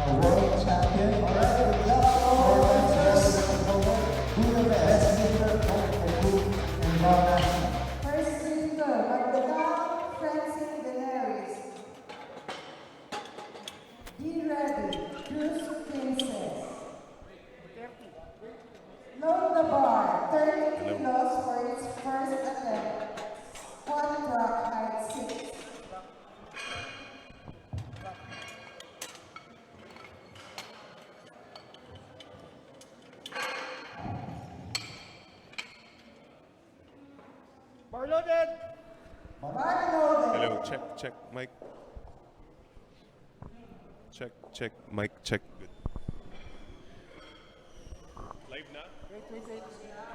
world champion. All right, we got Budapest, and First speaker, Magdalene Francine Daenerys. Be ready, Cruz Princess. Load the bar, 30 kilos for its first attempt. Squat rack height 6. Bar loaded. Bar loaded. Hello, check, mic. Check, mic, check. Good. Live na? Wait.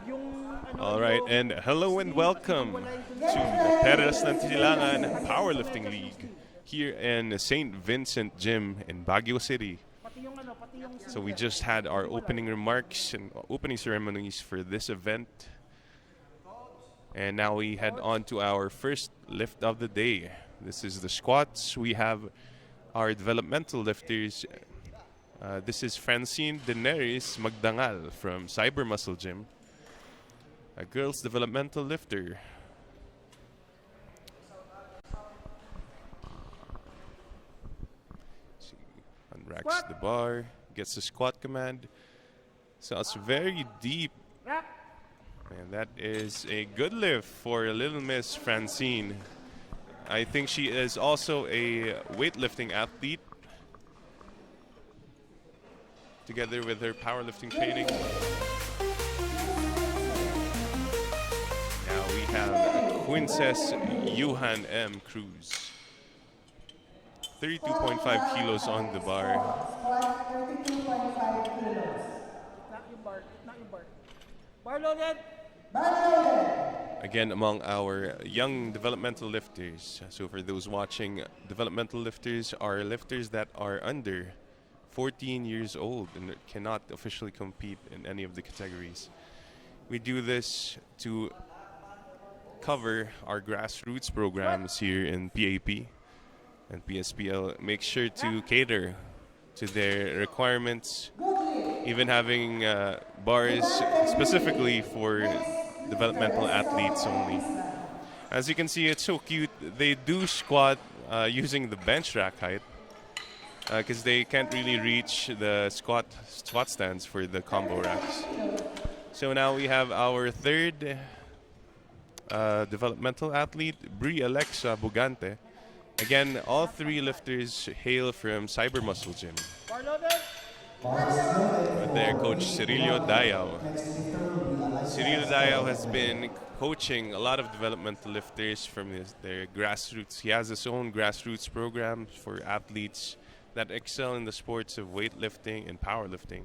Yung ano, All right, and hello and welcome to the Perlas ng Silangan Powerlifting League here in St. Vincent Gym in Baguio City. So we just had our opening remarks and opening ceremonies for this event. And now we head on to our first lift of the day. This is the squats. We have our developmental lifters. This is Francine Daenerys Magdangal from Cyber Muscle Gym, a girls developmental lifter. She unracks the bar, gets the squat command. So it's very deep. And that is a good lift for Little Miss Francine. I think she is also a weightlifting athlete, together with her powerlifting training. Now we have Princess Johan M. Cruz. 32.5 kilos on the bar. Squat 32.5 kilos. Not yung bar. Bar loaded. Again, among our young developmental lifters. So for those watching, developmental lifters are lifters that are under 14 years old and cannot officially compete in any of the categories. We do this to cover our grassroots programs here in PAP and PSPL. Make sure to cater to their requirements, even having bars specifically for developmental athletes only. As you can see, it's so cute. They do squat using the bench rack height because they can't really reach the squat stands for the combo racks. So now we have our third developmental athlete, Bri Alexa Bugante. Again, all three lifters hail from Cyber Muscle Gym. Bar loaded. With their coach Cirilio Dayao. Cirilio Dayao has been coaching a lot of developmental lifters from their grassroots. He has his own grassroots program for athletes that excel in the sports of weightlifting and powerlifting.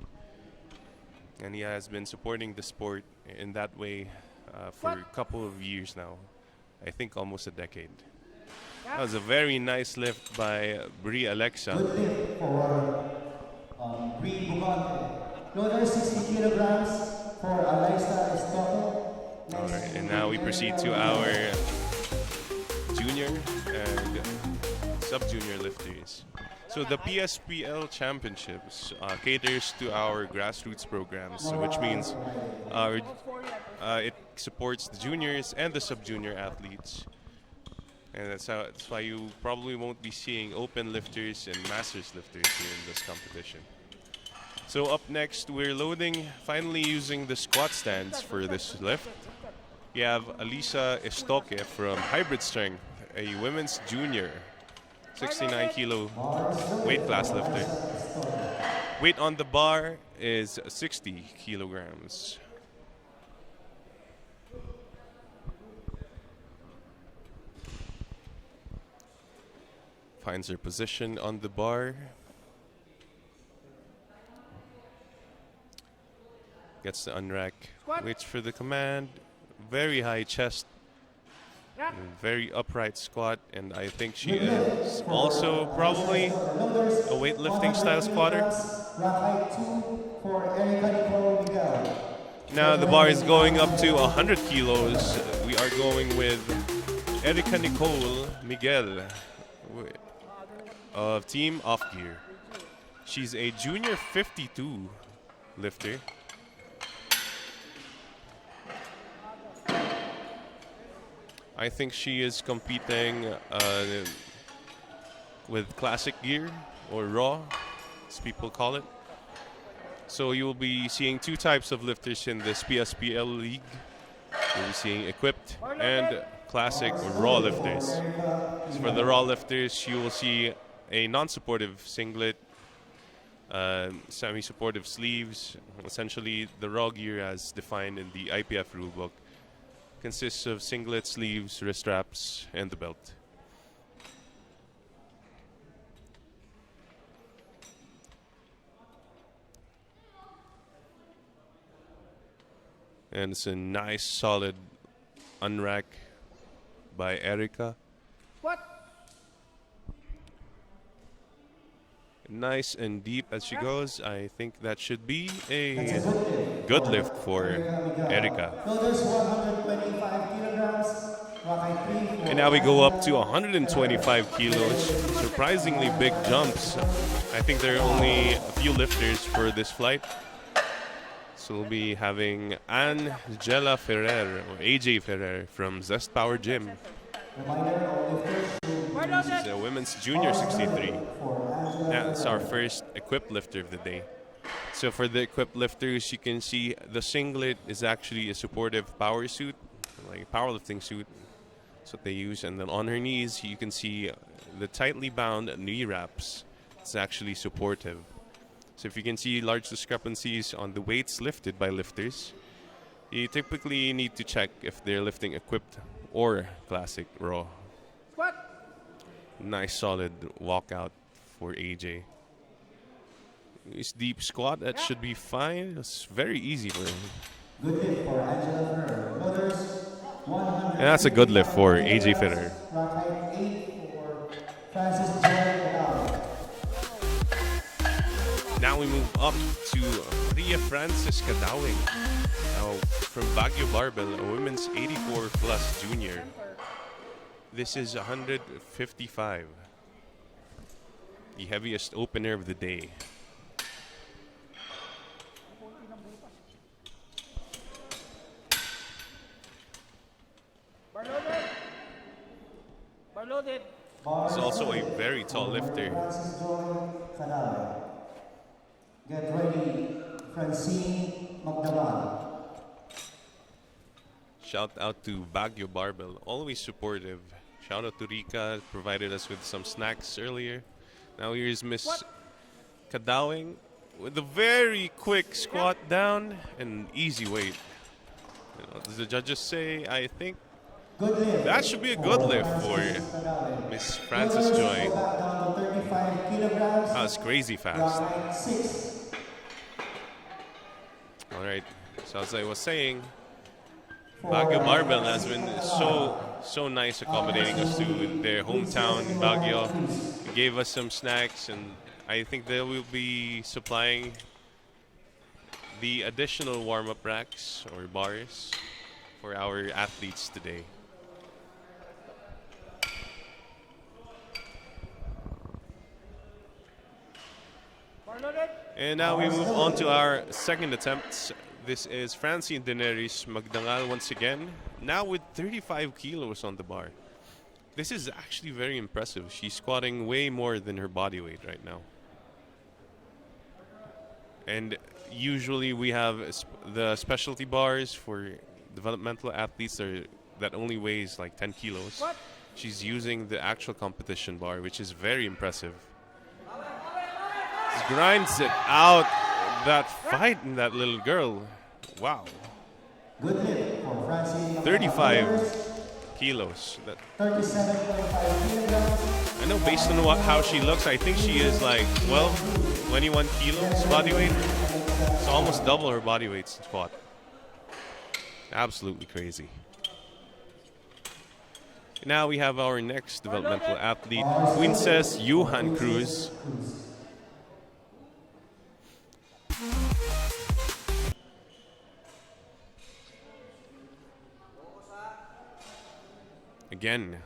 And he has been supporting the sport in that way for a couple of years now. I think almost a decade. That was a very nice lift by Bri Alexa. good lift for Bri Bugante. Another 60 kilograms for Alexa Estoque. All right, and now we proceed to our junior and sub-junior lifters. So the PSPL Championships caters to our grassroots programs, which means it supports the juniors and the sub-junior athletes. And that's why you probably won't be seeing open lifters and masters lifters here in this competition. So up next, we're loading, finally using the squat stands for this lift. We have Alisa Estoque from Hybrid Strength, a women's junior, 69 kilo weight class lifter. Weight on the bar is 60 kilograms. Finds her position on the bar. Gets the unrack. Waits for the command. Very high chest. Very upright squat. And I think she is also probably a weightlifting style squatter. Now the bar is going up to 100 kilos. We are going with Erica Nicole Miguel of Team Off Gear. She's a junior 52 lifter. I think she is competing with classic gear, or raw, as people call it. So you will be seeing two types of lifters in this PSPL league. You'll be seeing equipped and classic or raw lifters. So for the raw lifters, you will see a non-supportive singlet, semi-supportive sleeves. Essentially, the raw gear as defined in the IPF rulebook consists of singlet, sleeves, wrist straps, and the belt. And it's a nice, solid unrack by Erica. What? Nice and deep as she goes. I think that should be a good lift for Erica. Shoulders 125 kilograms. Rock 3. And now we go up to 125 kilos. Surprisingly big jumps. I think there are only a few lifters for this flight. So we'll be having Angela Ferrer, or AJ Ferrer, from Zest Power Gym. This is a women's junior 63. That's our first equipped lifter of the day. So for the equipped lifters, you can see the singlet is actually a supportive power suit, like a powerlifting suit. That's what they use. And then on her knees, you can see the tightly bound knee wraps. It's actually supportive. So if you can see large discrepancies on the weights lifted by lifters, you typically need to check if they're lifting equipped or classic raw. What? Nice solid walkout for AJ. This deep squat, that should be fine. It's very easy for him. Good lift for Angela Ferrer. Shoulders 100. And that's a good lift for AJ Ferrer. Rock height 8 for Francis Joy. Now we move up to Maria Francis Cadawing. Now from Baguio Barbell, a women's 84 plus junior. This is 155. The heaviest opener of the day. Bar loaded. Bar loaded. He's also a very tall lifter. Francis Joy Canale. Get ready, Francine Magdalena. Shout out to Baguio Barbell, always supportive. Shout out to Rika, provided us with some snacks earlier. Now here's Miss Cadawing with a very quick squat down and easy weight. You know, as the judges say, I think Good lift. that should be a good lift for Miss Francis Joy. Go back down to 35 kilograms. That was crazy fast. Rock height 6. All right, so as I was saying, Baguio Barbell has been so nice accommodating us to their hometown, Baguio. They gave us some snacks, and I think they will be supplying the additional warm-up racks or bars for our athletes today. Bar loaded. And now we move on to our second attempt. This is Francine Daenerys Magdangal once again, now with 35 kilos on the bar. This is actually very impressive. She's squatting way more than her body weight right now. And usually we have the specialty bars for developmental athletes that only weighs like 10 kilos. What? She's using the actual competition bar, which is very impressive. She grinds it out. That fight in that little girl. Wow. Good lift for Francine Magdalena. 35 kilos. 37.5 kilograms. I know based on how she looks, I think she is like 12, 21 kilos body weight. It's almost double her body weight squat. Absolutely crazy. Now we have our next developmental athlete, Princess Johan Cruz. Again,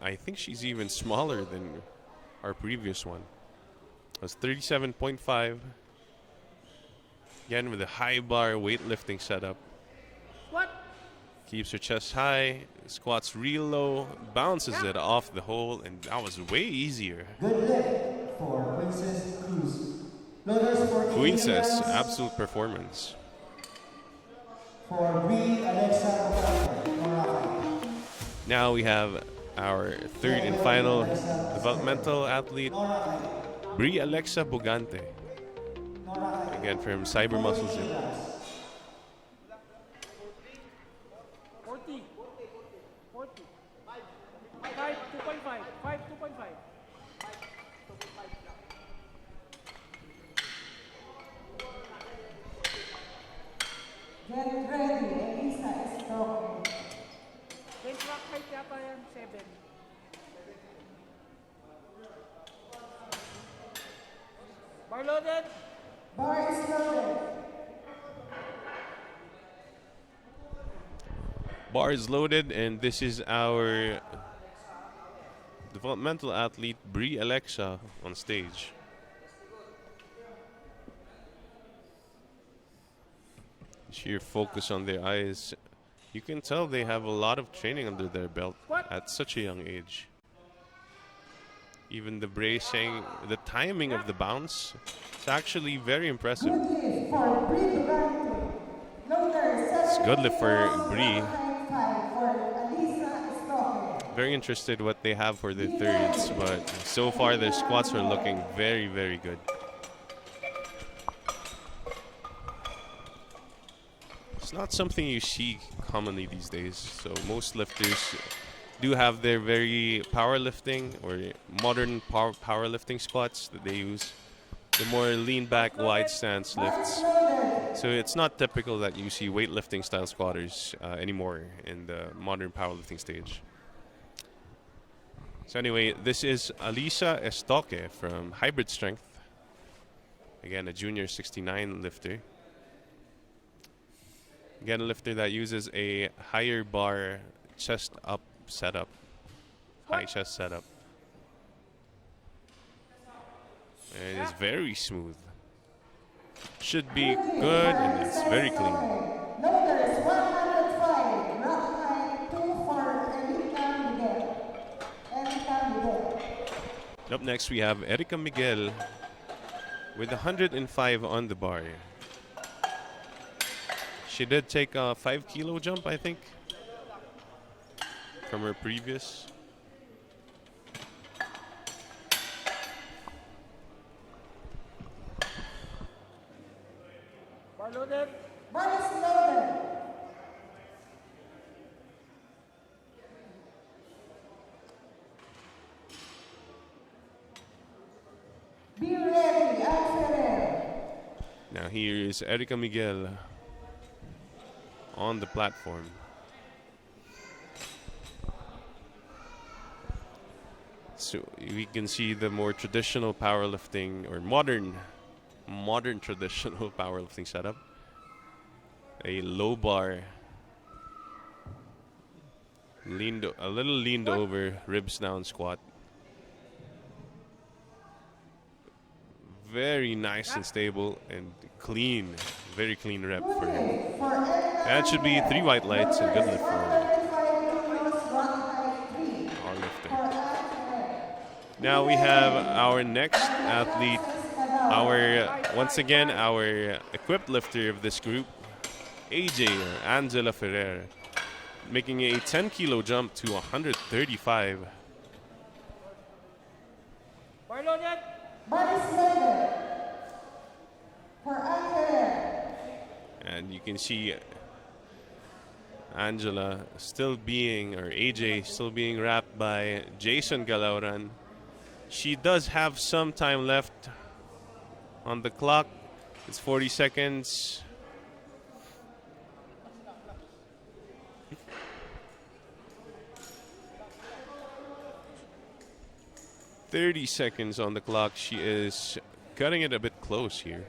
I think she's even smaller than our previous one. Was 37.5. Again with a high bar weightlifting setup. What? Keeps her chest high, squats real low, bounces it off the hole, and that was way easier. Good lift for Princess Cruz. Loaders 14 Princess, kilos absolute performance. for Brie Alexa Bugante. Now we have our third and final developmental athlete, Brie Alexa Bugante. Again from Cyber Muscle Gym. 40. 40. 5, 2.5. 5, 2.5. Get ready, Elisa is talking. Bench rack height yata yan, 7. Bar loaded. Bar is loaded. Bar is loaded, and this is our developmental athlete, Brie Alexa, on stage. Sheer focus on their eyes. You can tell they have a lot of training under their belt at such a young age. Even the bracing, the timing of the bounce, it's actually very impressive. Good lift for Brie Bugante. Loaders It's a good lift for 17 Brie. kilos, for Elisa is talking. Very interested what they have for their thirds, but so far their squats are looking very, very good. It's not something you see commonly these days. So most lifters do have their very powerlifting or modern powerlifting squats that they use. The more lean back, wide stance lifts. So it's not typical that you see weightlifting style squatters anymore in the modern powerlifting stage. So anyway, this is Alisa Estoque from Hybrid Strength. Again, a junior 69 lifter. Again, a lifter that uses a higher bar chest up setup. High chest setup. And it is very smooth. Should be good, and it's very clean. Loaders 105. Rock height 2 for Erika Miguel. Erika Miguel. Up next, we have Erika Miguel with 105 on the bar. She did take a 5 kilo jump, I think, from her previous. Bar loaded. Bar is loaded. Be ready, Alfredo. Now here is Erika Miguel on the platform. So we can see the more traditional powerlifting or modern traditional powerlifting setup. A low bar, a little leaned over, ribs down squat. Very nice and stable and clean, very clean rep for him. That should be 3 white lights and good lift for our lifter. Now we have our next athlete, once again our equipped lifter of this group, AJ or Angela Ferrer, making a 10 kilo jump to 135. Bar loaded. Bar is loaded. For Alfredo. And you can see Angela still being, or AJ still being wrapped by Jason Galauran. She does have some time left on the clock. It's 40 seconds. "30 seconds on the clock." She is cutting it a bit close here.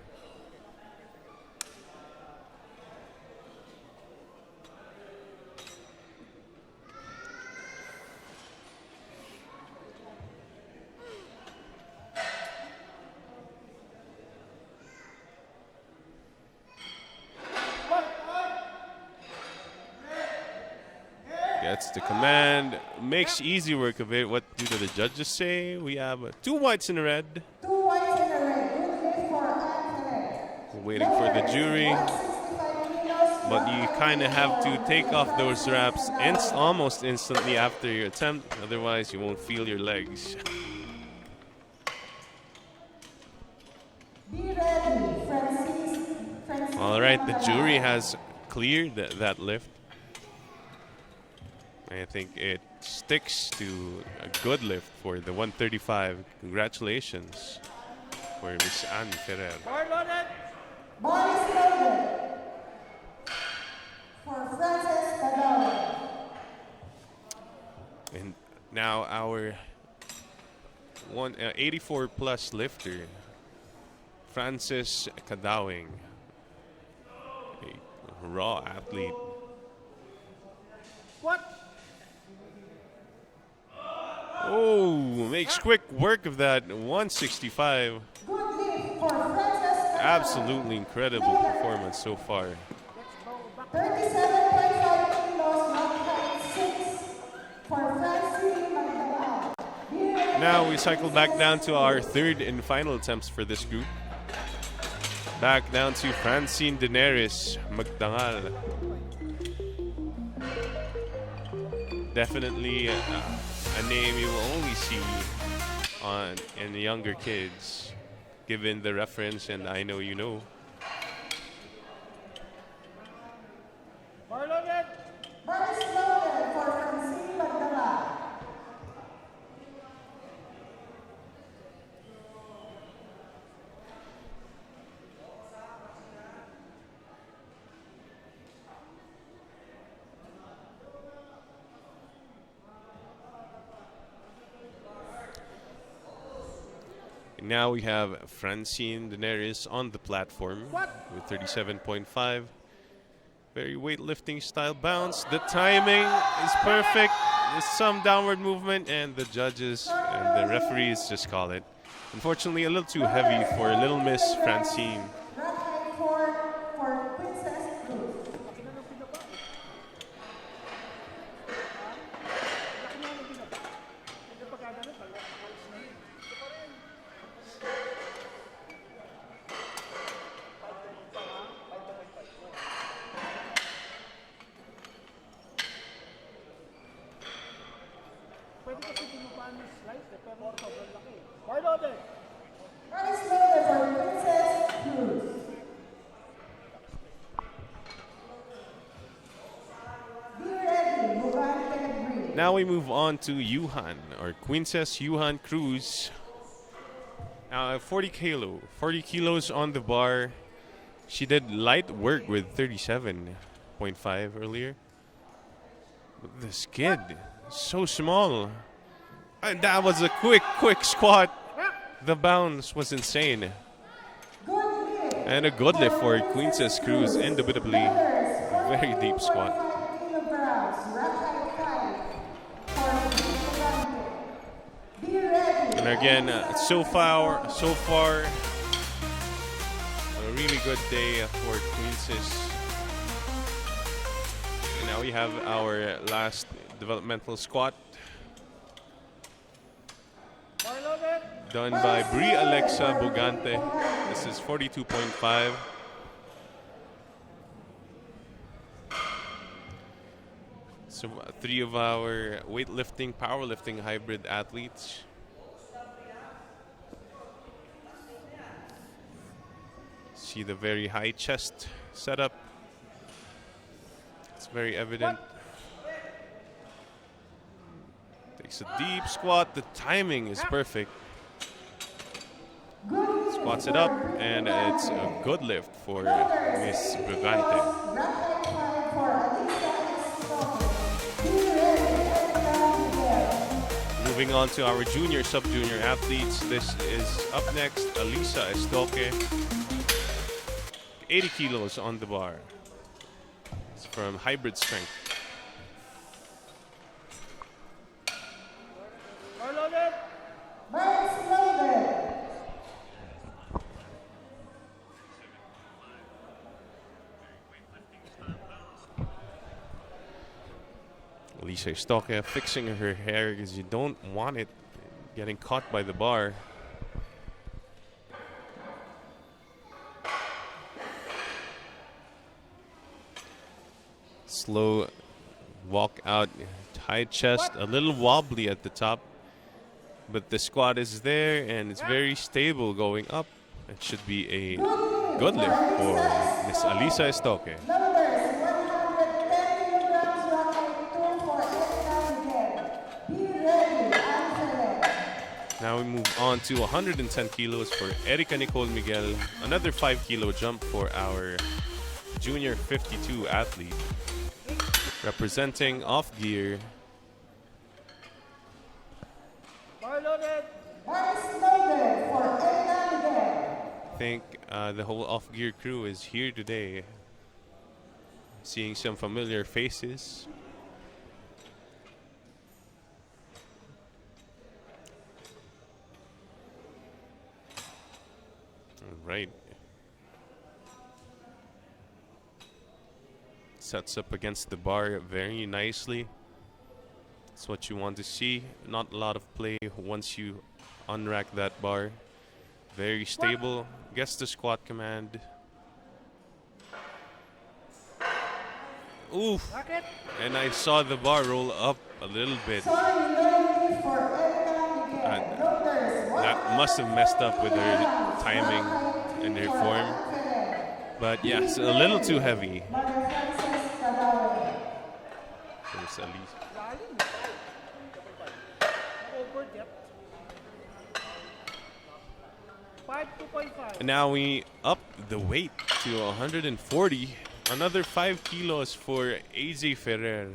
Gets the command, makes easy work of it. What do the judges say? We have 2 whites and a red. 2 whites and a red. Good lift for Anthony. Waiting for the jury. But you kind of have to take off those wraps almost instantly after your attempt. Otherwise, you won't feel your legs. Be ready, Francis. All right, the jury has cleared that lift. I think it sticks to a good lift for the 135. Congratulations for Miss Anne Ferrer. Bar loaded. Bar is loaded. For Francis Cadaway. And now our 84 plus lifter, Francis Cadawing, a raw athlete. What? Oh, makes quick work of that 165. Good lift for Francis Cadaway. Absolutely incredible performance so far. 37.5 kilos, not 6 for Francis Cadaway. Now we cycle back down to our third and final attempts for this group. Back down to Francine Daenerys Magdangal. Definitely a name you will only see in the younger kids, given the reference, and I know you know. Bar loaded. Bar is loaded for Francine Cadaway. Now we have Francine Daenerys on the platform with 37.5. Very weightlifting style bounce. The timing is perfect. There's some downward movement, and the judges and the referees just call it. Unfortunately, a little too heavy for Little Miss Francine. Right hand for Princess Cruz. Pwede kasi pinupaan ng slice eh, pero sobrang laki. Bar loaded. Bar is loaded for Princess Cruz. Be ready, Bugante Green. Now we move on to Yuhan, or Princess Yuhan Cruz. Now 40 kilos on the bar. She did light work with 37.5 earlier. But this kid, so small. And that was a quick squat. The bounce was insane. Good lift. And a good lift for Princess Cruz, indubitably. Very deep squat. 45 kilograms, right hand 5 for Bugante. Be ready. And again, so far, a really good day for Princess. And now we have our last developmental squat Bar loaded. done by Bri Alexa Bugante. This is 42.5. So 3 of our weightlifting, powerlifting hybrid athletes. See the very high chest setup. It's very evident. Takes a deep squat. The timing is perfect. Squats it up, and it's a good lift for Miss Bugante. Right hand 5 for Alicia Escobar. Be ready, everyone there. Moving on to our junior, sub-junior athletes. This is up next, Alisa Estoque. 80 kilos on the bar. It's from Hybrid Strength. Bar loaded. Bar is loaded. Alisa Stoke fixing her hair because you don't want it getting caught by the bar. Slow walk out, high chest, a little wobbly at the top, but the squat is there and it's very stable going up. It should be a good lift for Miss Alisa Estoque. Numbers 110 kilograms rocket 2 for Edna Miguel. Be ready, answer. Now we move on to 110 kilos for Erica Nicole Miguel. Another 5 kilo jump for our junior 52 athlete. Representing off gear. Bar loaded. Bar is loaded for Edna Miguel. I think the whole off gear crew is here today. Seeing some familiar faces. All right. Sets up against the bar very nicely. That's what you want to see. Not a lot of play once you unrack that bar. Very stable. Gets the squat command. Oof. Rocket. And I saw the bar roll up a little bit. Sorry, ready for Edna Miguel. Numbers That must have messed up with her timing and her form. But yes, a little too heavy. There's Elise. Lalim. Over depth. 5, 2.5. And now we up the weight to 140. Another 5 kilos for AJ Ferrer.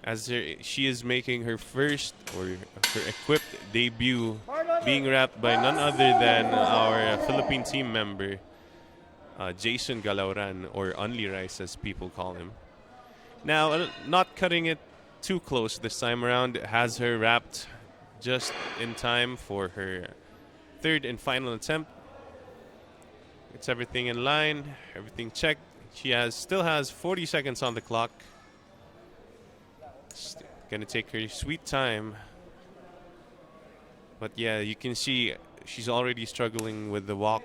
As she is making her first or her equipped debut, being wrapped by none other than our Philippine team member, Jason Galauran, or Unli Rice as people call him. Now, not cutting it too close this time around, has her wrapped just in time for her third and final attempt. It's everything in line, everything checked. She still has 40 seconds on the clock. Gonna take her sweet time. But yeah, you can see she's already struggling with the walk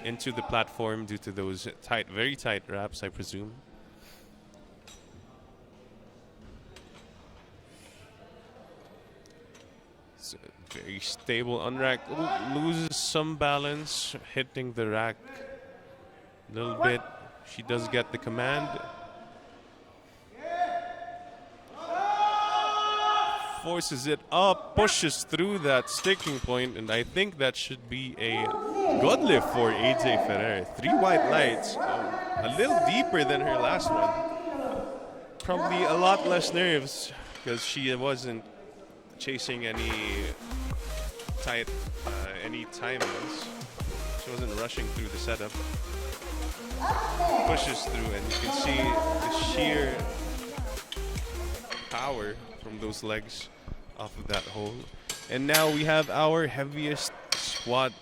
into the platform due to those tight, very tight wraps, I presume. So very stable unrack. Ooh, loses some balance, hitting the rack a little bit. She does get the command. Forces it up, pushes through that sticking point, and I think that should be a good lift for AJ Ferrer. 3 white lights, a little deeper than her last one. Probably a lot less nerves because she wasn't chasing any tight, any timings. She wasn't rushing through the setup. Pushes through, and you can see the sheer power from those legs off of that hole. And now we have our heaviest squat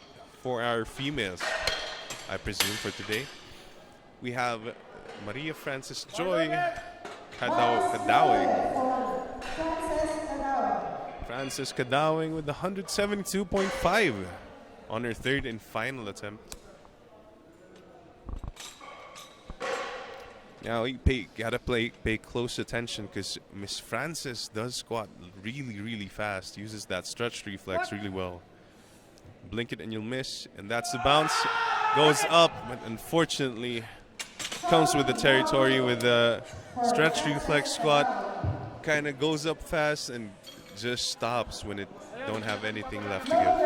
for our females, I presume, for today. We have Maria Frances Joy Kadawing. Frances Kadawing with 172.5 on her third and final attempt. Now you gotta pay close attention because Miss Frances does squat really fast. Uses that stretch reflex really well. Blink it and you'll miss, and that's the bounce. Goes up, but unfortunately comes with the territory with the stretch reflex squat. Kind of goes up fast and just stops when it don't have anything left to give.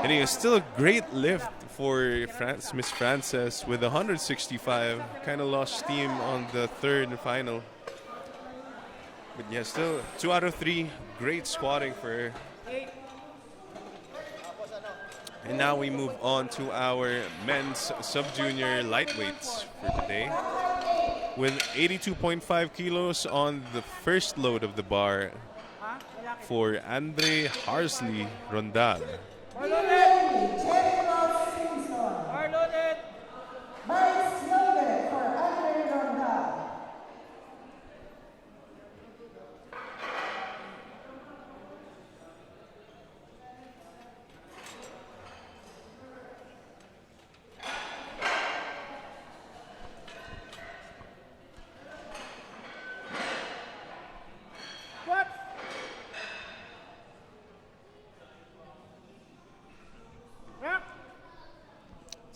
And it's still a great lift for Miss Frances with 165. Kind of lost steam on the third and final. But yeah, still 2 out of 3. Great squatting for her. And now we move on to our men's sub-junior lightweights for today. With 82.5 kilos on the first load of the bar for Andre Harsley Rondal. Bar loaded. Bar loaded.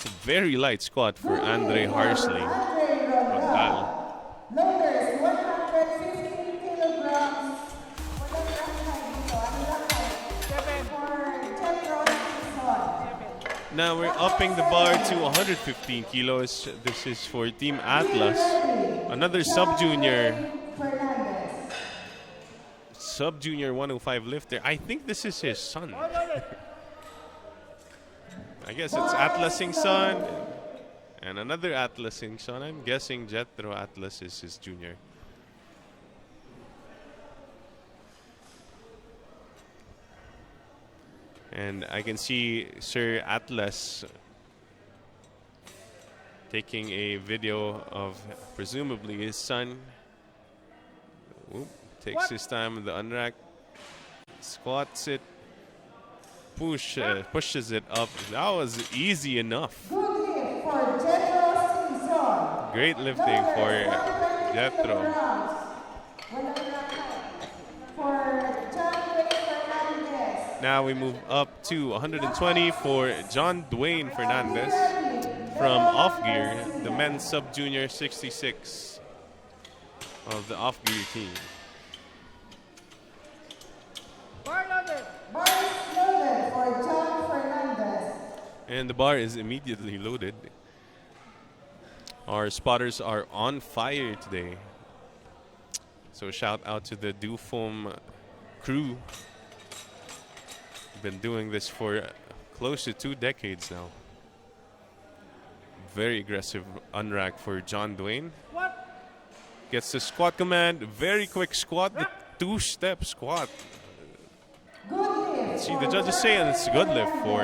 It's a very light squat for Andre Harsley. Andre Ronda. Loaders, 115 kilograms. Walang rakay dito. Ano rakay? 7. For Jethro Simpson. Now we're upping the bar to 115 kilos. This is for Team Atlas. Another sub-junior Fernandez. sub-junior 105 lifter. I think this is his son. I guess it's Atlasing son and another Atlasing son. I'm guessing Jethro Atlas is his junior. And I can see Sir Atlas taking a video of presumably his son. Oop, takes his time with the unrack, squats it, pushes it up. That was easy enough. Good lift for Jethro Simpson. Great lifting for Jethro. Walang rakay. For John Wayne Fernandez. Now we move up to 120 for John Dwayne Fernandez from Off Gear, the men's sub-junior 66 of the Off Gear team. Bar loaded. Bar is loaded for John Fernandez. And the bar is immediately loaded. Our spotters are on fire today. So shout out to the Dufoam crew. Been doing this for close to 2 decades now. Very aggressive unrack for John Dwayne. What? Gets the squat command. Very quick squat. The 2-step squat. Good lift. See, the judges say it's a good lift for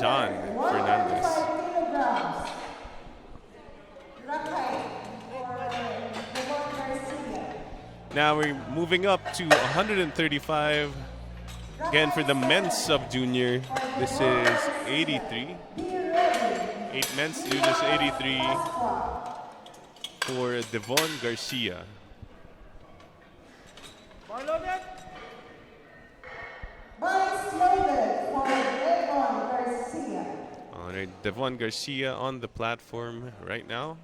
John Fernandez. 125 kilograms. Rakay for Devon Garcia. Now we're moving up to 135. Again for the men's sub-junior. This is 83. 8 men's juniors 83 for Devon Garcia. Bar loaded. Bar is loaded for Devon Garcia. All right, Devon Garcia on the platform right now.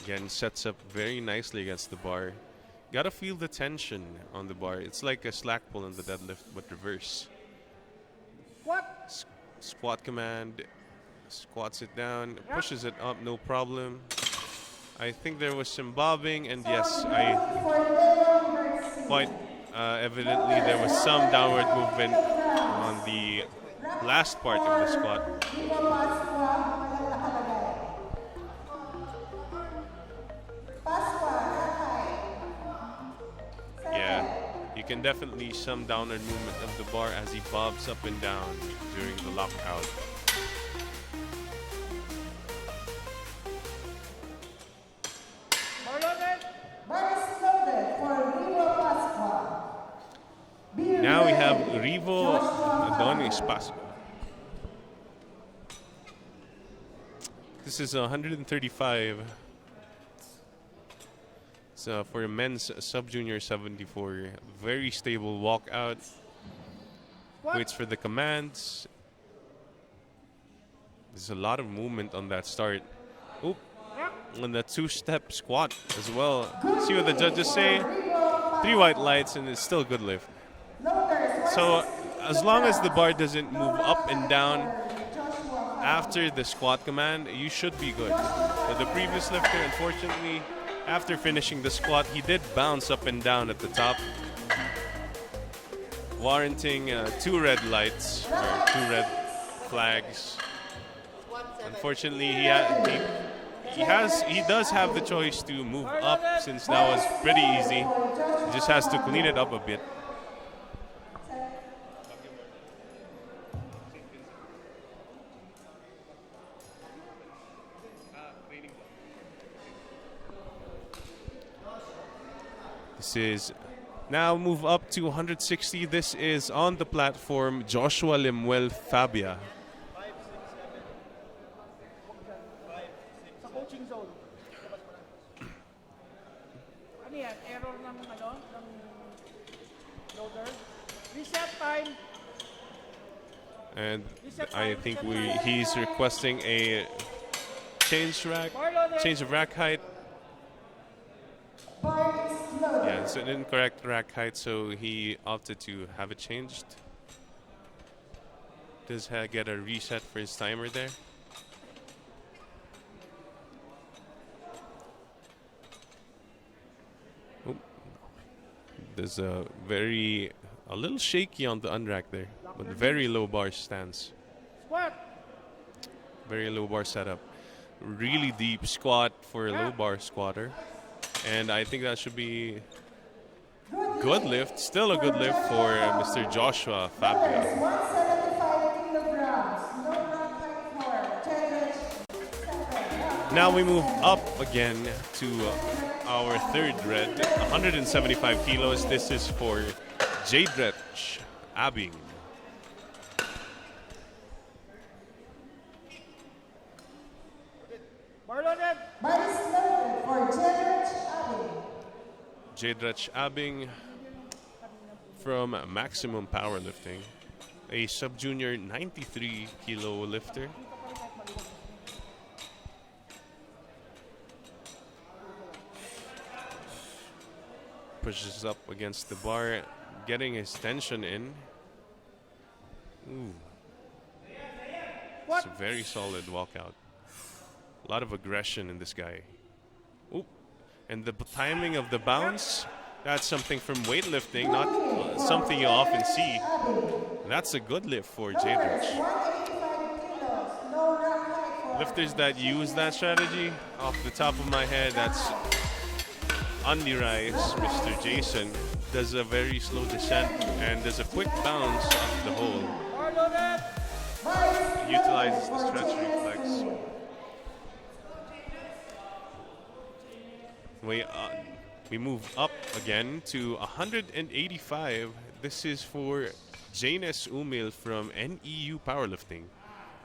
Again, sets up very nicely against the bar. Gotta feel the tension on the bar. It's like a slack pull on the deadlift, but reverse. What? Squat command, squats it down, pushes it up, no problem. I think there was some bobbing, and yes, quite evidently there was some downward movement on the last part of the squat. Yeah, you can definitely some downward movement of the bar as he bobs up and down during the lockout. Bar loaded. Bar is loaded for Rivo Pasqua. Now we have Rivo Adonis Pasco. This is 135. So for men's sub-junior 74, very stable walkout. Waits for the commands. There's a lot of movement on that start. Oop. And the 2-step squat as well. See what the judges say? 3 white lights and it's still a good lift. So as long as the bar doesn't move up and down after the squat command, you should be good. So the previous lifter, unfortunately, after finishing the squat, he did bounce up and down at the top, warranting 2 red lights, or 2 red flags. Unfortunately, he does have the choice to move up since that was pretty easy. He just has to clean it up a bit. This is now move up to 160. This is on the platform Joshua Lemuel Fabia. Sa coaching zone. Ano yan? Error ng ano? Ng loader? Reset time. And I think he's requesting a change of rack height. Bar is loaded. Yeah, it's an incorrect rack height, so he opted to have it changed. Does get a reset for his timer there. Oop. There's a little shaky on the unrack there, but very low bar stance. Squat. Very low bar setup. Really deep squat for a low bar squatter. And I think that should be good lift. Still a good lift for Mr. Joshua Fabio. 175 kilograms. No rack height for Jedrich. Now we move up again to our third red, 175 kilos. This is for Jedrich Abing. Bar loaded. Bar is loaded for Jedrich Abing. Jedrich Abing from Maximum Powerlifting, a sub-junior 93 kilo lifter. Pushes up against the bar, getting his tension in. Ooh. It's a very solid walkout. A lot of aggression in this guy. Oop. And the timing of the bounce, that's something from weightlifting, not something you often see. That's a good lift for Jedrich. 185 kilos. No rack height for Lifters that use that strategy, off the top of my head, that's Andy Rice, Mr. Jason, does a very slow descent and does a quick bounce off the hole. Bar loaded. Utilizes the stretch reflex. We move up again to 185. This is for Janes Umil from NEU Powerlifting.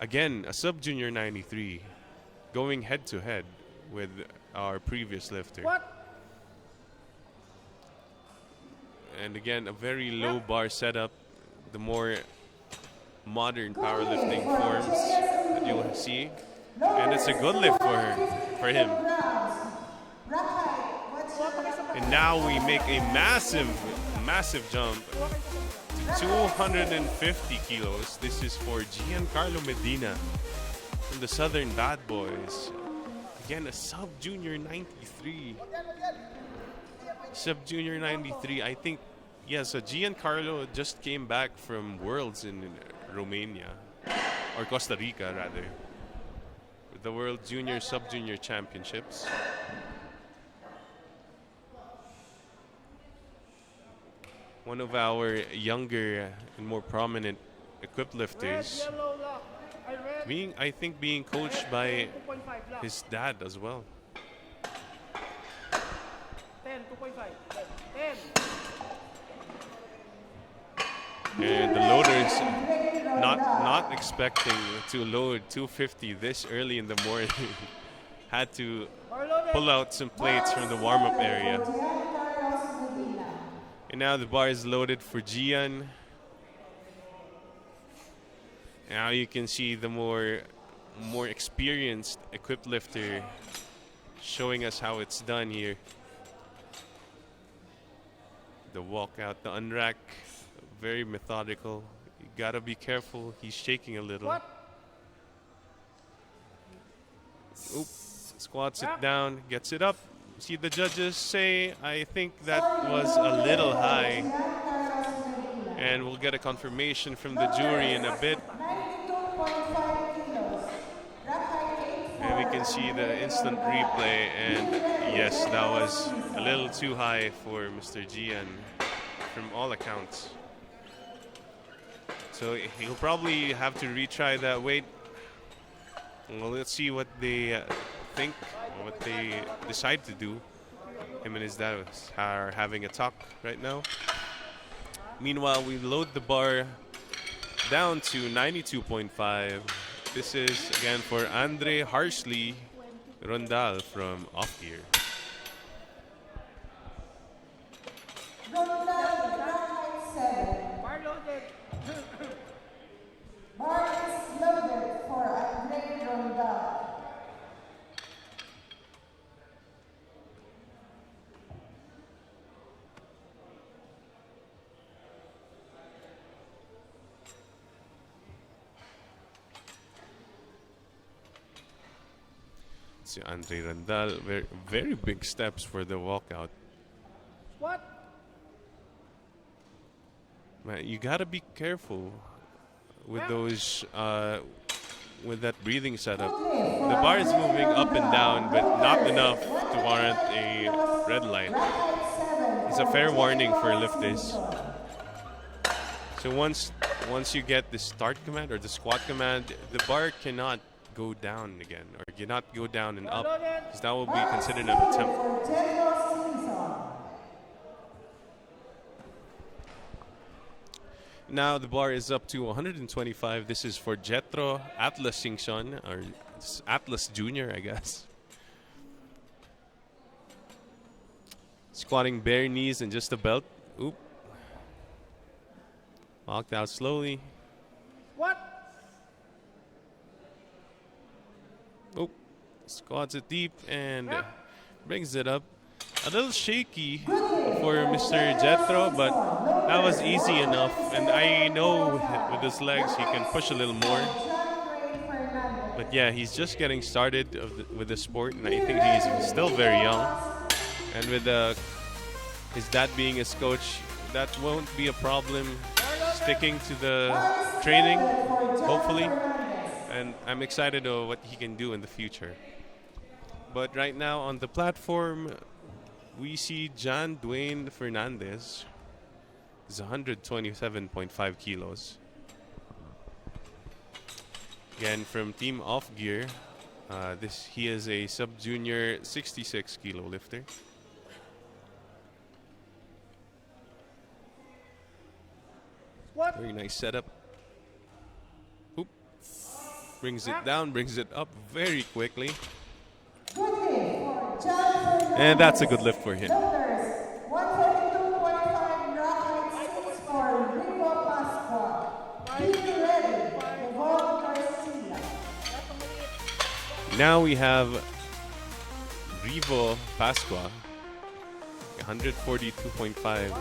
Again, a sub-junior 93, going head-to-head with our previous lifter. What? And again, a very low bar setup. The more modern powerlifting forms that you'll see. And it's a good lift for him. And now we make a massive jump to 250 kilos. This is for Giancarlo Medina from the Southern Bad Boys. Again, a sub-junior 93. Sub-junior 93, I think, yes, Giancarlo just came back from Worlds in Romania, or Costa Rica rather, the World Junior Sub-Junior Championships. One of our younger and more prominent equipped lifters, Yellow lock. I think being coached by 2.5 lock. his dad as well. 10, 2.5. 10. And the loaders not expecting to load 250 this early in the morning. Had to Bar loaded. pull out some plates from the warm-up area. And now the bar is loaded for Gian. Now you can see the more experienced equipped lifter showing us how it's done here. The walkout, the unrack, very methodical. You gotta be careful. He's shaking a little. What? Oop. Squats it down, gets it up. See the judges say, I think that was a little high. And we'll get a confirmation from the jury in a bit. And we can see the instant replay, and yes, that was a little too high for Mr. Gian from all accounts. So he'll probably have to retry that weight. Well, let's see what they think, what they decide to do. Him and his dad are having a talk right now. Meanwhile, we load the bar down to 92.5. This is again for Andre Harsley Rondal from Off Gear. Si Andre Randal, very, very big steps for the walkout. Squat. Man, you gotta be careful with those, with that breathing setup. The bar is moving up and down, but not enough to warrant a red light. It's a fair warning for lifters. So once you get the start command or the squat command, the bar cannot go down again, or cannot go down and up, because that will be considered an attempt. Now the bar is up to 125. This is for Jetro Atlas Singson, or Atlas Junior, I guess. Squatting bare knees and just a belt. Oop. Walked out slowly. What? Oop. Squats it deep and brings it up. A little shaky for Mr. Jetro, but that was easy enough. And I know with his legs he can push a little more. But yeah, he's just getting started with the sport, and I think he's still very young. And with his dad being his coach, that won't be a problem sticking to the training, hopefully. And I'm excited of what he can do in the future. But right now on the platform, we see John Dwayne Fernandez. He's 127.5 kilos. Again, from Team Off Gear. He is a sub-junior 66 kilo lifter. What? Very nice setup. Oop. Brings it down, brings it up very quickly. And that's a good lift for him. Now we have Rivo Pasqua, 142.5.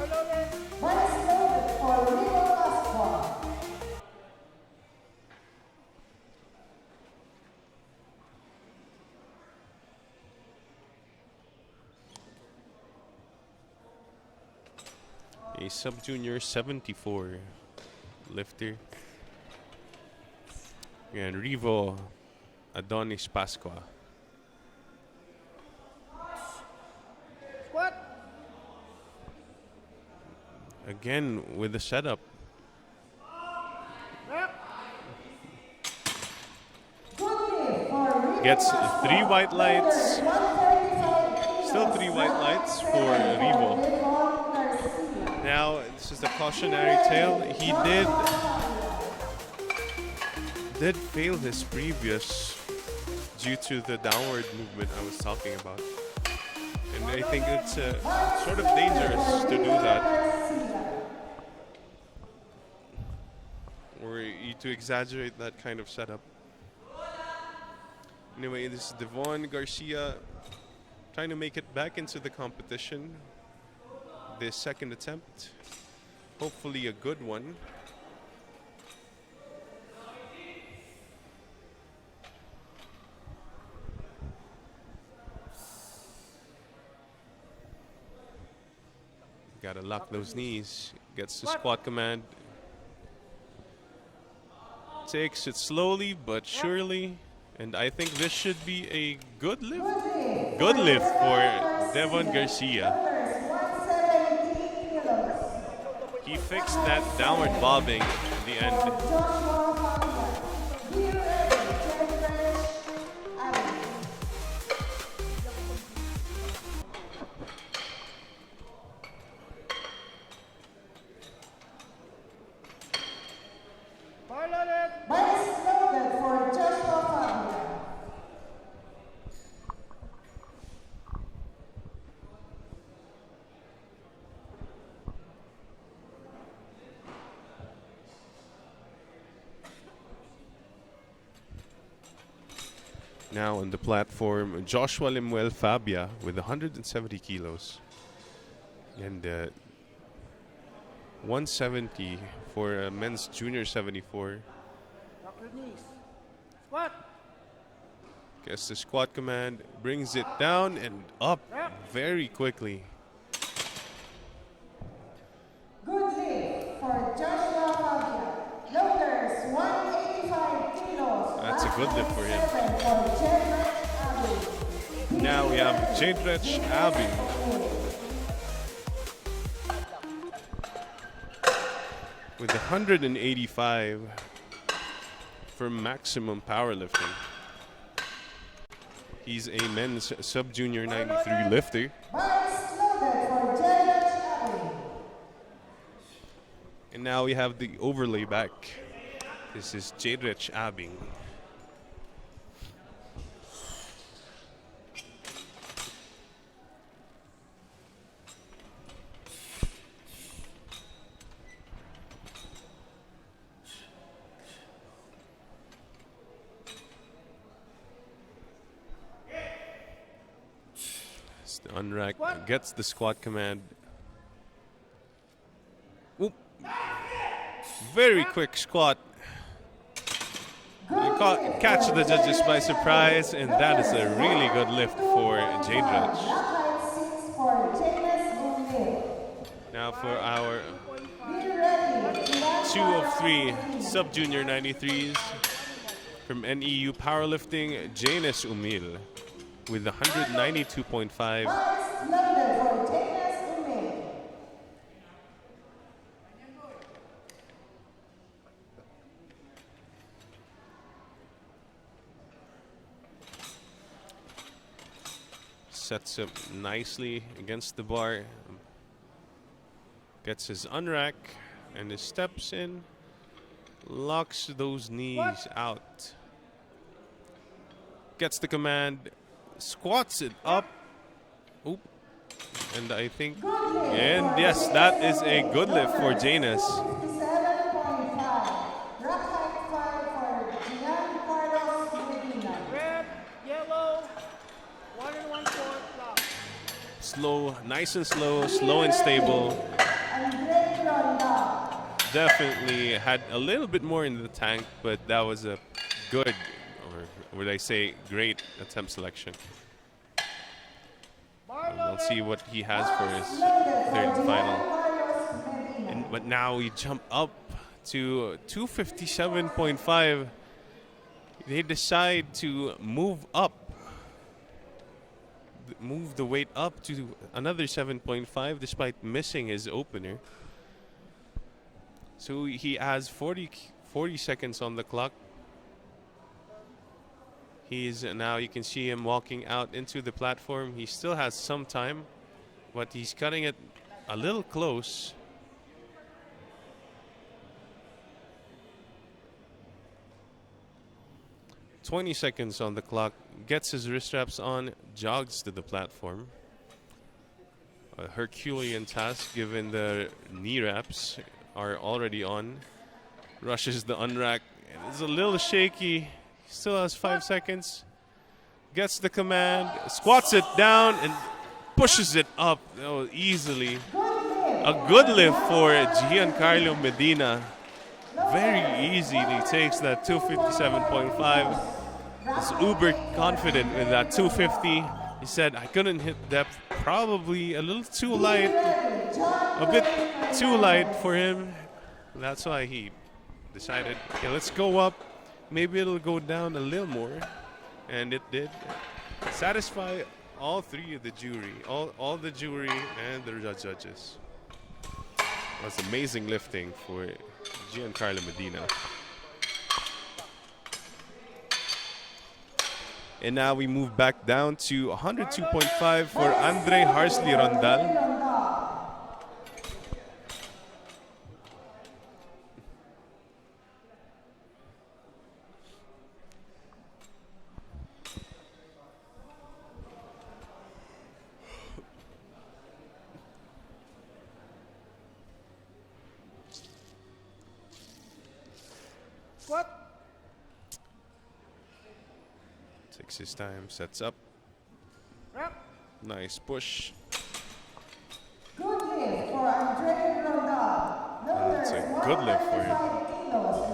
A sub-junior 74 lifter. And Rivo Adonis Pasqua. Squat. Again with the setup. Gets 3 white lights. Still 3 white lights for Rivo. Now, this is the cautionary tale. He did fail his previous due to the downward movement I was talking about. And I think it's sort of dangerous to do that. Or to exaggerate that kind of setup. Anyway, this is Devon Garcia trying to make it back into the competition. The second attempt, hopefully a good one. Gotta lock those knees. Gets the squat command. Takes it slowly but surely. And I think this should be a good lift. Good lift for Devon Garcia. He fixed that downward bobbing in the end. Now on the platform, Joshua Lemuel Fabia with 170 kilos. And 170 for men's junior 74. Drop your knees. Squat. Gets the squat command, brings it down and up very quickly. Good lift for Joshua Fabia. Loaders, 185 kilos. That's a good lift for him. For Jedrich Abbey. Now we have Jedrich Abbey with 185 for maximum powerlifting. He's a men's sub-junior 93 lifter. Bars loaded for Jedrich Abbey. And now we have the overlay back. This is Jedrich Abbey. The unrack gets the squat command. Oop. Very quick squat. Catch the judges by surprise, and that is a really good lift for Jedrich. Now for our 2 of 3 sub-junior 93s from NEU Powerlifting, Janus Umil with 192.5. Sets up nicely against the bar. Gets his unrack and his steps in. Locks those knees out. Gets the command. Squats it up. Oop. And I think, and yes, that is a good lift for Janus. Red, yellow, 1 1/4 block. Slow, nice and slow and stable. Definitely had a little bit more in the tank, but that was a good, or would I say great attempt selection. We'll see what he has for his third and final. But now we jump up to 257.5. They decide to move the weight up to another 7.5 despite missing his opener. So he has 40 seconds on the clock. He's now, you can see him walking out into the platform. He still has some time, but he's cutting it a little close. "20 seconds on the clock, gets his wrist straps on, jogs to the platform. A Herculean task given the knee wraps are already on. Rushes the unrack, and it's a little shaky. Still has 5 seconds. Gets the command, squats it down, and pushes it up easily. A good lift for Giancarlo Medina. Very easy. He takes that 257.5. He's uber confident with that 250. He said, I couldn't hit depth. Probably a little too light. A bit too light for him. That's why he decided, okay, let's go up. Maybe it'll go down a little more. And it did. Satisfy all three of the jury. All the jury and the judges. That's amazing lifting for Giancarlo Medina. And now we move back down to 102.5 for Andre Harsley Rondal. Squat. Takes his time, sets up. Wrap. Nice push. Good lift for Andre Rondal. That's a good lift for him.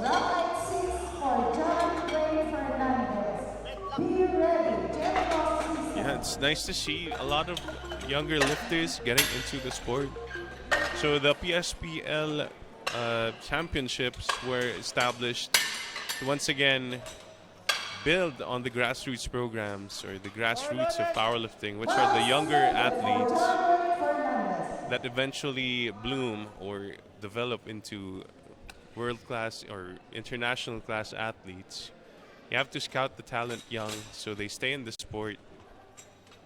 Right height 6 for John Ray Fernandez. Be ready. General Season. Yeah, it's nice to see a lot of younger lifters getting into the sport. So the PSPL championships were established to once again build on the grassroots programs or the grassroots of powerlifting, which are the younger athletes that eventually bloom or develop into world-class or international class athletes. You have to scout the talent young so they stay in the sport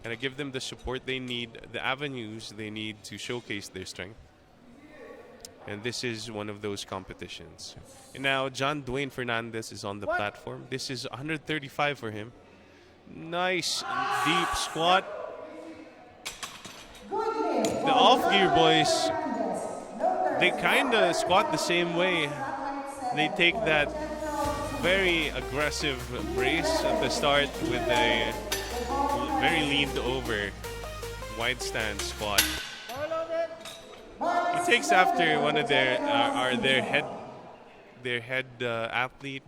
and give them the support they need, the avenues they need to showcase their strength. And this is one of those competitions. And now John Dwayne Fernandez is on the platform. This is 135 for him. Nice deep squat. The off-gear boys, they kind of squat the same way. They take that very aggressive brace at the start with a very leaned over wide stance squat. He takes after one of their head athlete,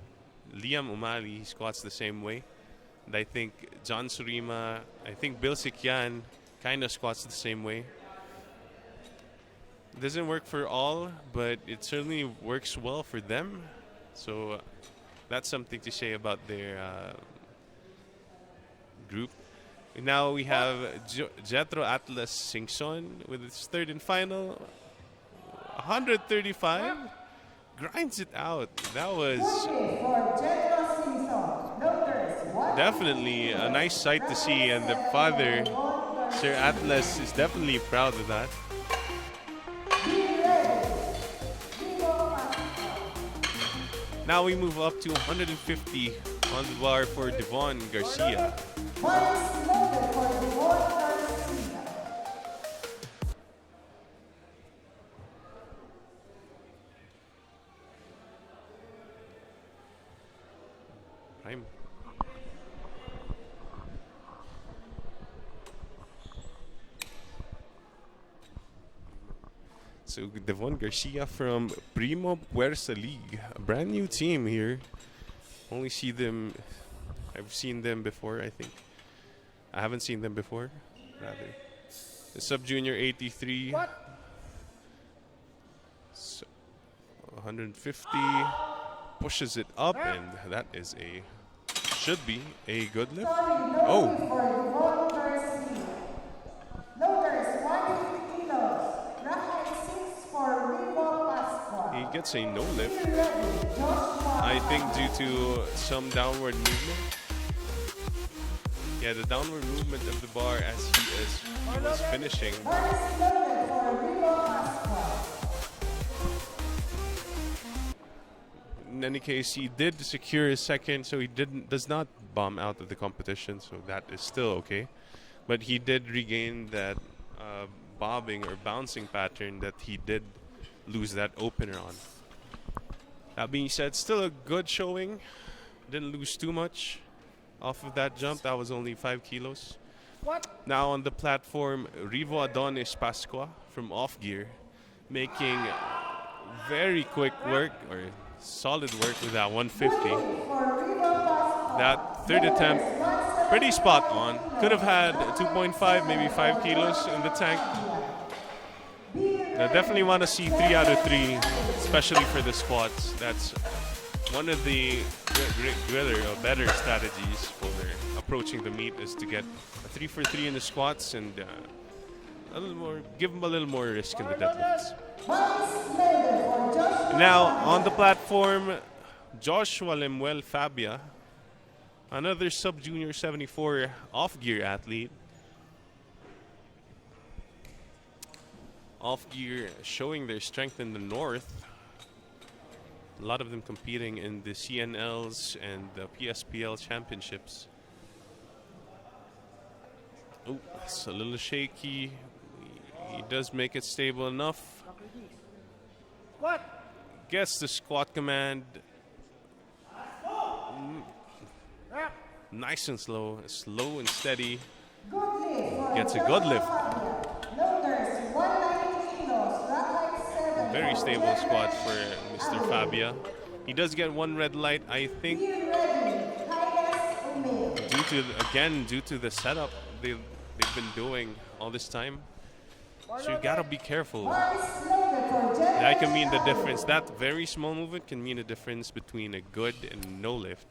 Liam Umali. He squats the same way. And I think John Surima, I think Bill Sikyan kind of squats the same way. It doesn't work for all, but it certainly works well for them. So that's something to say about their group. Now we have Jetro Atlas Singson with his third and final. 135. Grinds it out. That was definitely a nice sight to see, and the father, Sir Atlas, is definitely proud of that. Now we move up to 150 on the bar for Devon Garcia. Prime. So Devon Garcia from Primo Puersa League, a brand new team here. Only see them, I've seen them before, I think. I haven't seen them before, rather. The Sub-Junior 83. So 150. Pushes it up, and that is should be a good lift. Oh! He gets a no lift. I think due to some downward movement. Yeah, the downward movement of the bar as he was finishing. In any case, he did secure his second, so he does not bomb out of the competition, so that is still okay. But he did regain that bobbing or bouncing pattern that he did lose that opener on. That being said, still a good showing. Didn't lose too much off of that jump. That was only 5 kilos. Now on the platform, Rivo Adonis Pascua from Off Gear, making very quick work or solid work with that 150. That third attempt, pretty spot on. Could have had 2.5, maybe 5 kilos in the tank. I definitely want to see 3 out of 3, especially for the squats. That's one of the better strategies for approaching the meet, is to get a 3 for 3 in the squats and a little more, give them a little more risk in the deadlifts. Now on the platform, Joshua Lemuel Fabia, another Sub-Junior 74 off-gear athlete. Off-gear showing their strength in the north. A lot of them competing in the CNLs and the PSPL championships. Oh, it's a little shaky. He does make it stable enough. Gets the squat command. Nice and slow and steady. Gets a good lift. Very stable squat for Mr. Fabia. He does get one red light, I think, due due to the setup they've been doing all this time. So you gotta be careful. That can mean the difference. That very small movement can mean a difference between a good and no lift.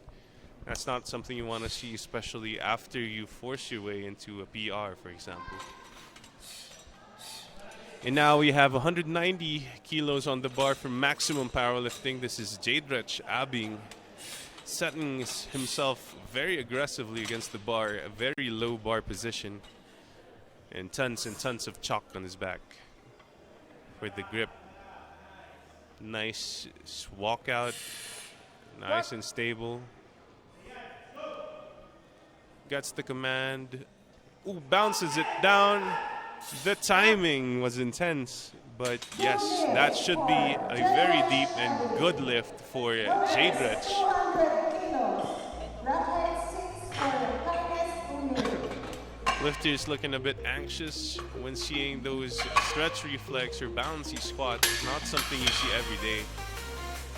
That's not something you want to see, especially after you force your way into a PR, for example. And now we have 190 kilos on the bar for maximum powerlifting. This is Jadrech Abing setting himself very aggressively against the bar, a very low bar position, and tons of chalk on his back for the grip. Nice walkout, nice and stable. Gets the command. Ooh, bounces it down. The timing was intense, but yes, that should be a very deep and good lift for Jadrech. Lifters looking a bit anxious when seeing those stretch reflex or bouncy squats. Not something you see every day,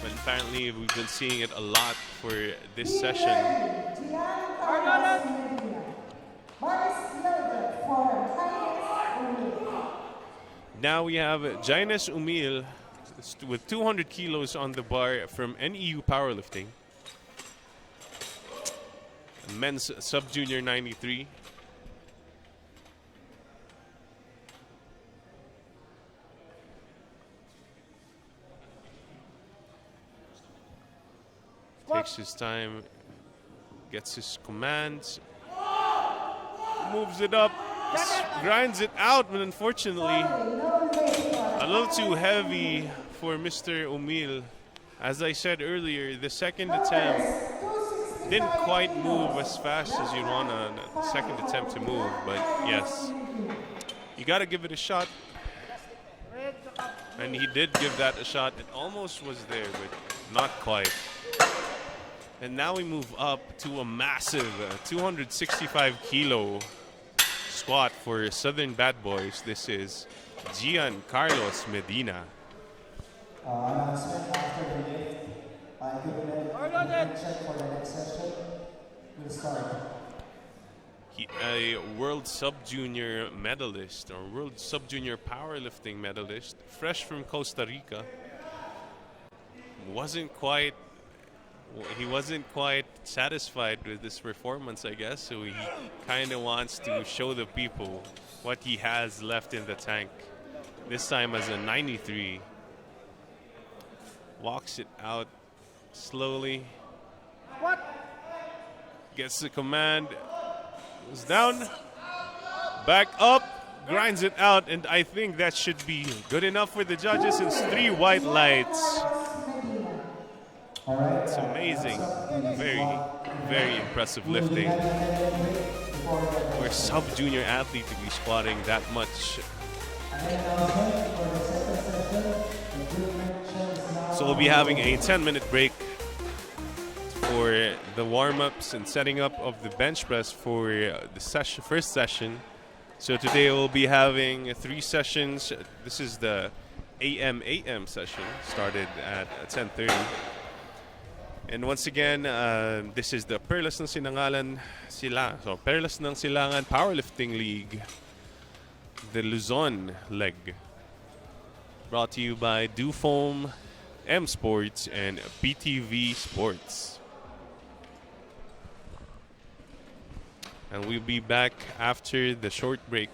but apparently we've been seeing it a lot for this session. Now we have Jaines Umil with 200 kilos on the bar from NEU Powerlifting. Men's sub-junior 93. Takes his time, gets his commands, moves it up, grinds it out, but unfortunately a little too heavy for Mr. Umil. As I said earlier, the second attempt didn't quite move as fast as you'd want a second attempt to move, but yes, you gotta give it a shot. And he did give that a shot. It almost was there, but not quite. And now we move up to a massive 265 kilo squat for Southern Bad Boys. This is Gian Carlos Medina. Announcement after the lift. Equipment check for the next session. We'll start. A World Sub-Junior medalist, or World Sub-Junior powerlifting medalist, fresh from Costa Rica. He wasn't quite satisfied with this performance, I guess, so he kind of wants to show the people what he has left in the tank. This time as a 93. Walks it out slowly. What? Gets the command. Goes down. Back up. Grinds it out, and I think that should be good enough for the judges. It's 3 white lights. It's amazing. Very, very impressive lifting for a sub-junior athlete to be squatting that much. So we'll be having a 10-minute break for the warm-ups and setting up of the bench press for the first session. So today we'll be having 3 sessions. This is the AM session, started at 10:30. And once again, this is the Perlas ng Silangan Powerlifting League, the Luzon leg. Brought to you by Dufoam, M Sports, and PTV Sports. And we'll be back after the short break.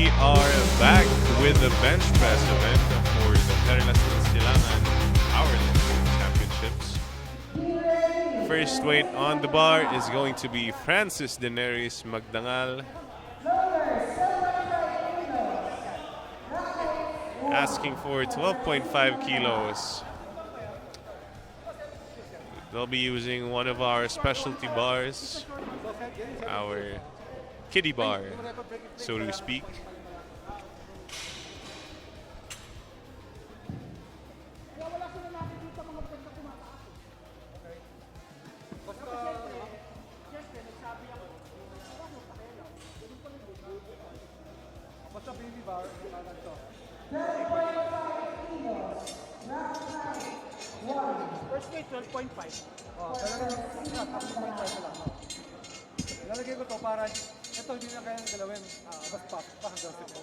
We are back with the bench press event for the Perlas and Silangan Powerlifting Championships. First weight on the bar is going to be Francis Daenerys Magdangal, asking for 12.5 kilos. They'll be using one of our specialty bars, our kiddie bar, so to speak. Basta baby bar, ano to? 12.5 kilos. Rock height 1. First weight, 12.5. Oh, talagang 12.5 lang. Lalagay ko to para ito hindi na kayang galawin. Bas pa hanggang 6.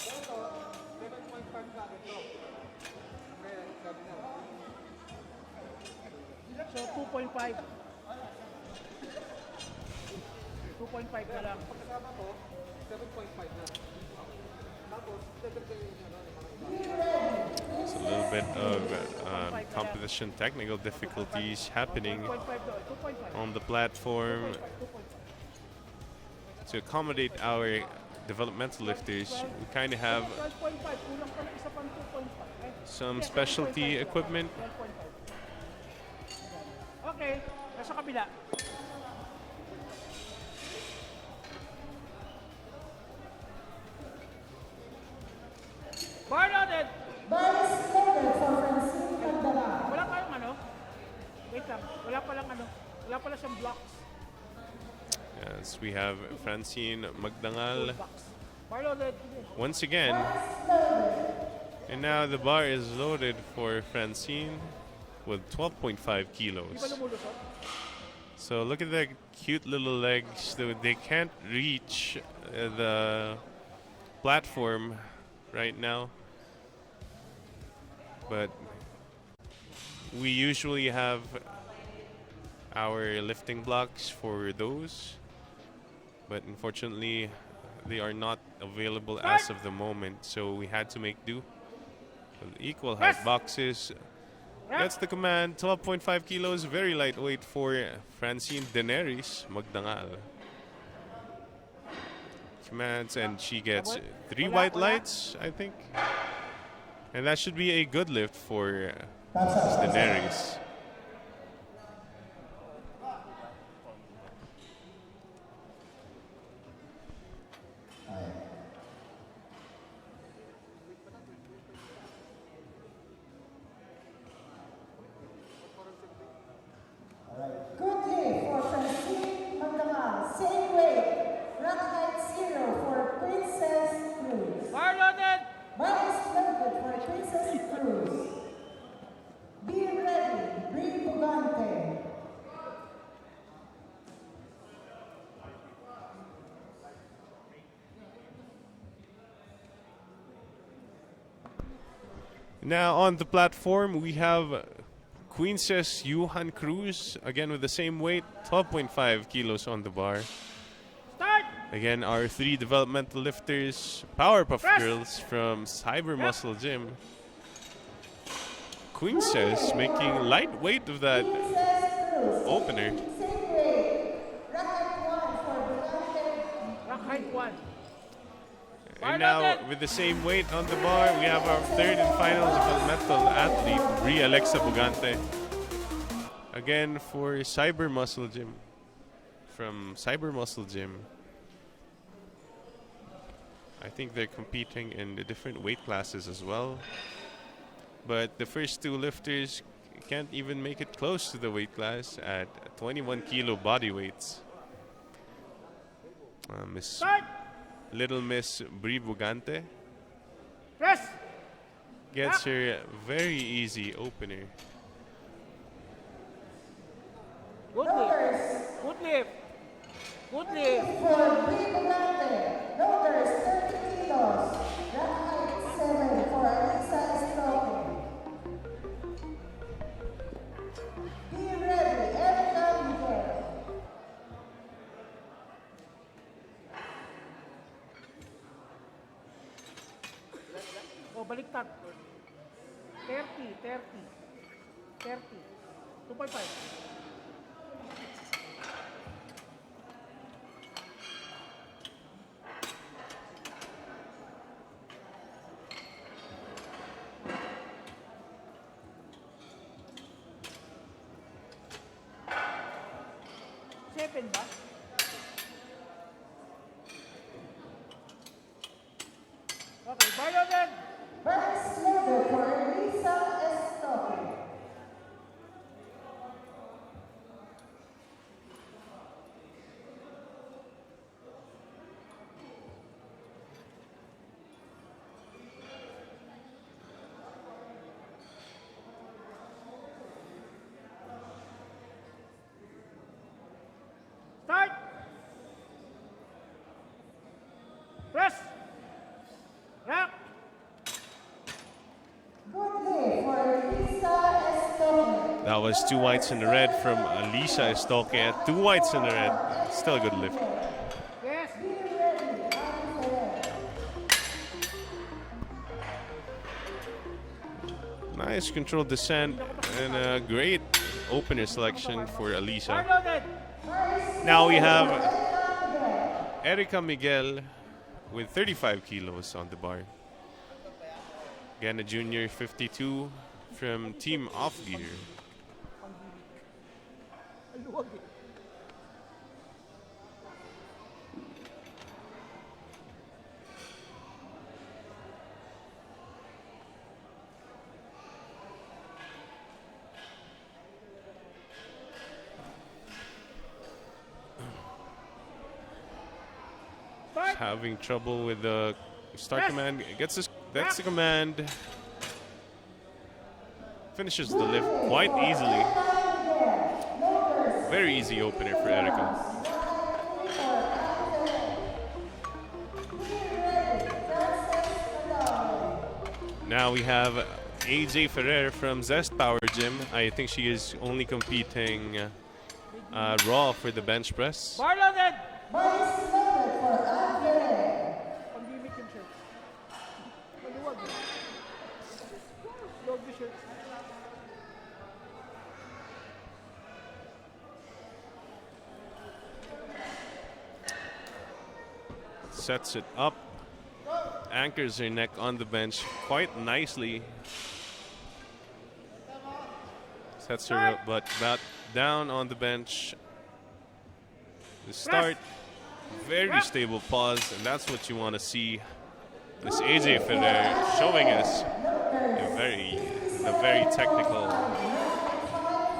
Ito, 7.5 lang ito. Okay, sabi na. So, 2.5. 2.5 na lang. Pagkasama ko, 7.5 na. Tapos, It's a little bit of competition technical difficulties happening on the platform. To accommodate our developmental lifters, we kind of have some specialty equipment. Okay, nasa kabila. Bar loaded! Bar is loaded for Francine Magdangal. Wala kayong ano? Wait lang, wala palang ano? Wala pala siyang blocks. Yes, we have Francine Magdangal Bar loaded. once again. And now the bar is loaded for Francine with 12.5 Di ba kilos. lumulusot? So look at the cute little legs. They can't reach the platform right now. But we usually have our lifting blocks for those. But unfortunately, they are not available as of the moment. So we had to make do. With equal height boxes. That's the command. 12.5 kilos, very lightweight for Francine Daenerys Magdangal. Commands, and she gets 3 white lights, I think. And that should be a good lift for Daenerys. Good lift for Francine Magdangal. Same weight. Rock height 0 for Princess Cruz. Bar loaded! Bar is loaded for Princess Cruz. Be ready, Brie Bugante. Now on the platform, we have Princess Johan Cruz, again with the same weight, 12.5 kilos on the bar. Start! Again, our 3 developmental lifters, Powerpuff Girls from Cyber Muscle Gym. Princess making lightweight of that opener. Same weight. Rock height 1 for Bugante. Rock height 1. And now, with the same weight on the bar, we have our 3rd and final developmental athlete, Brie Alexa Bugante. Again, for Cyber Muscle Gym. From Cyber Muscle Gym. I think they're competing in the different weight classes as well. But the first 2 lifters can't even make it close to the weight class at 21 kilo body weights. Little Miss Brie Bugante Press! gets her very easy opener. Good lift. Good lift. Good lift. For Brie Bugante. Loaders 30 kilos. Rock height 7 for Alisa Estroque. Be ready, Erica Rivera. baliktad. 30, 30, 30. 2.5. Seven ba? Okay, bar loaded! First level for Lisa Estoque. Start! Press! Rack! Good day for Lisa Estoque. That was 2 whites in the red from Lisa Estoque at 2 whites in the red. Still a good lift. Yes! Be ready, Angela. Nice controlled descent and a great opener selection for Bar Alisa. loaded! Now we have Erica Miguel with 35 kilos on the bar. Again, a junior 52 from Team Off Gear. Ay, luwag eh. Start! Having trouble with the start command. Gets the command. Finishes the lift quite easily. Very easy opener for Erica. Now we have AJ Ferrer from Zest Power Gym. I think she is only competing raw for the bench press. Bar loaded! First level for Angela. Pang-gimmick yung shirt. Maluwag eh. Log the shirt. Sets it up. Anchors her neck on the bench quite nicely. Sets her butt back down on the bench. The start, very stable pause, and that's what you want to see. This AJ Ferrer showing us a very technical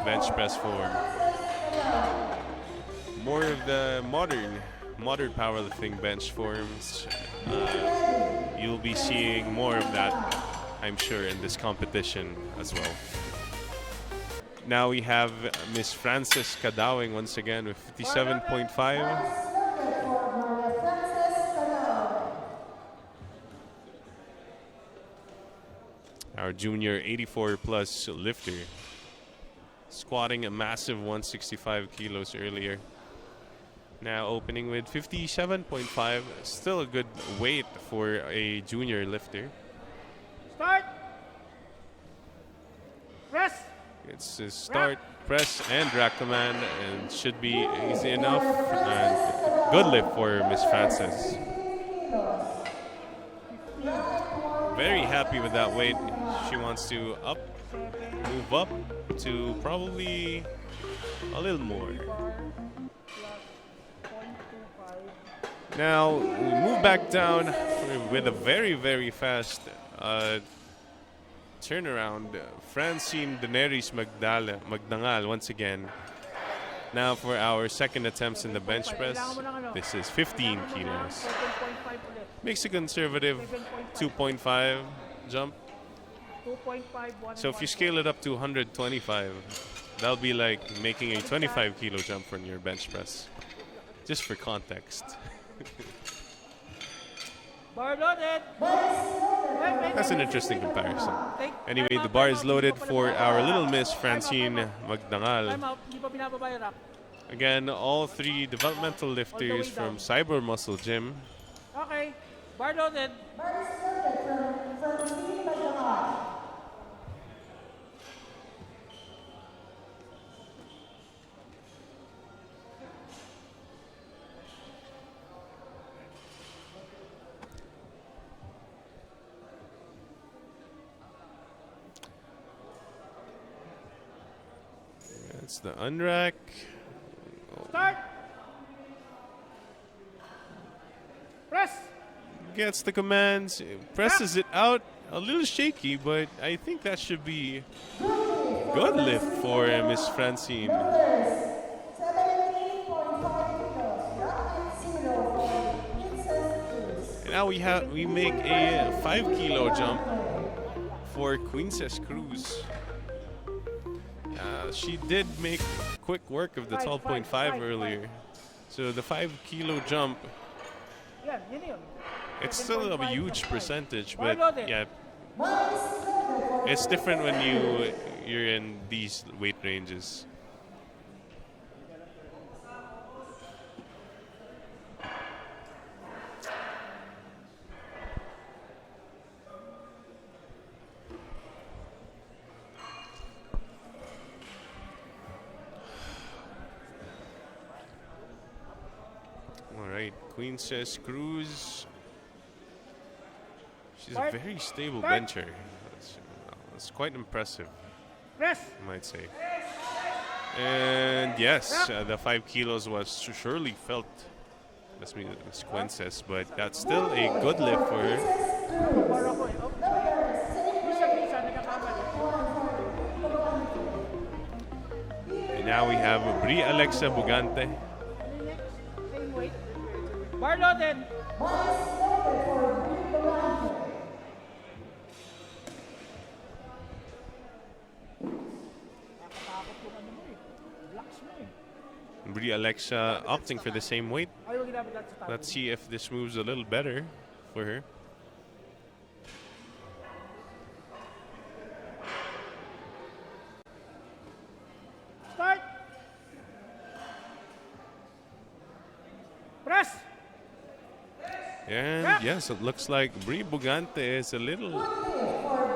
bench press form. More of the modern powerlifting bench forms. You'll be seeing more of that, I'm sure, in this competition as well. Now we have Miss Frances Kadawing once again with 57.5. First level for Maria Frances Calao. Our junior 84 plus lifter. Squatting a massive 165 kilos earlier. Now opening with 57.5. Still a good weight for a junior lifter. Start! Press! It's a start, press, and rack command, and should be easy enough. And good lift for Miss Frances. Very happy with that weight. She wants to move up to probably a little more. Now we move back down with a very fast turnaround. Francine Daenerys Magdangal once again. Now for our second attempts in the bench press. This is 15 kilos. 7.5 ulit. Makes a conservative 2.5 jump. 2.5, So if you scale it up to 125, that'll be like making a 25 kilo jump from your bench press. Just for context. Bar loaded! That's an interesting comparison. Anyway, the bar is loaded for our little Miss Francine Time Magdangal. out, hindi pa binababa yung rack. Again, all three developmental lifters from Cyber Muscle Gym. Okay, bar loaded. First level from Francine Calao. 5. That's the unrack. Start. Press. Gets the commands, presses it out. A little shaky, but I think that should be good lift for Miss Francine. Loaders, 17.5 kilos. Rock 0 for Princess Cruz. And now we make a 5 kilo jump for Princess Cruz. She did make quick work of the 12.5 earlier. So the 5 kilo jump, Yan, yun yun. it's still a huge percentage, but yeah, Minus loaded for it's different when you're in these weight ranges. All right, Princess Cruz. She's a very stable bencher. That's quite impressive, Press. I might say. And yes, the 5 kilos was surely felt. That's me, Miss Princess, but that's still a good lift for her. Para ko eh. Oh. Isa, nagkakamali. And now we have Bri Alexa Bugante. Same weight. Bar loaded. minus loaded for Brilliant. Nakatakot yung ano mo eh. Relax mo eh. Bri Alexa opting for the same weight. Ayaw ginamit natin sa tabi. Let's see if this moves a little better for her. Start. Press. And yes, it looks like Bri Bugante is a little For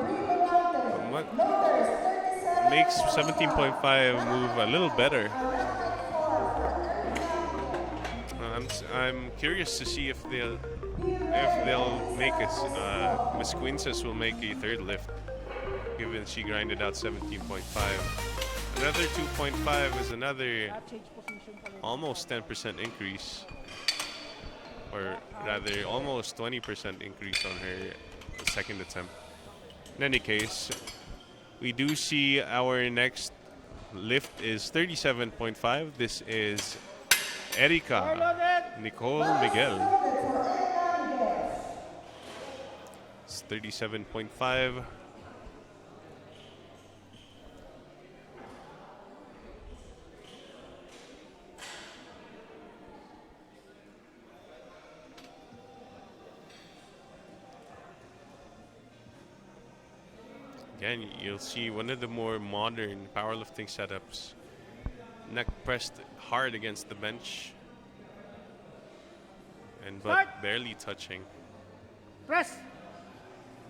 Brilliant. what- Loaders, 37. makes 17.5 move a little better. I'm curious to see if they'll make it. Miss Princess will make a third lift, given she grinded out 17.5. Another 2.5 is another Change position pa rin. almost 10% increase, or rather almost 20% increase on her second attempt. In any case, we do see our next lift is 37.5. This is Bar Erica loaded. Nicole Miguel. It's 37.5. Again, you'll see one of the more modern powerlifting setups. Neck pressed hard against the bench, and but Start. barely touching. Press.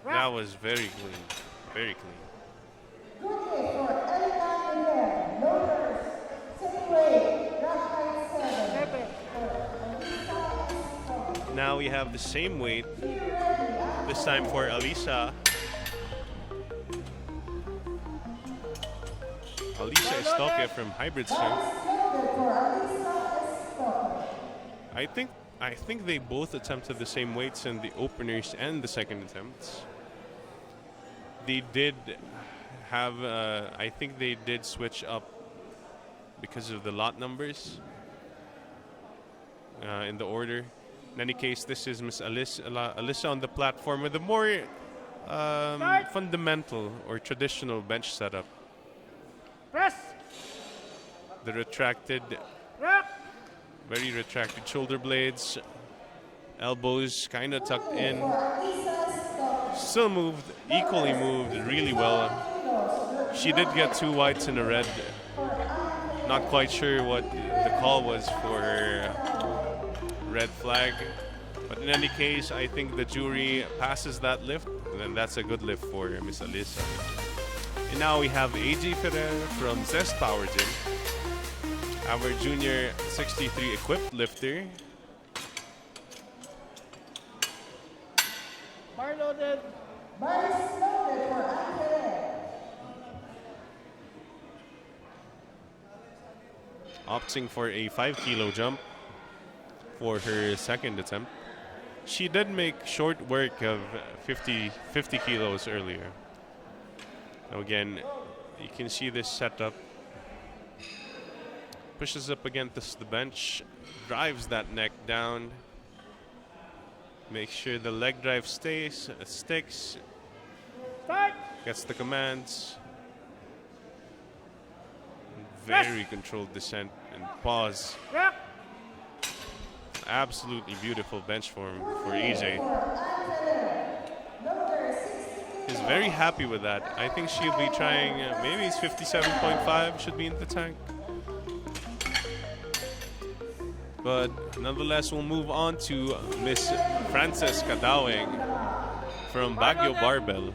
That was very clean, very clean. Good day for Erica Miguel. Loaders, same weight. Rock height 7. Seven. Now we have the same weight, this time for Alisa. Alisa Estoque from Hybrid Strength. Loaded for Alisa Estoque. I think they both attempted the same weights in the openers and the second attempts. They did have, I think they did switch up because of the lot numbers in the order. In any case, this is Miss Alyssa on the platform with a more fundamental or traditional bench setup. Press. The retracted, Rock. very retracted shoulder blades, elbows kind of tucked in. Still moved, equally moved really well. She did get 2 whites and a red. Not quite sure what the call was for her red flag. But in any case, I think the jury passes that lift then that's a good lift for Miss Alyssa. And now we have AJ Ferrer from Zest Power Gym, our junior 63 equipped lifter. Bar loaded. Bar is loaded for Angela. Opting for a 5 kilo jump for her second attempt. She did make short work of 50 kilos earlier. So again, you can see this setup. Pushes up against the bench, drives that neck down. Make sure the leg drive sticks. Start. Gets the commands. Very controlled descent and pause. Yeah. Absolutely beautiful bench form for EJ. He's very happy with that. I think she'll be trying, maybe it's 57.5 should be in the tank. But nonetheless, we'll move on to Miss Frances Kadawing from Baguio Barbell.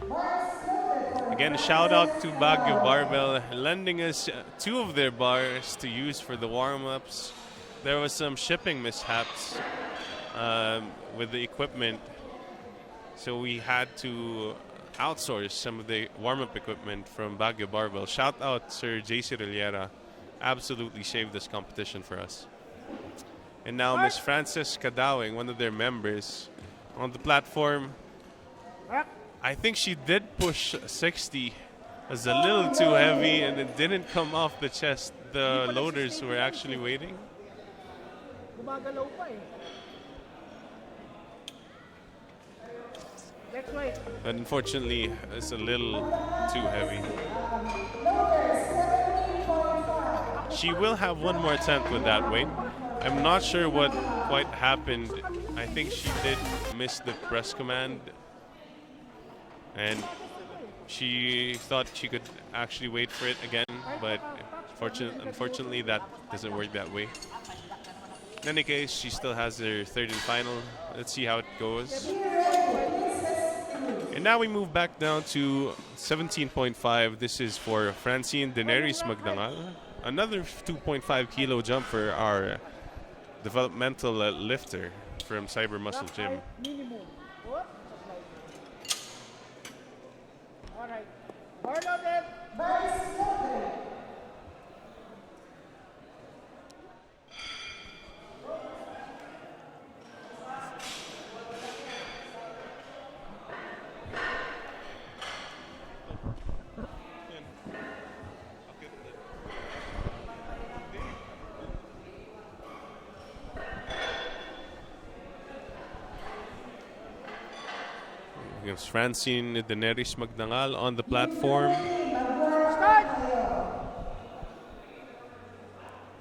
Again, a shout out to Baguio Barbell, lending us 2 of their bars to use for the warm-ups. There was some shipping mishaps with the equipment, so we had to outsource some of the warm-up equipment from Baguio Barbell. Shout out Sir JC Reliera, absolutely saved this competition for us. And now Miss Frances Kadawing, one of their members, on the platform. I think she did push 60. It was a little too heavy and it didn't come off the chest. The loaders were actually waiting. Gumagalaw pa eh. Next weight. But unfortunately, it's a little too heavy. She will have one more attempt with that weight. I'm not sure what quite happened. I think she did miss the press command. And she thought she could actually wait for it again, but unfortunately that doesn't work that way. In any case, she still has her third and final. Let's see how it goes. And now we move back down to 17.5. This is for Francine Daenerys Magdangal. Another 2.5 kilo jump for our developmental lifter from Cyber Muscle Gym. Minimum. Alright. Bar loaded. Bar is loaded. Against Francine Daenerys Magdangal on the platform.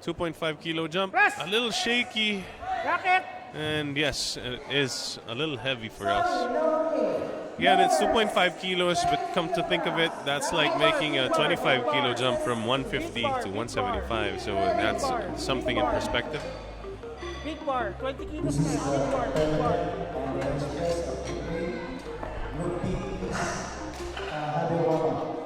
2.5 kilo jump. Press. A little shaky. Racket. And yes, it is a little heavy for us. Yeah, it's 2.5 kilos, but come to think of it, that's like making a 25 kilo jump from 150 to 175. So that's something in perspective. Big bar. 20 kilos na. Big bar. Big bar. Group B, please have your warm-up.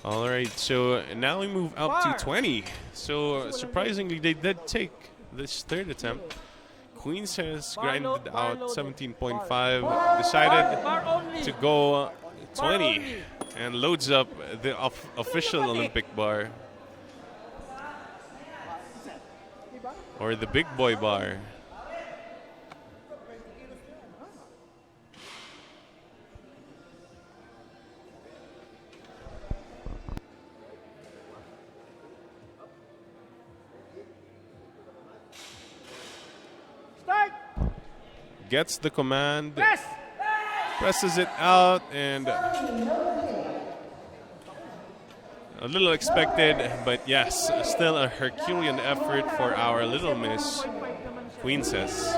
All right, so now we move up to 20. So surprisingly, they did take this third attempt. Queens has grinded out 17.5, decided to go 20, and loads up the official Olympic bar, or the big boy bar. Gets the command, presses it out, and a little expected, but yes, still a Herculean effort for our little miss, Queencess.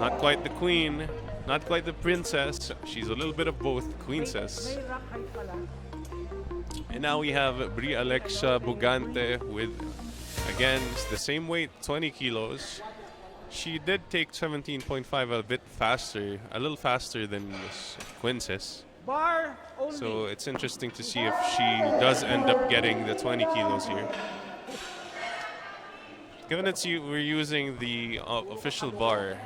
Not quite the queen, not quite the princess. She's a little bit of both, Queencess. And now we have Bri Alexa Bugante with, again, it's the same weight, 20 kilos. She did take 17.5 a bit faster, a little faster than Miss Quinces. Bar only. So it's interesting to see if she does end up getting the 20 kilos here. Given that we're using the official bar,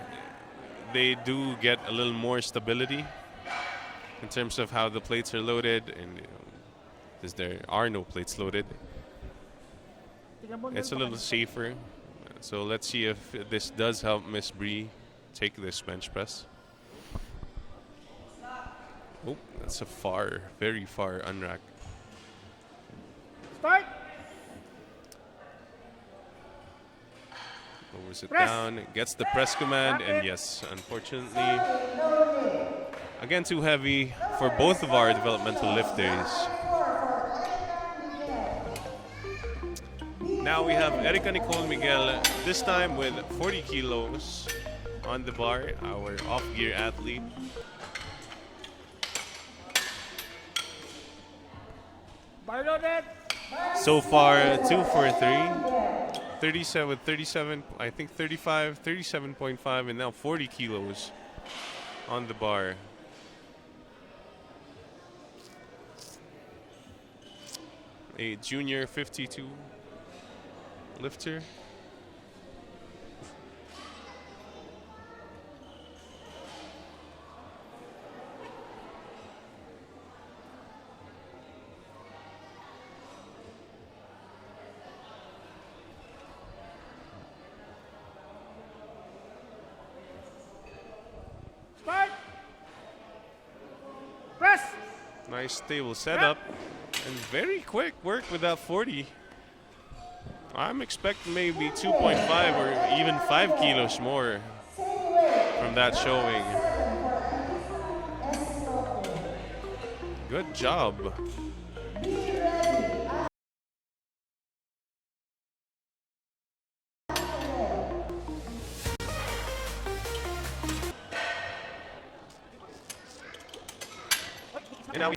they do get a little more stability in terms of how the plates are loaded, and as there are no plates loaded, it's a little safer. So let's see if this does help Miss Bree take this bench press. Oh, that's a very far unrack. Start. Lowers it Press. down, gets the press command, and yes, unfortunately, again too heavy for both of our developmental lifters. Now we have Erica Nicole Miguel, this time with 40 kilos on the bar, our off-gear athlete. Bar loaded. So far, 2 for 3. 37, I think 35, 37.5, and now 40 kilos on the bar. A junior 52 lifter. Start. Press. Nice stable setup and very quick work with that 40. I'm expecting maybe 2.5 or even 5 kilos more from that showing. Good job. And now we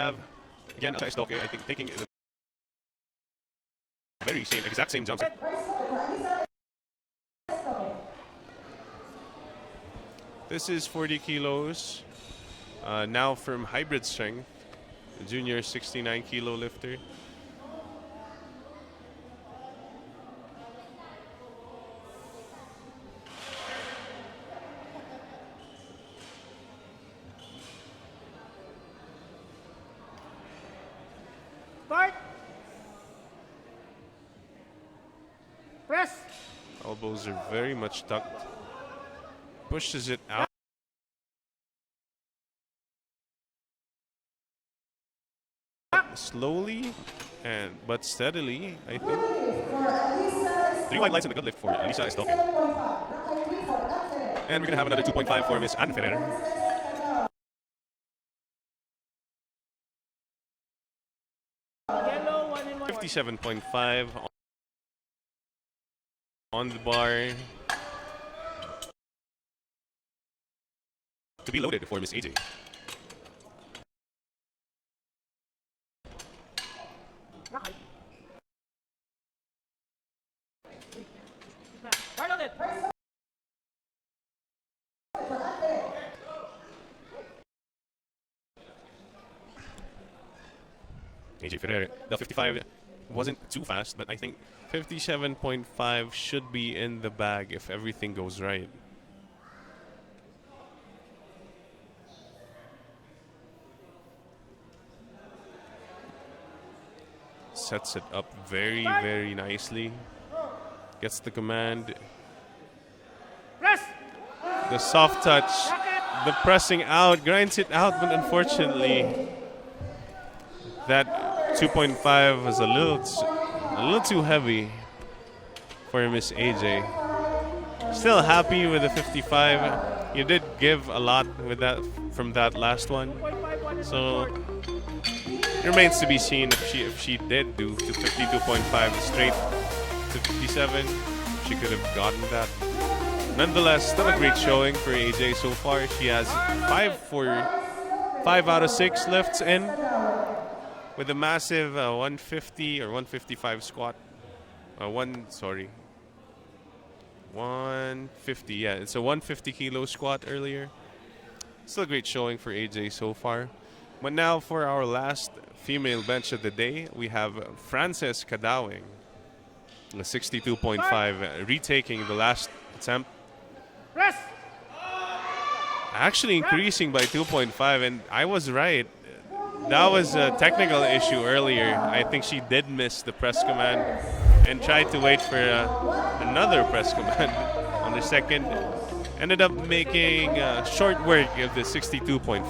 have, again, Alisa Estoque, I think, taking the exact same jumps. This is 40 kilos, now from hybrid strength, junior 69 kilo lifter. Start. Press. Elbows are very much tucked. Pushes it out. Slowly but steadily, I think. 3 white lights in the good lift for Alisa Estoque. And we're going to have another 2.5 for Miss Anne Ferrer. 57.5 on the bar. To be loaded for Miss AJ. Bar loaded. AJ Ferrer. The 55 wasn't too fast, but I think 57.5 should be in the bag if everything goes right. Sets it up very, very nicely. Gets the command. Press. The soft touch. The pressing out. Grinds it out, but unfortunately, that 2.5 was a little too heavy for Miss AJ. Still happy with the 55. You did give a lot with that from that last one. So it remains to be seen if she did do to 52.5 straight to 57, she could have gotten that. Nonetheless, still a great showing for AJ so far. She has 5 for 5 out of 6 lifts in with a massive 150 or 155 squat. 150, yeah, it's a 150 kilo squat earlier. Still a great showing for AJ so far. But now for our last female bench of the day, we have Frances Kadawing, a 62.5, retaking the last attempt. Press! Actually increasing by 2.5, and I was right. That was a technical issue earlier. I think she did miss the press command and tried to wait for another press command on the second. Ended up making short work of the 62.5.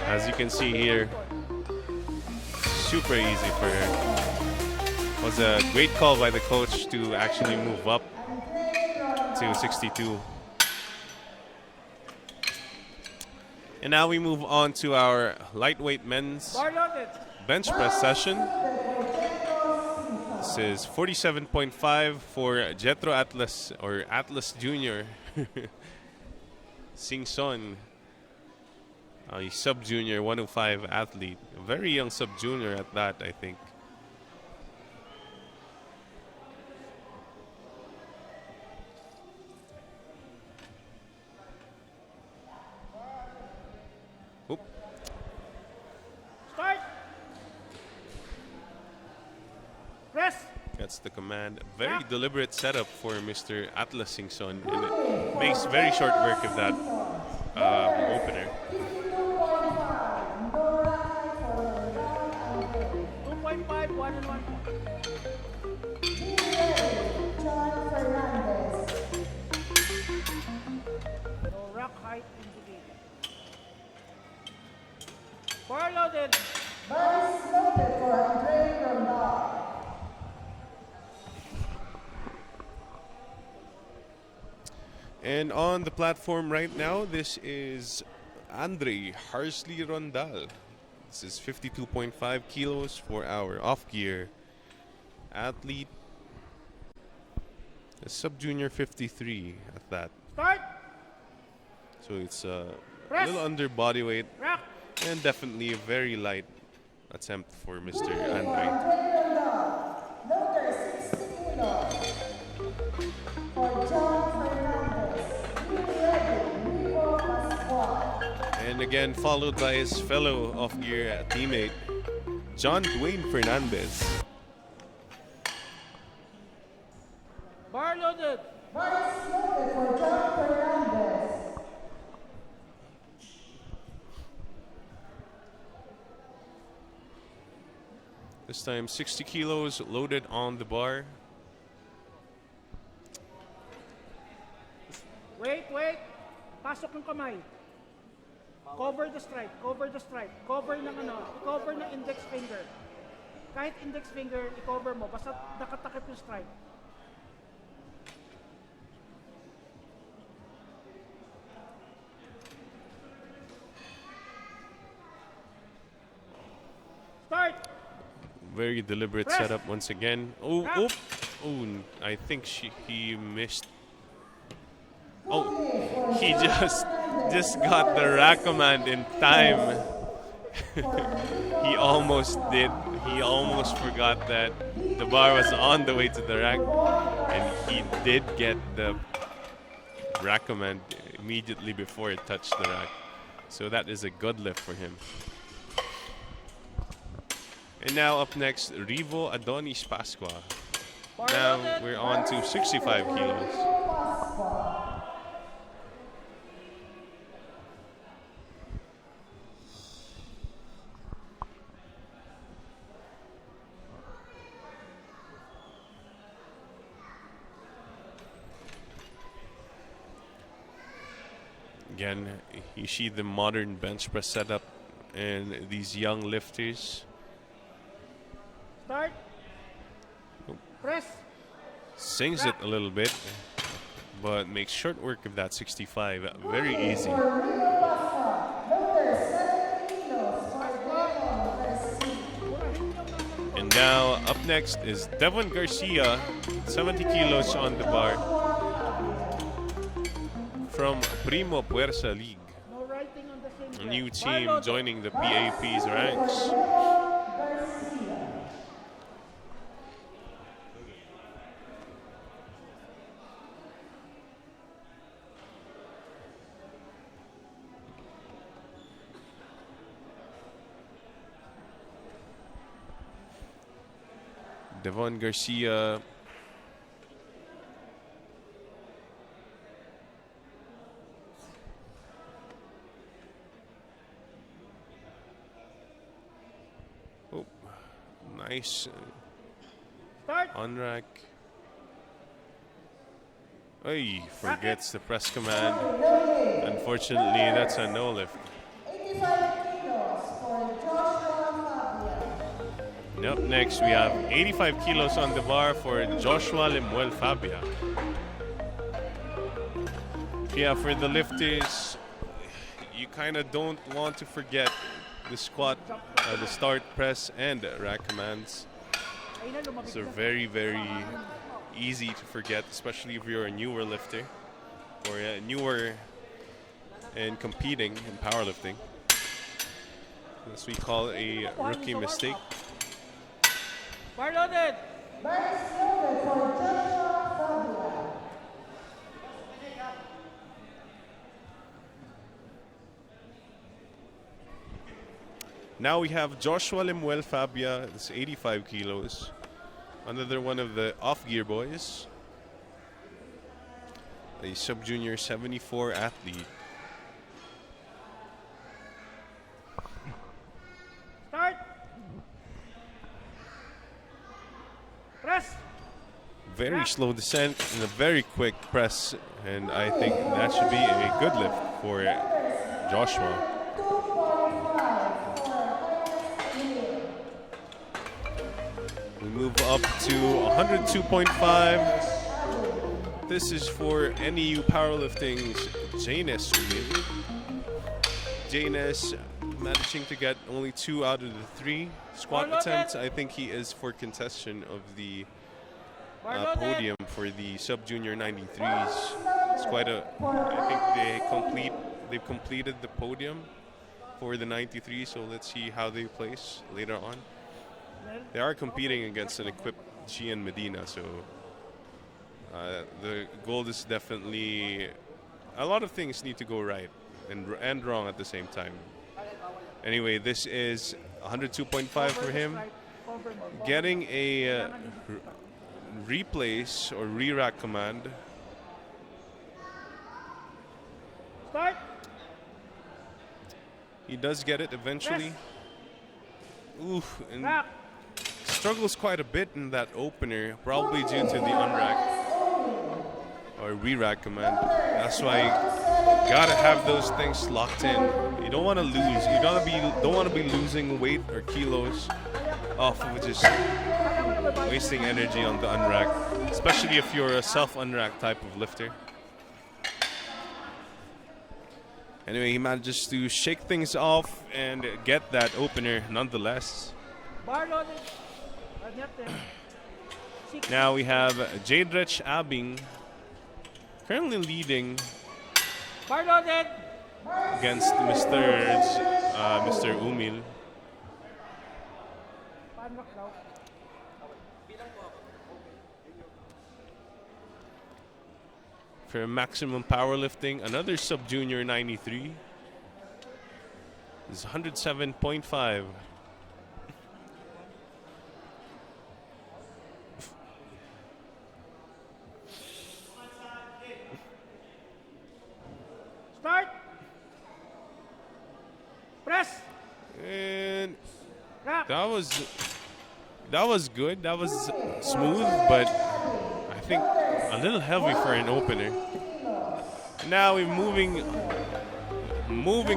As you can see here, super easy for her. It was a great call by the coach to actually move up to 62. And now we move on to our lightweight men's bench press session. This is 47.5 for Jetro Atlas, or Atlas Jr. Singson, a sub-junior 105 athlete. A very young sub-junior at that, I think. Oop. Start! Press! That's the command. Very deliberate setup for Mr. Atlas Singson, and it makes very short work of that opener. 2.5, 1 and 1. No rack height indicated. Bar loaded. And on the platform right now, this is Andre Harsley Rondal. This is 52.5 kilos for our off-gear athlete. A sub-junior 53 at that. Start! So it's a Press. little under body weight Rack! and definitely a very light attempt for Mr. Andre. And again, followed by his fellow off-gear teammate, John Dwayne Fernandez. Bar loaded. This time 60 kilos loaded on the bar. Wait. Pasok ng kamay. Cover the stripe. Cover ng cover ng index finger. Kahit index finger, i-cover mo. Basta nakatakip yung stripe. Start! Very deliberate Press. setup once again. Oh, I think he missed. Oh, he just got the rack command in time. He almost did. He almost forgot that the bar was on the way to the rack, and he did get the rack command immediately before it touched the rack. So that is a good lift for him. And now up next, Rivo Adonis Pasqua. Now we're on to 65 kilos. Again, you see the modern bench press setup and these young lifters. Start. Press. Sings it a little bit, but makes short work of that 65. Very easy. And now up next is Devon Garcia, 70 kilos on the bar from Primo Puersa League. No writing on the same. new team joining the PAP's ranks. Devon Garcia. Oh, nice. Start. On rack. Ay, forgets the press command. Unfortunately, that's a no lift. 85 kilos for Joshua Fabia. And up next, we have 85 kilos on the bar for Joshua Lemuel Fabia. Yeah, for the lifters, you kind of don't want to forget the squat, the start, press, and rack commands. So very, very easy to forget, especially if you're a newer lifter or newer in competing in powerlifting. This we call a rookie mistake. Bar loaded. Bar is loaded for Joshua Fabia. Now we have Joshua Lemuel Fabia, it's 85 kilos. Another one of the off-gear boys. A sub-junior 74 athlete. Start. Press. Very slow descent and a very quick press, and I think that should be a good lift for Joshua. 2.5 for Perlas. We move up to 102.5. This is for NEU Powerlifting's Janus. Janus managing to get only 2 out of the 3 squat attempts. I think he is for contention of the podium for the sub-junior 93s. It's quite a. I think they've completed the podium for the 93, so let's see how they place later on. They are competing against an equipped Gian Medina, so the goal is definitely. A lot of things need to go right and wrong at the same time. Anyway, this is 102.5 for him. Getting a replace or re-rack command. Start. He does get it eventually. Oof, and Rack. struggles quite a bit in that opener, probably due to the unrack or re-rack command. That's why you gotta have those things locked in. You don't want to lose. You don't want to be losing weight or kilos off of just wasting energy on the unrack, especially if you're a self-unrack type of lifter. Anyway, he manages to shake things off and get that opener nonetheless. Bar loaded. Now we have Jadrich Abing currently leading Bar loaded. against Mr. Umil. For maximum powerlifting, another sub-junior 93 is 107.5. Start. Press. And Rack. that was good. That was smooth, but I think a little heavy for an opener. Now we're moving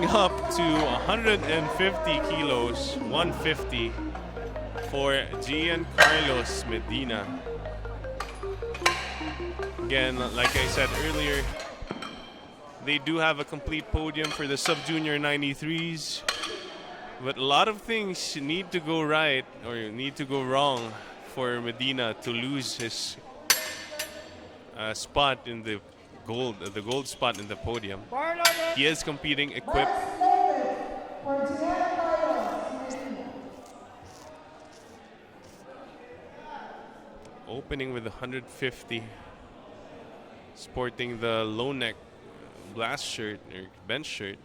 up to 150 kilos, 150 for Giancarlos Medina. Again, like I said earlier, they do have a complete podium for the sub-junior 93s, but a lot of things need to go right or need to go wrong for Medina to lose his spot in the gold spot in the podium. Bar loaded. He is competing equipped for Giancarlo. Opening with 150. Sporting the low neck blast shirt or bench shirt.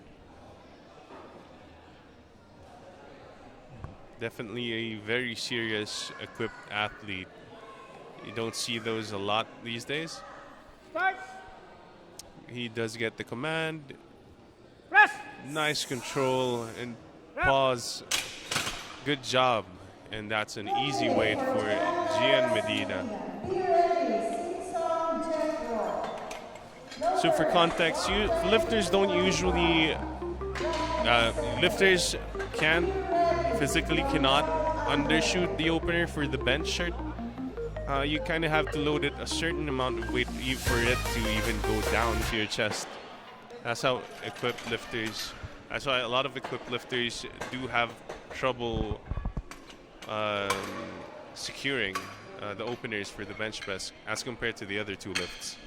Definitely a very serious equipped athlete. You don't see those a lot these days. Start. He does get the command. Press. Nice control and pause. Good job. And that's an easy weight for Gian Medina. So for context, lifters don't usually, lifters physically cannot undershoot the opener for the bench shirt. You kind of have to load it a certain amount of weight for it to even go down to your chest. That's how equipped lifters, that's why a lot of equipped lifters do have trouble securing the openers for the bench press as compared to the other two lifts.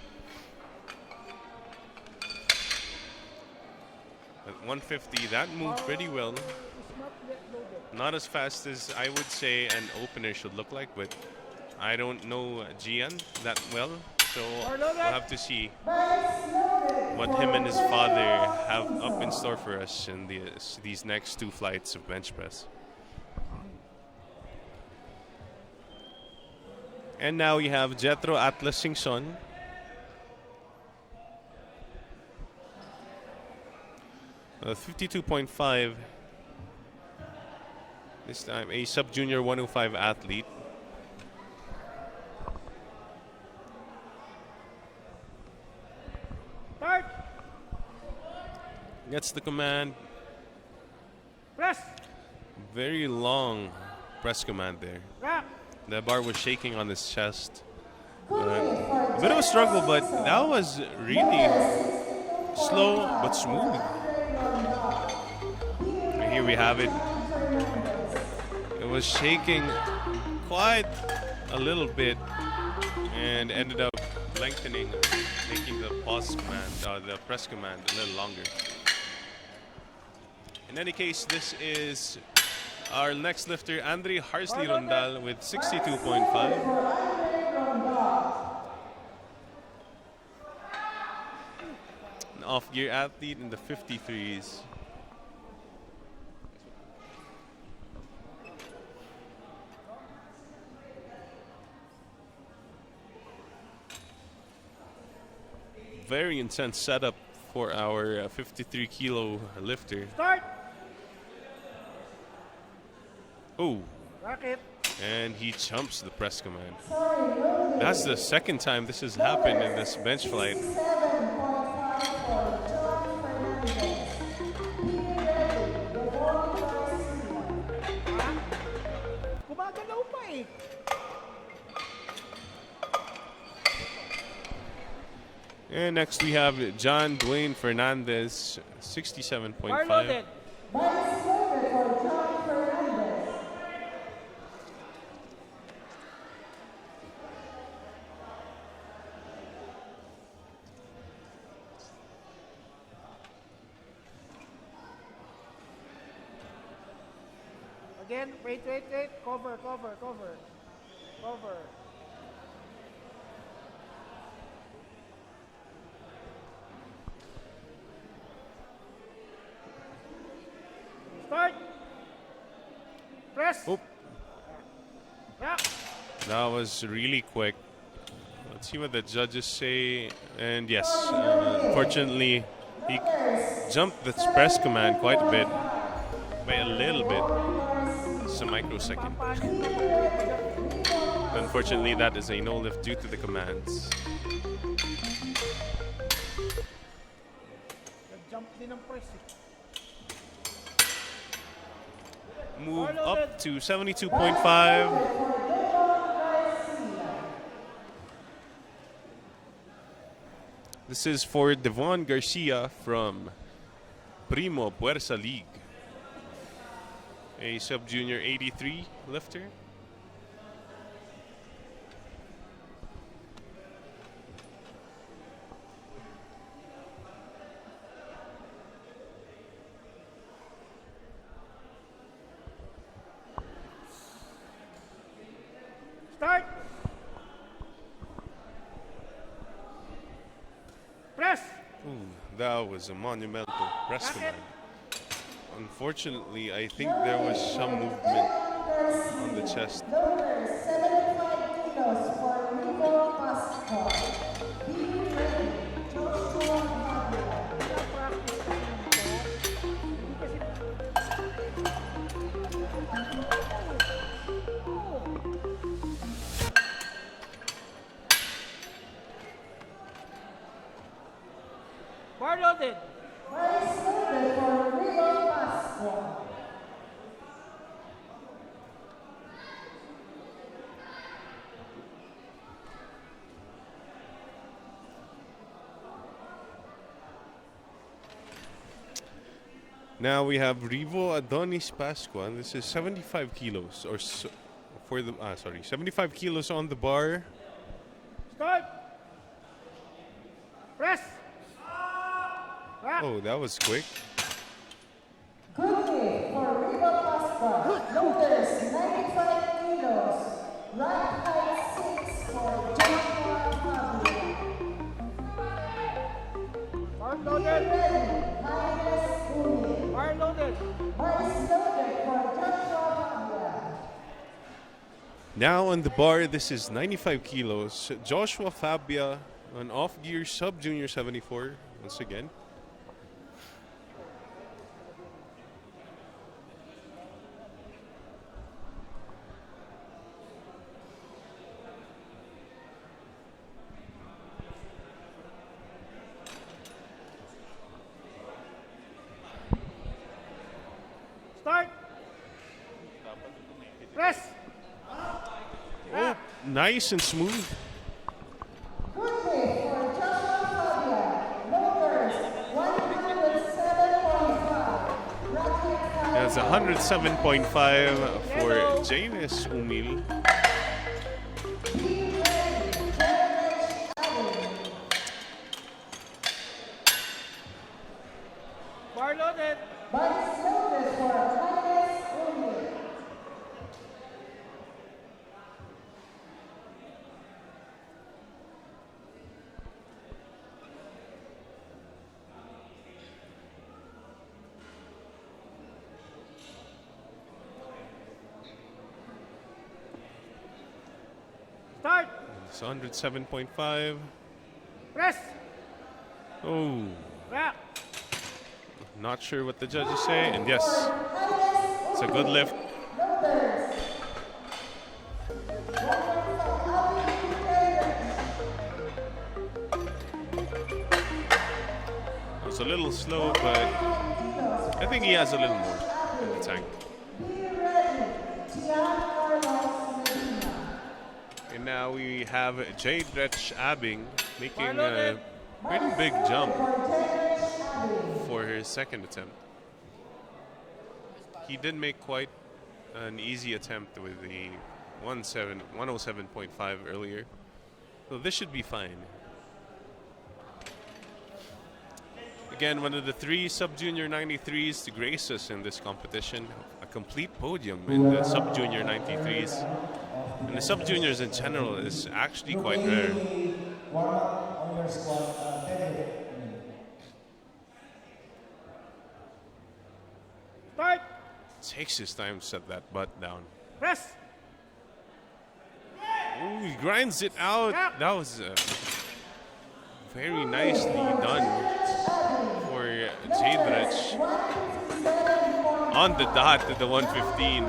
At 150, that moved pretty well. Not as fast as I would say an opener should look like, but I don't know Gian that well, so we'll have to see what him and his father have up in store for us in these next two flights of bench press. And now we have Jethro Atlas Singson. 52.5. This time a sub-junior 105 athlete. Start. Gets the command. Press. Very long press command there. Wrap. The bar was shaking on his chest. A bit of a struggle, but that was really slow but smooth. And here we have it. It was shaking quite a little bit and ended up lengthening, making the pause command, the press command a little longer. In any case, this is our next lifter, Andre Harsley Rondal, with 62.5. An off-gear athlete in the 53s. Very intense setup for our 53 kilo lifter. Start. Oh, Racket. and he jumps the press command. That's the second time this has happened in this bench flight. Gumagalaw pa eh. And next we have John Dwayne Fernandez, 67.5. Bar loaded. Again, wait. Cover. Start. Press. Oh, Wrap. that was really quick. Let's see what the judges say. And yes, fortunately, he jumped the press command quite a bit. By a little bit. It's a microsecond. Unfortunately, that is a no lift due to the commands. Nag-jump din ang press eh. Move up to 72.5. This is for Devon Garcia from Primo Puersa League. A sub-junior 83 lifter. Start. Press. Ooh, that was a monumental press Racket. command. Unfortunately, I think there was some movement on the chest. Loaders, 75 kilos for Rico Pascual. Be ready. Joshua Fabio. Practice kasi hindi kasi bar loaded. Bar is loaded for Rico Pascual. Now we have Rivo Adonis Pascua. This is 75 kilos, or 75 kilos on the bar. Start. Press. Rack. Oh, that was quick. Good day for Rico Pascual. Loaders, 95 kilos. Rack height 6 for Joshua Fabio. Bar Be loaded. ready. Minus Umi. Bar loaded. Bar is loaded for Joshua Fabio. Now on the bar, this is 95 kilos. Joshua Fabia, an off-gear sub-junior 74, once again. Start. Press. Oh, nice and smooth. Good day for Joshua Fabio. Loaders, 107.5. Racket height. That's 107.5 for Janus Umil. Be ready. Perlas Allen. Bar loaded. Bar is loaded for minus Umi. Start. It's 107.5. Press. Oh, Rack. not sure what the judges say. And yes, it's a good lift. Loaders. It's a little slow, but I think he has a little more in the tank. Be ready. Carlos Medina. And now we have Jade Retch Abing making a pretty big jump for her second attempt. He did make quite an easy attempt with the 107.5 earlier. So this should be fine. Again, one of the 3 sub-junior 93s to grace us in this competition. A complete podium in the sub-junior 93s. And the sub-juniors in general is actually quite rare. Warm up on your squat. Deadlift. Start. Takes his time to set that butt down. Press. Ooh, he grinds it out. That was very nicely done for Jadrich. On the dot to the 115.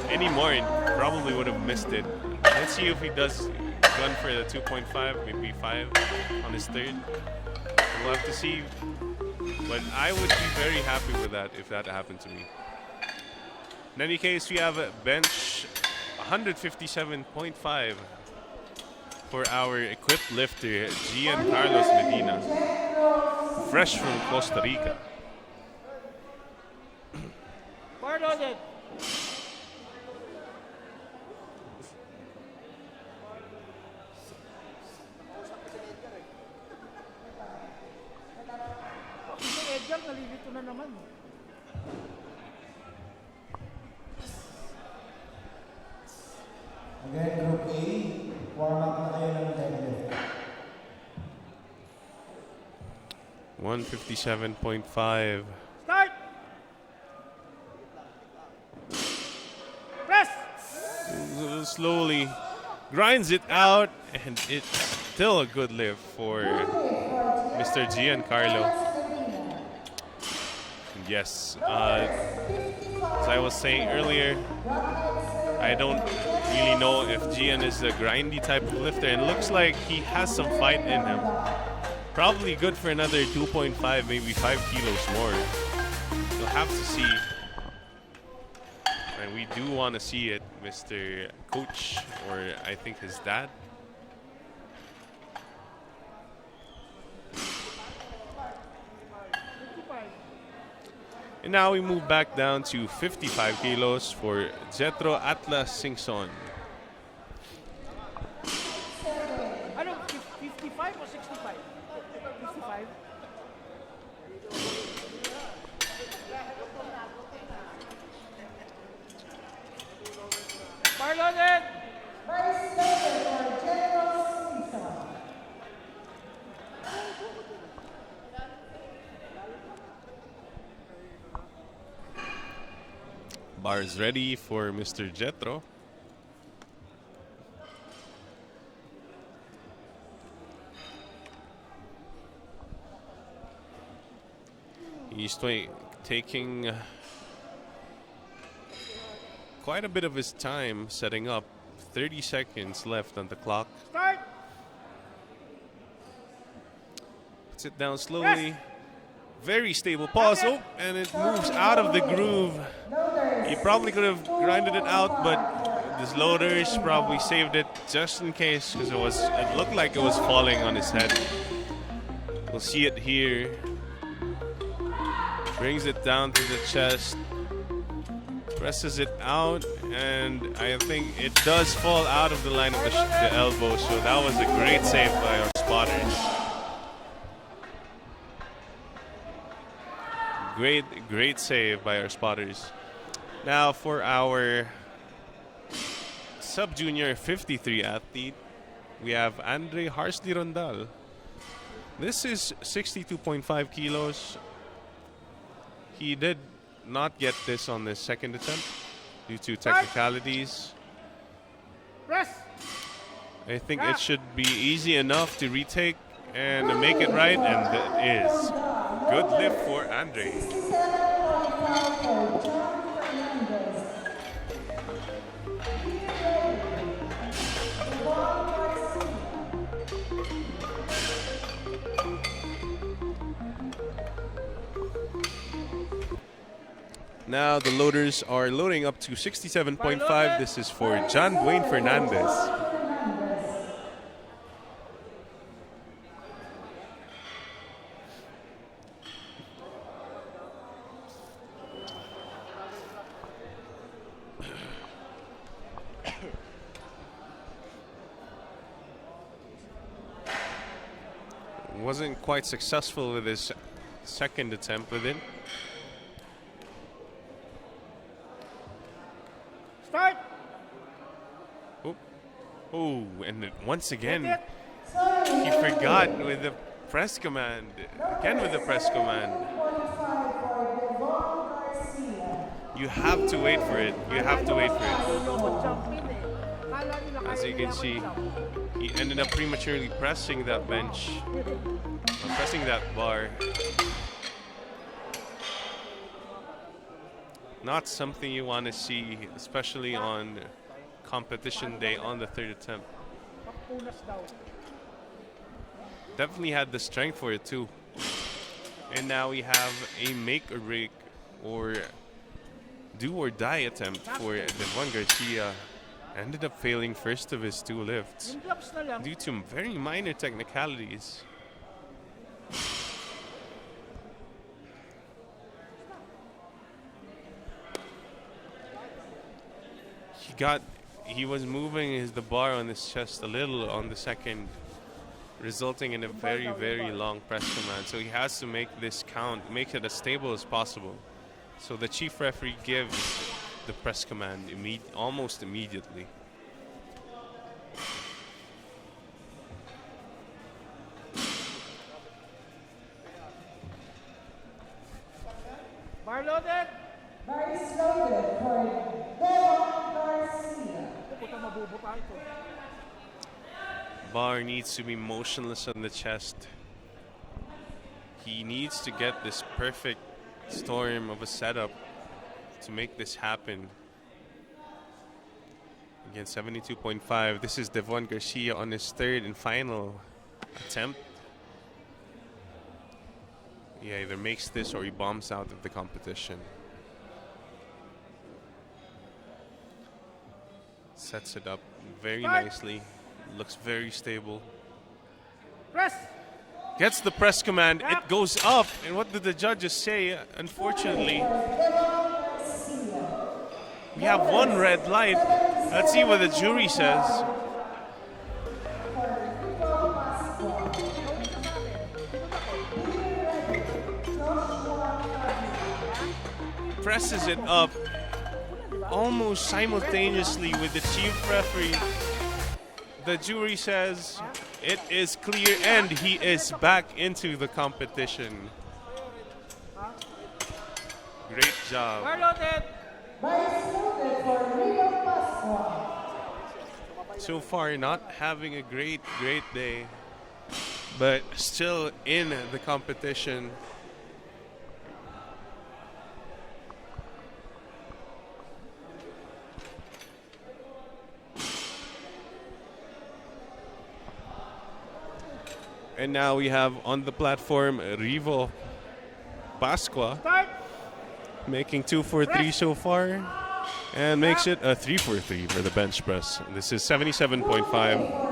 Any more, he probably would have missed it. Let's see if he does gun for the 2.5, maybe 5 on his third. We'll have to see. But I would be very happy with that if that happened to me. In any case, we have a bench 157.5 for our equipped lifter, Gian Carlos Medina, fresh from Costa Rica. Bar loaded. Si Edgar nalilito na naman. Again, Group A, warm up na kayo ng deadlift. 157.5. Start! Press! Slowly grinds it out, and it's still a good lift for Mr. Giancarlo. Yes, as I was saying earlier, I don't really know if Gian is a grindy type of lifter, and it looks like he has some fight in him. Probably good for another 2.5, maybe 5 kilos more. We'll have to see. And we do want to see it, Mr. Coach, or I think his dad. And now we move back down to 55 kilos for Jetro Atlas Singson. Ano, 55 o 65? 55? Bar loaded! Vice President for General Season. Bars ready for Mr. Jetro. He's taking quite a bit of his time setting up. 30 seconds left on the clock. Start! Puts it down slowly. Very stable pause. Oh, and it moves out of the groove. He probably could have grinded it out, but this loaders probably saved it just in case, because it looked like it was falling on his head. We'll see it here. Brings it down to the chest. Presses it out, and I think it does fall out of the line of the elbow, so that was a great save by our spotters. Great save by our spotters. Now for our sub-junior 53 athlete, we have Andre Harsley Rondal. This is 62.5 kilos. He did not get this on the second attempt due to technicalities. Press! I think it should be easy enough to retake and make it right, and it is. Good lift for Andre. 67.5 for John Fernandez. Now the loaders are loading up to 67.5. This is for John Dwayne Fernandez. Wasn't quite successful with his second attempt with it. Start! Oh, and once again, he forgot with the press command. Again with the press command. You have to wait for it. You have to wait for it. As you can see, he ended up prematurely pressing that bench, pressing that bar. Not something you want to see, especially on competition day on the third attempt. Definitely had the strength for it too. And now we have a make or break or do or die attempt for Devon Garcia. Ended up failing first of his two lifts due to very minor technicalities. He was moving the bar on his chest a little on the second, resulting in a very, very long press command. So he has to make this count, make it as stable as possible. So the chief referee gives the press command almost immediately. Bar loaded. Bar is loaded for Devon Garcia. Puta, mabubuta ito. Bar needs to be motionless on the chest. He needs to get this perfect storm of a setup to make this happen. Again, 72.5. This is Devon Garcia on his third and final attempt. He either makes this or he bombs out of the competition. Sets it up very nicely. Looks very stable. Press. Gets the press command. It goes up. And what did the judges say? Unfortunately, we have one red light. Let's see what the jury says. Presses it up almost simultaneously with the chief referee. The jury says it is clear and he is back into the competition. Great job. So far, not having a great day, but still in the competition. And now we have on the platform Rivo Pasqua making 2 for 3 so far and makes it a 3 for 3 for the bench press. This is 77.5.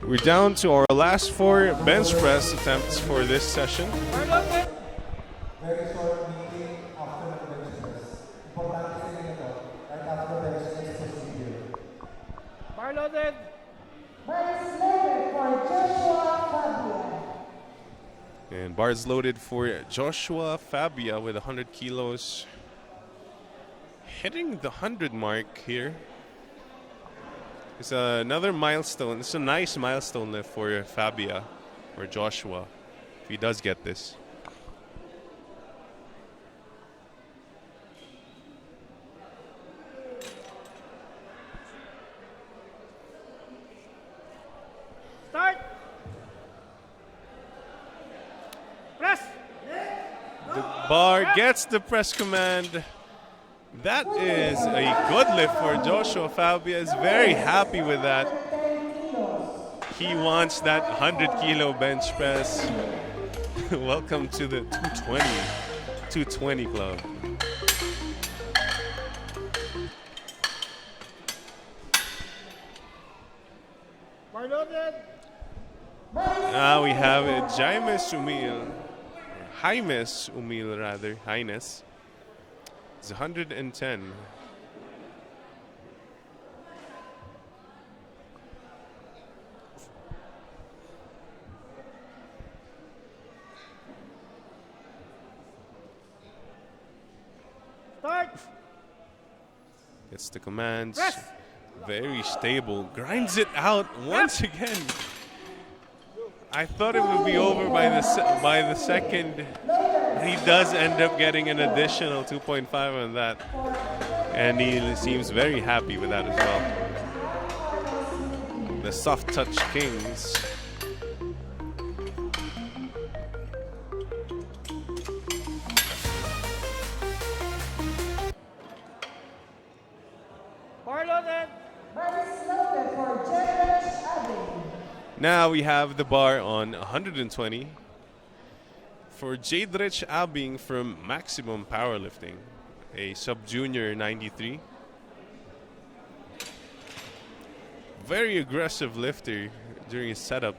We're down to our last 4 bench press attempts for this session. Very short meeting after the bench press. Importante sa inyo ito. Right after the bench press procedure. Bar loaded. Bar is loaded for Joshua Fabia. And bars loaded for Joshua Fabia with 100 kilos. Hitting the 100 mark here. It's another milestone. It's a nice milestone lift for Fabia or Joshua if he does get this. Start. Press. The bar gets the press command. That is a good lift for Joshua. Fabia is very happy with that. He wants that 100 kilo bench press. Welcome to the 220 club. Bar loaded. Now we have Jaimes Umil rather, Highness. It's 110. Start. Gets the commands. Press. Very stable. Grinds it out once again. I thought it would be over by the second. He does end up getting an additional 2.5 on that. And he seems very happy with that as well. The soft touch kings. Bar loaded. Bar is loaded for Judge Abby. Now we have the bar on 120 for Jadrich Abing from Maximum Powerlifting, a sub-junior 93. Very aggressive lifter during his setup.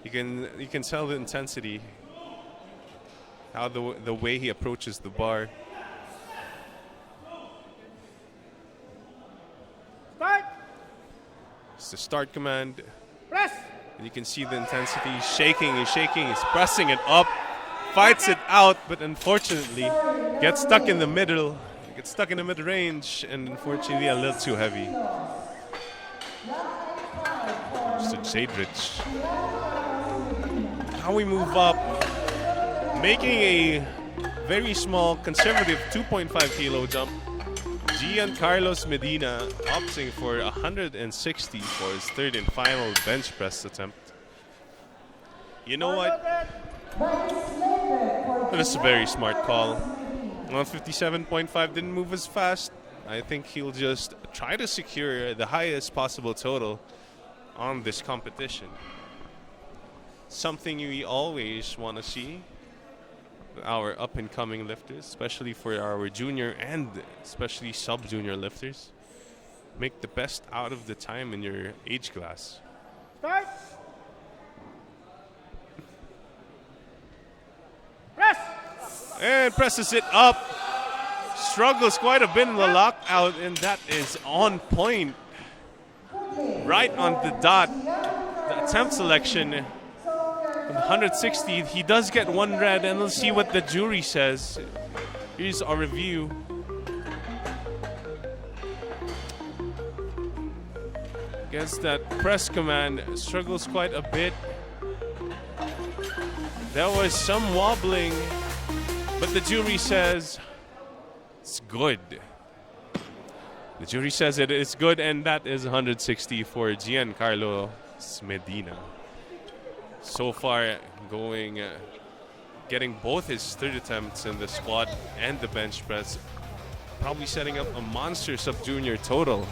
You can tell the intensity, how the way he approaches the bar. Start. It's the start command. Press. And you can see the intensity. He's shaking, he's pressing it up. fights it out, but unfortunately gets stuck in the middle. Gets stuck in the mid-range, and unfortunately a little too heavy. Mr. Jadrich. Now we move up, making a very small, conservative 2.5 kilo jump. Giancarlos Medina opting for 160 for his third and final bench press attempt. You know what? That is a very smart call. 157.5 didn't move as fast. I think he'll just try to secure the highest possible total on this competition. Something we always want to see our up-and-coming lifters, especially for our junior and especially sub-junior lifters. Make the best out of the time in your age class. Start. Press. And presses it up. Struggles quite a bit in the lockout, and that is on point. Right on the dot. The attempt selection. 160, he does get one red, and let's see what the jury says. Here's our review. Gets that press command, struggles quite a bit. There was some wobbling, but the jury says it's good. The jury says it is good, and that is 160 for Giancarlo Medina. So far, getting both his third attempts in the squat and the bench press, probably setting up a monster sub-junior total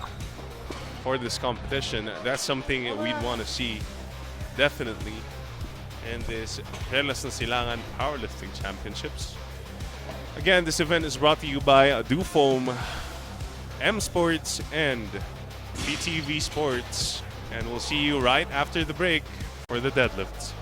for this competition. That's something that we'd want to see, definitely, in this Perlas and Silangan Powerlifting Championships. Again, this event is brought to you by DuFoam, M Sports, and BTV Sports. And we'll see you right after the break for the deadlifts.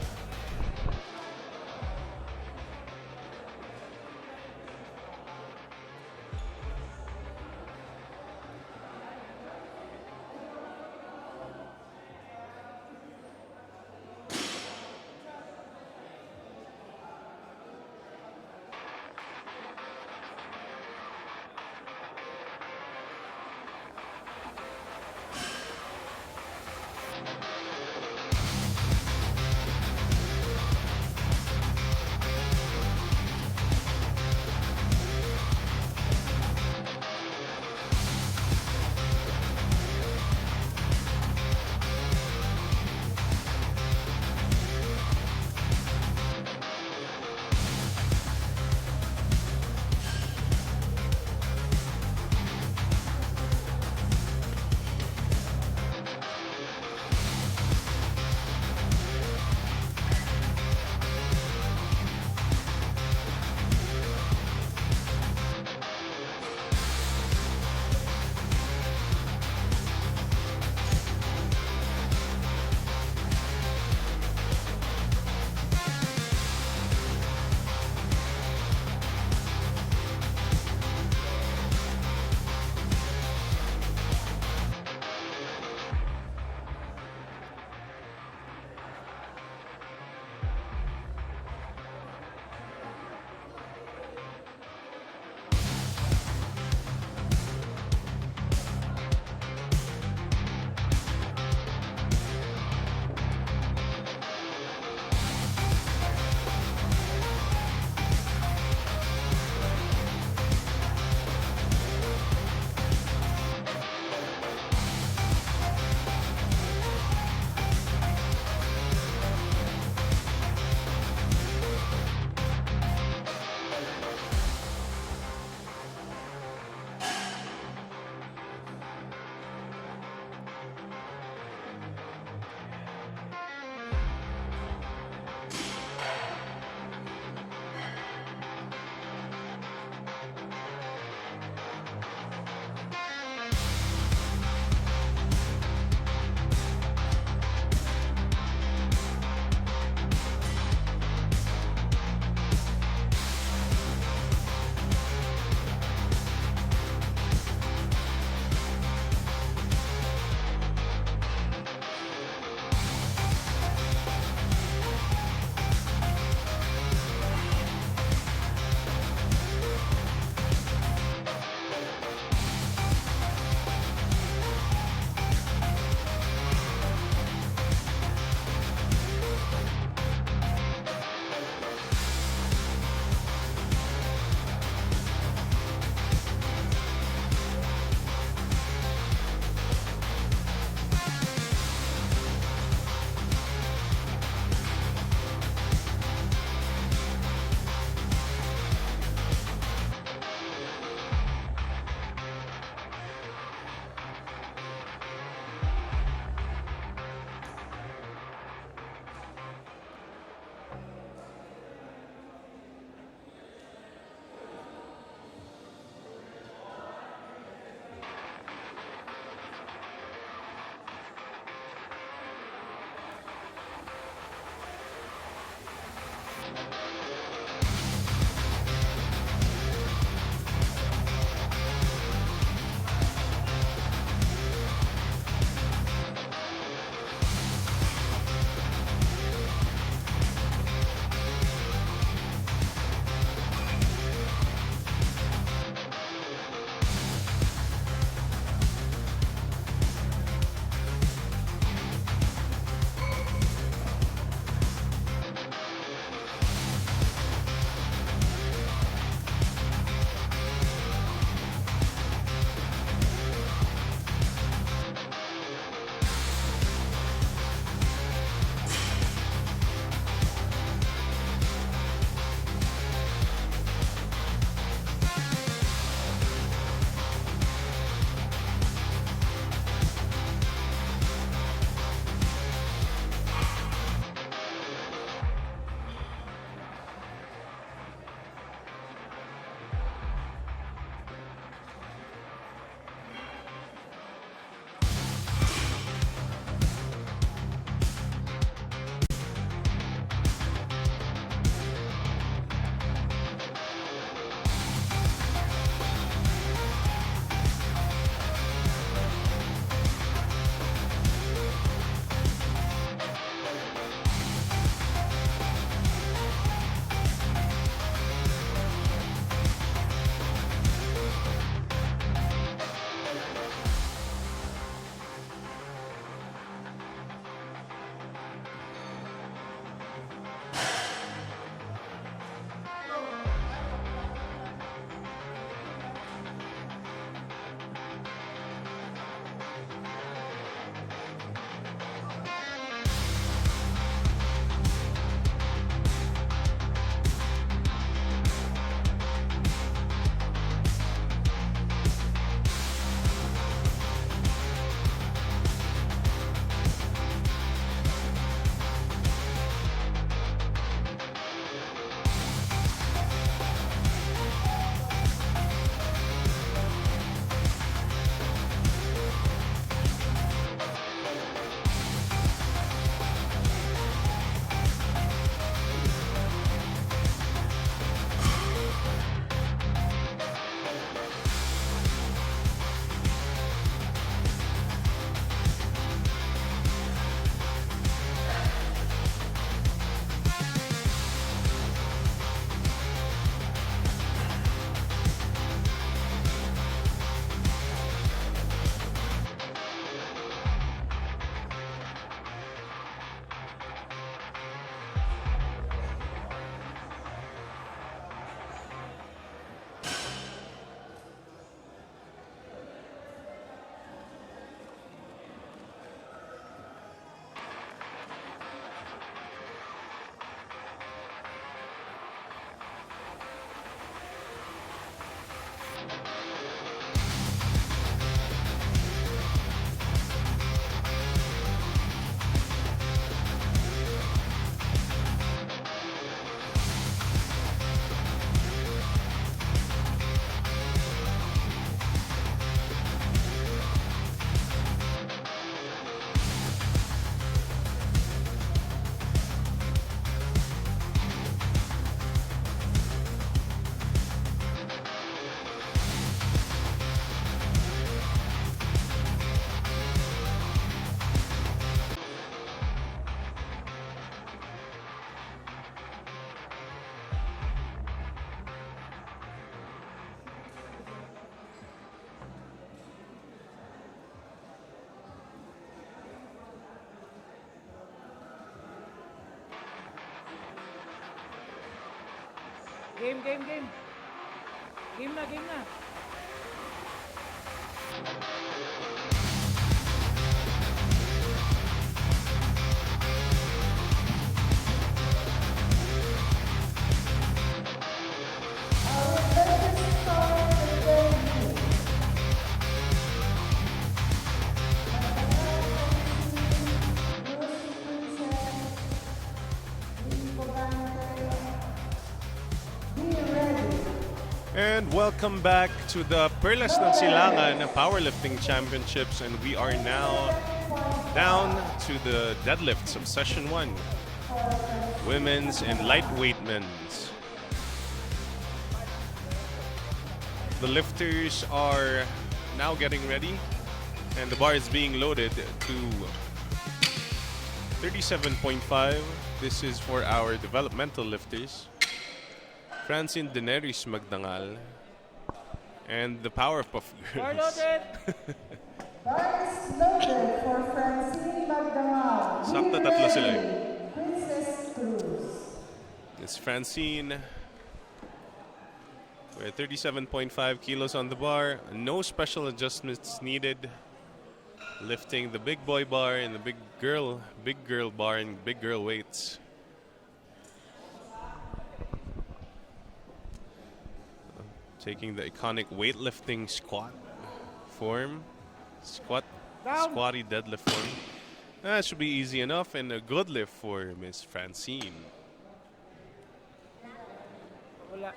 Game, game, game. Game na, game na. And welcome back to the Perlas ng Silangan Powerlifting Championships, and we are now down to the deadlifts of session 1. Women's and lightweight men's. The lifters are now getting ready, and the bar is being loaded to 37.5. This is for our developmental lifters. Francine Daenerys Magdangal and the Powerpuff Bar Girls. loaded. Bar is loaded for Francine Magdangal. Sakto tatlo sila eh. Princess Cruz. It's Francine. We're at 37.5 kilos on the bar. No special adjustments needed. Lifting the big boy bar and the big girl bar and big girl weights. Taking the iconic weightlifting squat form. Squatty deadlift form. That should be easy enough, and a good lift for Miss Francine. Wala.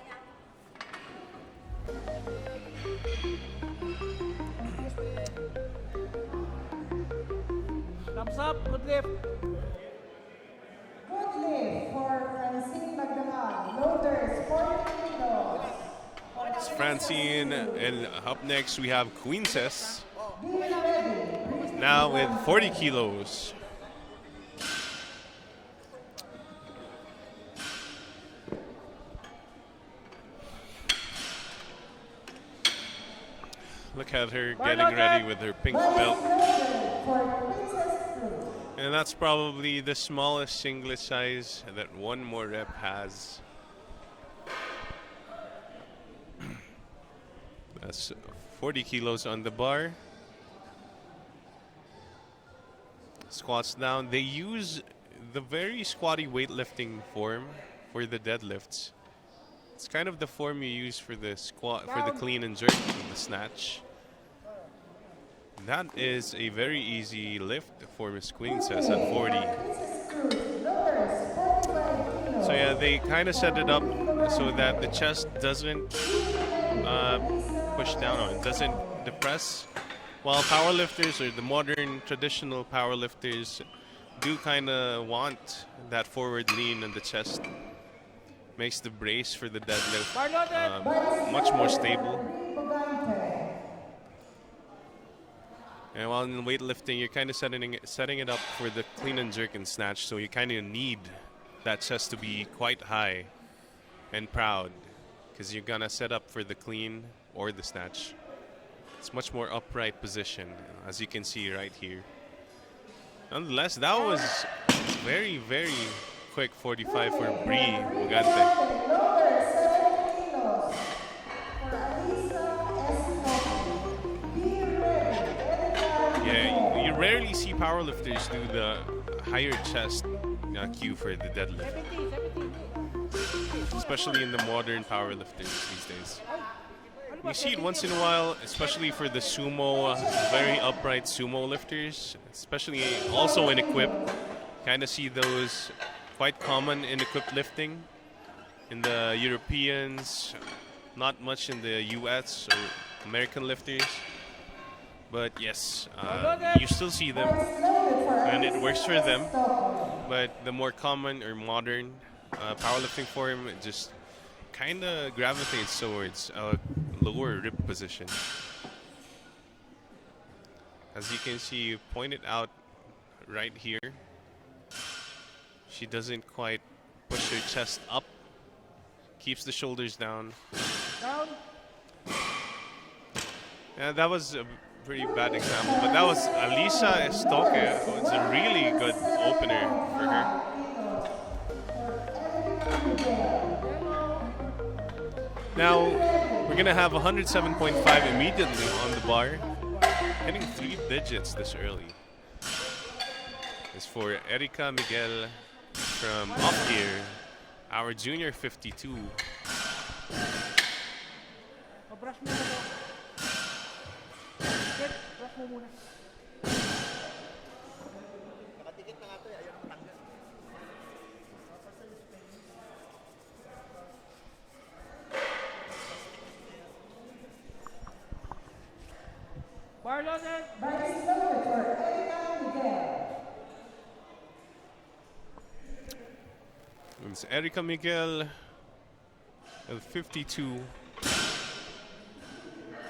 Thumbs up, good lift. Good lift for Francine Magdangal. Loaders, 40 kilos. It's Francine, and up next we have Queencess. Be ready. Now with 40 kilos. Look at her getting ready with her pink belt. For Princess Cruz. And that's probably the smallest singlet size that one more rep has. That's 40 kilos on the bar. Squats down. They use the very squatty weightlifting form for the deadlifts. It's kind of the form you use for the squat, for the clean and jerk, the snatch. That is a very easy lift for Miss Queencess at 40. So yeah, they kind of set it up so that the chest doesn't push down or it doesn't depress. While powerlifters or the modern traditional powerlifters do kind of want that forward lean in the chest. Makes the brace for the deadlift much more stable. And while in weightlifting, you're kind of setting it up for the clean and jerk and snatch, so you kind of need that chest to be quite high and proud because you're gonna set up for the clean or the snatch. It's much more upright position, as you can see right here. Nonetheless, that was very, very quick 45 for Brie Mugante. Yeah, you rarely see powerlifters do the higher chest cue for the deadlift. Especially in the modern powerlifters these days. You see it once in a while, especially for the sumo, very upright sumo lifters, especially also in equip. Kind of see those quite common in equipped lifting. In the Europeans, not much in the US or American lifters. But yes, you still see them, and it works for them. But the more common or modern powerlifting form just kind of gravitates towards a lower rib position. As you can see, pointed out right here, she doesn't quite push her chest up, keeps the shoulders down. Down. Yeah, that was a pretty bad example, but that was Alisa Estoque. It's a really good opener for her. Now, we're gonna have 107.5 immediately on the bar. Hitting 3 digits this early. Is for Erica Miguel from Off Gear, our junior 52. Brush mo muna. Get, brush mo muna. Bar loaded. Bar is loaded for Erica Miguel. It's Erica Miguel at 52.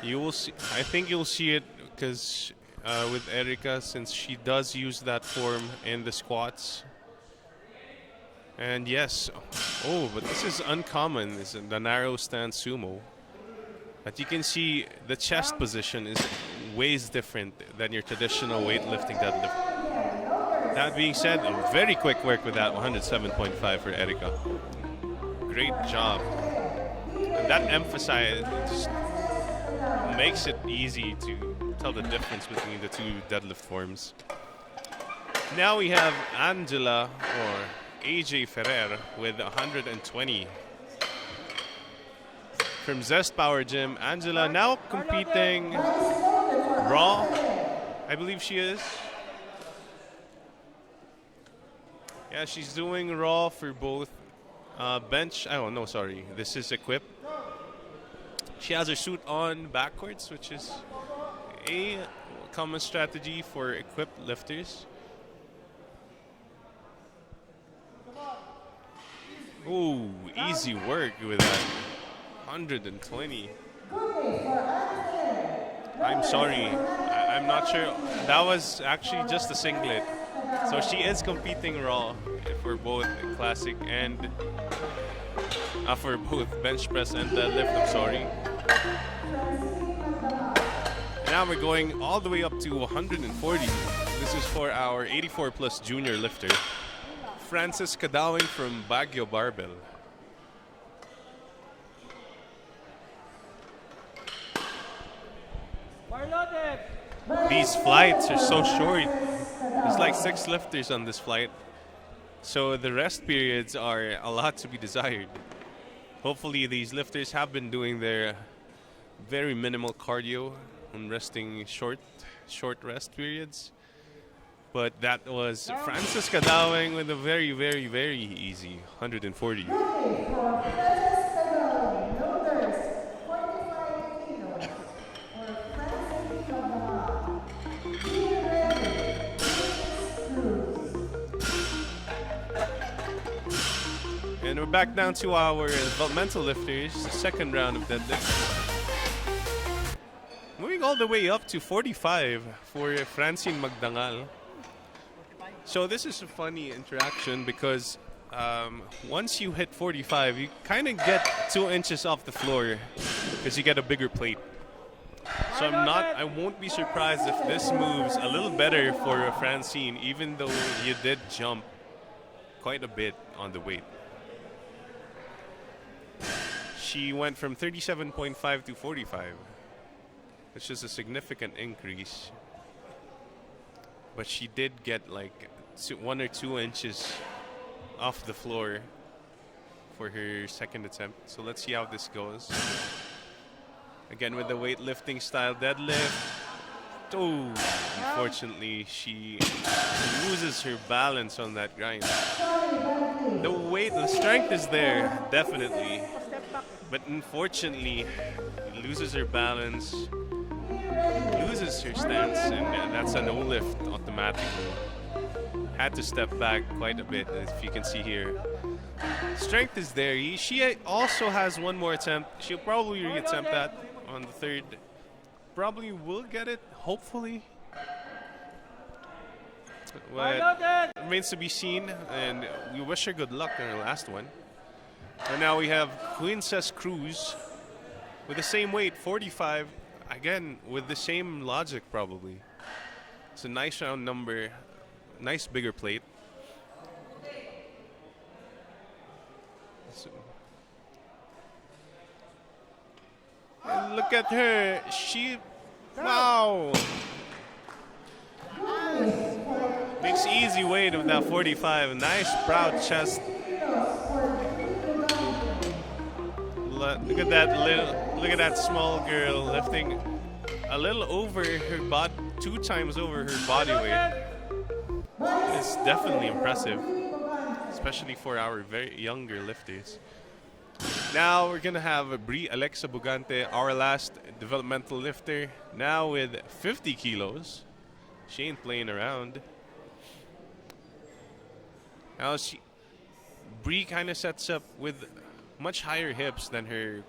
You will see. I think you'll see it because with Erica, since she does use that form in the squats. And yes, oh, but this is uncommon. This is the narrow stance sumo. But you can see the chest position is ways different than your traditional weightlifting deadlift. That being said, very quick work with that 107.5 for Erica. Great job. And that emphasizes, makes it easy to tell the difference between the two deadlift forms. Now we have Angela or AJ Ferrer with 120. From Zest Power Gym, Angela now competing raw, I believe she is. Yeah, she's doing raw for both bench. Oh, no, sorry. This is equip. She has her suit on backwards, which is a common strategy for equipped lifters. Ooh, easy work with that. 120. I'm sorry. I'm not sure. That was actually just a singlet. So she is competing raw for both classic and for both bench press and deadlift. I'm sorry. Now we're going all the way up to 140. This is for our 84 plus junior lifter, Francis Kadawing from Baguio Barbell. These flights are so short. There's like 6 lifters on this flight. So the rest periods are a lot to be desired. Hopefully these lifters have been doing their very minimal cardio and resting short rest periods. But that was Francis Kadawing with a very, very, very easy 140. And we're back down to our developmental lifters, the second round of deadlift. Moving all the way up to 45 for Francine Magdangal. So this is a funny interaction because once you hit 45, you kind of get 2 inches off the floor because you get a bigger plate. So I won't be surprised if this moves a little better for Francine, even though you did jump quite a bit on the weight. She went from 37.5 to 45, which is a significant increase. But she did get like 1 or 2 inches off the floor for her second attempt. So let's see how this goes. Again with the weightlifting style deadlift. Oh, unfortunately she loses her balance on that grind. The strength is there, definitely. But unfortunately, loses her balance, loses her stance, and that's a no lift automatically. Had to step back quite a bit, if you can see here. Strength is there. She also has one more attempt. She'll probably reattempt that on the third. Probably will get it, hopefully. But remains to be seen, and we wish her good luck in her last one. And now we have Princess Cruz with the same weight, 45. Again, with the same logic, probably. It's a nice round number, nice bigger plate. look at her. Wow. Makes easy weight of that 45. Nice proud chest. Look at that small girl lifting a little over her body, 2 times over her body weight. It's definitely impressive, especially for our very younger lifters. Now we're gonna have Bri Alexa Bugante, our last developmental lifter, now with 50 kilos. She ain't playing around. Now Bri kind of sets up with much higher hips than her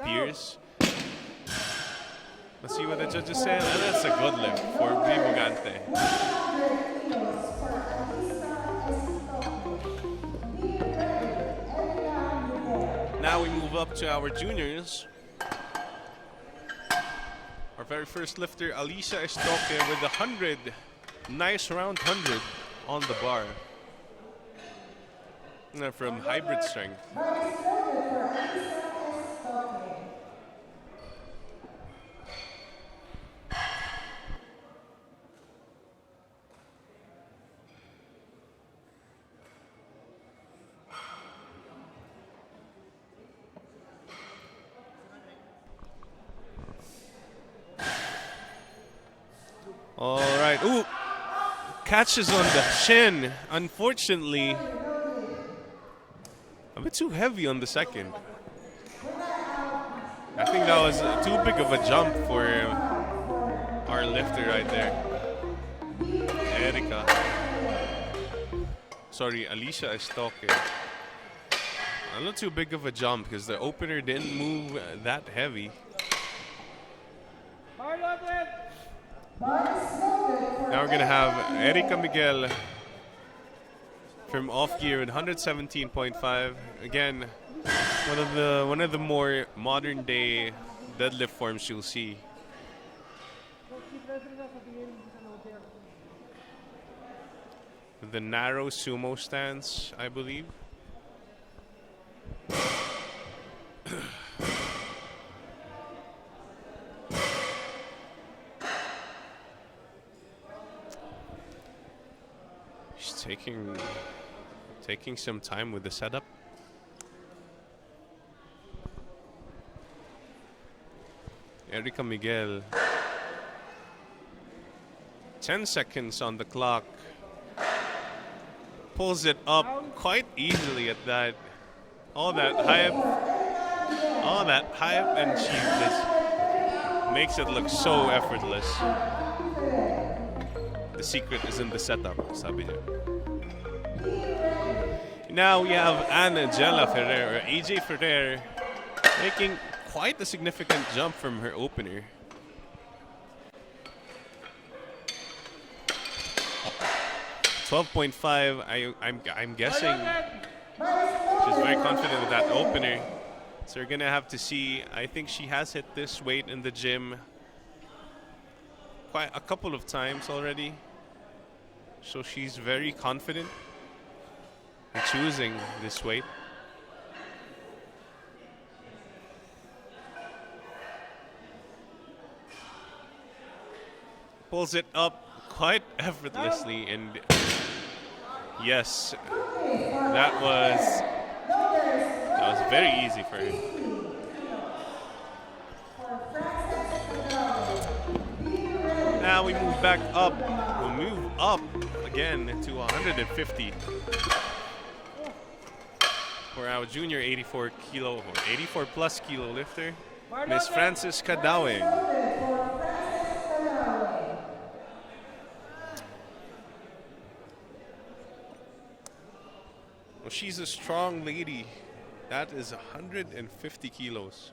peers. Let's see what the judges say. And that's a good lift for Bri Bugante. Now we move up to our juniors. Our very first lifter, Alicia Estoque, with 100. Nice round 100 on the bar. From hybrid strength. All right. Ooh, catches on the shin. Unfortunately, a bit too heavy on the second. I think that was too big of a jump for our lifter right there. Alicia Estoque. A little too big of a jump because the opener didn't move that heavy. Now we're gonna have Erica Miguel from off gear with 117.5. Again, one of the more modern day deadlift forms you'll see. The narrow sumo stance, I believe. She's taking some time with the setup. Erica Miguel. 10 seconds on the clock. Pulls it up quite easily at that. All that hype, and she just makes it look so effortless. The secret is in the setup, sabi niya. Now we have Angela Ferrer, or AJ Ferrer, making quite a significant jump from her opener. $12.5. I'm guessing she's very confident with that opener. So we're gonna have to see. I think she has hit this weight in the gym quite a couple of times already. So she's very confident in choosing this weight. Pulls it up quite effortlessly, and yes, that was very easy for her. Now we move back up. We'll move up again to 150 for our junior 84 kilo or 84 plus kilo lifter, Miss Francis Kadawing. Well, she's a strong lady. That is 150 kilos.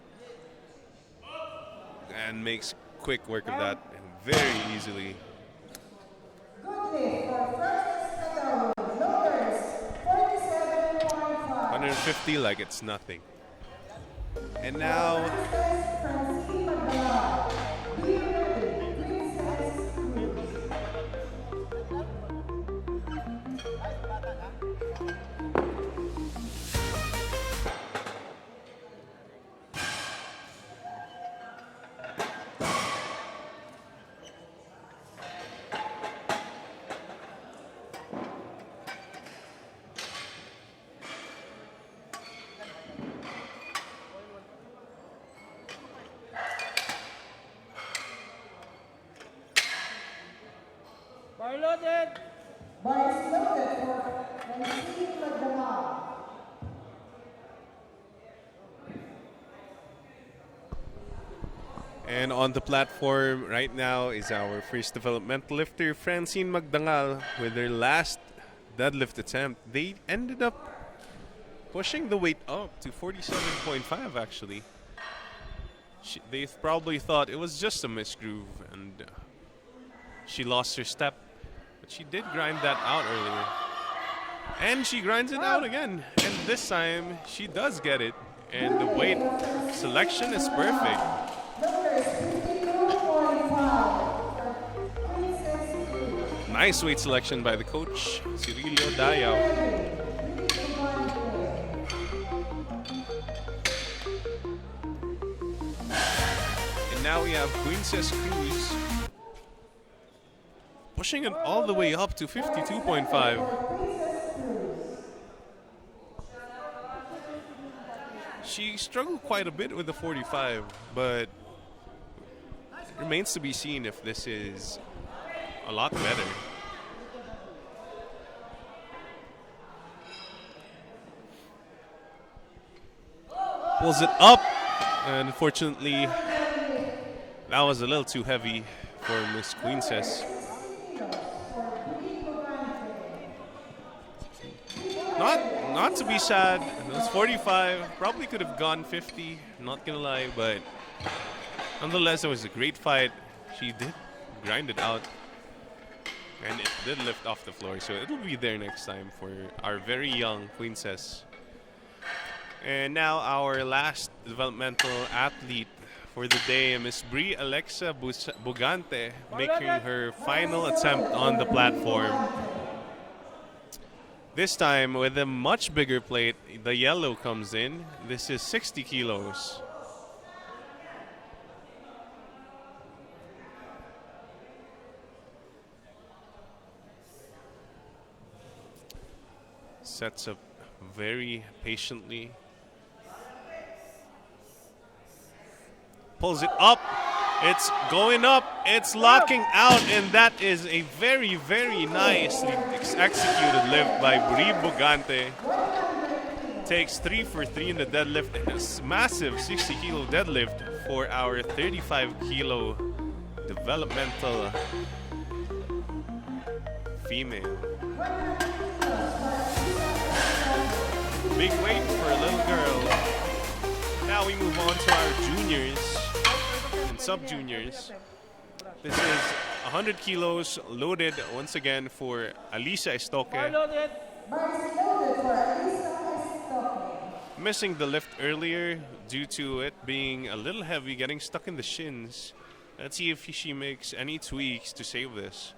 And makes quick work of that very easily. 150 like it's nothing. And now Loaded. Bar is loaded for Francine Magdamag. And on the platform right now is our first developmental lifter, Francine Magdangal, with their last deadlift attempt. They ended up pushing the weight up to 47.5 actually. They probably thought it was just a misgroove and she lost her step. But she did grind that out earlier. And she grinds it out again. And this time she does get it. And the weight selection is perfect. Number is 52.5. Nice weight selection by the coach, Cirilio Dayao. And now we have Princess Cruz pushing it all the way up to 52.5. She struggled quite a bit with the 45, but it remains to be seen if this is a lot better. Pulls it up, and unfortunately, that was a little too heavy for Miss Queenses. Not to be sad. It was 45. Probably could have gone 50. Not gonna lie, but nonetheless, it was a great fight. She did grind it out, and it did lift off the floor. So it'll be there next time for our very young Queenses. And now our last developmental athlete for the day, Miss Bri Alexa Bugante, making her final attempt on the platform. This time with a much bigger plate, the yellow comes in. This is 60 kilos. Sets up very patiently. Pulls it up. It's going up. It's locking out, and that is a very, very nicely executed lift by Bri Bugante. Takes 3 for 3 in the deadlift. It's massive 60 kilo deadlift for our 35 kilo developmental female. Big weight for a little girl. Now we move on to our juniors and sub-juniors. This is 100 kilos loaded once again for Alisa Estoque. Missing the lift earlier due to it being a little heavy, getting stuck in the shins. Let's see if she makes any tweaks to save this.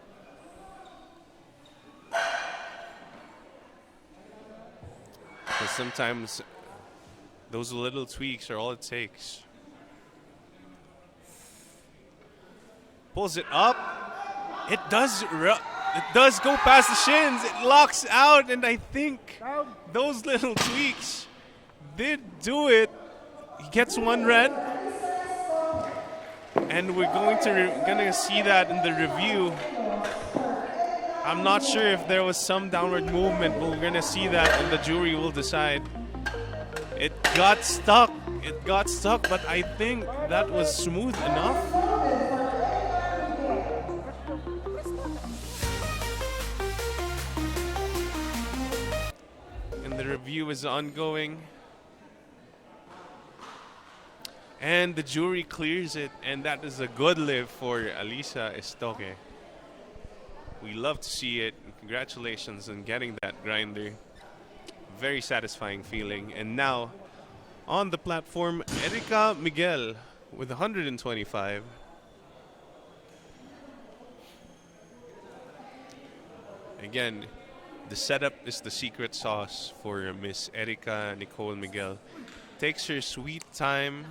Because sometimes those little tweaks are all it takes. Pulls it up. It does go past the shins. It locks out, and I think those little tweaks did do it. He gets one red, and we're gonna see that in the review. I'm not sure if there was some downward movement, but we're gonna see that, and the jury will decide. It got stuck, but I think that was smooth enough. And the review is ongoing. And the jury clears it, and that is a good lift for Alisa Estoque. We love to see it. Congratulations on getting that grinder. Very satisfying feeling. And now, on the platform, Erica Miguel with 125. Again, the setup is the secret sauce for Miss Erica Nicole Miguel. Takes her sweet time.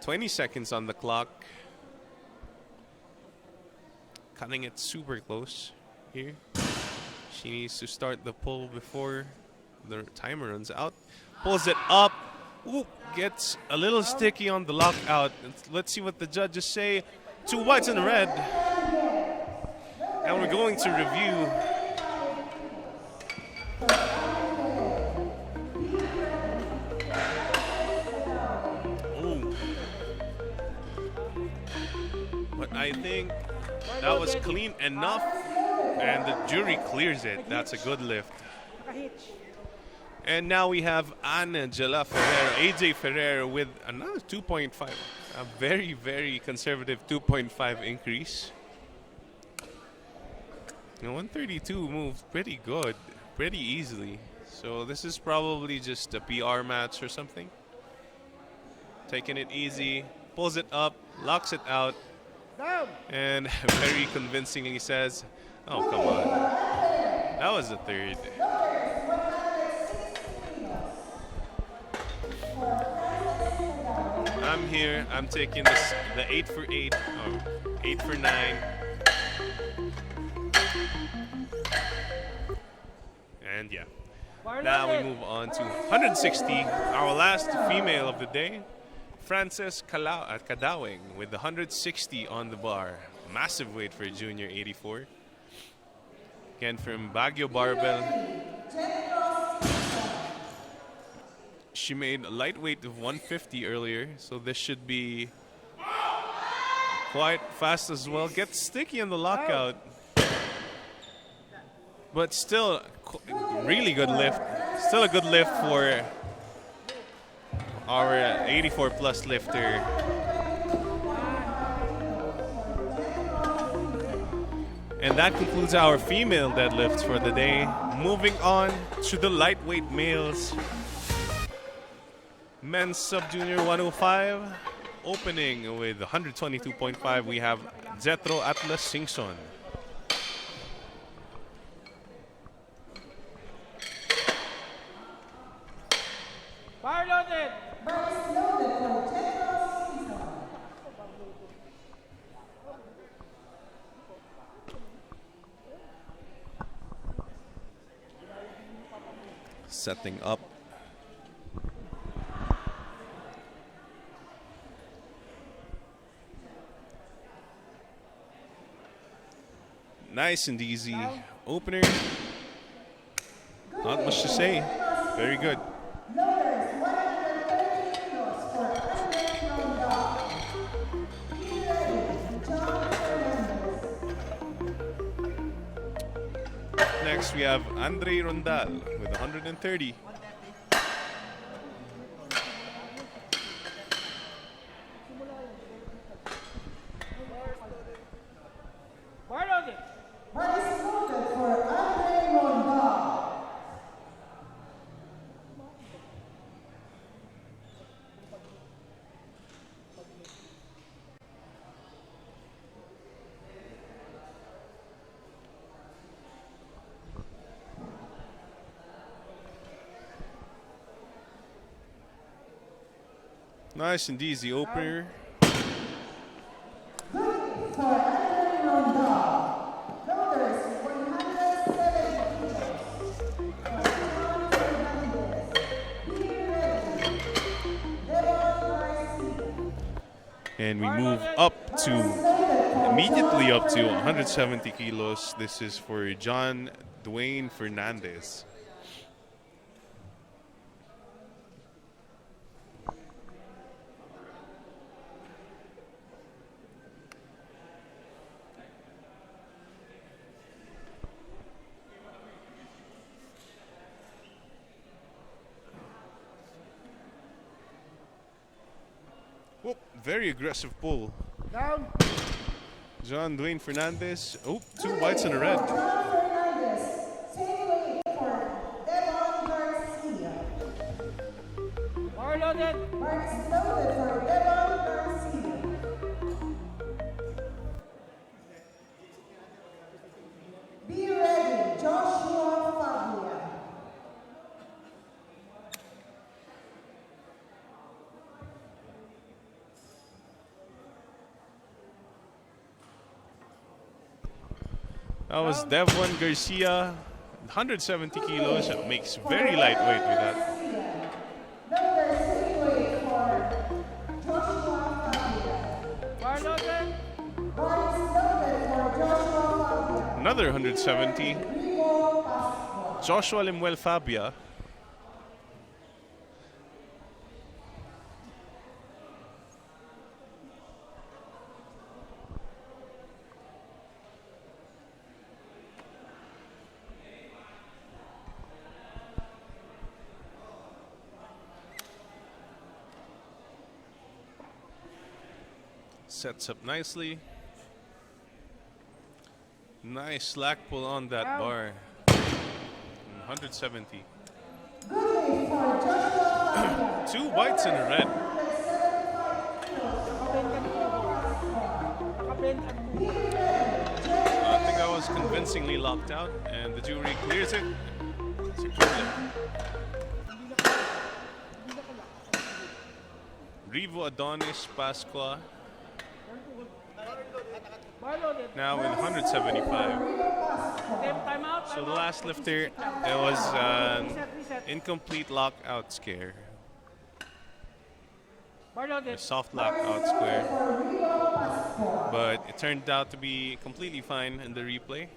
20 seconds on the clock. Cutting it super close here. She needs to start the pull before the timer runs out. Pulls it up. Ooh, gets a little sticky on the lockout. Let's see what the judges say. 2 whites and a red. And we're going to review but I think that was clean enough, and the jury clears it. That's a good lift. And now we have Angela Ferrer, AJ Ferrer with another 2.5. A very, very conservative 2.5 increase. 132 moved pretty good, pretty easily. So this is probably just a PR match or something. Taking it easy, pulls it up, locks it out, and very convincingly says, oh, come on. That was the third. I'm here, I'm taking this, the 8 for 8, or 8 for 9. And yeah. Now we move on to 160, our last female of the day, Frances Kadawing with the 160 on the bar. Massive weight for junior 84. Again from Baguio Barbell. She made a lightweight of 150 earlier, so this should be quite fast as well. Gets sticky on the lockout, but still really good lift. Still a good lift for our 84 plus lifter. And that concludes our female deadlifts for the day. Moving on to the lightweight males. Men's sub-junior 105. Opening with 122.5, we have Zetro Atlas Singson. Fire loaded! Setting up. Nice and easy opener. Not much to say. Very good. Next we have Andre Rondal with 130. Nice and easy opener. And we move up to, immediately up to 170 kilos. This is for John Dwayne Fernandez. Oh, very aggressive pull. Down. John Dwayne Fernandez. Oh, 2 whites and a red. Fire loaded. Be ready, Joshua Fabia. That was Devon Garcia, 170 kilos. That makes very lightweight with that. Another 170. Joshua Limuel Fabia. Sets up nicely. Nice slack pull on that bar. 170. 2 bites in a red. I think I was convincingly locked out, and the jury clears it. Securely. Rivo Adonis Pasqua. Now with 175. So the last lifter, it was an incomplete lockout scare. A soft lockout square. But it turned out to be completely fine in the replay,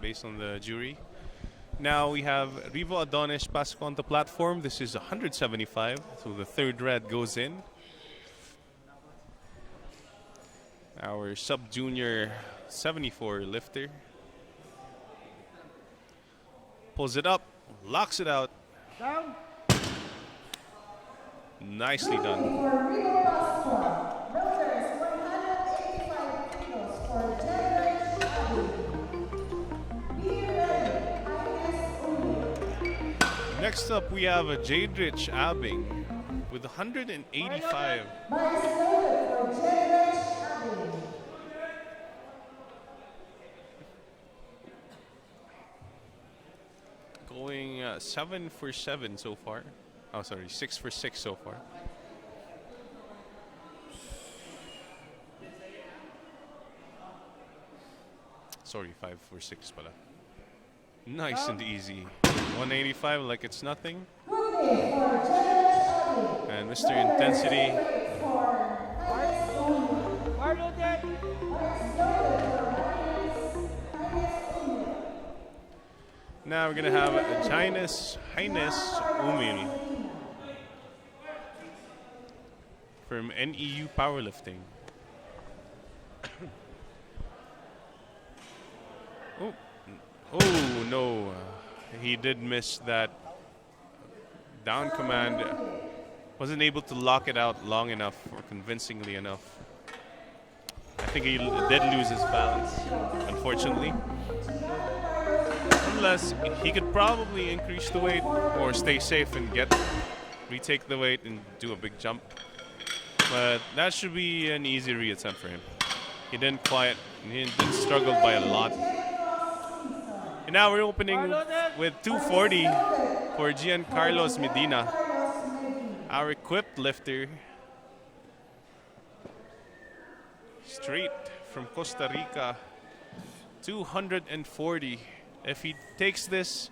based on the jury. Now we have Rivo Adonis Pasco on the platform. This is 175, so the third red goes in. Our sub-junior 74 lifter. Pulls it up, locks it out. Down. Nicely done. Next up, we have a Jadrich Abing with 185. Going 7 for 7 so far. Oh, sorry, 6 for 6 so far. Sorry, 5 for 6 pala. Nice and easy. 185 like it's nothing. And Mr. Intensity. Now we're gonna have Highness Umil from NEU Powerlifting. Oh no, he did miss that down command. Wasn't able to lock it out long enough or convincingly enough. I think he did lose his balance, unfortunately. Unless he could probably increase the weight or stay safe and retake the weight and do a big jump. But that should be an easy reattempt for him. He didn't struggle by a lot. And now we're opening with 240 for Giancarlos Medina, our equipped lifter. Straight from Costa Rica, 240. If he takes this,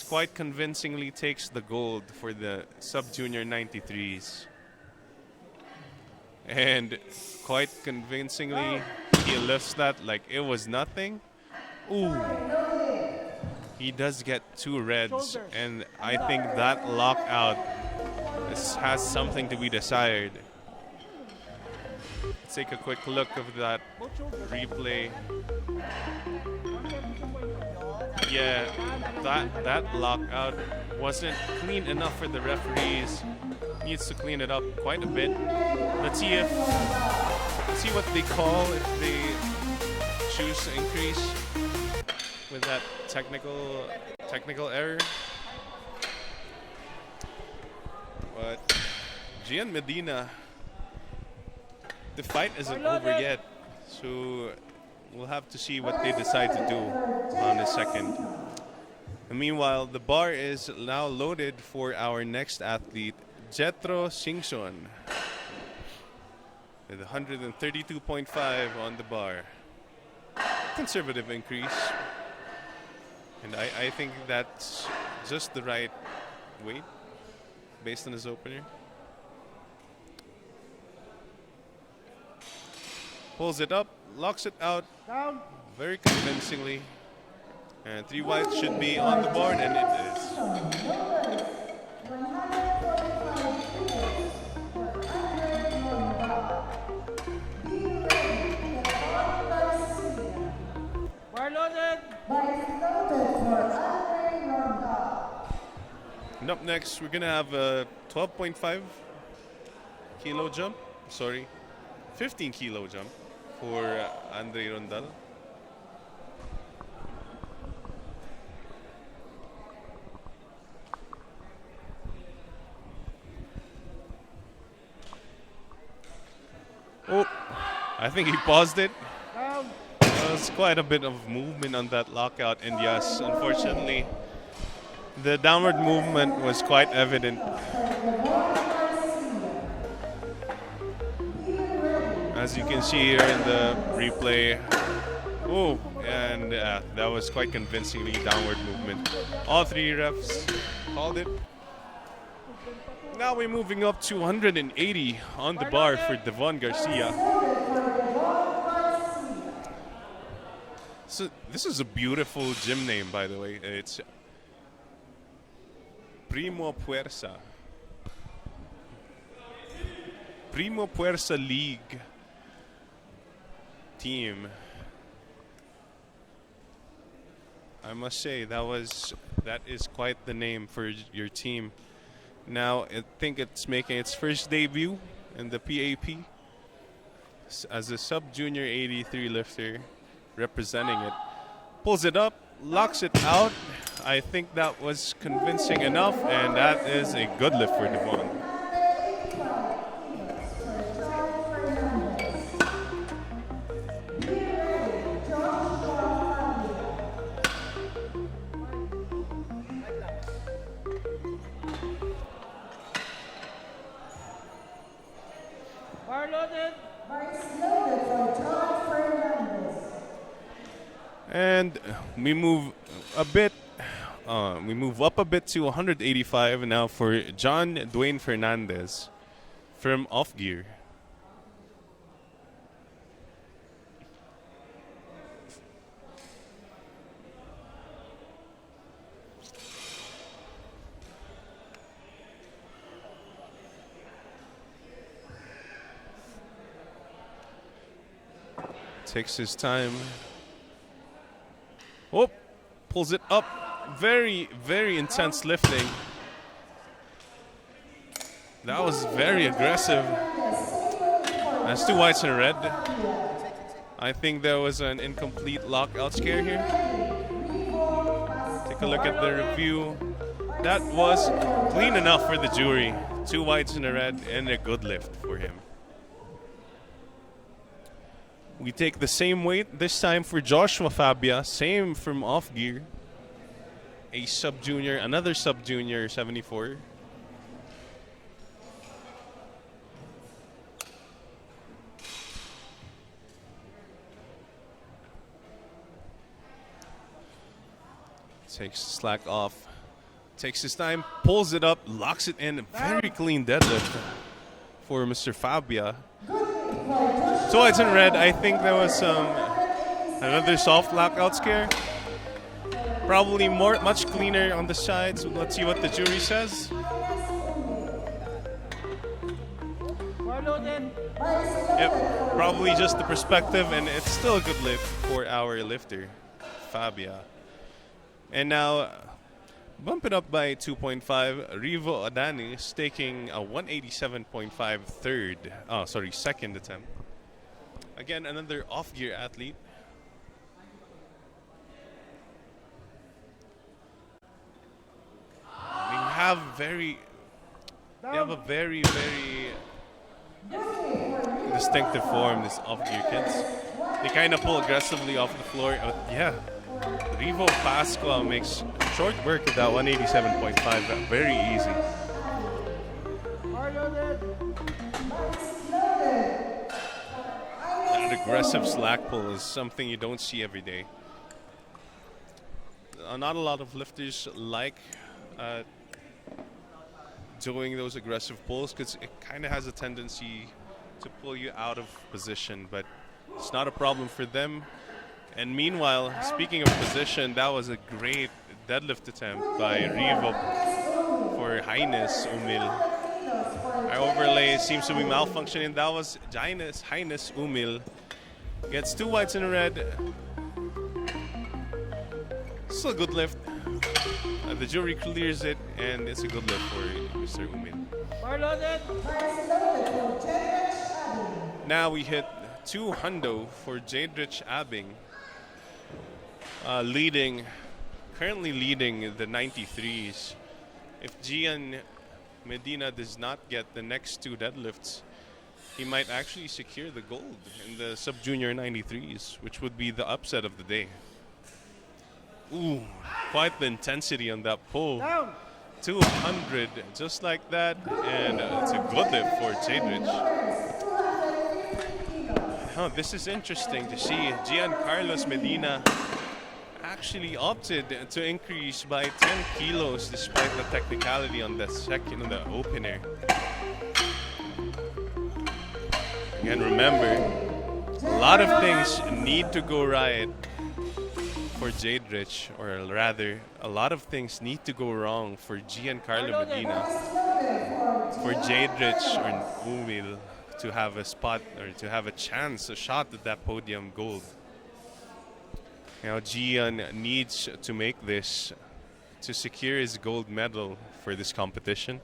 quite convincingly takes the gold for the sub-junior 93s. And quite convincingly, he lifts that like it was nothing. Ooh. He does get 2 reds, and I think that lockout has something to be desired. Let's take a quick look of that replay. Yeah, that lockout wasn't clean enough for the referees. Needs to clean it up quite a bit. Let's see what they call if they choose to increase with that technical error. But Gian Medina, the fight isn't over yet, so we'll have to see what they decide to do on the second. And meanwhile, the bar is now loaded for our next athlete, Jetro Singson, with 132.5 on the bar. Conservative increase. And I think that's just the right weight based on his opener. Pulls it up, locks it out. Down. very convincingly. And 3 whites should be on the board, and it is. Bar loaded. And up next, we're going to have a 12.5 kilo jump. Sorry, 15 kilo jump for Andre Rondal. Oh, I think he paused it. Down. There was quite a bit of movement on that lockout, and yes, unfortunately, the downward movement was quite evident. As you can see here in the replay. Oh, and that was quite convincingly downward movement. All 3 refs called it. Now we're moving up to 180 on the bar for Devon Garcia. So this is a beautiful gym name, by the way. It's Primo Fuerza. Primo Fuerza League team. I must say that is quite the name for your team. Now I think it's making its first debut in the PAP as a sub-junior 83 lifter, representing it. Pulls it up, locks it out. I think that was convincing enough, and that is a good lift for Devon. Bar loaded. And we move a bit. We move up a bit to 185 now for John Dwayne Fernandez from Off Gear. Takes his time. Oh, pulls it up. Very, very intense lifting. That was very aggressive. That's 2 whites and a red. I think there was an incomplete lockout scare here. Take a look at the review. That was clean enough for the jury. 2 whites and a red and a good lift for him. We take the same weight this time for Joshua Fabia, same from Off Gear. A sub-junior, another sub-junior 74. Takes slack off. Takes his time, pulls it up, locks it in. Very clean deadlift for Mr. Fabia. 2 whites and red. I think there was another soft lockout scare. Probably much cleaner on the sides. Let's see what the jury says. Yep, probably just the perspective, and it's still a good lift for our lifter, Fabia. And now, bump it up by 2.5. Rivo Adani is taking a 187.5 second attempt. Again, another off-gear athlete. They have a very, very distinctive form, this off-gear kids. They kind of pull aggressively off the floor. Yeah, Rivo Pasqua makes short work of that 187.5. Very easy. That aggressive slack pull is something you don't see every day. Not a lot of lifters like doing those aggressive pulls because it kind of has a tendency to pull you out of position, but it's not a problem for them And meanwhile, speaking of position, that was a great deadlift attempt by Revo for Highness Umil. Our overlay seems to be malfunctioning. That was Highness Umil. Gets 2 whites and a red. Still a good lift. The jury clears it, and it's a good lift for Mr. Umil. Now we hit 2 hundo for Jadrich Abing. Currently leading the 93s. If Gian Medina does not get the next 2 deadlifts, he might actually secure the gold in the sub-junior 93s, which would be the upset of the day. Ooh, quite the intensity on that pull. Down. 200, just like that, and it's a good lift for Jadrich. This is interesting to see. Giancarlos Medina actually opted to increase by 10 kilos despite the technicality on the second, on the opener. And remember, a lot of things need to go right for Jadrich, or rather, a lot of things need to go wrong for Giancarlo Medina, for Jadrich or Umil to have a spot, or to have a chance, a shot at that podium gold. Now Gian needs to make this to secure his gold medal for this competition.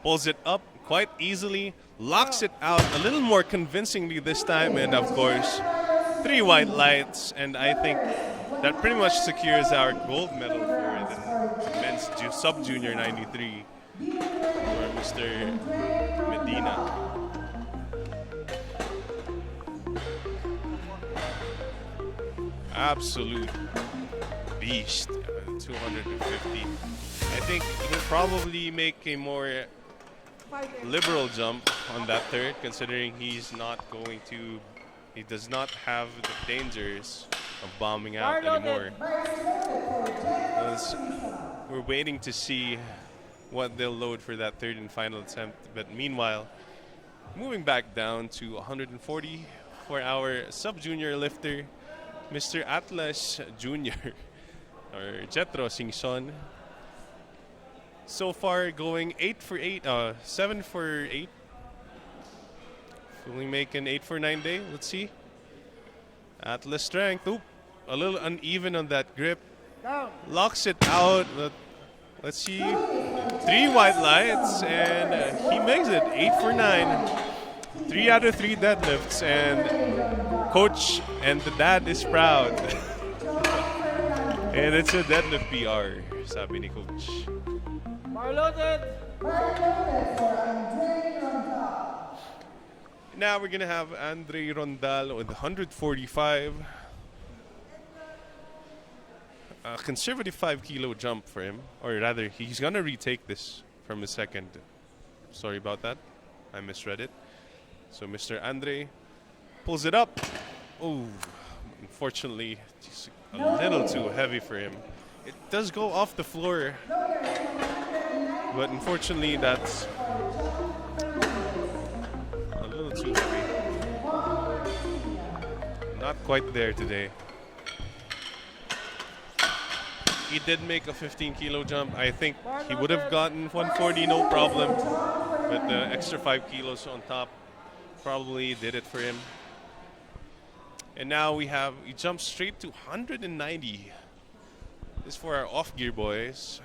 Pulls it up quite easily, locks it out a little more convincingly this time, and of course 3 white lights, and I think that pretty much secures our gold medal for the men's sub-junior 93 for Mr. Medina. Absolute beast, 250. I think he'll probably make a more liberal jump on that third, considering he does not have the dangers of bombing out anymore. We're waiting to see what they'll load for that third and final attempt. But meanwhile, moving back down to 140 for our sub-junior lifter, Mr. Atlas Jr. or Jetro Singson. So far going 7 for 8. Will we make an 8 for 9 day? Let's see. Atlas strength. Oop, a little uneven on that grip. Down. Locks it out. Let's see. 3 white lights, and he makes it 8 for 9. 3 out of 3 deadlifts, and coach and the dad is proud. And it's a deadlift PR, sabi ni coach. Bar loaded. Now we're gonna have Andre Rondal with 145. A conservative 5 kilo jump for him, or rather, he's gonna retake this from his second. Sorry about that, I misread it. So Mr. Andre pulls it up. Oh, unfortunately, it's a little too heavy for him. It does go off the floor, but unfortunately, that's a little too heavy. Not quite there today. He did make a 15 kilo jump. I think he would have gotten 140 no problem, but the extra 5 kilos on top probably did it for him. And now he jumps straight to 190. This is for our off-gear boys.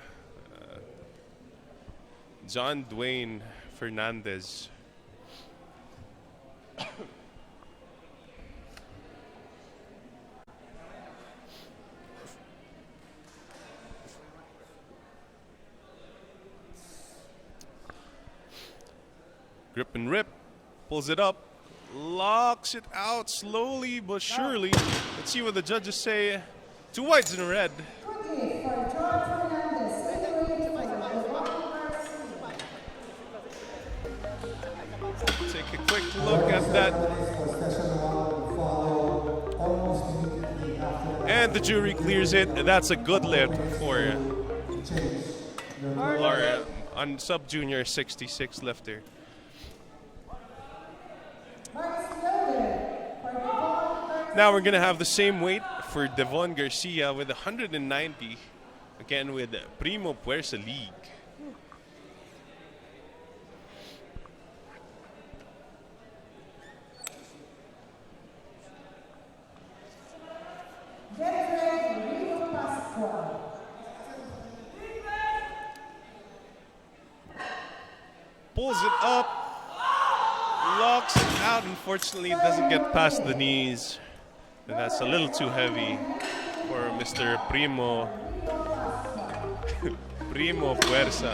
John Dwayne Fernandez. Grip and rip. Pulls it up. Locks it out slowly but surely. Let's see what the judges say. 2 whites and a red. Take a quick look at that. And the jury clears it. That's a good lift for our sub-junior 66 lifter. Now we're going to have the same weight for Devon Garcia with 190. Again with Primo Puersa League. Pulls it up, locks it out. Unfortunately, it doesn't get past the knees. And that's a little too heavy for Mr. Primo Puersa.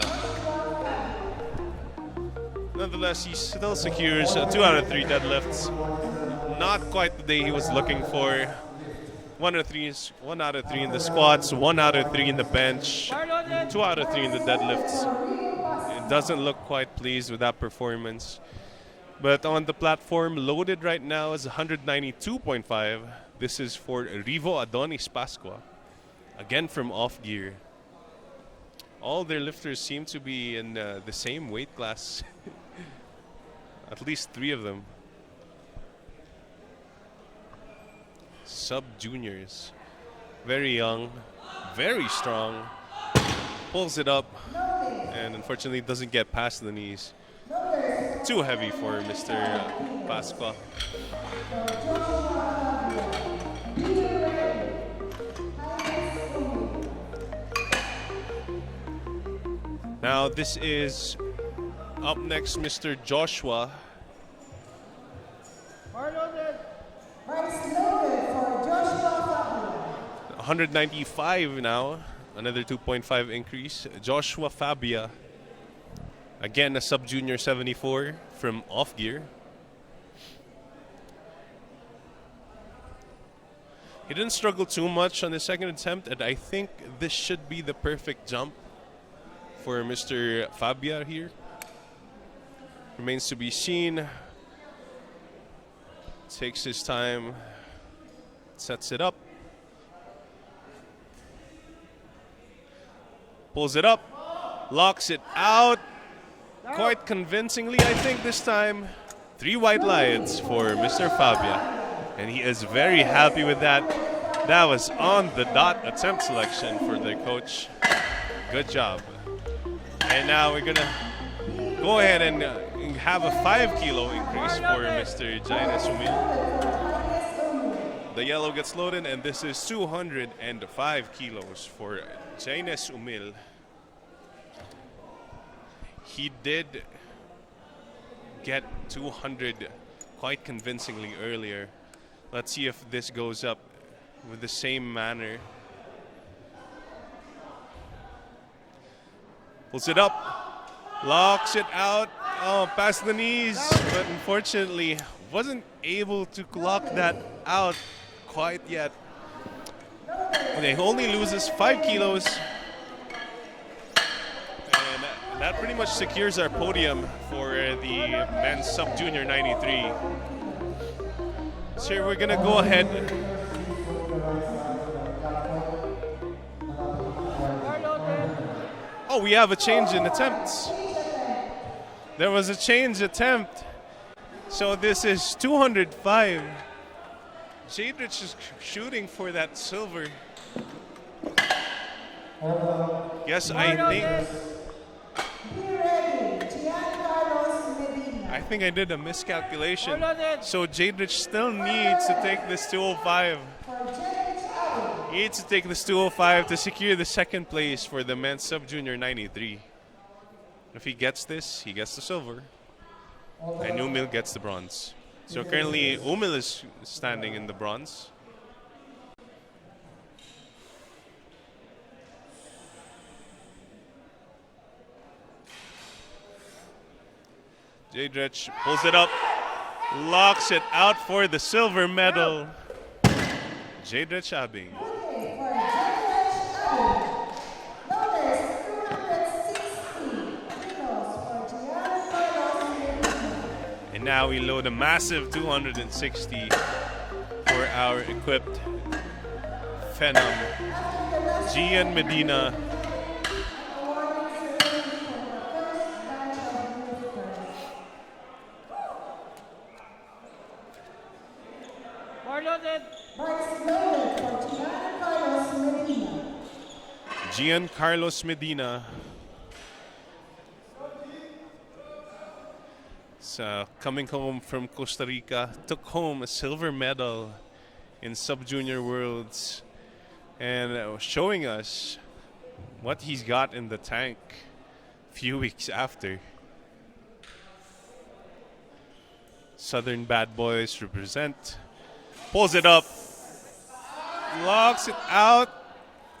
Nonetheless, he still secures 2 out of 3 deadlifts. Not quite the day he was looking for. 1 out of 3 in the squats, 1 out of 3 in the bench, 2 out of 3 in the deadlifts. It doesn't look quite pleased with that performance. But on the platform, loaded right now is 192.5. This is for Rivo Adonis Pascua, again from Off Gear. All their lifters seem to be in the same weight class. At least 3 of them. Sub-juniors. Very young, very strong. Pulls it up, and unfortunately doesn't get past the knees. Too heavy for Mr. Pascua. Now this is up next, Mr. Joshua. 195 now, another 2.5 increase. Joshua Fabia, again a sub-junior 74 from Off Gear. He didn't struggle too much on the second attempt, and I think this should be the perfect jump for Mr. Fabia here. Remains to be seen. Takes his time, sets it up. Pulls it up, locks it out quite convincingly, I think, this time. 3 white lions for Mr. Fabia, and he is very happy with that. That was on the dot attempt selection for the coach. Good job. And now we're gonna go ahead and have a 5 kilo increase for Mr. Jaina Sumil. The yellow gets loaded, and this is 205 kilos for Jaines Umil. He did get 200 quite convincingly earlier. Let's see if this goes up with the same manner. Pulls it up, locks it out, past the knees, but unfortunately wasn't able to lock that out quite yet. And he only loses 5 kilos. And that pretty much secures our podium for the men's sub-junior 93. So we're gonna go ahead. Oh, we have a change in attempts. There was a change attempt. So this is 205. Jadrich is shooting for that silver. Yes, I think I did a miscalculation. So Jadrich still needs to take this 205. He needs to take this 205 to secure the second place for the men's sub-junior 93. If he gets this, he gets the silver. And Umil gets the bronze. So currently, Umil is standing in the bronze. Jadrich pulls it up, locks it out for the silver medal. Jadrich Abing. And now we load a massive 260 for our equipped Phenom, Gian Medina. Loaded. Gian Carlos Medina. So, coming home from Costa Rica, took home a silver medal in Sub-Junior Worlds and showing us what he's got in the tank a few weeks after. Southern Bad Boys represent. Pulls it up. Locks it out.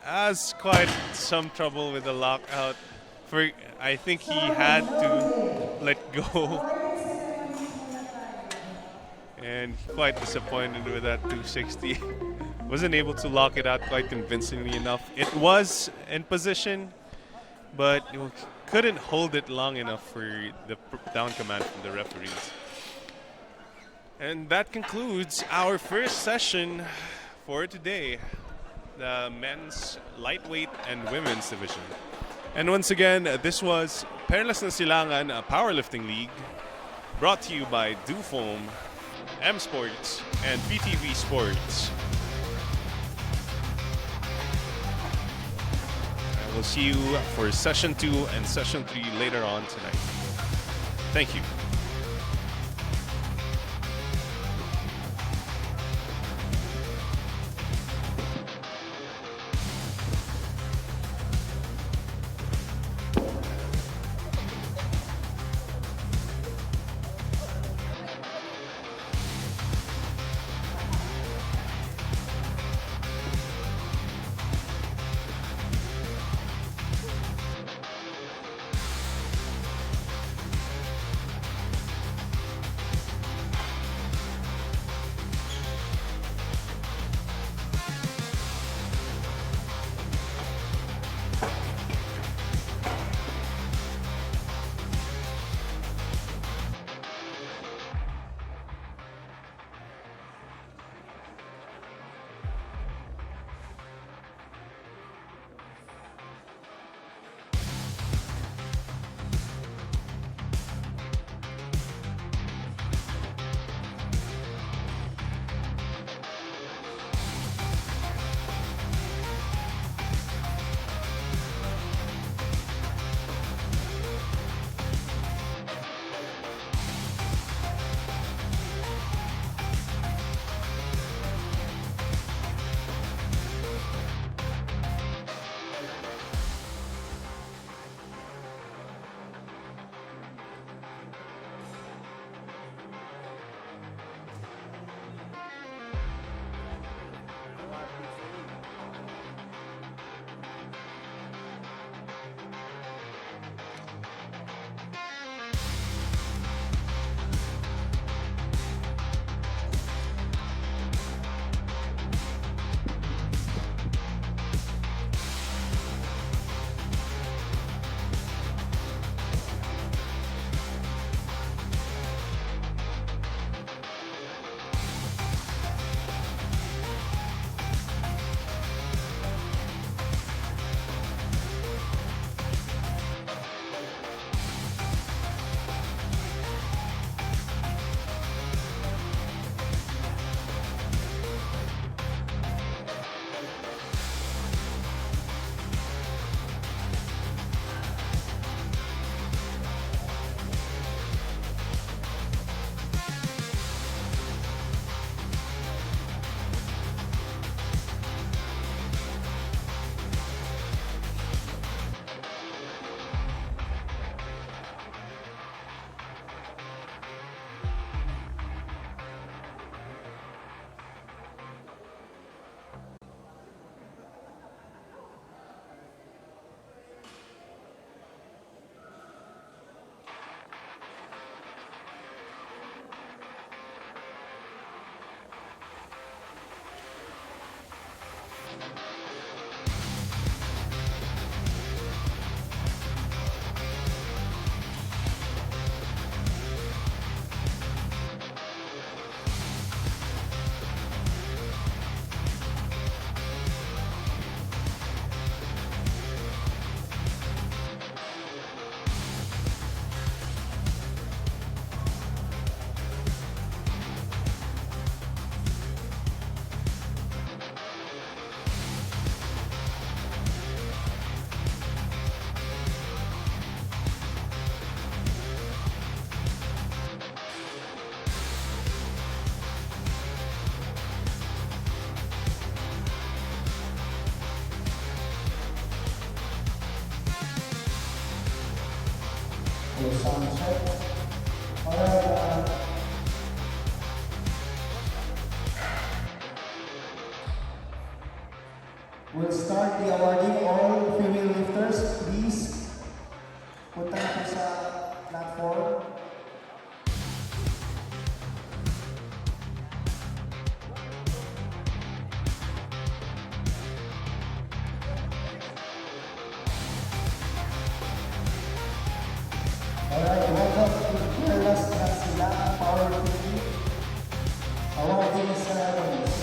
Has quite some trouble with the lockout. I think he had to let go. And quite disappointed with that 260. Wasn't able to lock it out quite convincingly enough. It was in position, but couldn't hold it long enough for the down command from the referees. And that concludes our first session for today, the men's lightweight and women's division. And once again, this was Perlas ng Silangan Powerlifting League, brought to you by DuFoam, M Sports, and PTV Sports. I will see you for session 2 and session 3 later on tonight. Thank you. So sound check. Alright, we'll start the awarding. All female lifters, please punta na po sa platform. Alright, welcome to Perlas ng Silangan Powerlifting awarding ceremonies.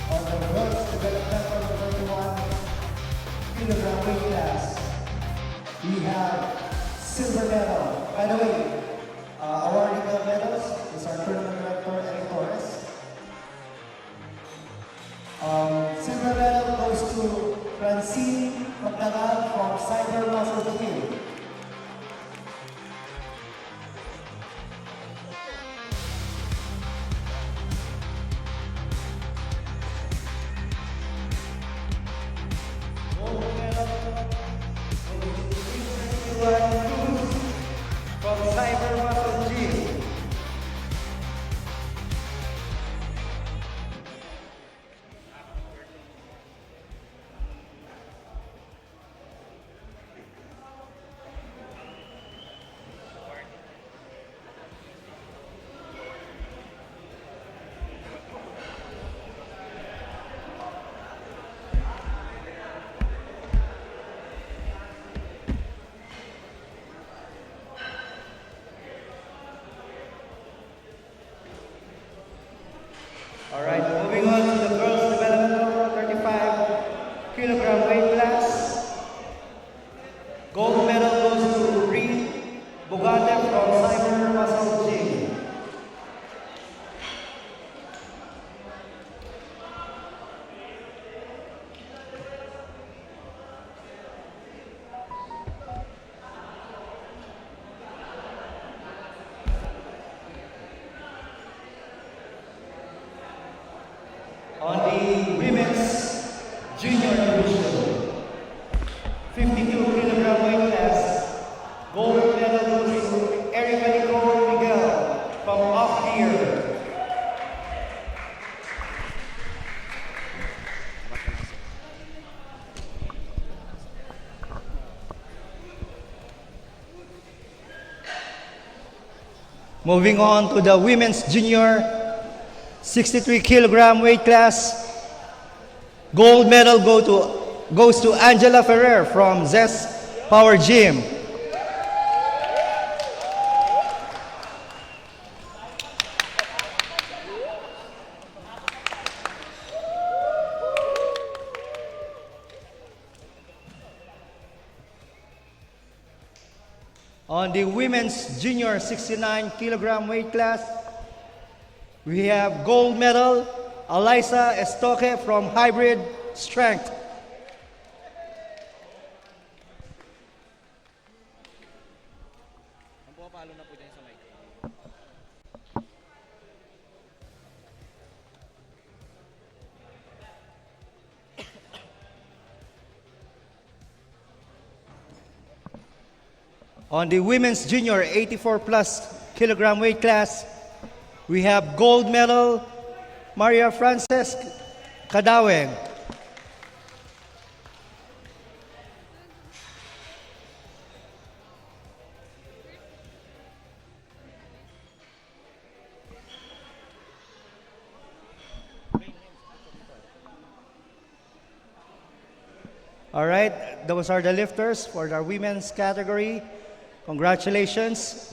On the girls developmental number 1 kilogram weight class, we have silver medal. By the way, awarding the medals is our tournament director, Eddie Torres. Silver medal goes to Francine Magdangal from Cyber Muscle Gym. Gold medal from Cyber Muscle Gym. Alright, moving on to the girls developmental 35 kilogram weight class. Gold medal goes to Reed Bugate from Cyber Muscle Gym. On the women's junior division, 52 kilogram weight class, gold medal goes to Erica Nicole Miguel from off here. Moving on to the women's junior 63 kilogram weight class. Gold medal goes to Angela Ferrer from Zest Power Gym. On the women's junior 69 kilogram weight class, we have gold medal, Eliza Estoque from Hybrid Strength. On the women's junior 84 plus kilogram weight class, we have gold medal, Maria Frances Kadawen. All right, those are the lifters for our women's category. Congratulations.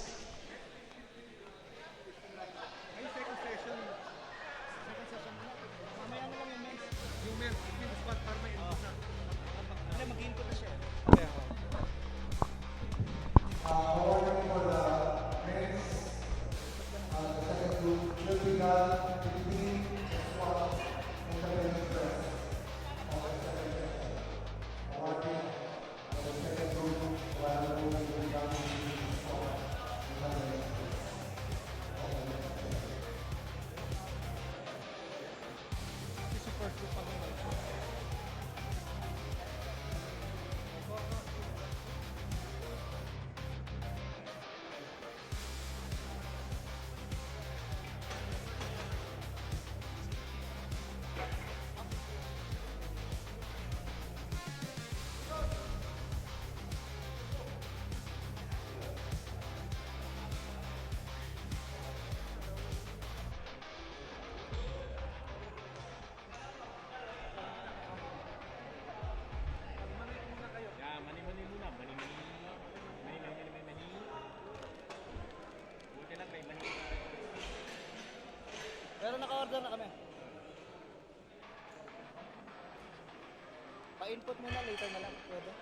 Pa-input muna, later na lang. Pwede.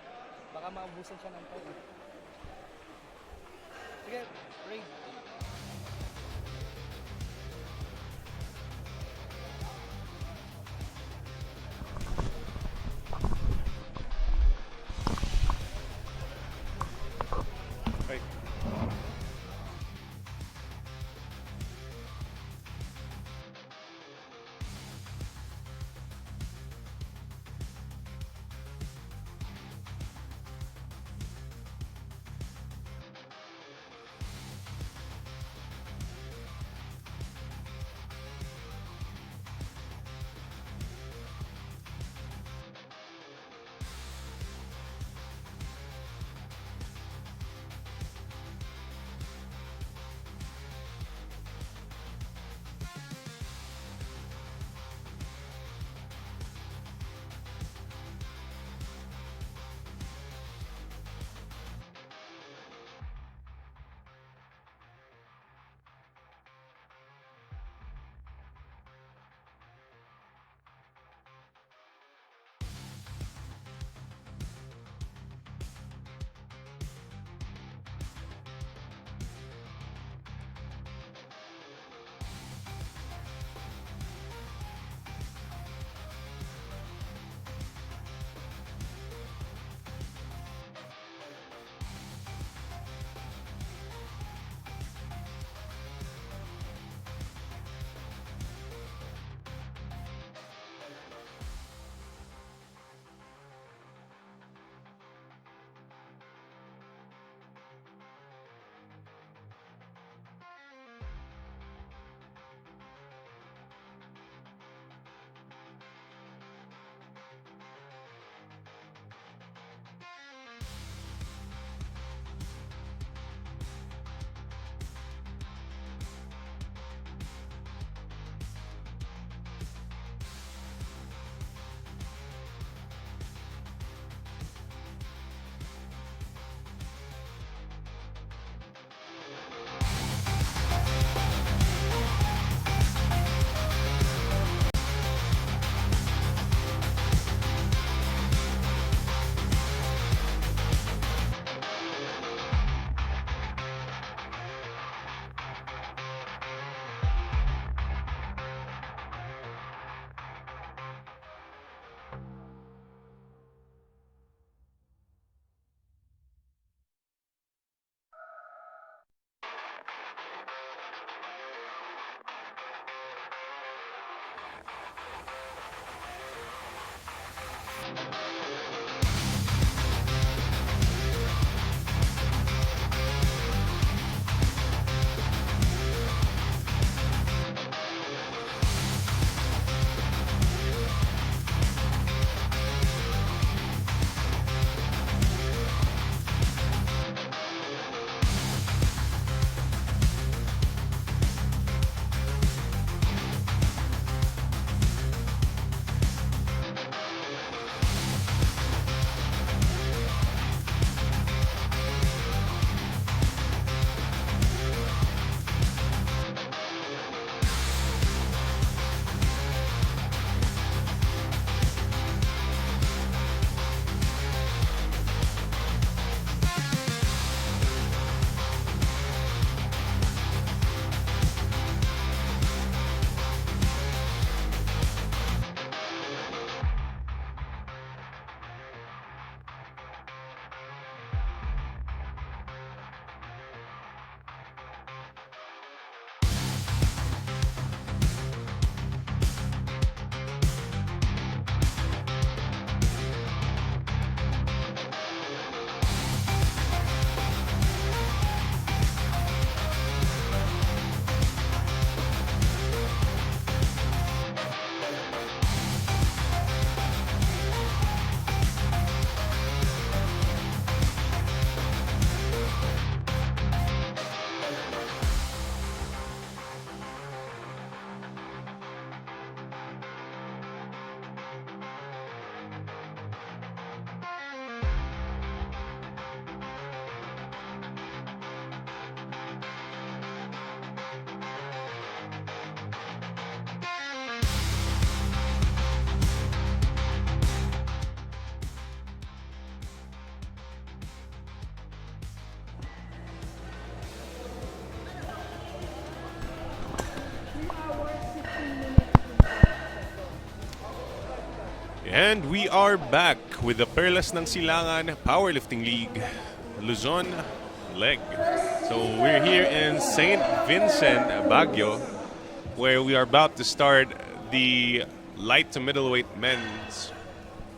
Baka maubusan siya ng time. Sige, Ray. Right. And we are back with the Perlas ng Silangan Powerlifting League Luzon leg. So we're here in St. Vincent, Baguio, where we are about to start the light to middleweight men's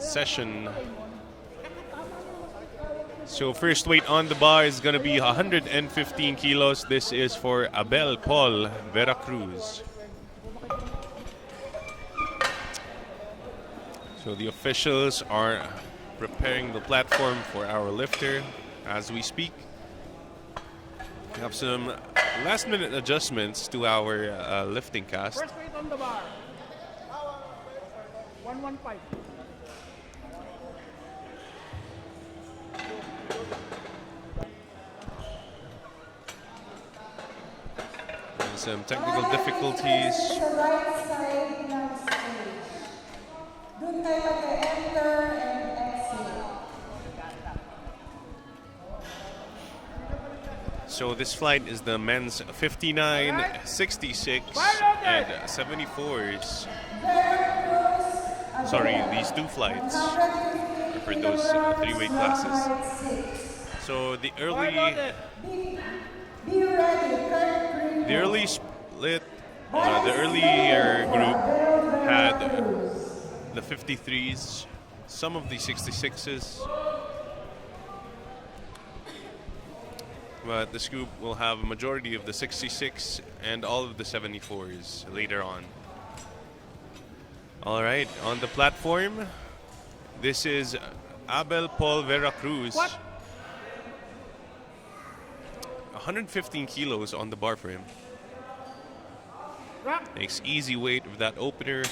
session. So first weight on the bar is going to be 115 kilos. This is for Abel Paul Veracruz. So the officials are preparing the platform for our lifter as we speak. We have some last minute adjustments to our lifting cast. First weight on the bar. 115. And some technical difficulties. Sa right side ng stage. Doon kayo mag-enter and exit. So this flight is the men's 59, 66, and 74s. Sorry, these two flights for those three weight classes. So the early split, the earlier group had the 53s, some of the 66s, but this group will have a majority of the 66 and all of the 74s later on. All right, on the platform, this is Abel Paul Veracruz. 115 kilos on the bar for him. Makes easy weight with that opener.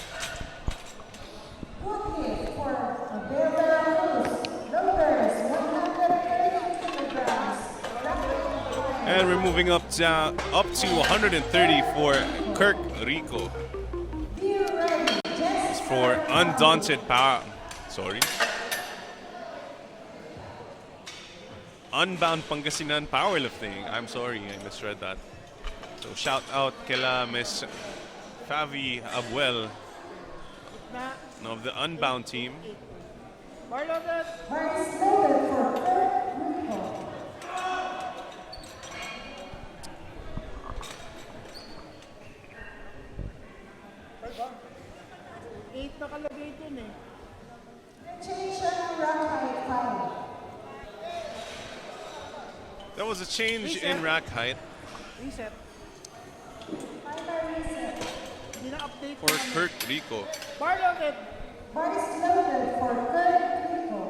And we're moving up to 130 for Kirk Rico. It's for Undaunted Power. Unbound Pangasinan Powerlifting. I'm sorry, I misread that. So shout out kila Miss Favi Abuel of the Unbound team. Bar loaded. Eight nakalagay dun eh. Change siya ng rack height 5. That was a change in rack height Reset. Hindi na-update. for Kirk Rico. Bar loaded. Bar is loaded for Kirk Rico.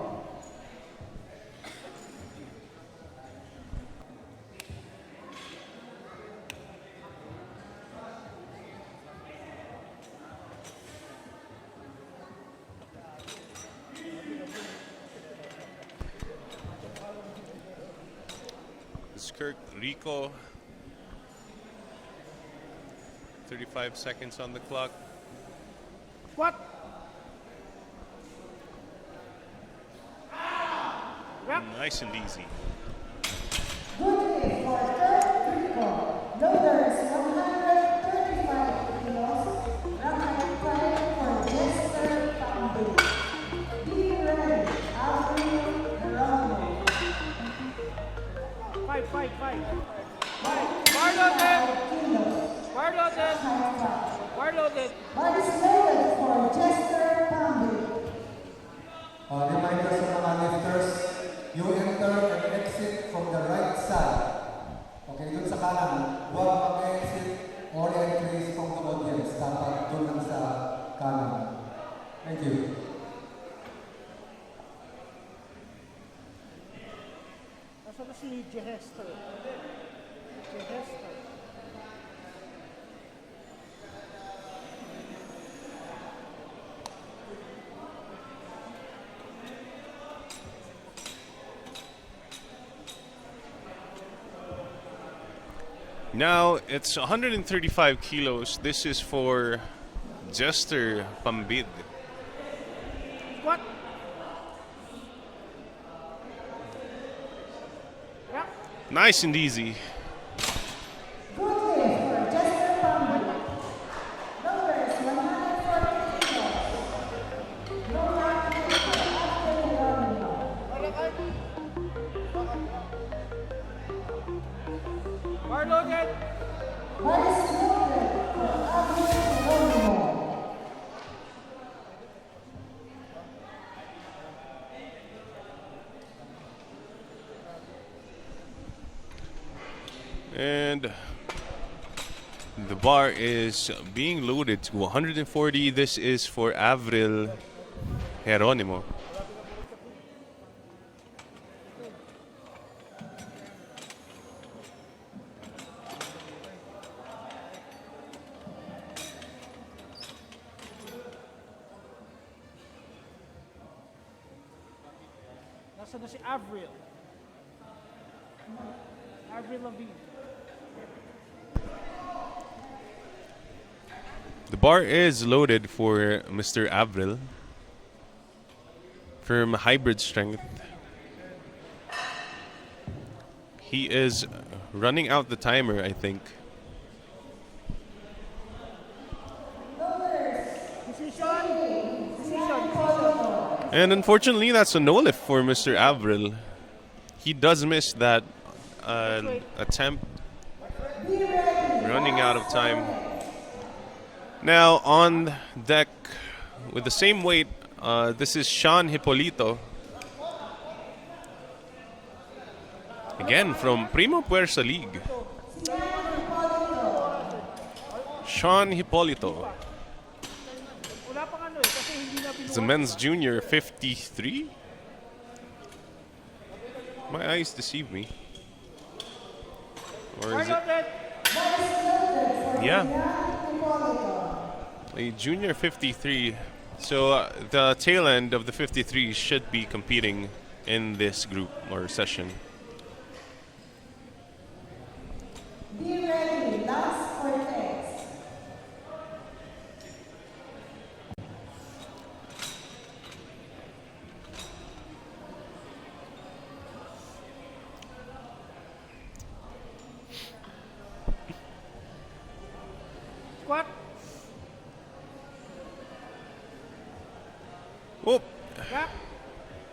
It's Kirk Rico. 35 seconds on the clock. What? Nice and easy. Good hit for Kirk Rico. Loaders 135 kilos. Rack height 5 for Jester Pambu. Be ready. Alvin Geronimo. Five. Bar loaded. Bar loaded. Bar loaded. Bar is loaded for Jester Pambu. Reminder sa mga lifters, you enter and exit from the right side. Okay, dun sa kanan, huwag mag-exit or entries from the audience. Dapat dun lang sa kanan. Thank you. Nasa na si Jehester? Jehester. Now it's 135 kilos. This is for Jester Pambid. What? Yeah. Nice and easy. Good hit for Jester Pambu. Loaders 140 kilos. No Bar loaded. Bar is loaded for Avril Geronimo. And the bar is being loaded to 140. This is for Avril Geronimo. Nasa na si Avril. Avril Lavigne. The bar is loaded for Mr. Avril. Firm hybrid strength. He is running out the timer, I think. Decision. Decision. And unfortunately, that's a no lift for Mr. Avril. He does miss that attempt. Running out of time. Now on deck with the same weight, this is Sean Hipolito. Again from Primo Puersa League. Sean Hipolito. Wala pang ano eh, kasi hindi na It's a men's junior 53. My eyes deceive me. Or Bar is it? loaded. Yeah. A junior 53. So the tail end of the 53 should be competing in this group or session. Be ready, last Cortez. Squat. Whoop. Back.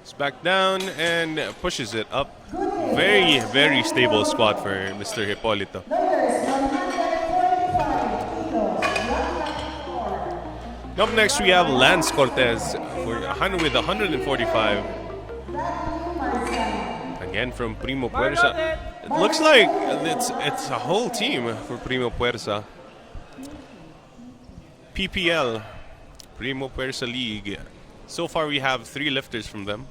It's back down and pushes it up. Very, very stable squat for Mr. Hipolito. Loaders, 145 kilos. Up next, we have Lance Cortez with 145. Again from Primo Bar Puersa. loaded. It looks like it's a whole team for Primo Puersa. PPL, Primo Puersa League. So far, we have 3 lifters from them.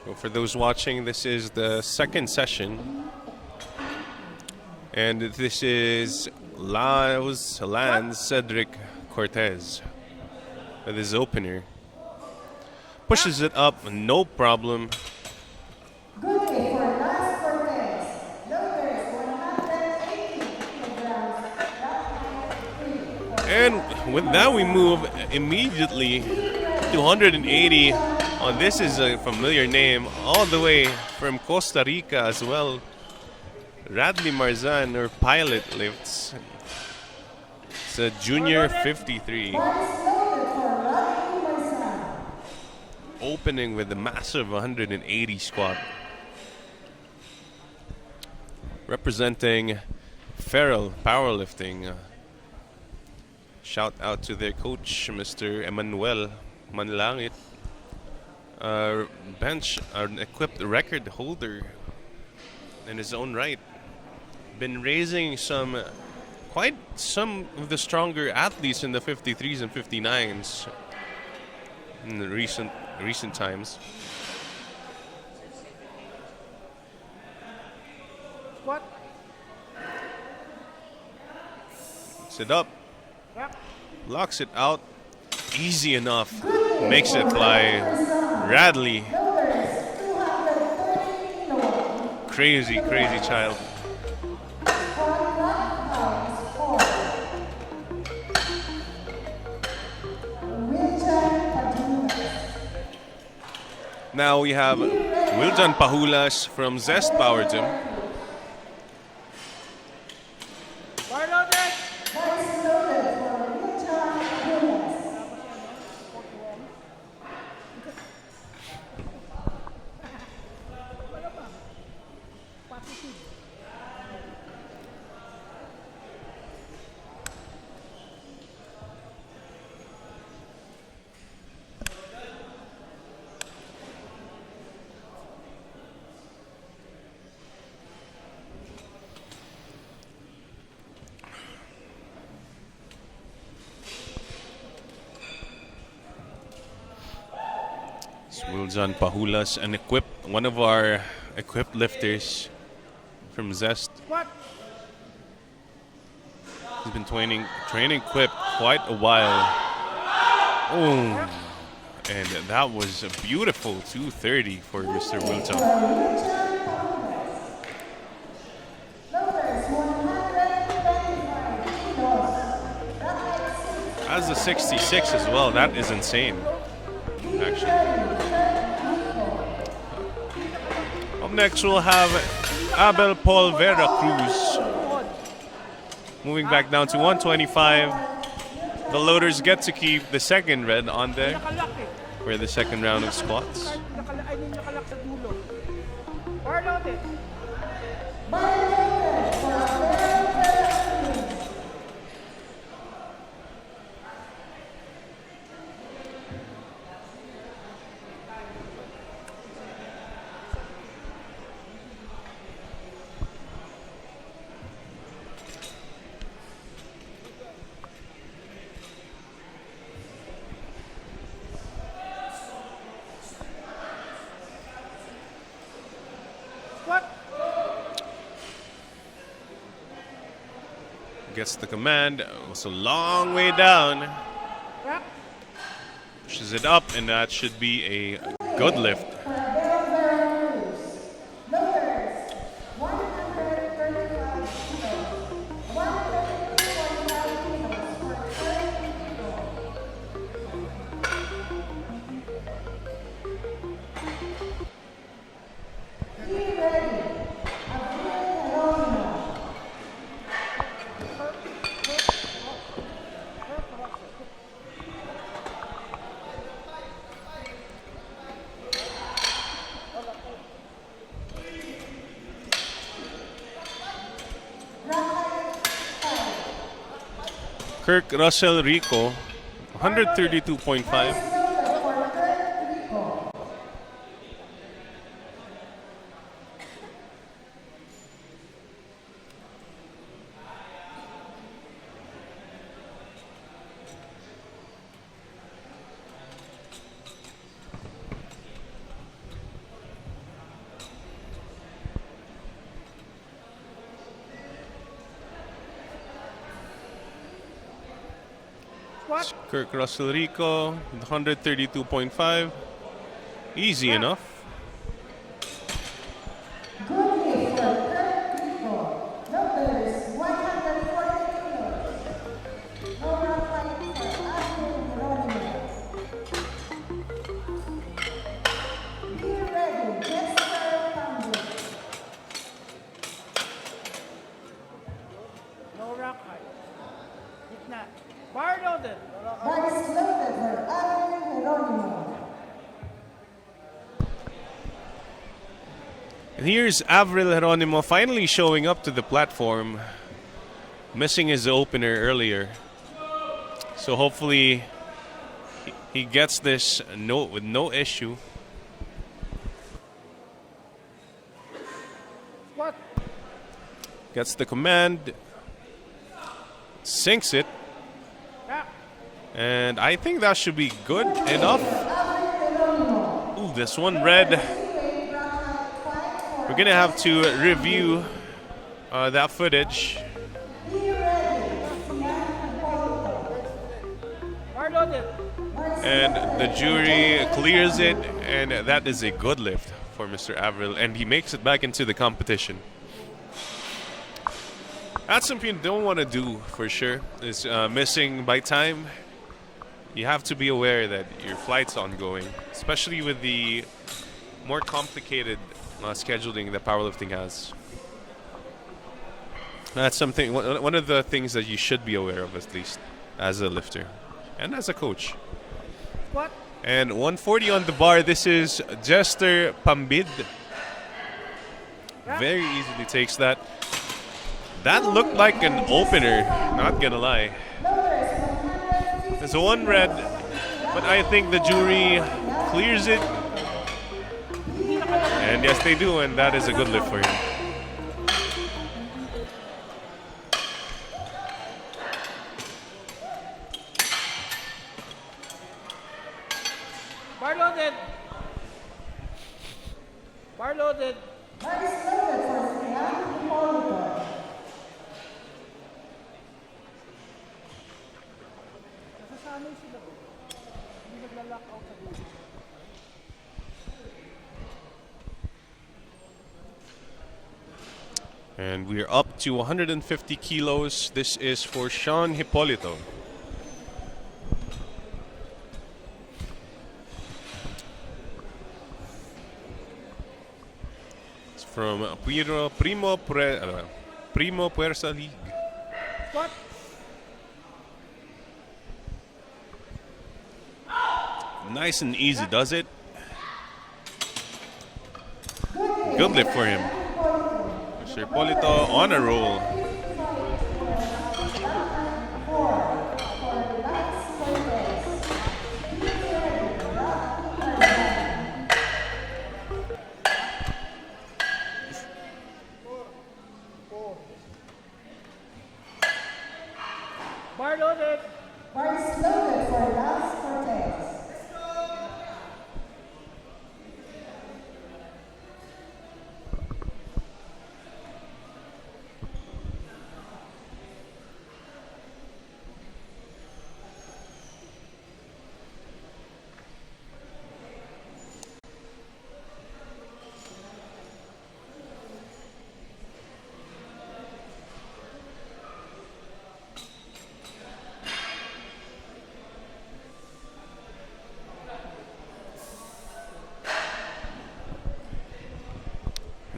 So for those watching, this is the second session. And this is Lance Cedric Cortez with his opener. Pushes it up, no problem. Good day for last Cortez. Loaders, 180 kilograms. And with that, we move immediately to 180. Oh, this is a familiar name, all the way from Costa Rica as well. Radley Marzan, or Pilot Lifts. It's a junior 53. Opening with a massive 180 squat. Representing Feral Powerlifting. Shout out to their coach, Mr. Emmanuel Manlangit. Bench, an equipped record holder in his own right. Been raising quite some of the stronger athletes in the 53s and 59s in the recent times. Squat. Sit up, Back. locks it out, easy enough, makes it fly. Radley, crazy child. Now we have Wiljan Pahulas from Zest Power Gym. Luzon Pahulas, and one of our equipped lifters from Zest. Squat. He's been training equipped quite a while. Oh, and that was a beautiful 230 for Mr. Wilton. As a 66 as well, that is insane, actually. Up next, we'll have Abel Paul Vera Cruz. Moving back down to 125. The loaders get to keep the second red on there Nakalak eh. for the second round of squats. Ay, hindi nakalak sa dulo. Bar loaded. Squat. Gets the command. It's a long way down. Wrap. Pushes it up, and that should be a good lift. Kirk Russell Rico, 132.5. Squat. Kirk Russell Rico, 132.5. Easy enough. No rack height. Gitna. Bar loaded. And here's Avril Geronimo finally showing up to the platform, missing his opener earlier. So hopefully he gets this with no issue. Squat. Gets the command, sinks it, Wrap. and I think that should be good enough. Ooh, this one red. We're gonna have to review that footage. Bar loaded. And the jury clears it, and that is a good lift for Mr. Avril, and he makes it back into the competition. That's something you don't want to do for sure, is missing by time. You have to be aware that your flight's ongoing, especially with the more complicated scheduling that powerlifting has. That's something, one of the things that you should be aware of, at least, as a lifter and as a coach. Squat. And 140 on the bar, this is Jester Pambid. Very easily takes that. That looked like an opener, not gonna lie. There's a one red, but I think the jury clears it. And yes, they do, and that is a good lift for him. Bar loaded. sila doon. Hindi nagla-lock out sa dulo. And we're up to 150 kilos. This is for Sean Hipolito. It's from Primo Puersa League. Squat. Nice and easy, does it? Good lift for him. Mr. Hipolito on a roll. Bar loaded. Bar is loaded for Lance Cortez.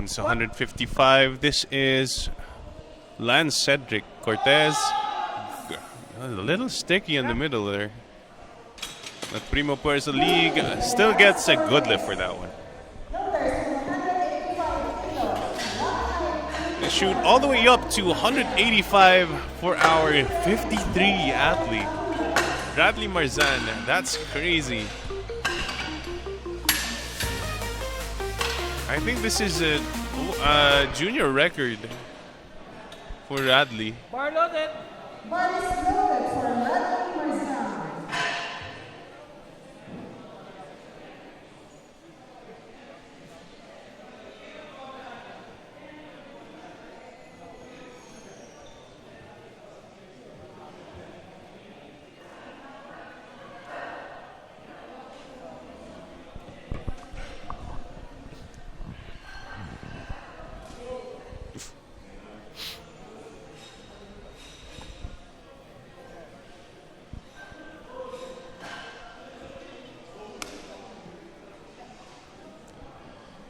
It's 155. This is Lance Cedric Cortez. A little sticky in the middle there. The Primo Puersa League still gets a good lift for that one. They shoot all the way up to 185 for our 53 athlete. Bradley Marzan, that's crazy. I think this is a junior record for Radley. Bar loaded. Bar is loaded for Bradley Marzan.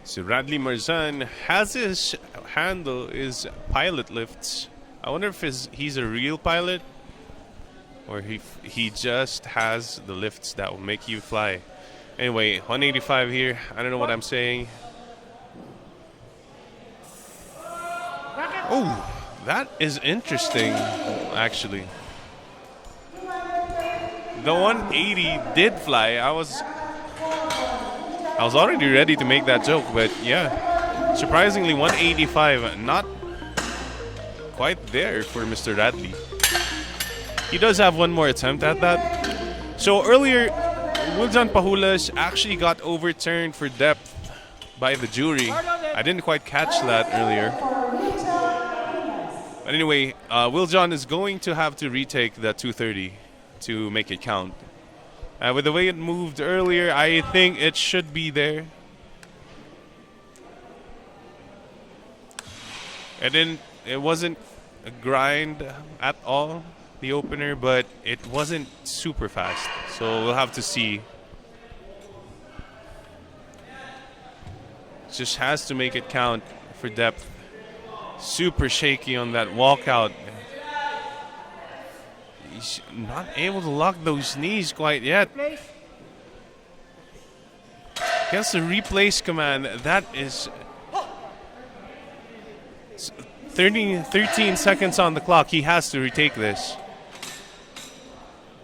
So Radley Marzan has his handle is pilot lifts. I wonder if he's a real pilot or he just has the lifts that will make you fly. Anyway, 185 here. I don't know what I'm saying. Oh, that is interesting, actually. The 180 did fly. I was already ready to make that joke, but yeah. Surprisingly, 185, not quite there for Mr. Radley. He does have one more attempt at that. So earlier, Wiljan Pahulas actually got overturned for depth by the jury. I didn't quite catch that earlier. But anyway, Wiljan is going to have to retake the 230 to make it count. With the way it moved earlier, I think it should be there. It wasn't a grind at all, the opener, but it wasn't super fast. So we'll have to see. Just has to make it count for depth. Super shaky on that walkout. He's not able to lock those knees quite yet. Gets the replace command. That is 13 seconds on the clock. He has to retake this.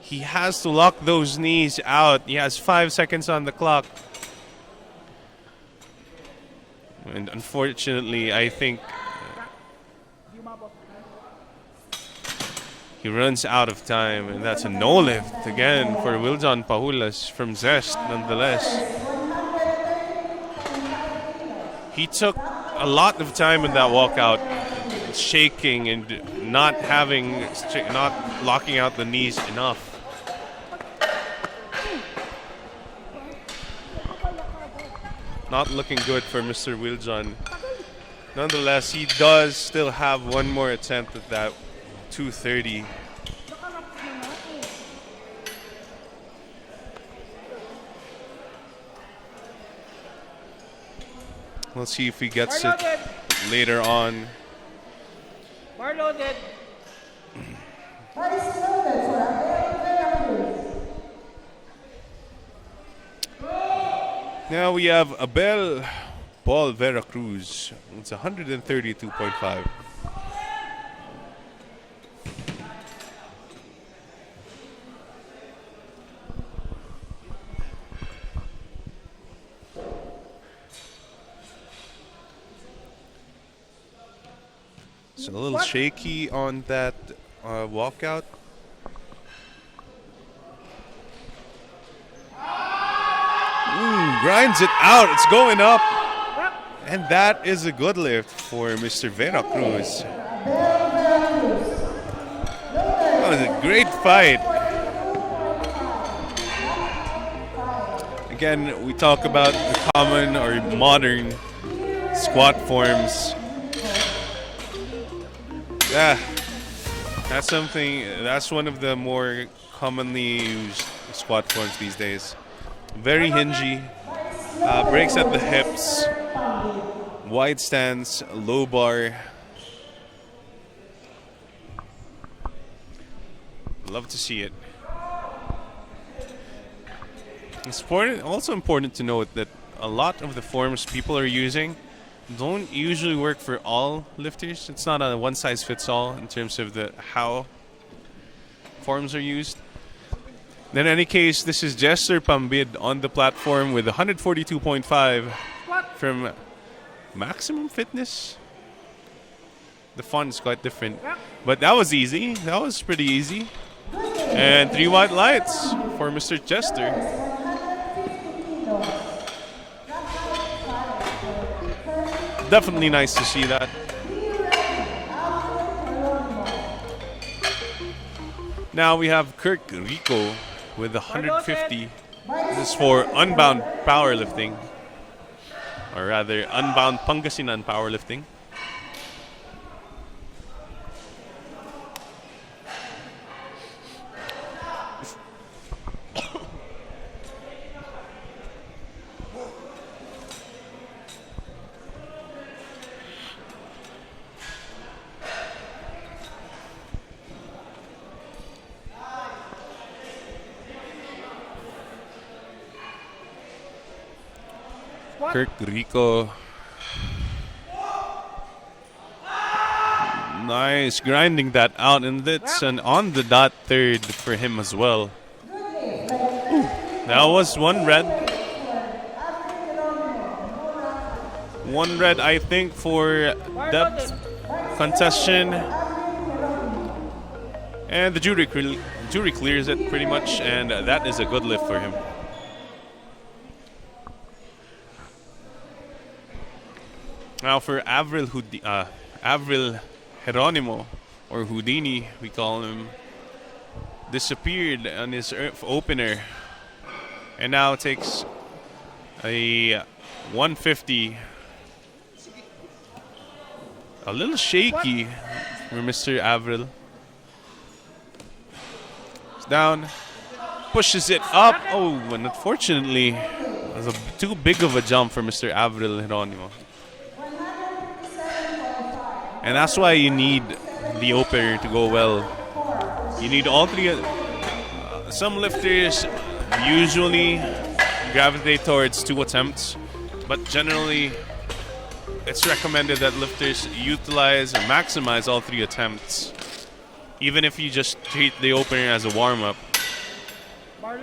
He has to lock those knees out. He has 5 seconds on the clock. And unfortunately, I think he runs out of time, and that's a no lift again for Wiljan Pahulas from Zest nonetheless. He took a lot of time in that walkout, shaking and not locking out the knees enough. Not looking good for Mr. Wiljon. Nonetheless, he does still have one more attempt at that 230. We'll see if he gets it later on. Bar loaded. Bar is loaded for Veracruz. Now we have Abel Paul Veracruz. It's 132.5. It's a little shaky on that walkout. Grinds it out. It's going up. And that is a good lift for Mr. Veracruz. That was a great fight. Again, we talk about the common or modern squat forms. Yeah, that's one of the more commonly used squat forms these days. Very hingy, breaks at the hips, wide stance, low bar. Love to see it. It's also important to note that a lot of the forms people are using don't usually work for all lifters. It's not a one-size-fits-all in terms of how forms are used. In any case, this is Jester Pambid on the platform with 142.5 from Maximum Fitness. The font is quite different. But that was easy. That was pretty easy. And 3 white lights for Mr. Jester. Definitely nice to see that. Now we have Kirk Rico with 150. This is for Unbound Powerlifting. Or rather, Unbound Pangasinan Powerlifting. Kirk Rico. Nice, grinding that out, and that's an on the dot third for him as well. That was one red. One red, I think, for depth contention. And the jury clears it pretty much, and that is a good lift for him. Now for Avril Geronimo, or Houdini, we call him, disappeared on his opener, and now takes a 150. A little shaky for Mr. Avril. It's down, pushes it up. Oh, and unfortunately, it was too big of a jump for Mr. Avril Geronimo. And that's why you need the opener to go well. You need all three. Some lifters usually gravitate towards 2 attempts, but generally it's recommended that lifters utilize or maximize all 3 attempts, even if you just treat the opener as a warm-up,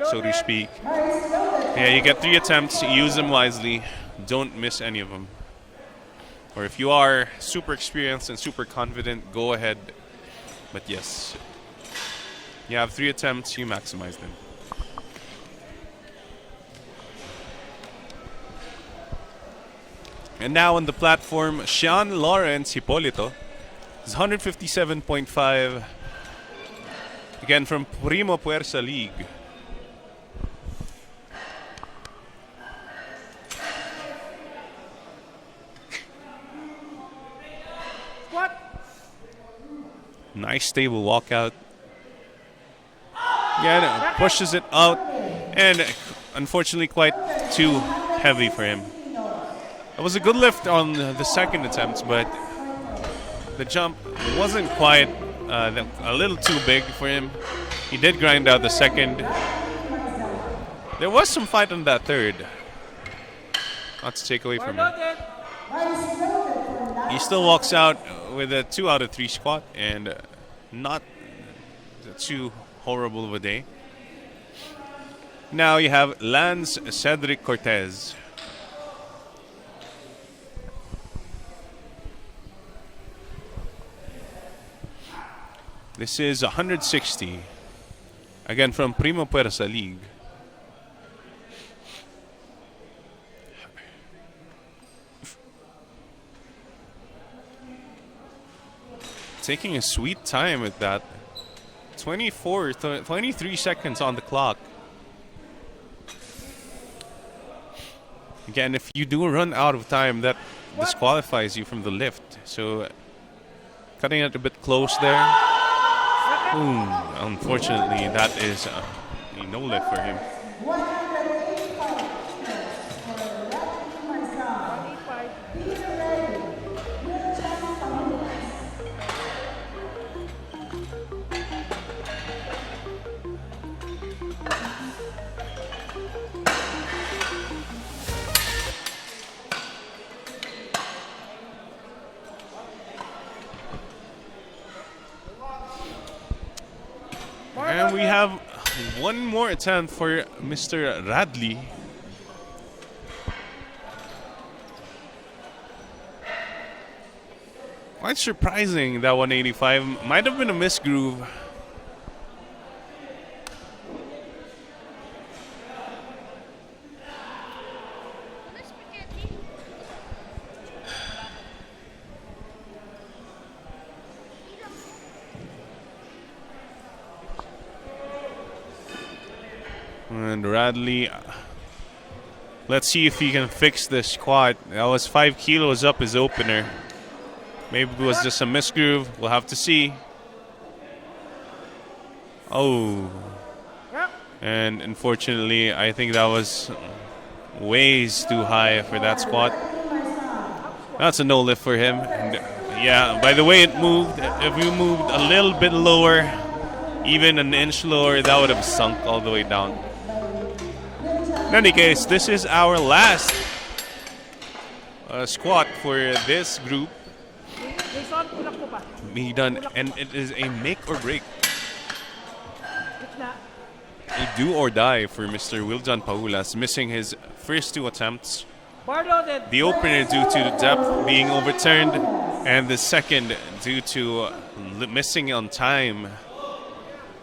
so to speak. Yeah, you get 3 attempts, use them wisely, don't miss any of them. Or if you are super experienced and super confident, go ahead. But yes, you have 3 attempts, you maximize them. And now on the platform, Sean Lawrence Hipolito is 157.5. Again from Primo Fuerza League. Nice stable walkout. Again, pushes it out, and unfortunately quite too heavy for him. It was a good lift on the second attempt, but the jump wasn't quite a little too big for him. He did grind out the second. There was some fight on that third. Not to take away from him. He still walks out with a 2 out of 3 squat and not too horrible of a day. Now you have Lance Cedric Cortez. This is 160. Again from Primo Persa League. Taking a sweet time with that. 23 seconds on the clock. Again, if you do run out of time, that disqualifies you from the lift. So, cutting it a bit close there. Ooh, unfortunately, that is a no lift for him. 185. And we have one more attempt for Mr. Radley. Quite surprising, that 185. Might have been a misgroove. And Radley, let's see if he can fix the squat. That was 5 kilos up his opener. Maybe it was just a misgroove. We'll have to see. Oh. And unfortunately, I think that was ways too high for that squat. That's a no lift for him. And yeah, by the way it moved, if you moved a little bit lower, even an inch lower, that would have sunk all the way down. In any case, this is our last squat for this group. Be done, and it is a make or break. A do or die for Mr. Wiljan Paulas, missing his first 2 attempts. The opener due to the depth being overturned, and the second due to missing on time,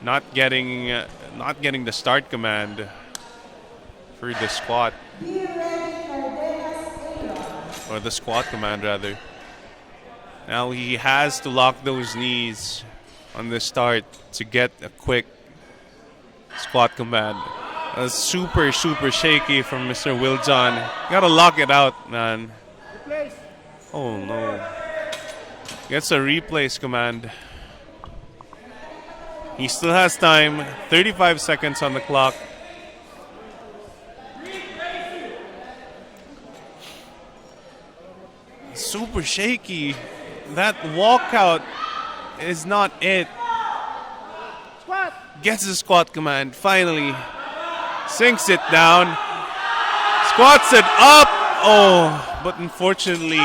not getting the start command for the squat, or the squat command rather. Now he has to lock those knees on the start to get a quick squat command. Super shaky from Mr. Wiljan. Gotta lock it out, man. Oh no. Gets a replace command. He still has time. 35 seconds on the clock. Super shaky. That walkout is not it. Squat. Gets the squat command, finally. Sinks it down. Squats it up. Oh, but unfortunately,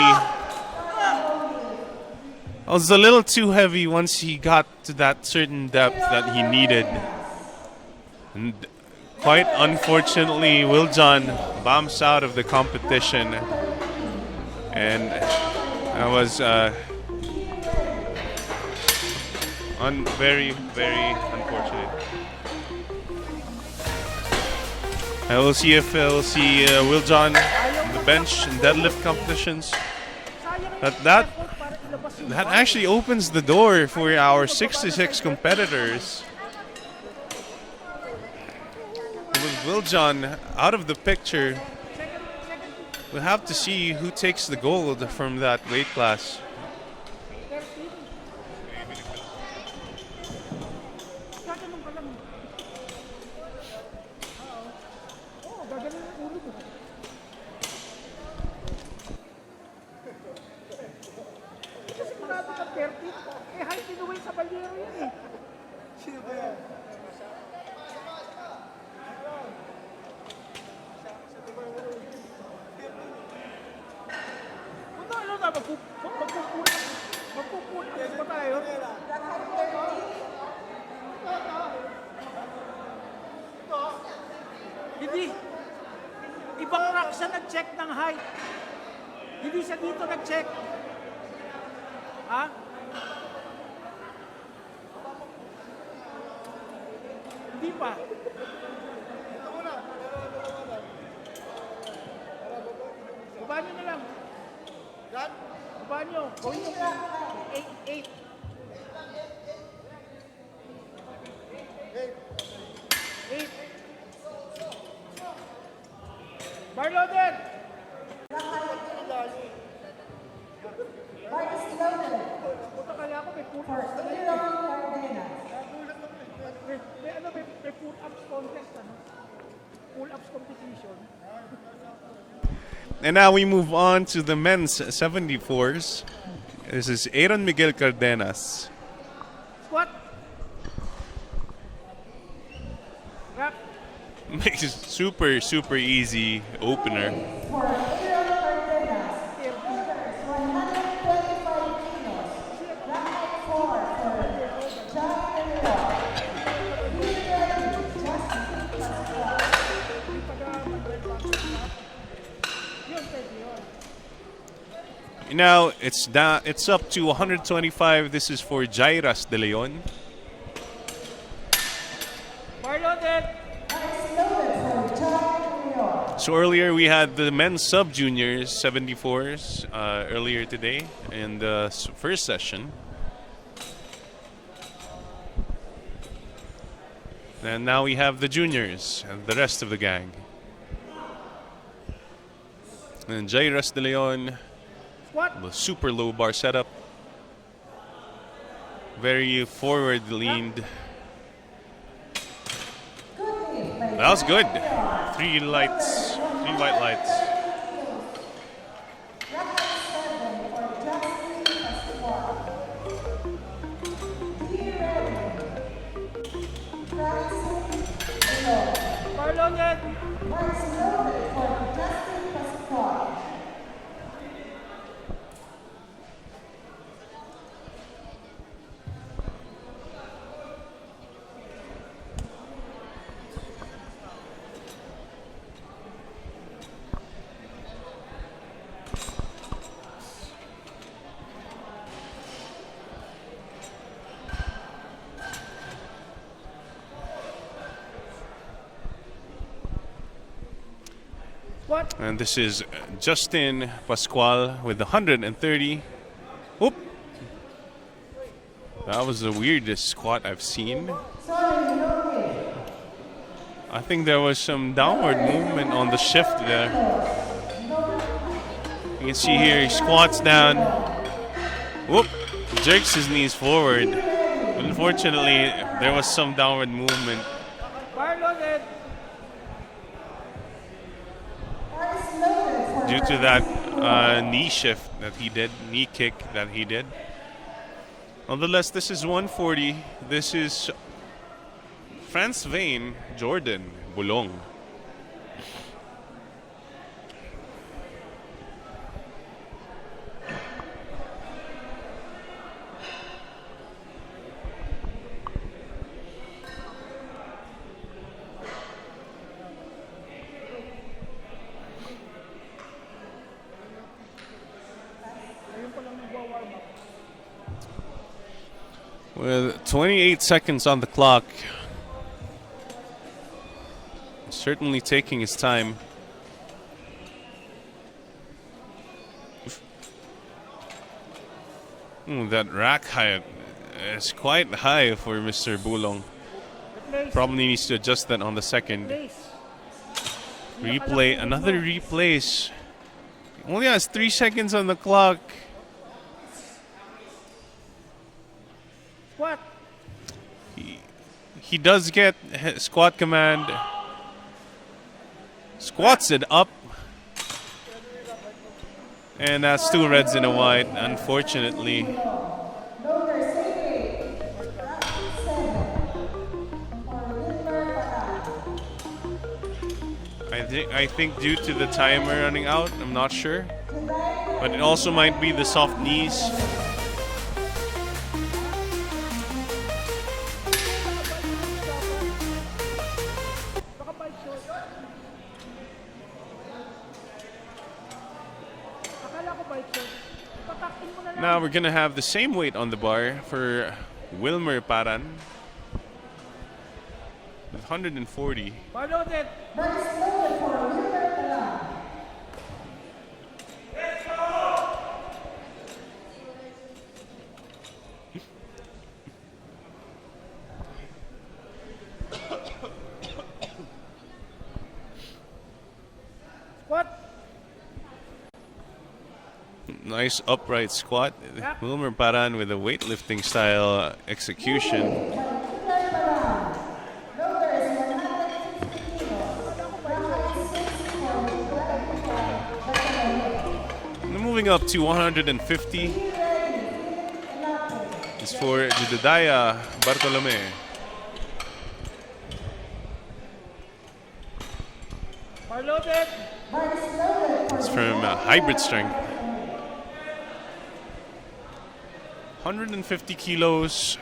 it was a little too heavy once he got to that certain depth that he needed. And quite unfortunately, Wiljan bumps out of the competition. And that was very unfortunate. I will see if we'll see Wiljan on the bench in deadlift competitions. That actually opens the door for our 66 competitors. With Wiljan out of the picture, we'll have to see who takes the gold from that weight class. tayo. Rack height 30. Hindi. Ibang rack siya nag-check ng height. Hindi siya dito nag-check. Ha? Hindi pa. Baba nyo na lang. Baba nyo. Gawin nyo. 8. 8. Bar loaded. Bar is loaded Puta kaya ako may for pull-ups. Aaron Cardenas. May pull-ups contest. Ano? Pull-ups competition. And now we move on to the men's 74s. This is Aaron Miguel Cardenas. Squat. Wrap. Makes it super, super easy opener. For Aaron Cardenas, 125 kilos. Rack height 4 for John Perlas. Be ready, just keep us squat. Yun, pwede yun. Now it's up to 125. This is for Jairas De Leon. Bar loaded. Bar is loaded for John Perlas. So earlier we had the men's sub juniors 74s earlier today in the first session. And now we have the juniors and the rest of the gang. And Jairas De Leon, Squat. the super low bar setup. Very forward leaned. That was good. 3 lights, 3 white lights. Rack height 7 for Justin Pascual. Be ready. Francis Elo. Bar loaded. Bar is loaded for Justin Pascual. Squat. And this is Justin Pascual with 130. Oop! That was the weirdest squat I've seen. Sorry, okay. I think there was some downward movement on the shift there. You can see here he squats down. Whoop! Jerks his knees forward. Unfortunately, there was some downward movement. Bar loaded. Bar is loaded for Due to that knee shift that he did, knee kick that he did. Nonetheless, this is 140. This is France Vane, Jordan Bulong. With 28 seconds on the clock. Certainly taking his time. That rack height is quite high for Mr. Bulong. Replace. Probably needs to adjust that on the second. Replace. Replay, another replace. Only has 3 seconds on the clock. Squat. He does get squat command. Squats it up. And that's 2 reds and a white, unfortunately. Loader Safety. Rack height 7 for Wilmer Parada. I think due to the timer running out, I'm not sure. But it also might be the soft knees. Now we're gonna have the same weight on the bar for Wilmer Paran with 140. Bar loaded. Bar is loaded for Wilmer Perlas. Squat. Nice upright squat. Yeah. Wilmer Paran with a weightlifting style execution. Wilmer Perlas. Loader is 150 kilos. Rock height 6 for Wilmer. Moving up to 150 Be ready. Enough. is for Jedediah Bartolome. Bar loaded. Bar is loaded for It's from Hybrid Strength. 150 kilos.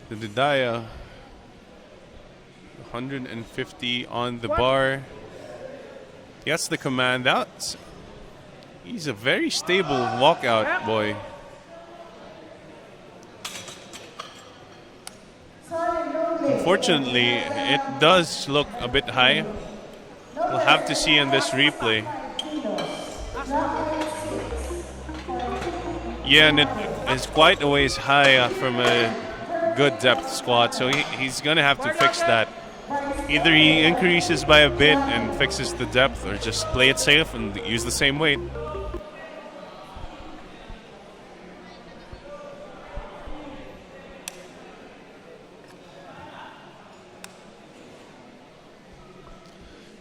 Jedediah 150 on the bar. Gets the command out. He's a very stable walkout boy. Unfortunately, it does look a bit high. We'll have to see in this replay. Yeah, and it is quite a ways high from a good depth squat, so he's gonna have to fix that. Either he increases by a bit and fixes the depth, or just play it safe and use the same weight.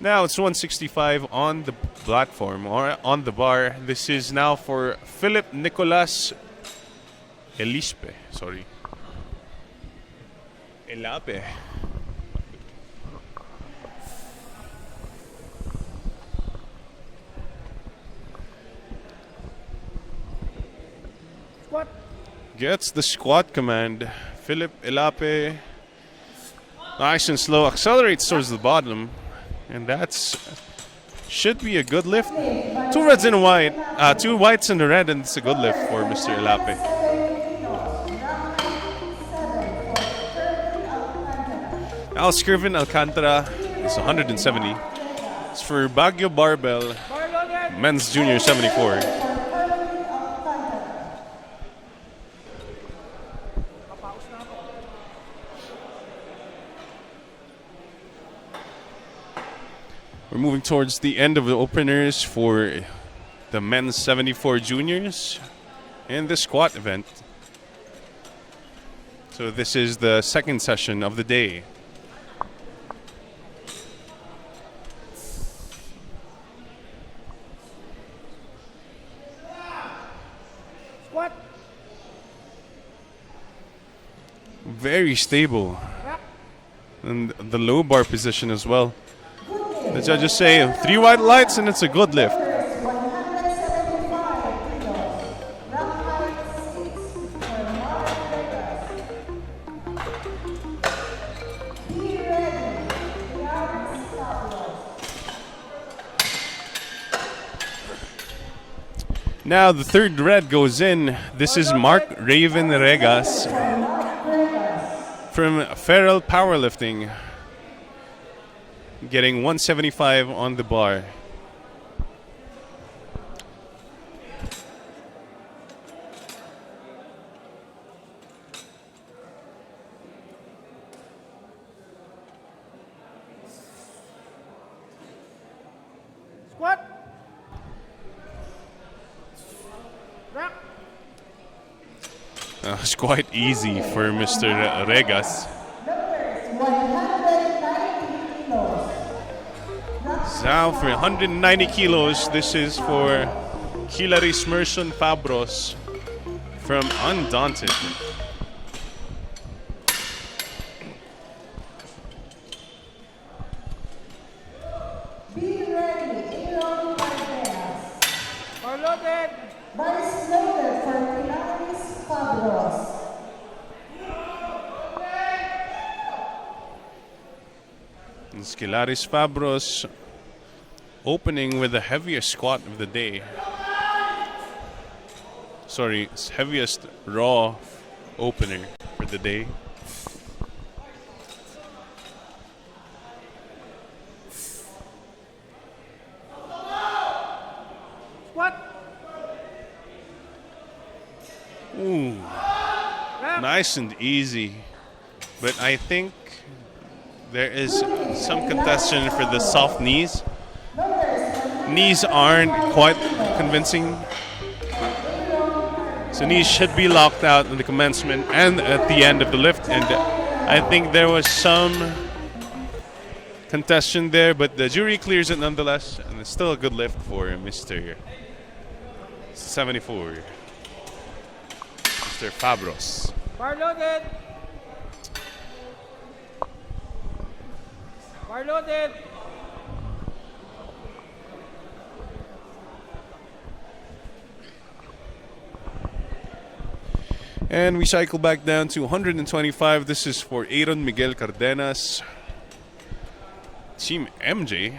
Now it's 165 on the platform, or on the bar. This is now for Philip Nicolas Elispe. Sorry. Elape. Squat. Gets the squat command. Philip Elape. Nice and slow. Accelerates towards the bottom. And that's should be a good lift. 2 reds and a white. 2 whites and a red, and it's a good lift for Mr. Elape. Alskirvin Alcantara is 170. It's for Baguio Barbell, Bar loaded. men's junior 74. Papaus na ako. We're moving towards the end of the openers for the men's 74 juniors and the squat event. So this is the second session of the day. Squat. Very stable. And the low bar position as well. The judges say 3 white lights and it's a good lift. 175 kilos. Rock height 6 for Be ready. The hour is established. Now the third red goes in. This is Mark Raven Regas from Feral Powerlifting, getting 175 on the bar. Squat. Rack. It's quite easy for Mr. Regas. 190 kilos. Now for 190 kilos, this is for Hilaris Merson Fabros from Undaunted. loaded. Baris loaded for Pilaris Fabros. And Skilaris Fabros opening with the heaviest squat of the day. Sorry, heaviest raw opener for the day. Squat. Ooh, Rep. nice and easy. But I think there is some contention for the soft knees. Knees aren't quite convincing. So knees should be locked out in the commencement and at the end of the lift. And I think there was some contestation there, but the jury clears it nonetheless. And it's still a good lift for Mr. 74. Mr. Fabros. Bar loaded. Bar loaded. And we cycle back down to 125. This is for Aaron Miguel Cardenas. Team MJ.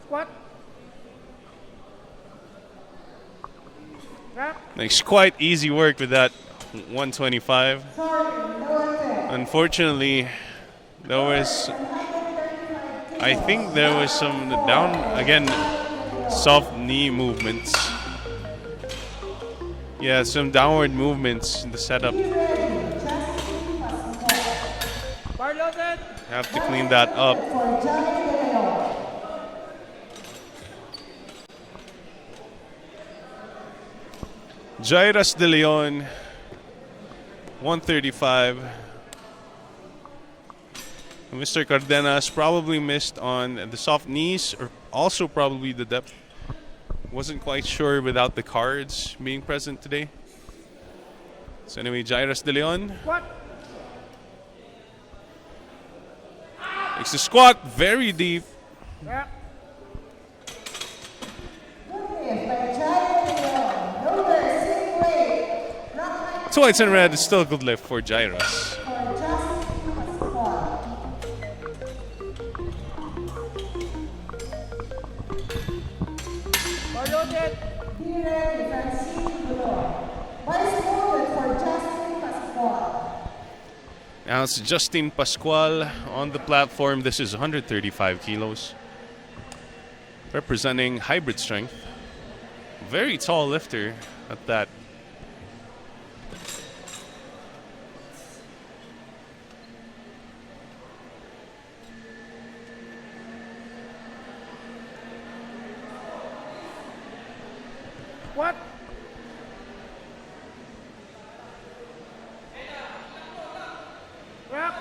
Squat. Rep. It's quite easy work with that 125. Sorry, no effect. Unfortunately, there was, I think there was some down, again, soft knee movements. Yeah, some downward movements in the setup. Bar loaded. Have to clean that up. For Johnny De Leon. Jairas De Leon, 135. Mr. Cardenas probably missed on the soft knees, or also probably the depth. Wasn't quite sure without the cards being present today. So anyway, Jairas De Leon Squat. makes the squat very deep. Rep. Good lift by Johnny De Leon. Loader, same weight. Rock height Two whites and red is still a good lift for Jairas. for Justin Pascual. Bar loaded. Be ready, Francine Bulon. Baris loaded for Justin Pascual. Now it's Justin Pascual on the platform. This is 135 kilos. Representing hybrid strength. Very tall lifter at that. Squat. Rep.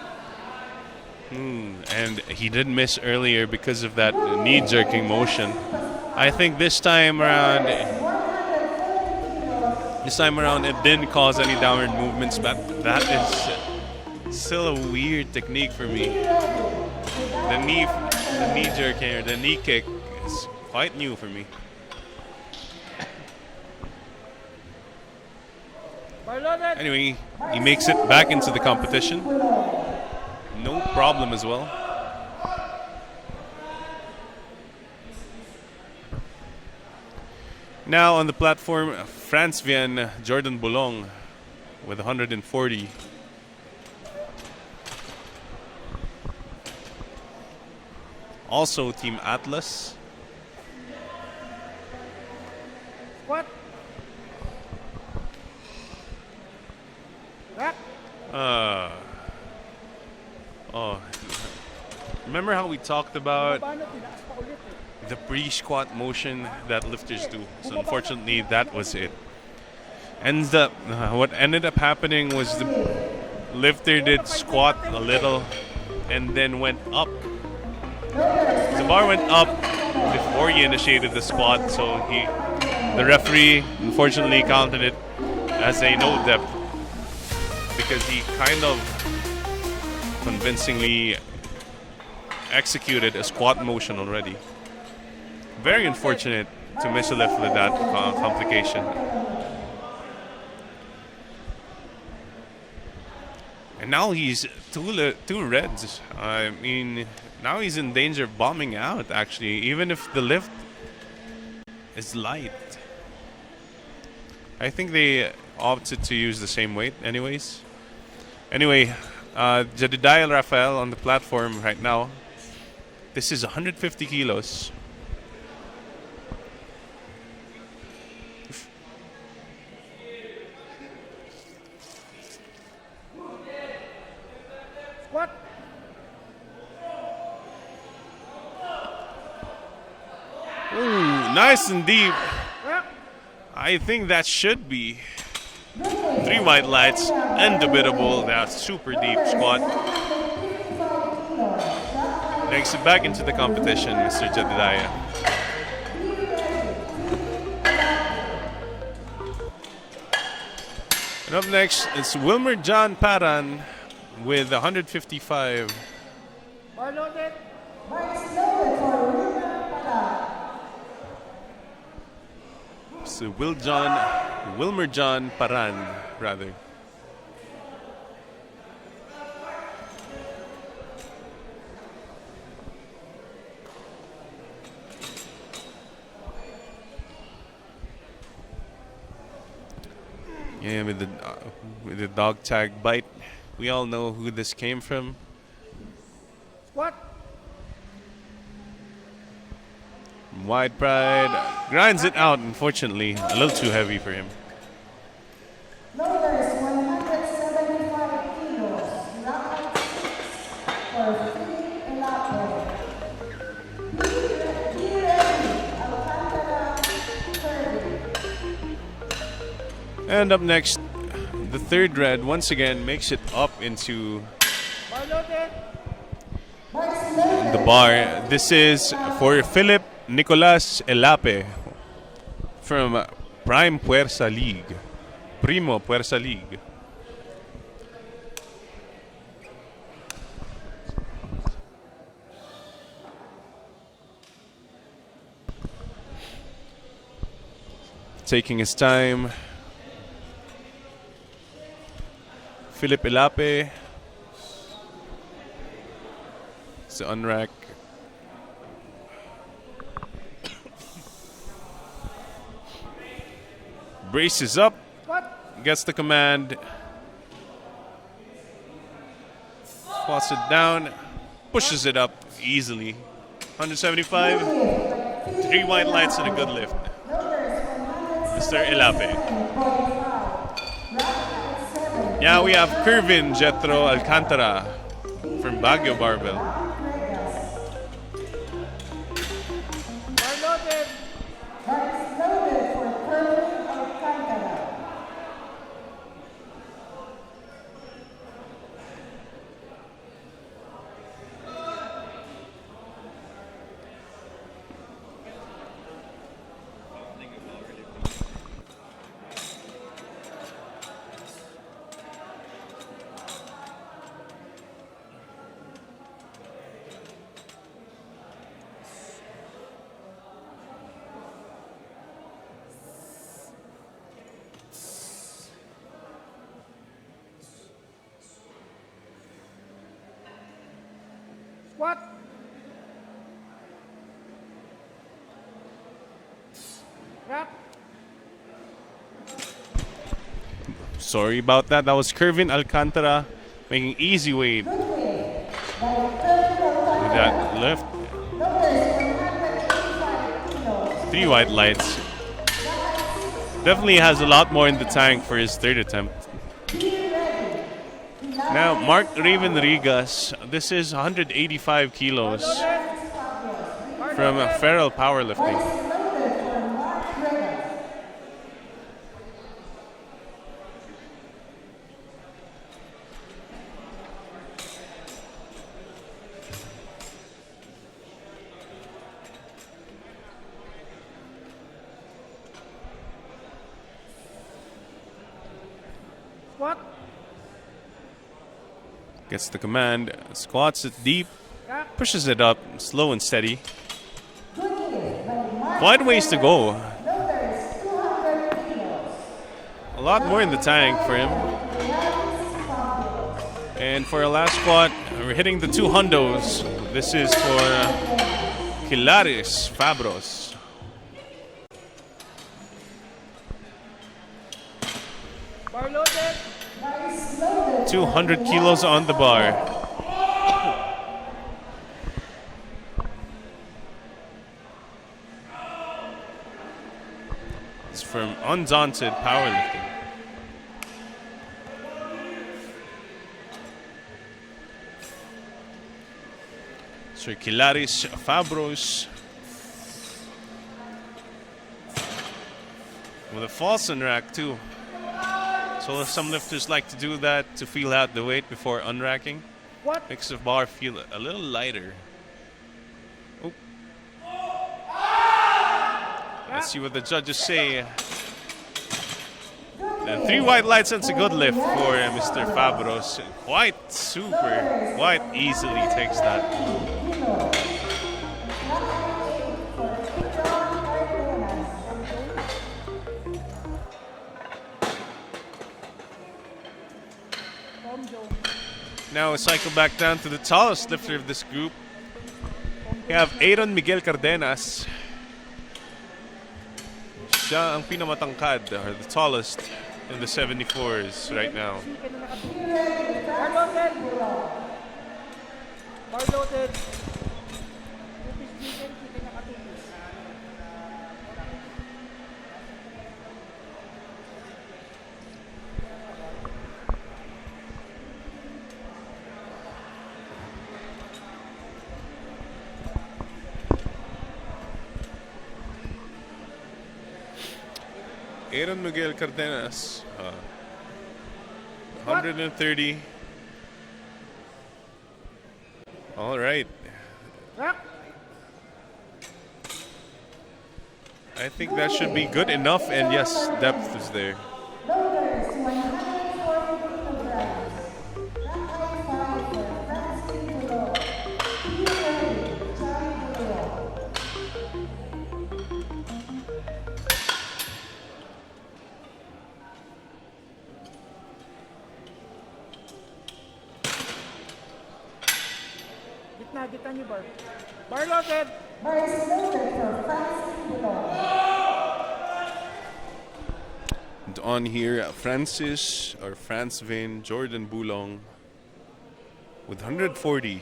And he did miss earlier because of that knee jerking motion. I think this time around it didn't cause any downward movements, but that is still a weird technique for me. The knee jerking or the knee kick is quite new for me. Bar loaded. Anyway, he makes it back into the competition. No problem as well. Now on the platform, France Vienne, Jordan Boulong with 140. Also Team Atlas. Squat. Rep. Remember how we talked about Paano tinaas pa ulit eh. the pre-squat motion that lifters do? So unfortunately, that was it. What ended up happening was the lifter did squat a little and then went up. The bar went up before he initiated the squat, so the referee unfortunately counted it as a no depth because he kind of convincingly executed a squat motion already. Very unfortunate to miss a lift with that complication. And now he's two reds. I mean, now he's in danger of bombing out, actually, even if the lift is light. I think they opted to use the same weight anyways. Anyway, Jedediah Rafael on the platform right now. This is 150 kilos. Squat. Ooh, nice and deep. Rack. I think that should be 3 white lights, undebatable. That's super deep squat. Takes it back into the competition, Mr. Jedediah. And up next, it's Wilmer John Paran with 155. Bar loaded. So Wilmer John Paran, rather. Yeah, with the dog tag bite, we all know who this came from. Squat. Wide Pride grinds it out, unfortunately. A little too heavy for him. Loaders 175 kilos. Round 6 for Philip Elapo. Be ready. Alcantara Kirby. And up next, the third red once again makes it up into Bar loaded. the bar. This is for Philip Nicolas Elape from Primo Puersa League. Taking his time. Philip Elape. It's the unrack. Braces up, Squat. gets the command, squats it down, pushes it up easily. 175, 3 white lights and a good lift. Mr. Elape. Yeah, we have Kervin Jetro Alcantara from Baguio Barbell. Bar loaded. Squat. Rack. Sorry about that. That was Kervin Alcantara making easy weight with that lift. 3 white lights. Definitely has a lot more in the tank for his third attempt. Now, Mark Raven Rigas. This is 185 kilos from Feral Powerlifting. Squat. Gets the command, squats it deep, Pushes it up, slow and steady. Good lift by Mark Quite a ways to go. Loaders, 200 kilos. A lot more in the tank for him. Pilates dumbbells. And for our last squat, we're hitting the 2 hundos. This is for Hilaris Fabros. Bar loaded. Nice loaded. 200 kilos on the bar. It's from Undaunted Powerlifting. So Kilaris Fabros with a false unrack too. So some lifters like to do that to feel out the weight before unracking. What? Makes the bar feel a little lighter. Oh. Let's see what the judges say. The 3 white lights, that's a good lift for Mr. Fabros. Quite easily takes that. Now we cycle back down to the tallest lifter of this group. We have Aaron Miguel Cardenas. Siya ang pinamatangkad, or the tallest in the 74s right now. Bar loaded. Bar loaded. 2-piece chicken, chicken naka 2-piece. Aaron Miguel Cardenas, 130. All right. Rack. I think that should be good enough, and yes, depth is there. Loaders, 140 kilograms. Rack high 5 for Francine Bulo. Be ready, Charlie Bulo. Gitna niyo bar. Bar loaded. Bar is loaded for Francine Bulo. And on here, Francis or Francevin Jordan Bulong with 140.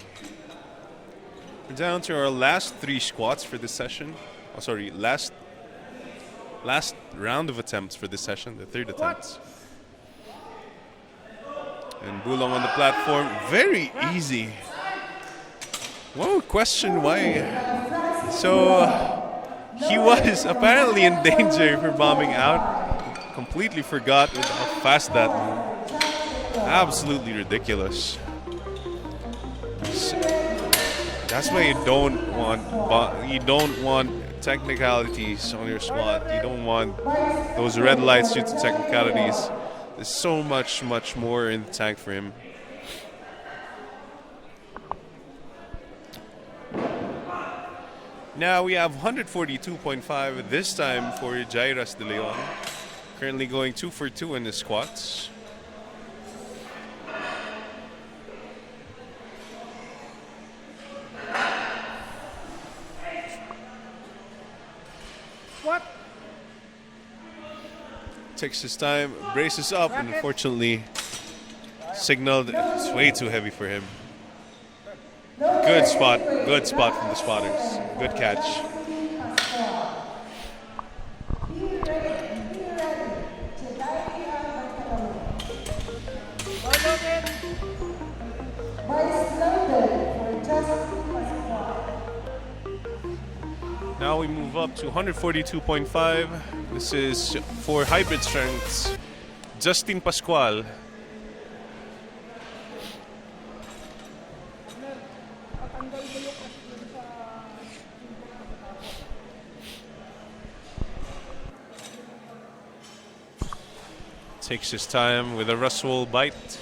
We're down to our last 3 squats for this session. Oh, sorry, last round of attempts for this session, the 3rd attempt. And Bulong on the platform, very easy. One would question why. So he was apparently in danger for bombing out. Completely forgot how fast that moved. Absolutely ridiculous. That's why you don't want technicalities on your squat. You don't want those red lights due to technicalities. There's so much more in the tank for him. Now we have 142.5 this time for Jairas De Leon. Currently going 2 for 2 in the squats. What? Takes his time, braces up, and unfortunately signaled it's way too heavy for him. Good spot from the spotters. Good catch. Bar loaded. Bar is loaded for Justin Pascual. Now we move up to 142.5. This is for hybrid strengths. Justin Pascual. Patanggal ba yung kasi sa... Takes his time with a Russell bite.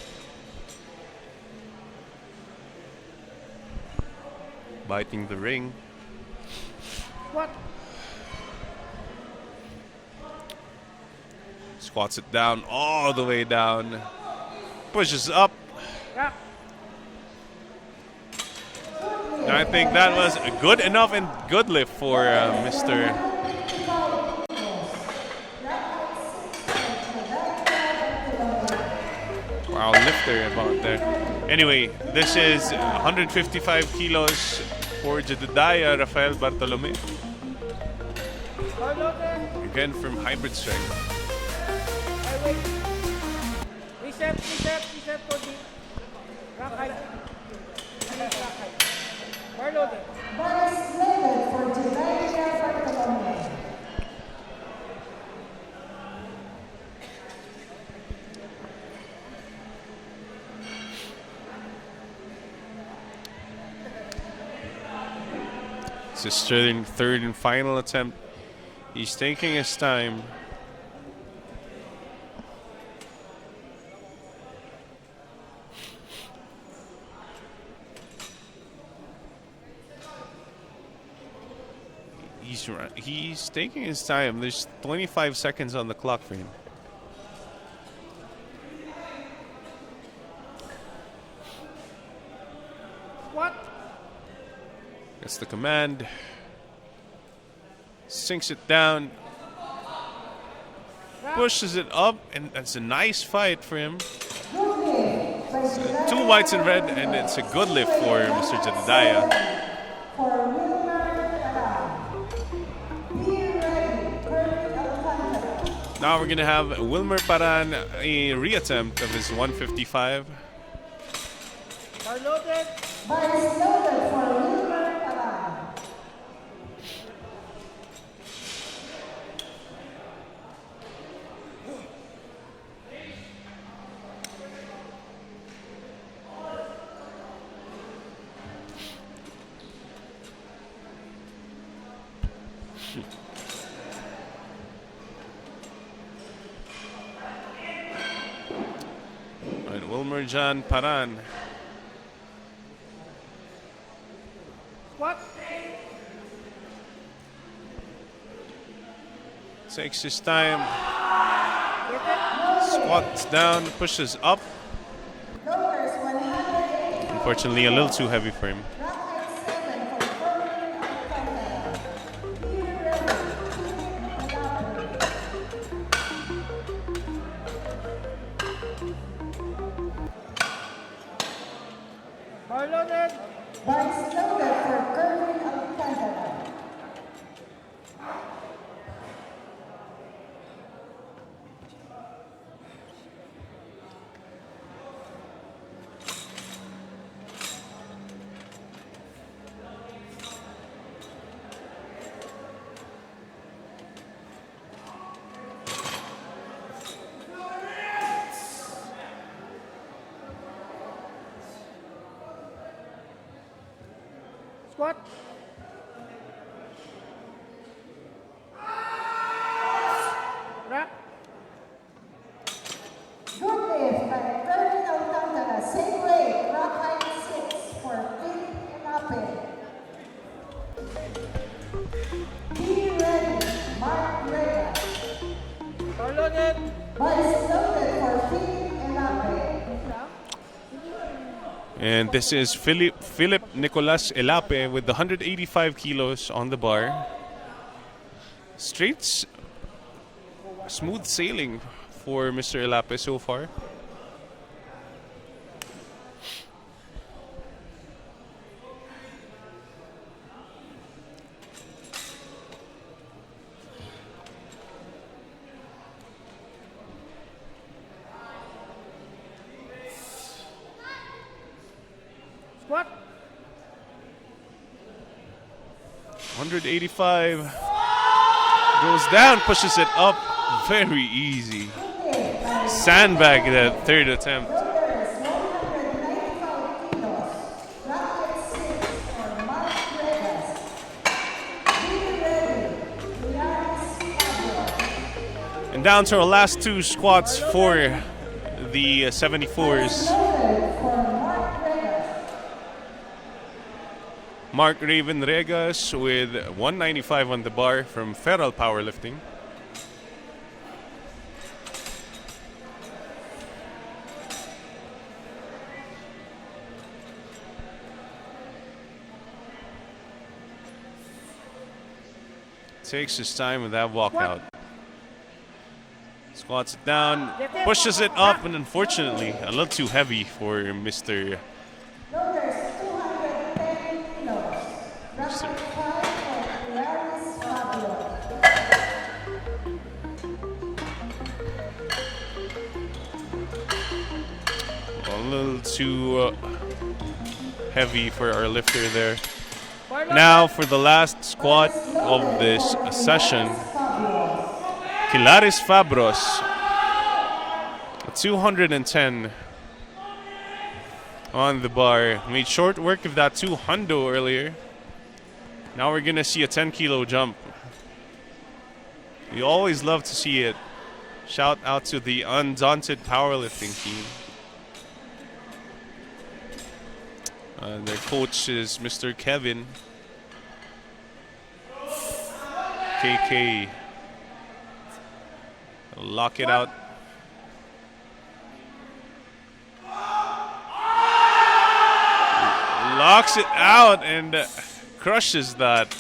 biting the ring. What? Squats it down all the way down. Pushes up. Rack. And I think that was a good enough and good lift for Mr. Wow, lifter about there. Anyway, this is 155 kilos for Jedediah Rafael Bartolome. Bar loaded. Again from hybrid strength. Wait. Reset for the rack height. Rack height. Bar loaded. Bar is loaded for Jedediah Bartolome. It's his third and final attempt. He's taking his time. He's taking his time. There's 25 seconds on the clock for him. What? Gets the command. Sinks it down. Pushes it up, and it's a nice fight for him. Two whites and red, and it's a good lift for Mr. Jedediah. Now we're gonna have Wilmer Paran a reattempt of his 155. Bar loaded. Bar is loaded for Wilmer Paran. Right, Wilmer Jan Paran. What? Takes his time. Get it? Squats down, pushes up. Loaders 180. Unfortunately, a little too heavy for him. Rack height 7 for Corbin Alcantara. Be ready. Elaborate. Bar loaded. Bar is loaded for Corbin Alcantara. Squat. Rack. Good lift by Corbin Alcantara. Same weight. Rack height 6 for Philip Enape. Be ready. Mark Reyes. Bar loaded. Bar is loaded for Philip Enape. And this is Philip Nicolas Elape with the 185 kilos on the bar. Straight, smooth sailing for Mr. Elape so far. Squat. 185. Goes down, pushes it up. Very easy. Sandbag that third attempt. Loaders 195 kilos. Rack height 6 for Mark Reyes. Be ready. Relax. Pablo. And down to our last two squats for the 74s. Loaded for Mark Reyes. Mark Raven Regas with 195 on the bar from Feral Powerlifting. Takes his time with that walkout. Squats it down, pushes it up, and unfortunately a little too heavy for Mr. Loaders, 210 kilos. Bracket 5 for Perlas Fabio. A little too heavy for our lifter there. Now for the last squat of this session, Kilaris Fabros, 210 on the bar. Made short work of that 200 earlier. Now we're gonna see a 10 kilo jump. We always love to see it. Shout out to the Undaunted Powerlifting team. Their coach is Mr. Kevin. KK. Lock it out. Locks it out and crushes that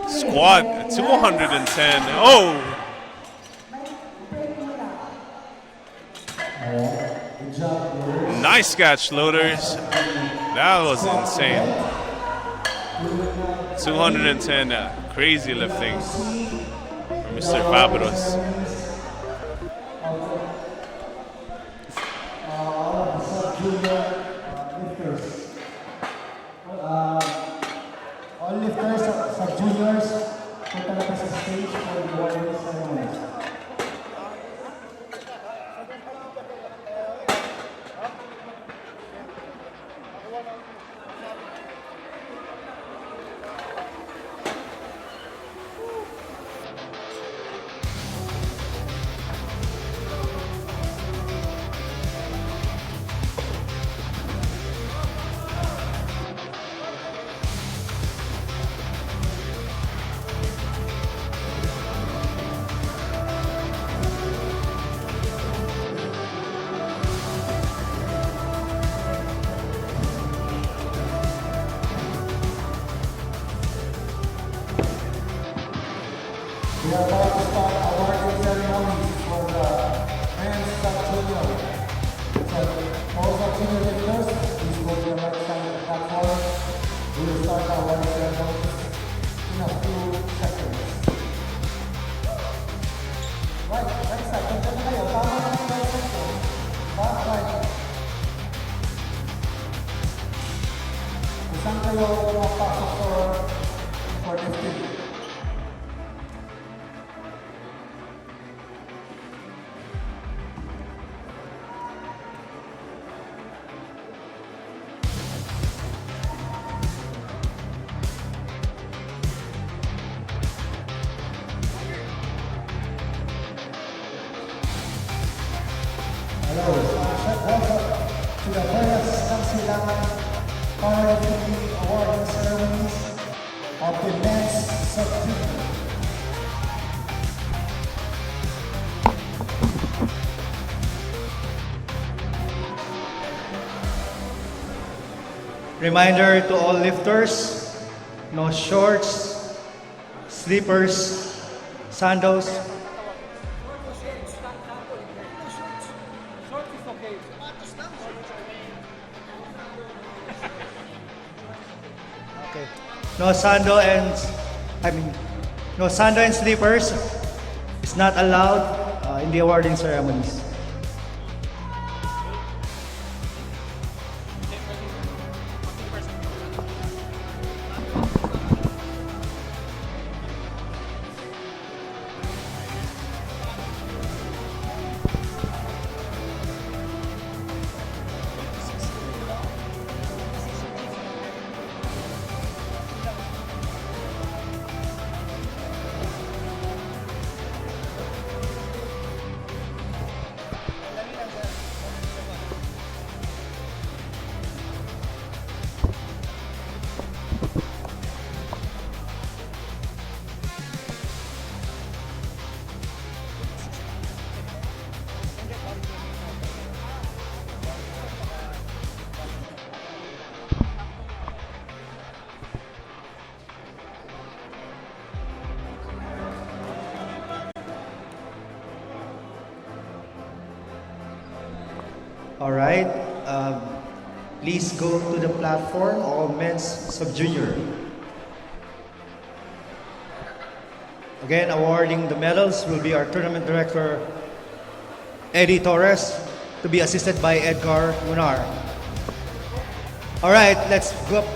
squat. 210. Oh! Nice catch, loaders. That was insane. 210, crazy lifting from Mr. Fabros. All lifters, sub-juniors, punta na pa sa stage for the awarding ceremonies. We are about to start awarding ceremonies for the men's sub-junior. So, all sub-junior lifters, please go to the right side of the platform. We will start the awarding ceremonies in a few seconds. Right side. Punta na kayo. Tama na yung right side. Back right. Saan kayo mapasok for lifting? Hello, welcome to the Perlas ng Silangan Powerlifting awarding ceremonies of the men's sub-junior. Reminder to all lifters, no shorts, slippers, sandals. Okay. No sandal and slippers is not allowed in the awarding ceremonies. All right. Please go to the platform, all men's sub-junior. Again, awarding the medals will be our tournament director, Eddie Torres, to be assisted by Edgar Munar. All right, let's go.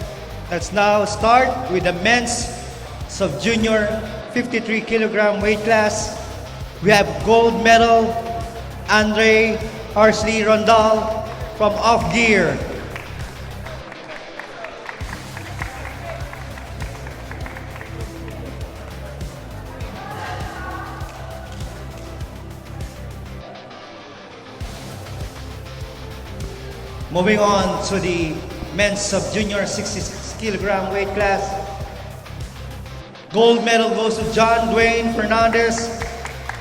Let's now start with the men's sub-junior 53 kilogram weight class. We have gold medal, Andre Arsley Rondal from Off Gear. Moving on to the men's sub-junior 66 kilogram weight class. Gold medal goes to John Dwayne Fernandez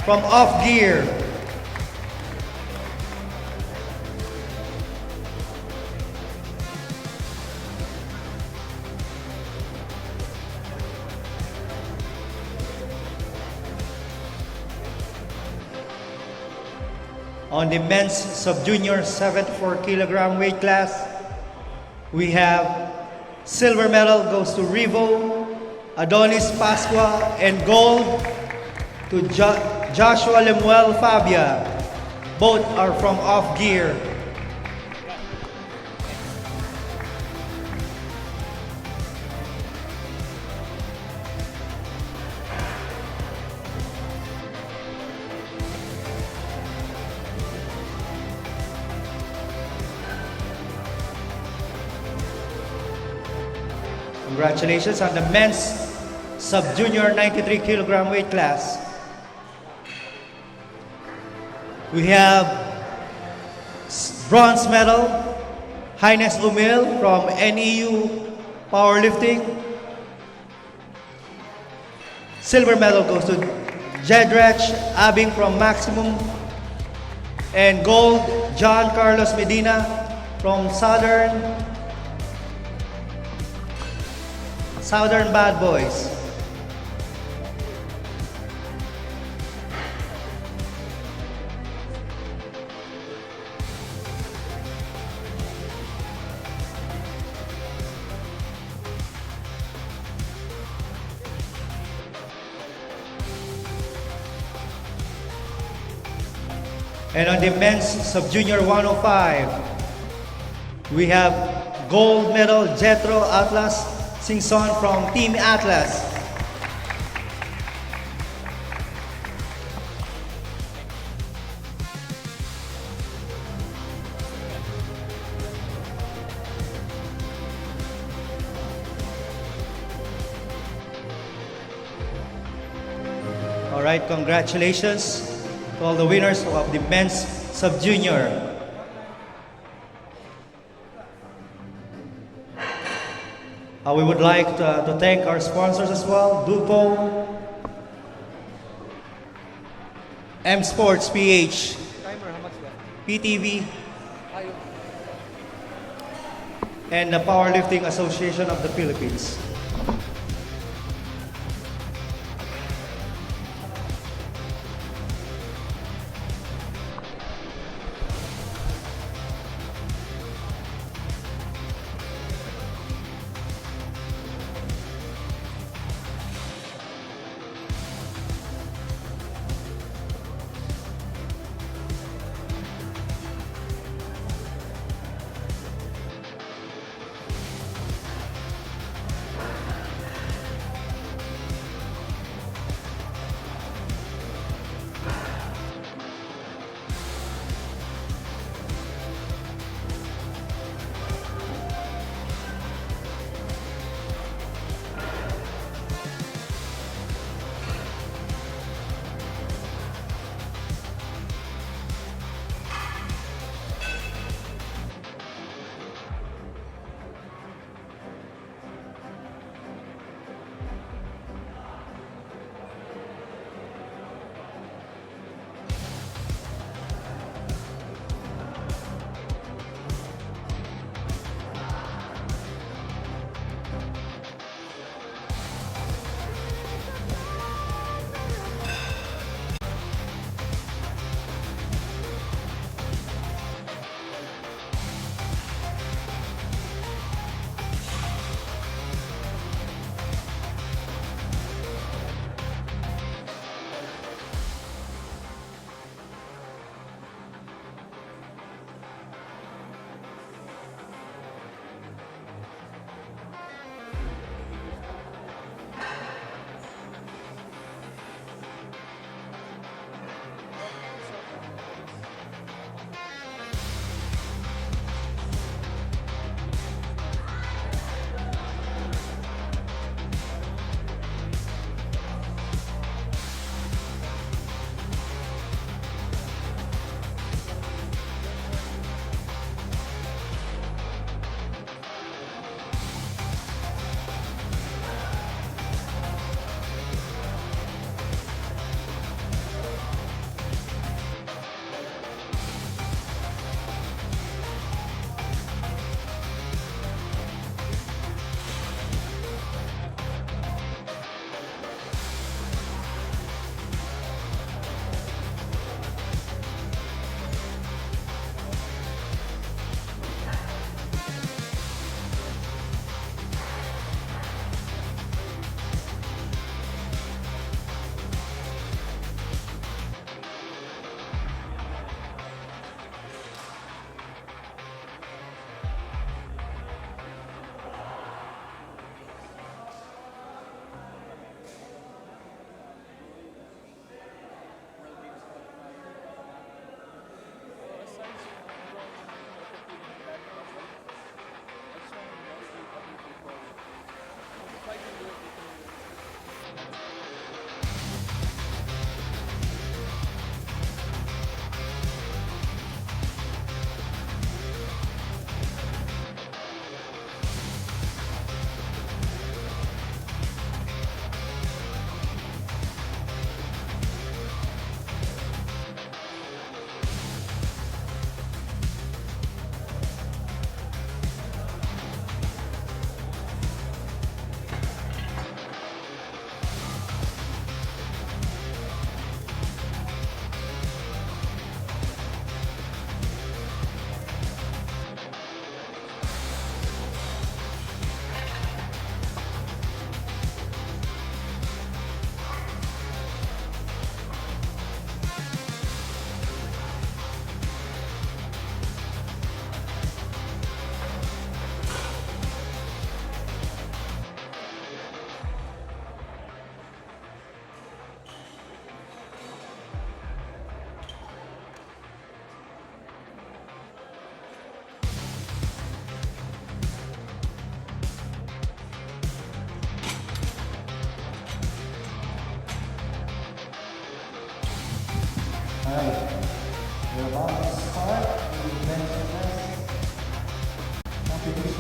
from Off Gear. On the men's sub-junior 74 kilogram weight class, we have silver medal goes to Rivo, Adonis Pascua, and gold to Joshua Lemuel Fabia. Both are from Off Gear. Congratulations on the men's sub-junior 93 kilogram weight class. We have bronze medal, Highness Umil from NEU Powerlifting. Silver medal goes to Jedrech Abing from Maximum. And gold, John Carlos Medina from Southern Bad Boys. And on the men's sub-junior 105, we have gold medal Jetro Atlas Singson from Team Atlas. All right, congratulations to all the winners of the men's sub-junior. We would like to thank our sponsors as well, Dupo, M Sports PH, Timer, how much left? PTV, Ayaw. and the Powerlifting Association of the Philippines.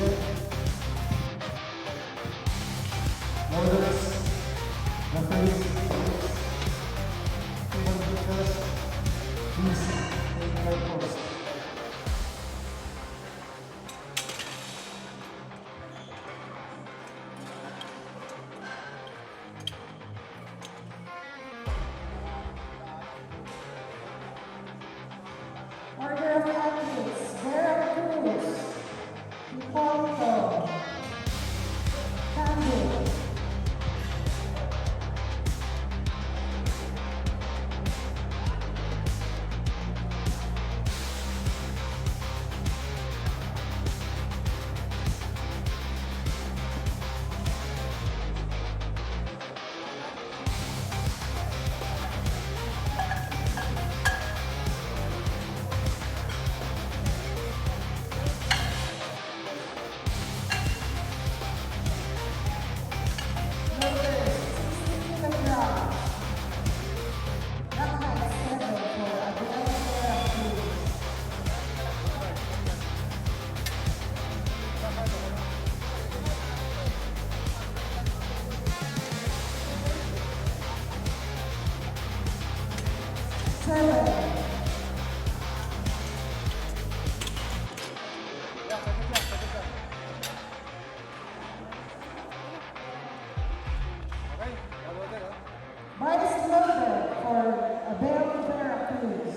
position. Loaders, referees, team members, please take your post. Order of athletes, Vera Cruz, Hipólito, Cambio, Loaders, 60 kilograms. Rock height 7 for Adriana Vera Cruz. Seven. Okay, loaded ha. Vice loader for Abel Vera Cruz.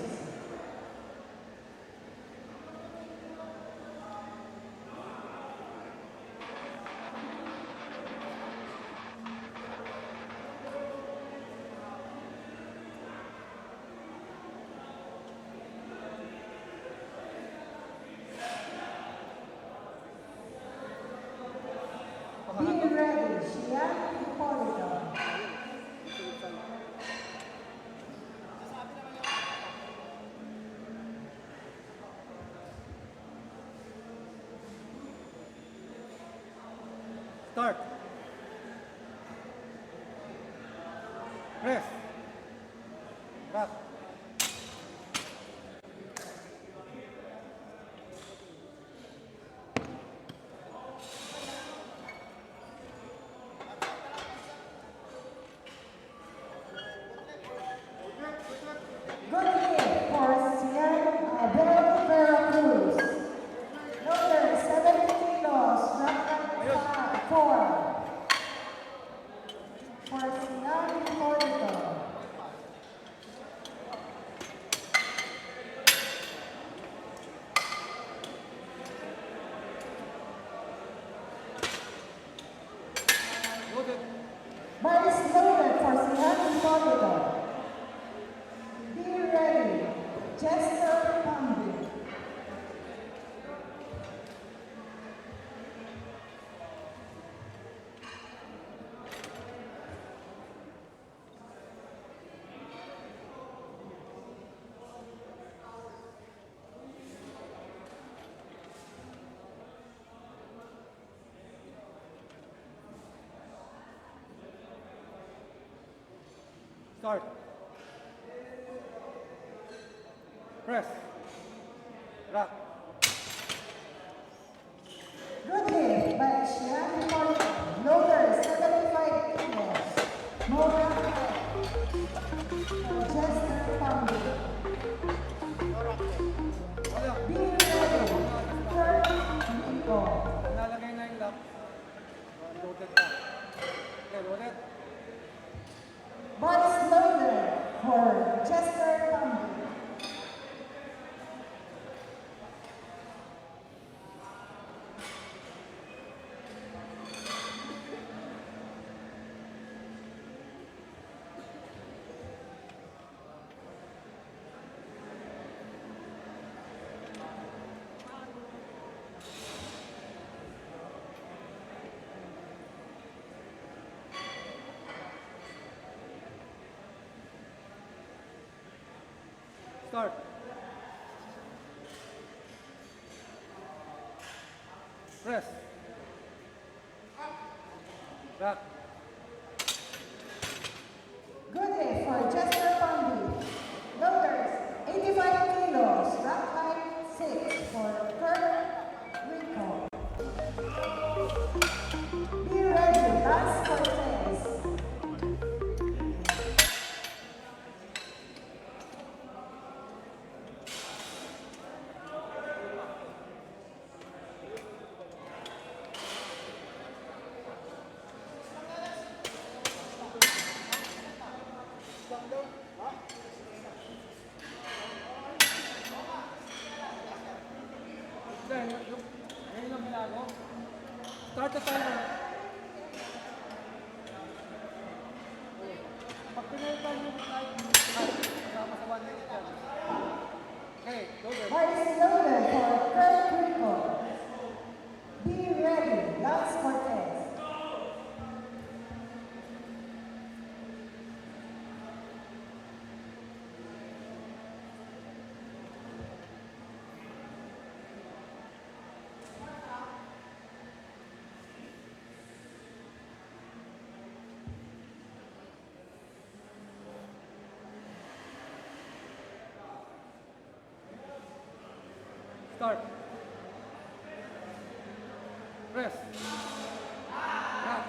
Be ready, Sian Hipólito. Start. Press. Back. Good hit for Sian Abel Vera Cruz. Loader 70 kilos, rock height 4 for Sian Hipólito. Loaded. Vice loader for Sian Hipólito. Be ready, Chester Pambi. Start. Press. Rock. Good hit by Sian Hipólito. Loader 75 kilos. More rock height for Chester Pambi. Be ready, Kurt Nico. Nalagay na yung lock. Loaded na. Okay, loaded. Vice loader for Chester Pambi. Start. Press. Rock. Good hit for Chester Pambi. Loaders 85 kilos. Rock height 6 for Kurt Rico. Ngayon lang binago. Start the timer. Pag pinalitan yung like, kasama sa 1 minute yan. Okay, go there. Bar is loaded for third critical. Be ready. Lance Cortez. Start. Press. Back.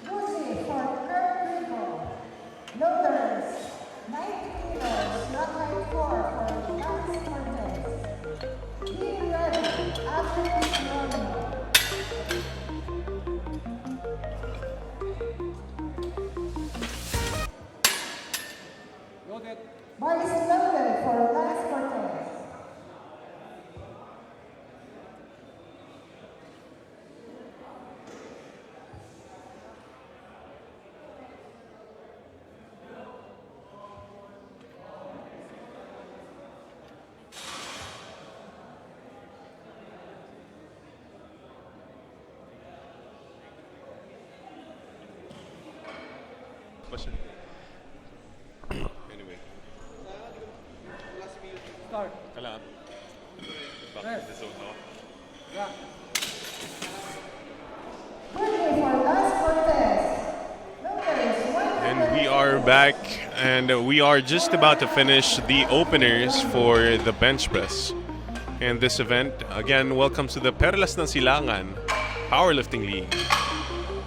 Lucy for third critical. Loaders. 90 kilos. Rock height 4 for Lance Cortez. Be ready. After this running. Loaded. Bar is loaded for Lance Cortez. Anyway. Start. Kailangan. Back Press. to the zone, no? Back. Ready for Lance Cortez. Loaders. 100 And we are back, and we are just about to finish the openers for the bench press. And this event, again, welcome to the Perlas ng Silangan Powerlifting League.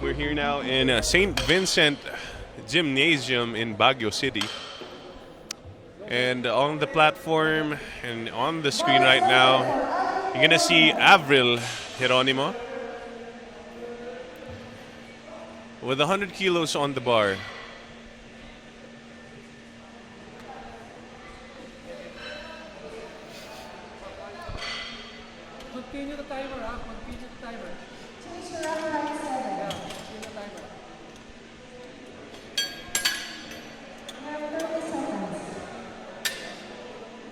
We're here now in St. Vincent Gymnasium in Baguio City. And on the platform and on the screen right now, you're gonna see Avril Geronimo with 100 kilos on the bar. Continue the timer, ha? Continue the timer. Change to rock height 7. Yeah, continue the timer. You have 30 seconds.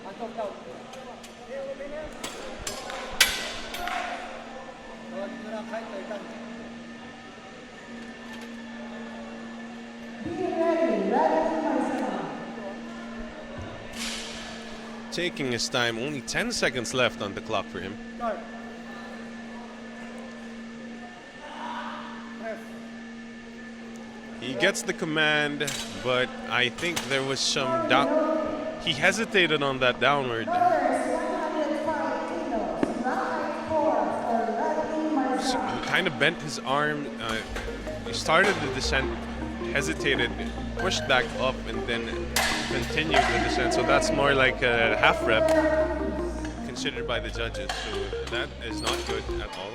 Hands off down. Tawagin mo na ang height, Titan. Be ready. Ready to myself. Taking his time, only 10 seconds left on the clock for him. Start. Press. He gets the command, but I think there was some doubt. He hesitated on that downward. Loaders. 105 kilos. Rock height 4 for Rodney Marzano. He kind of bent his arm. He started the descent, hesitated, pushed back up, and then continued the descent. So that's more like a half rep considered by the judges. So that is not good at all.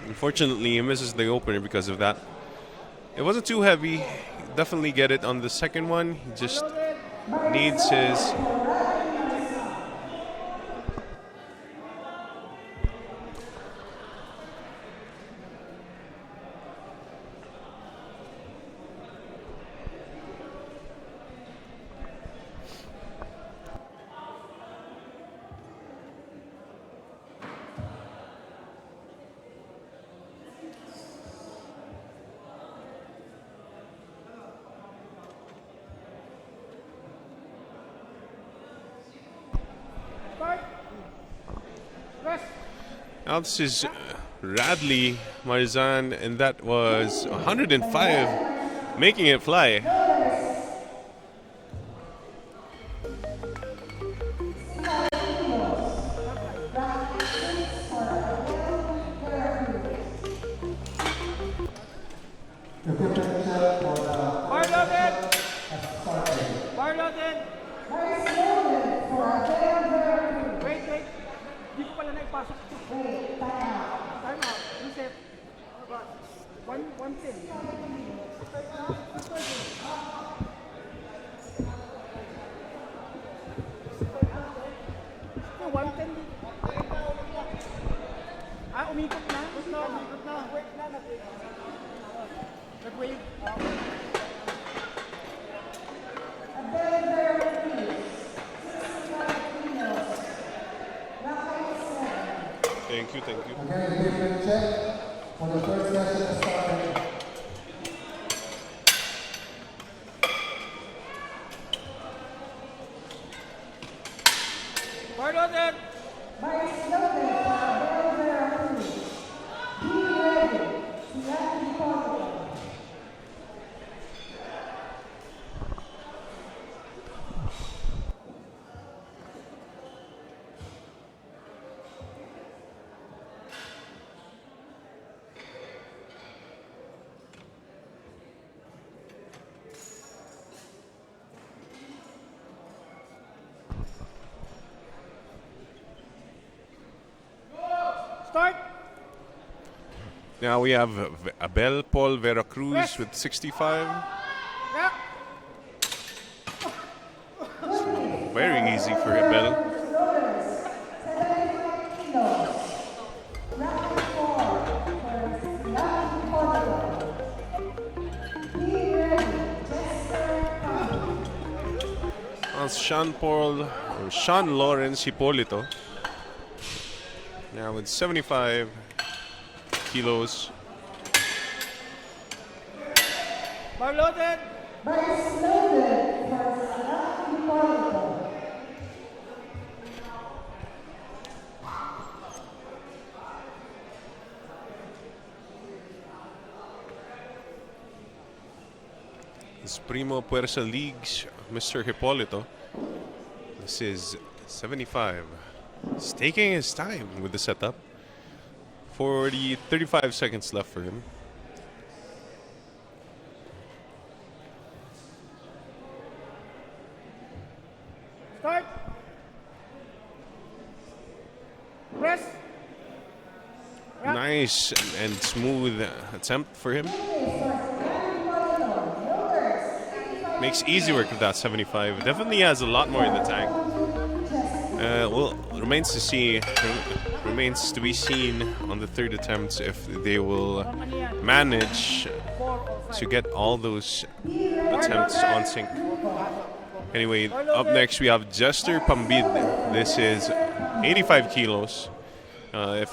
Unfortunately, he misses the opener because of that. It wasn't too heavy. Definitely get it on the second one. He just needs his. Start. Press. Now this is Radley Marzan, and that was 105, making it fly. Bar loaded. Bar loaded. Wait, wait. Di ko pala naipasok. Time out. Reset. One pin. umikot na. Wait na, wait na. Wait na, nag-wave. Abel Veracruz, 65 kilos, rock height 7. Thank you, thank you. Okay, different check for the first session started. Bar loaded. Bars loaded for Abel Veracruz. Be ready, Silangan Powerlifting. Start. Now we have Abel Paul Veracruz with 65. Yeah. Very easy for Abel. Loaders, 75 kilos, rock height 4 for Silangan Powerlifting. Be ready, Jester Pump. That's Sean Lawrence Hipolito. Now with 75 kilos. Bar loaded. Bars loaded for Silangan Powerlifting. His Primo Puersa Leagues, Mr. Hipolito. This is 75. He's taking his time with the setup. 35 seconds left for him. Start. Press. Nice and smooth attempt for him. Makes easy work of that 75. Definitely has a lot more in the tank. Well, remains to be seen on the third attempt if they will manage to get all those attempts on sync. Anyway, up next we have Jester Pambid. This is 85 kilos. If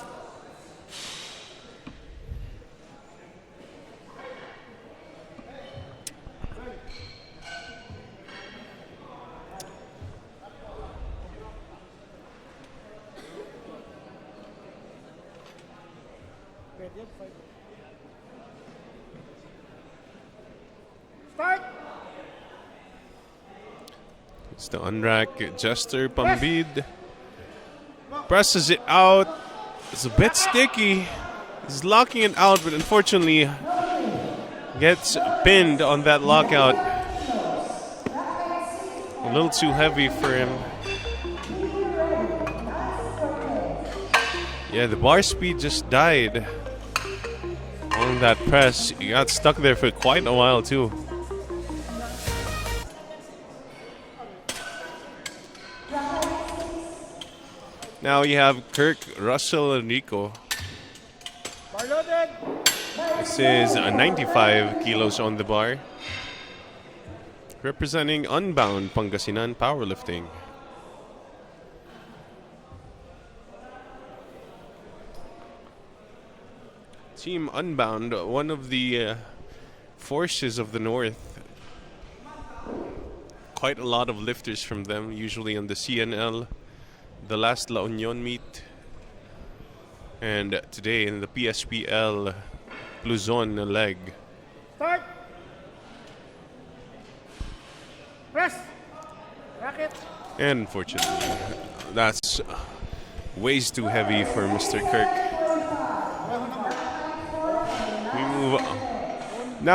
Start. it's the unrack Jester Pambid presses it out. It's a bit sticky. He's locking it out, but unfortunately gets pinned on that lockout. A little too heavy for him. Yeah, the bar speed just died on that press. He got stuck there for quite a while too. Now you have Kirk, Russell, and Rico. Bar loaded. This is 95 kilos on the bar. Representing Unbound Pangasinan Powerlifting. Team Unbound, one of the forces of the North. Quite a lot of lifters from them, usually on the CNL, the last La Union meet, and today in the PSPL Luzon leg. Start. Press. Racket. And unfortunately, that's ways too heavy for Mr. Kirk.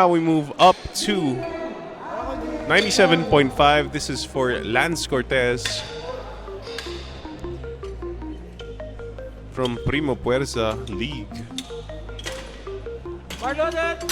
We move up to 97.5. This is for Lance Cortez from Primo Puersa League. Bar loaded.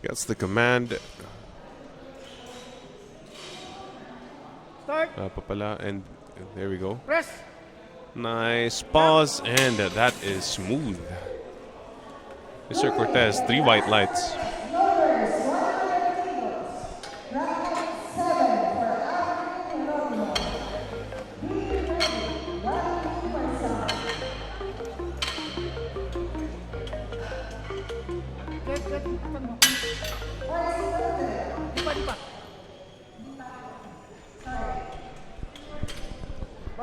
Gets the command. Start. Papala, and there we go. Press. Nice pause, and that is smooth. Mr. Cortez, 3 white lights. Loaders, 100 kilos. Bracket 7 for African Romeo. Be ready. 1 per side. Get. Ipan mo. Boys loaded. Di pa.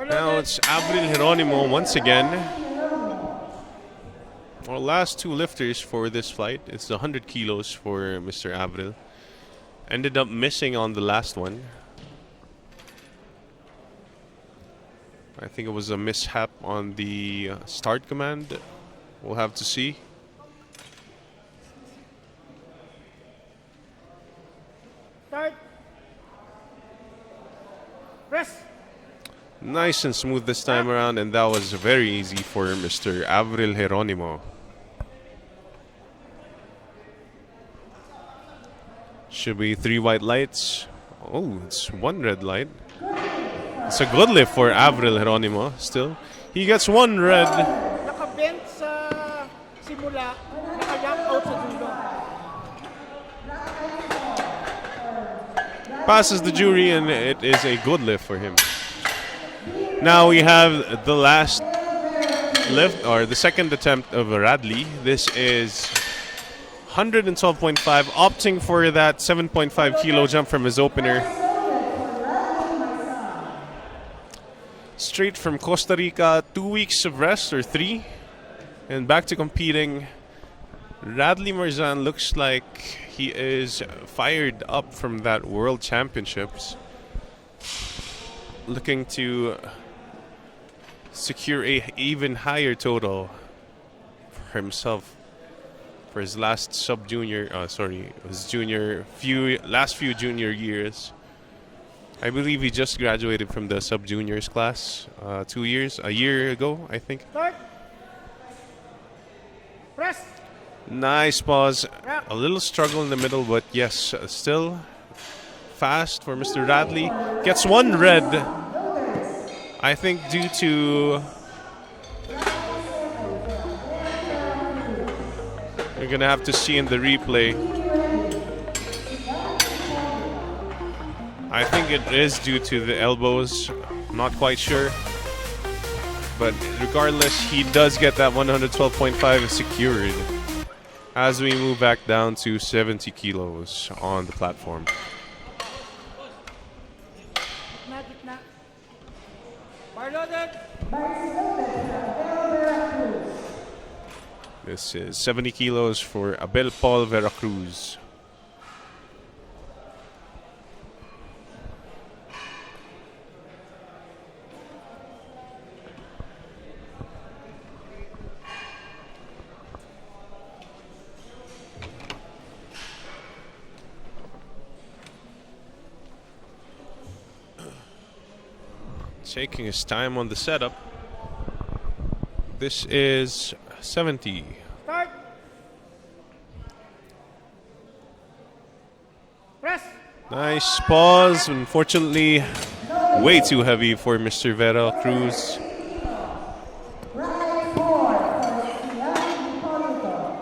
Now it's Abril Geronimo once again. Our last 2 lifters for this flight. It's 100 kilos for Mr. Abril. Ended up missing on the last one. I think it was a mishap on the start command. We'll have to see. Start. Press. Nice and smooth this time around, and that was very easy for Mr. Abril Geronimo. Should be 3 white lights. Oh, it's 1 red light. It's a good lift for Abril Geronimo still. He gets 1 red. Nakabent sa simula. Naka-lock out sa dulo. Passes the jury, and it is a good lift for him. Now we have the last lift, or the second attempt of Radley. This is 112.5, opting for that 7.5 kilo jump from his opener. Straight from Costa Rica, 2 weeks of rest, or 3, and back to competing. Radley Marzan looks like he is fired up from that World Championships, looking to secure a even higher total for himself for his last last few junior years. I believe he just graduated from the sub-juniors class a year ago, I think. Start. Press. Nice pause. A little struggle in the middle, but yes, still fast for Mr. Radley. Gets 1 red. I think due to... You're going to have to see in the replay. I think it is due to the elbows. I'm not quite sure. But regardless, he does get that 112.5 secured as we move back down to 70 kilos on the platform. Gitna. Bar loaded. This is 70 kilos for Abel Paul Veracruz. Taking his time on the setup. This is 70. Start. Press. Nice pause. Unfortunately, way too heavy for Mr. Veracruz. Bracket 4 for Silangan Powerlifting.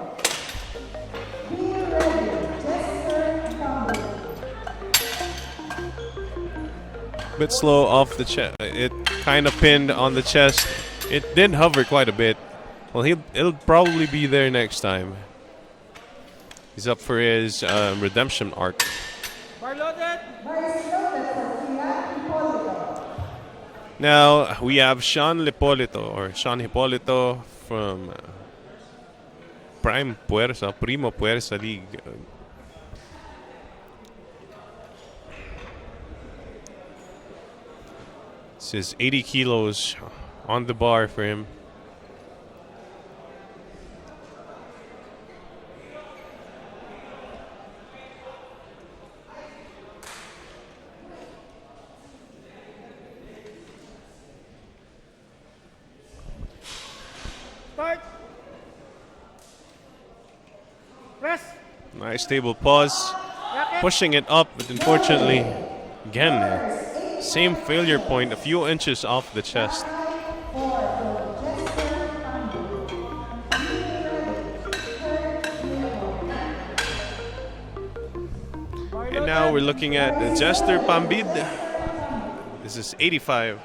Be ready. Gesture combo. Bit slow off the chest. It kind of pinned on the chest. It did hover quite a bit. Well, he'll probably be there next time. He's up for his redemption arc. Bar loaded. Boys loaded for Silangan Powerlifting. Now we have Sean Hipólito from Primo Puersa League. This is 80 kilos on the bar for him. Start. Press. Nice stable pause. Pushing it up, but unfortunately, again, same failure point, a few inches off the chest. And now we're looking at the Jester Pambid. This is 85.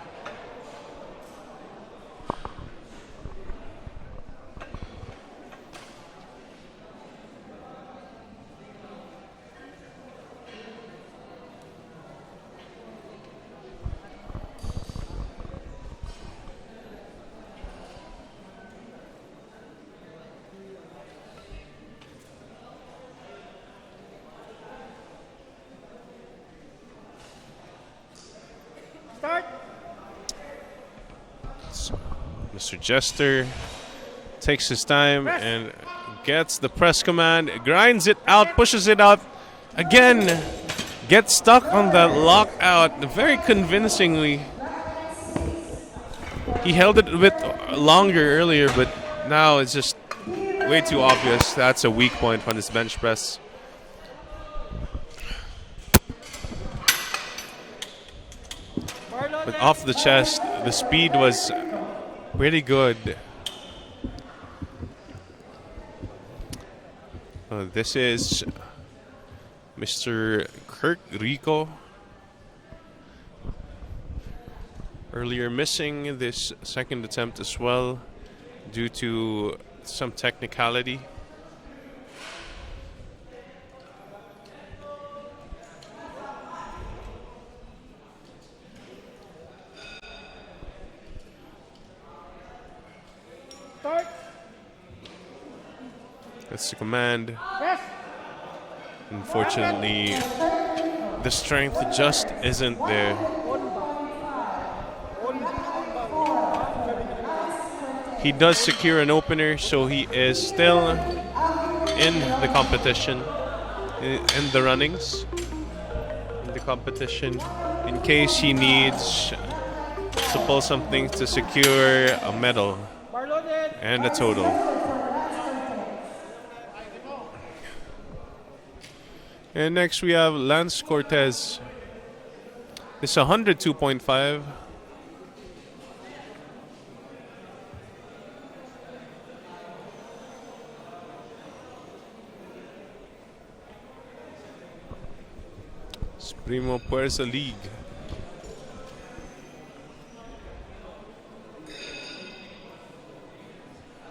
Start. So, Mr. Jester takes his time and gets the press command, grinds it out, pushes it out again, gets stuck on that lockout very convincingly. He held it a bit longer earlier, but now it's just way too obvious. That's a weak point on this bench press. But off the chest, the speed was pretty good. This is Mr. Kirk Rico. Earlier missing this second attempt as well due to some technicality. Start. That's the command. Press. Unfortunately, the strength just isn't there. He does secure an opener, so he is still in the competition, in the runnings, in the competition, in case he needs to pull something to secure a medal Bar loaded. and a total. And next we have Lance Cortez. It's 102.5. Primo Puerza League.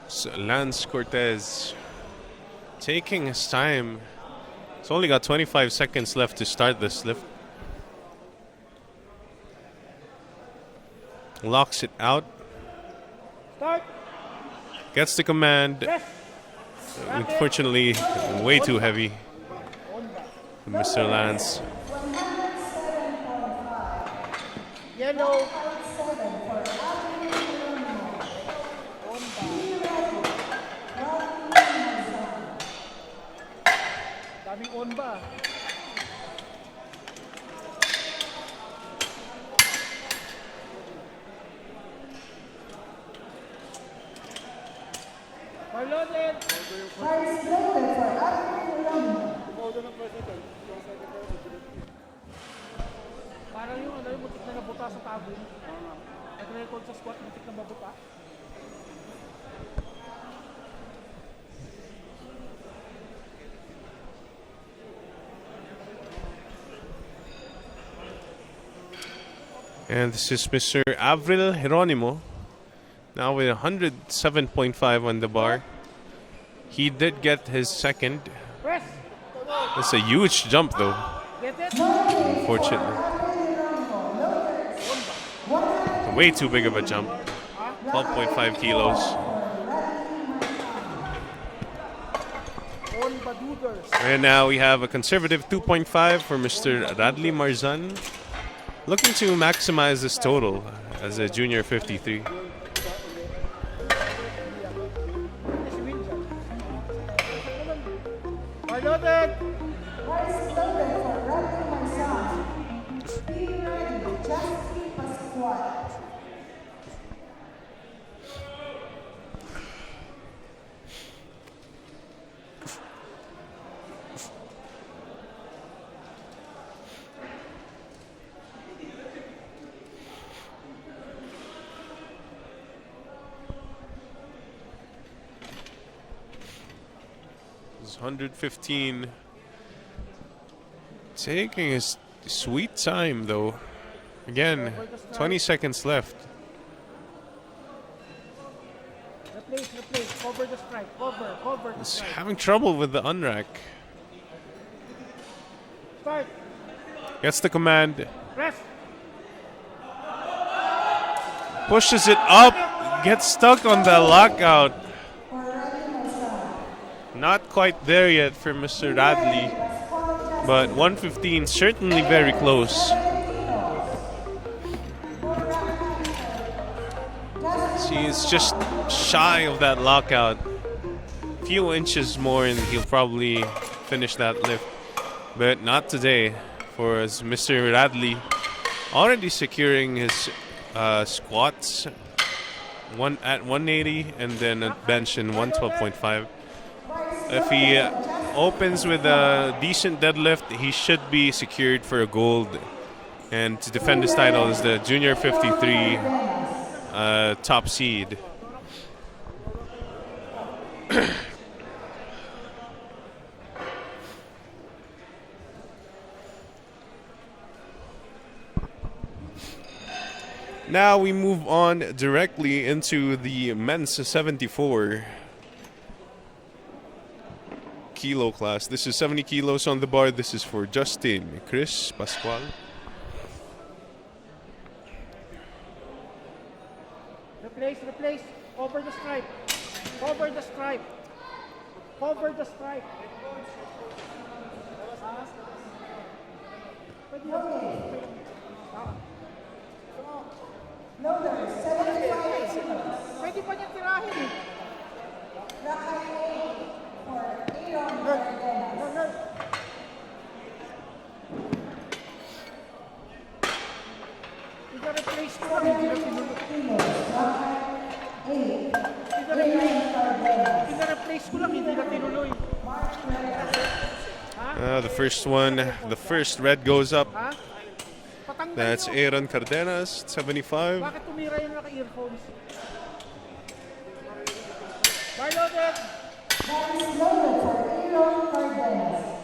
So Lance Cortez taking his time. He's only got 25 seconds left to start this lift. Locks it out. Start. Gets the command. Press. Unfortunately, way too heavy. Mr. Lance. Yellow. Daming on ba? Bar loaded. Parang yung ano yung mutik na nabuta sa tabon. Nag-record sa squat, mutik na mabuta. And this is Mr. Avril Geronimo. Now with 107.5 on the bar. He did get his second. Press. That's a huge jump though, Get it. unfortunately. Way too big of a jump. 12.5 kilos. On Baduders. And now we have a conservative 2.5 for Mr. Radley Marzan. Looking to maximize this total as a junior 53. Bar loaded. 115. Taking his sweet time though. Again, 20 seconds left. Replace, cover the strike, cover the He's strike. having trouble with the unrack. Start, Gets the command. press. Pushes it up. Gets stuck on the lockout. Not quite there yet for Mr. Radley. But 115, certainly very close. He's just shy of that lockout. Few inches more and he'll probably finish that lift. But not today, for as Mr. Radley already securing his squats at 180 and then a bench in 112.5. If he opens with a decent deadlift, he should be secured for a gold and to defend his title as the Junior 53 top seed. Now we move on directly into the men's 74 kilo class. This is 70 kilos on the bar. This is for Justin, Chris, Pascual. Replace, cover the stripe, cover the stripe, cover the stripe. Loaders, 75 kilos. Pwede pa niya tirahin eh. Rack height 8 for Aaron Cardenas. Tiga replace ko lang, hindi na tinulog. Rack height 8, Aaron Cardenas. Tiga replace ko lang, hindi na tinuloy. The first one, the first red goes up. Ha? Patanggal That's nyo. Aaron Cardenas, 75. Bakit tumira yung naka-earphones? Bar loaded! That is loaded for Aaron Cardenas.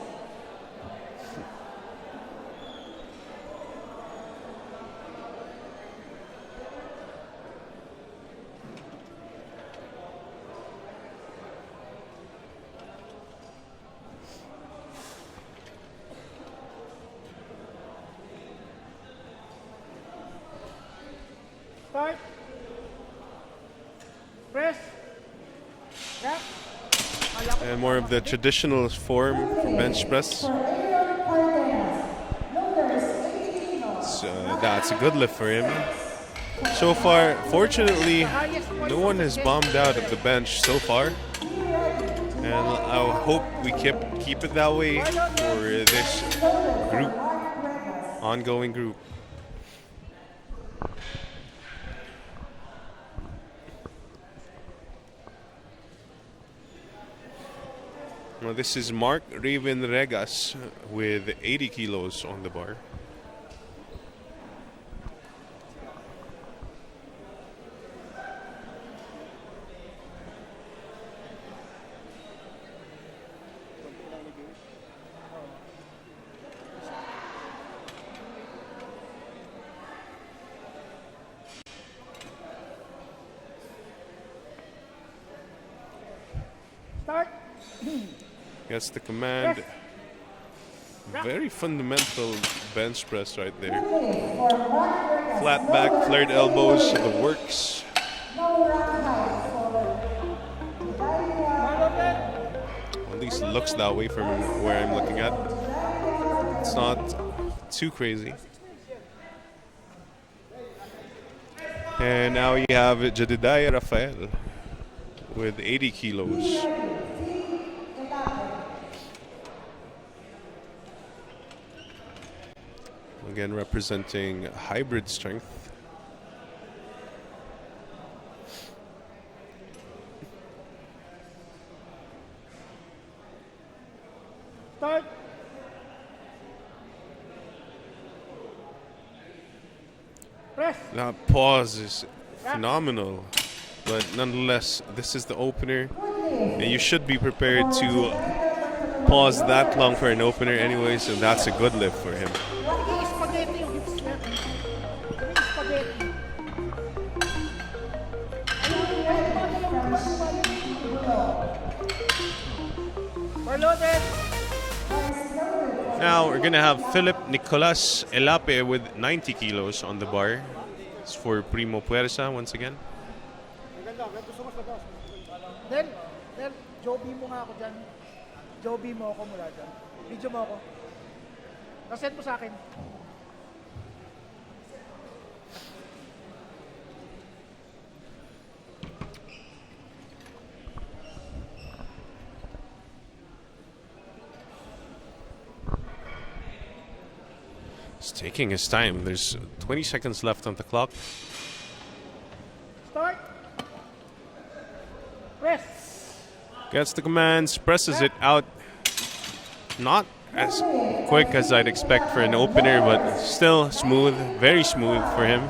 Start. Press. Wrap. And more of the traditional form for bench press. For Aaron Cardenas. Loaders, 80 kilos. So that's a good lift for him. So far, fortunately, no one has bombed out of the bench so far. And I hope we keep it that way for this group, ongoing group. Well, this is Mark Raven Regas with 80 kilos on the bar. Start. Gets the command. Very fundamental bench press right there. Flat back, flared elbows, the works. No rack height for At least it looks that way from where I'm looking at. It's not too crazy. And now you have Jedediah Rafael with 80 kilos. Again, representing hybrid strength. Start. Press. That pause is phenomenal, but nonetheless, this is the opener, and you should be prepared to pause that long for an opener anyway, so that's a good lift for him. Spaghetti yung hips niya. Spaghetti. Overloaded. Now we're gonna have Philip Nicolas Elape with 90 kilos on the bar. It's for Primo Puersa once again. Then, Joby mo nga ako dyan. Joby mo ako mula dyan. Video mo ako. Nasend mo sa akin. He's taking his time. There's 20 seconds left on the clock. Start. Press. Gets the commands, presses it out. Not as quick as I'd expect for an opener, but still smooth, very smooth for him.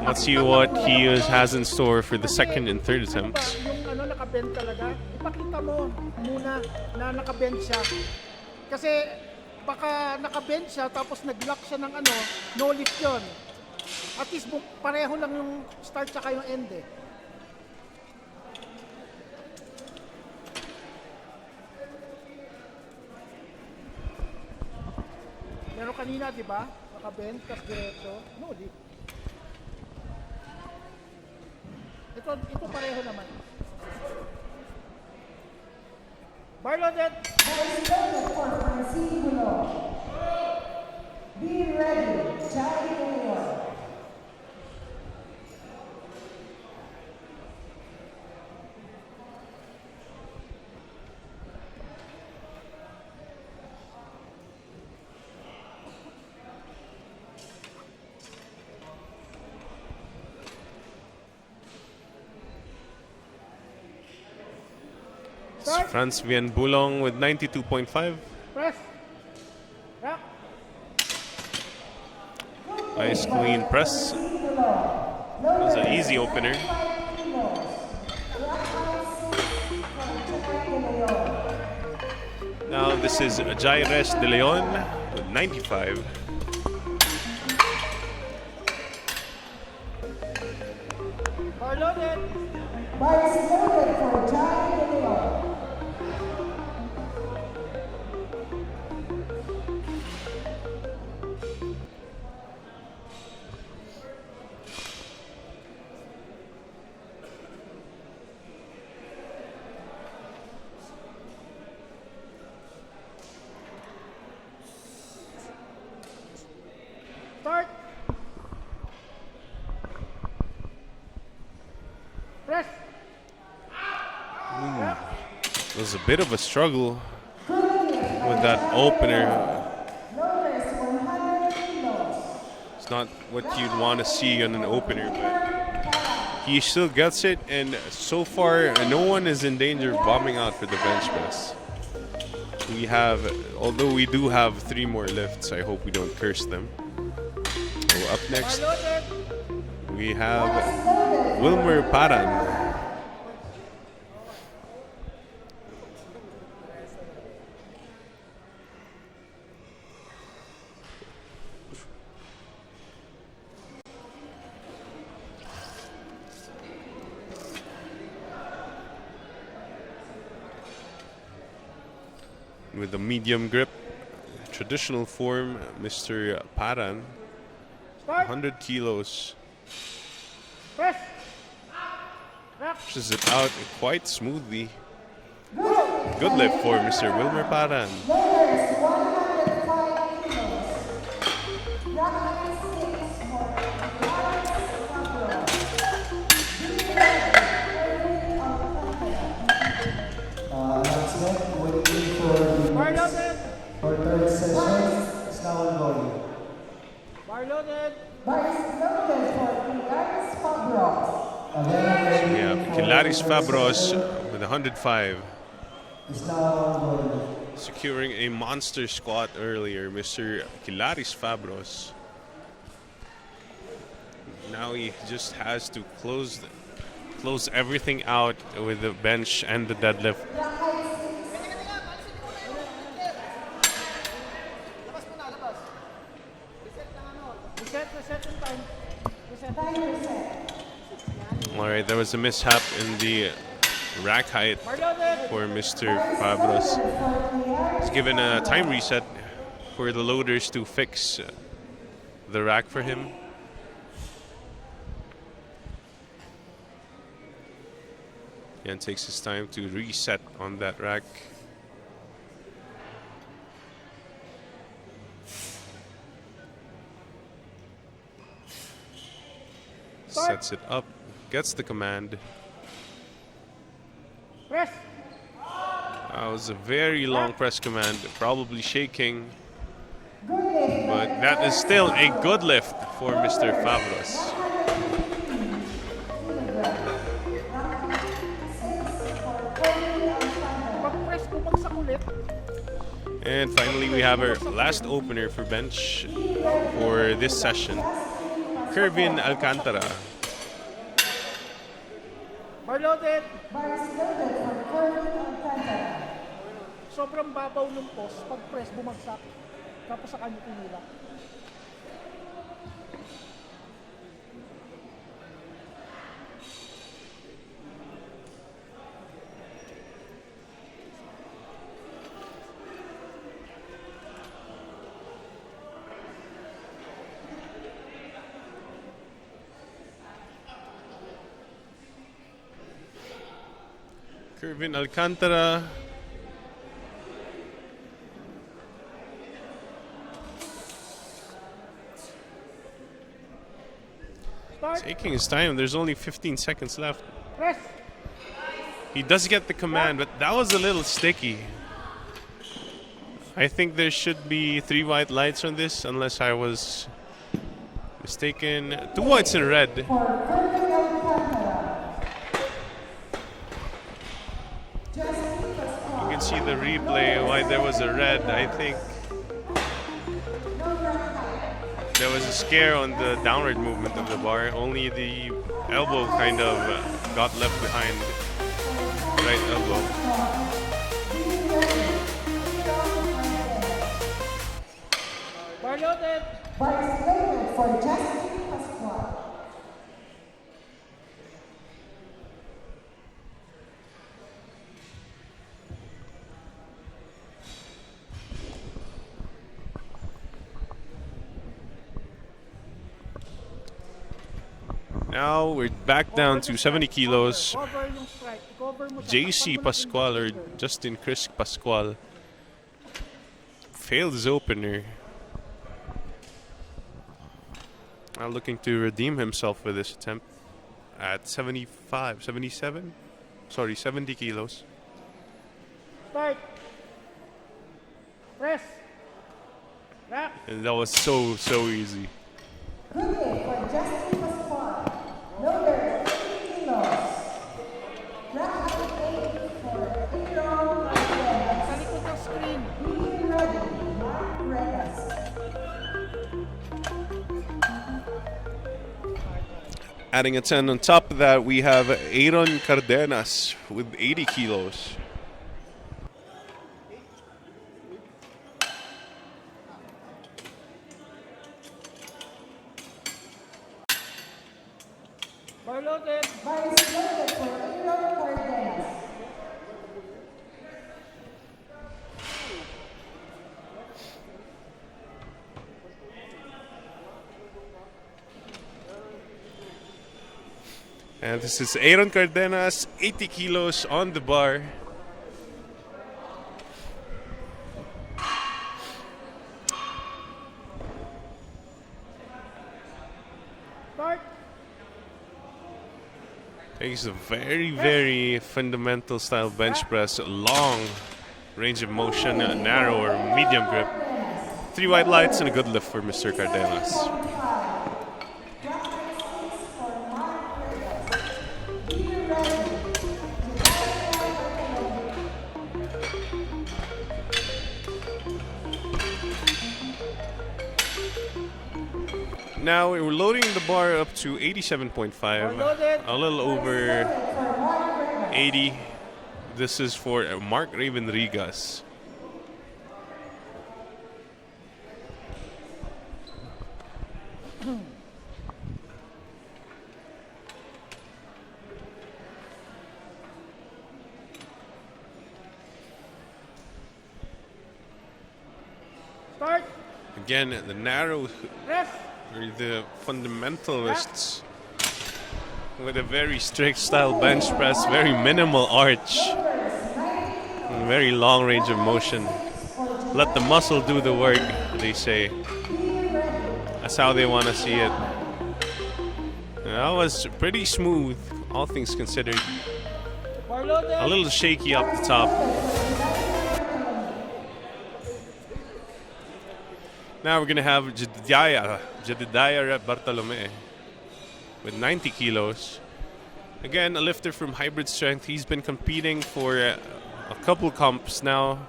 Let's see what he has in store for the second and third attempts. Yung nakabend talaga, ipakita mo muna na nakabend siya. Kasi baka nakabend siya tapos nag-lock siya ng no lift yun. At least pareho lang yung start tsaka yung end eh. Pero kanina, di ba? Nakabend, tapos diretso, no lift. Ito pareho naman. Bar loaded. Be ready, Charlie Taylor. Franz Vien Bulong with 92.5. Press. Rock. Nice clean press. It was an easy opener. Now this is Jaires de Leon with 95. Bar loaded. Bar is loaded for Charlie Taylor. Start. Press. It was a bit of a struggle with that opener. It's not what you'd want to see on an opener, but he still gets it, and so far no one is in danger of bombing out for the bench press. We have, although we do have 3 more lifts, I hope we don't curse them. So up next, we have Wilmer Paran. With a medium grip, traditional form, Mr. Paran, 100 kilos. Press. Pushes it out quite smoothly. Good lift for Mr. Wilmer Paran. Loaders 105 kilos. Rock 6 for Announcement, waiting for the Bar next loaded. or third session. It's now ongoing. Bar loaded. Bar is loaded for Pilaris Fabros. Again, We have Kilaris Fabros with 105. it's now ongoing. Securing a monster squat earlier, Mr. Kilaris Fabros. Now he just has to close everything out with the bench and the deadlift. Rock 6 Reset yung time. Reset. Time reset. All right, there was a mishap in the rack height Bar loaded. for Mr. Fabros. He's given a time reset for the loaders to fix the rack for him. And takes his time to reset on that rack. Sets it up, gets the command. Press. That was a very long press command, probably shaking. Good lift. But that is still a good lift for Mr. Fabros. Pag-press, bumagsak ulit. And finally, we have our last opener for bench for this session. Kervin Alcantara. Bar loaded. Bars loaded for Kervin Alcantara. Sobrang babaw ng post. Pag-press, bumagsak. Tapos sa kanya tinila. Kervin Alcantara. Start. Taking his time. There's only 15 seconds left. Press. He does get the command, but that was a little sticky. I think there should be 3 white lights on this, unless I was mistaken. 2 whites and red. For Kervin Alcantara. You can see the replay why there was a red. I think there was a scare on the downward movement of the bar. Only the elbow kind of got left behind. Right elbow. Bar loaded. Bars loaded for Justin Pascual. Now we're back down to 70 kilos. Cover yung strike. Cover mo siya. JC Pascual or Justin Chris Pascual failed his opener. Now looking to redeem himself with this attempt at 75, 77? Sorry, 70 kilos. Start. Press. Rack. And that was so easy. Good lift for Justin Pascual. Loader 80 kilos. Rack height 8 for Aaron Alcantara. Sa likod ng screen. Be ready, Mark Perlas. Adding a 10 on top of that, we have Aaron Cardenas with 80 kilos. Bar loaded. Bars loaded for Aaron Cardenas. And this is Aaron Cardenas, 80 kilos on the bar. Start. Takes a very fundamental style bench press, long range of motion, narrow or medium grip. 3 white lights and a good lift for Mr. Cardenas. Now we're loading the bar up to 87.5, a little over 80. This is for Mark Raven Rigas. Start. Again, the narrow Rest. or the fundamentalists with a very strict style bench press, very minimal arch, and very long range of motion. Let the muscle do the work, they say. That's how they want to see it. And that was pretty smooth, all things considered. Bar loaded. A little shaky up the top. Now we're going to have Jedediah Bartolome with 90 kilos. Again, a lifter from Hybrid Strength. He's been competing for a couple comps now.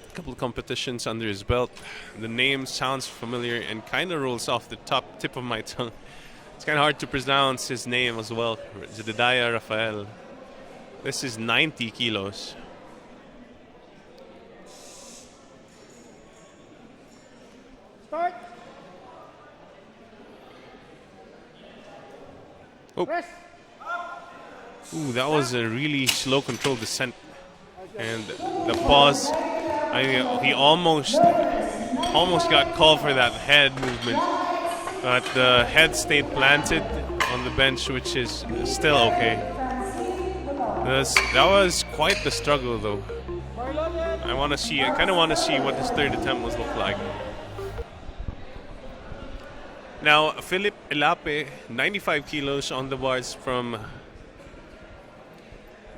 A couple competitions under his belt. The name sounds familiar and kind of rolls off the tip of my tongue. It's kind of hard to pronounce his name as well. Jedediah Rafael. This is 90 kilos. Start. Oh. Rest. Ooh, that was a really slow controlled descent. And the pause, he almost got called for that head movement. But the head stayed planted on the bench, which is still okay. That was quite the struggle though. Bar loaded. I kind of want to see what his third attempt was look like. Now, Philip Elape, 95 kilos on the bars from,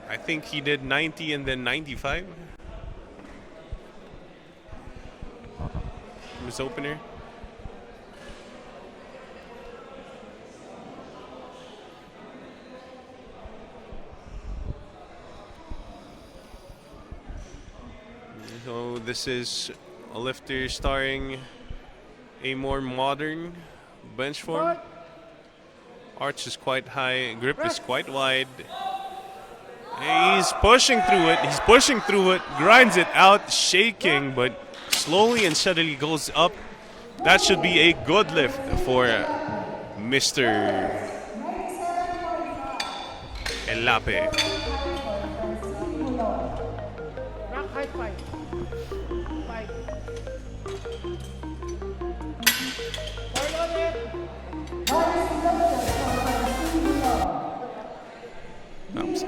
I think he did 90 and then 95. His opener. So this is a lifter starring a more modern bench form. Arch is quite high, grip is quite wide. He's pushing through it, grinds it out, shaking, but slowly and steadily goes up. That should be a good lift for Mr. Elape. Rack height 5. 5. Bar loaded.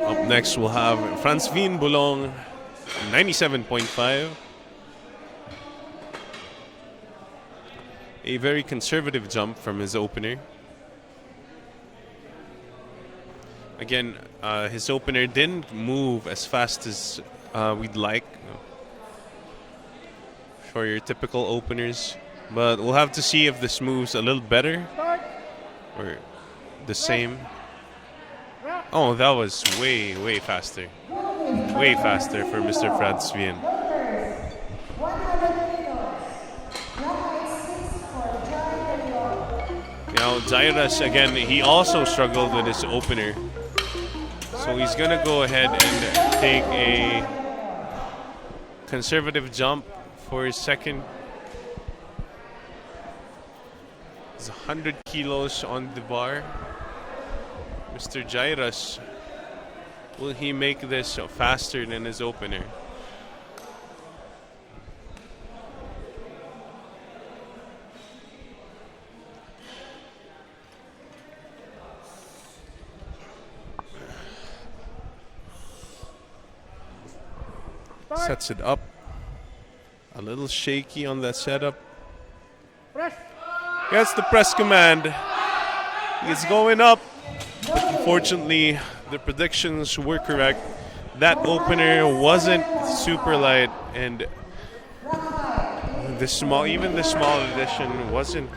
Up next, we'll have Francvin Bulong, 97.5. A very conservative jump from his opener. Again, his opener didn't move as fast as we'd like for your typical openers. But we'll have to see if this moves a little better or the same. Oh, that was way, way faster. Way faster for Mr. Francvin. Now, Jairus, again, he also struggled with his opener. So he's going to go ahead and take a conservative jump for his second. It's 100 kilos on the bar. Mr. Jairus, will he make this faster than his opener? Sets it up. A little shaky on that setup. Press. Gets the press command. It's going up. Unfortunately, the predictions were correct. That opener wasn't super light, and even the small addition wasn't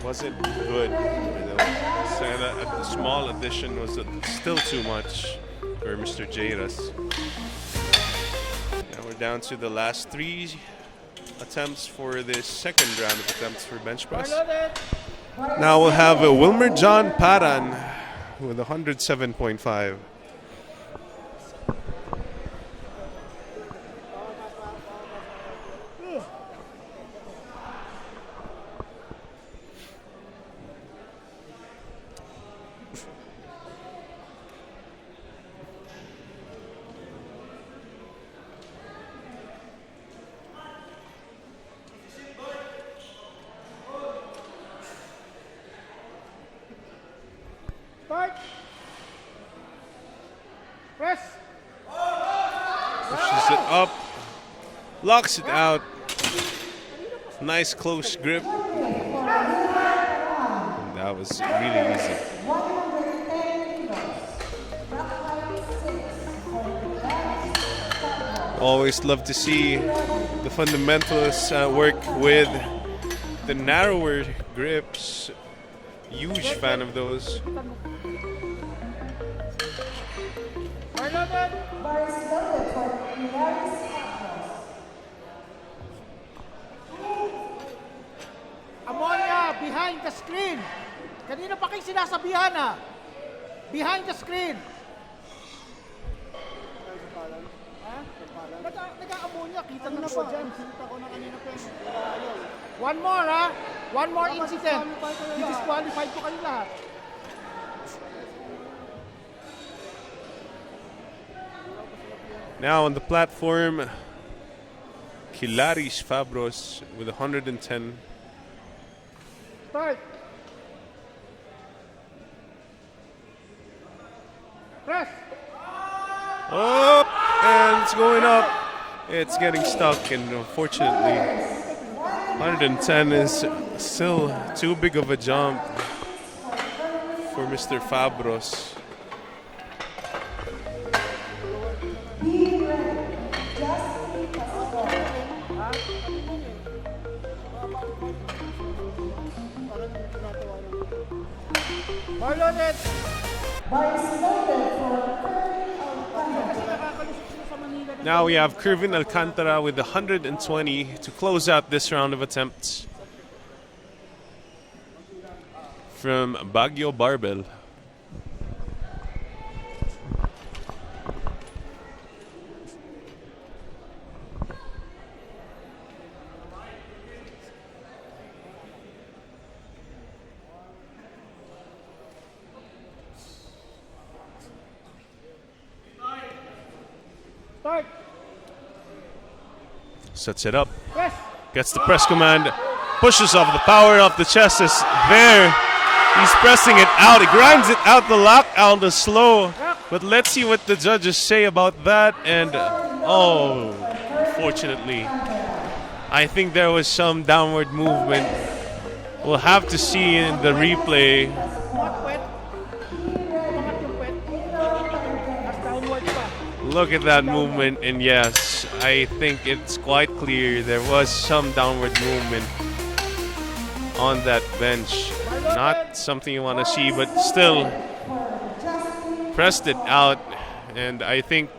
good. So the small addition was still too much for Mr. Jairus. Now we're down to the last 3 attempts for this second round of attempts for bench press. Now we'll have Wilmer John Paran with 107.5. Start. Press. Pushes it up. Locks it out. Nice close grip. And that was really easy. 110 kilos. Rock height 6 for the men's squat. Always love to see the fundamentalists work with the narrower grips. Huge fan of those. Marlon. Bar is loaded for Pilates squat. Ammonia, behind the screen. Kanina pa kayo sinasabihan ah. Behind the screen. Ha? Nag-ammonia, kita na po dyan. Sinita ko na kanina pa yun. One more ha. One more incident. Disqualified ko kayo lahat. Now on the platform, Kilaris Fabros with 110. Start. Press. Oh, and it's going up. It's getting stuck, and unfortunately, 110 is still too big of a jump for Mr. Fabros. Be ready. Just keep us going. Marlon. Bar is loaded for Kirby Alcantara. Kasi nakakalusot sila sa Manila. Now we have Kervin Alcantara with 120 to close out this round of attempts from Baguio Barbell. Start. Sets it up. Press. Gets the press command, pushes off the power off the chest is there. He's pressing it out. He grinds it out, the lockout is slow. But let's see what the judges say about that. And oh, unfortunately, I think there was some downward movement. We'll have to see in the replay. Not wet. Umangat yung wet. That's downward pa. Look at that movement, and yes, I think it's quite clear there was some downward movement on that bench. Not something you want to see, but still pressed it out, and I think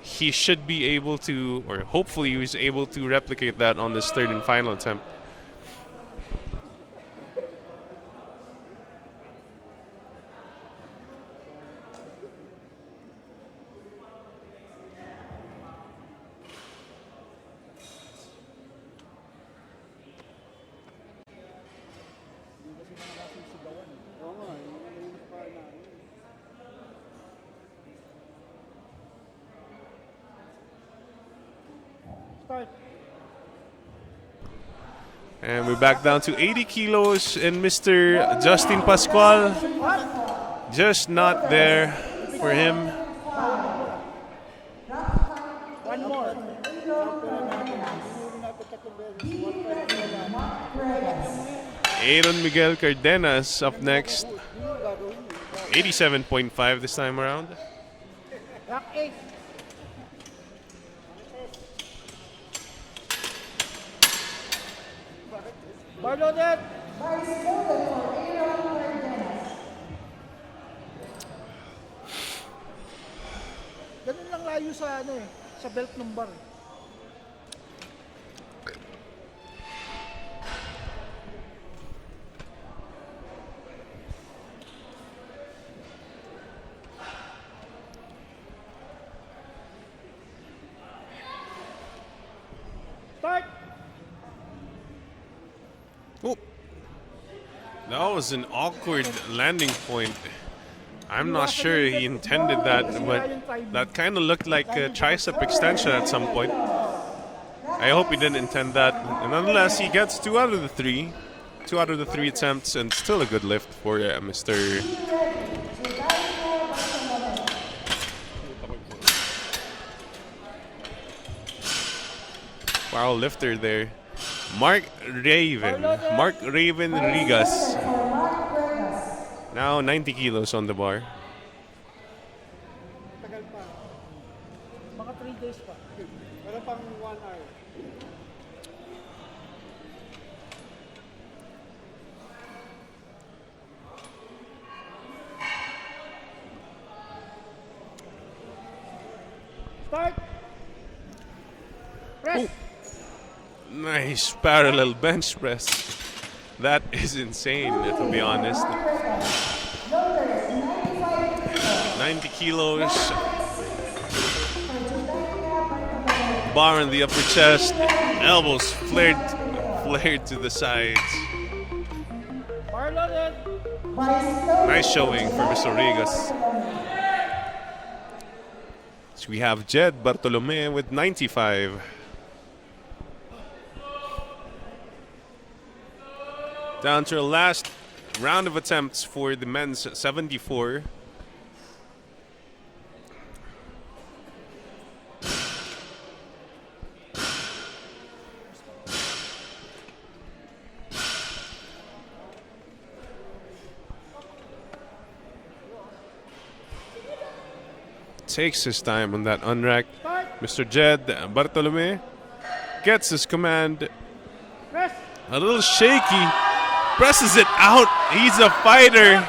he should be able to, or hopefully he was able to replicate that on this third and final attempt. Start. And we're back down to 80 kilos, and Mr. Justin Pascual just not there for him. One more. Aaron Miguel Cardenas up next. 87.5 this time around. Rock 8. Bar loaded. Bar is loaded for Aaron Cardenas. Ganun lang layo sa ano eh, sa belt ng bar. Start. Oh, that was an awkward landing point. I'm not sure he intended that, but that kind of looked like a tricep extension at some point. I hope he didn't intend that. And nonetheless, he gets 2 out of the 3. 2 out of the 3 attempts, and still a good lift for Mr. power lifter there. Mark Raven Rigas. Now 90 kilos on the bar. Tagal pa. Mga 3 days pa. Meron pang 1 hour. Start! Press! Nice parallel bench press. That is insane, to be honest. 90 kilos. Bar on the upper chest. Elbows flared to the sides. Bar loaded! Nice showing for Mr. Rigas. So we have Jed Bartolome with 95. Down to our last round of attempts for the men's 74. Takes his time on that unrack. Mr. Jed Bartolome gets his command. Press! A little shaky. Presses it out. He's a fighter.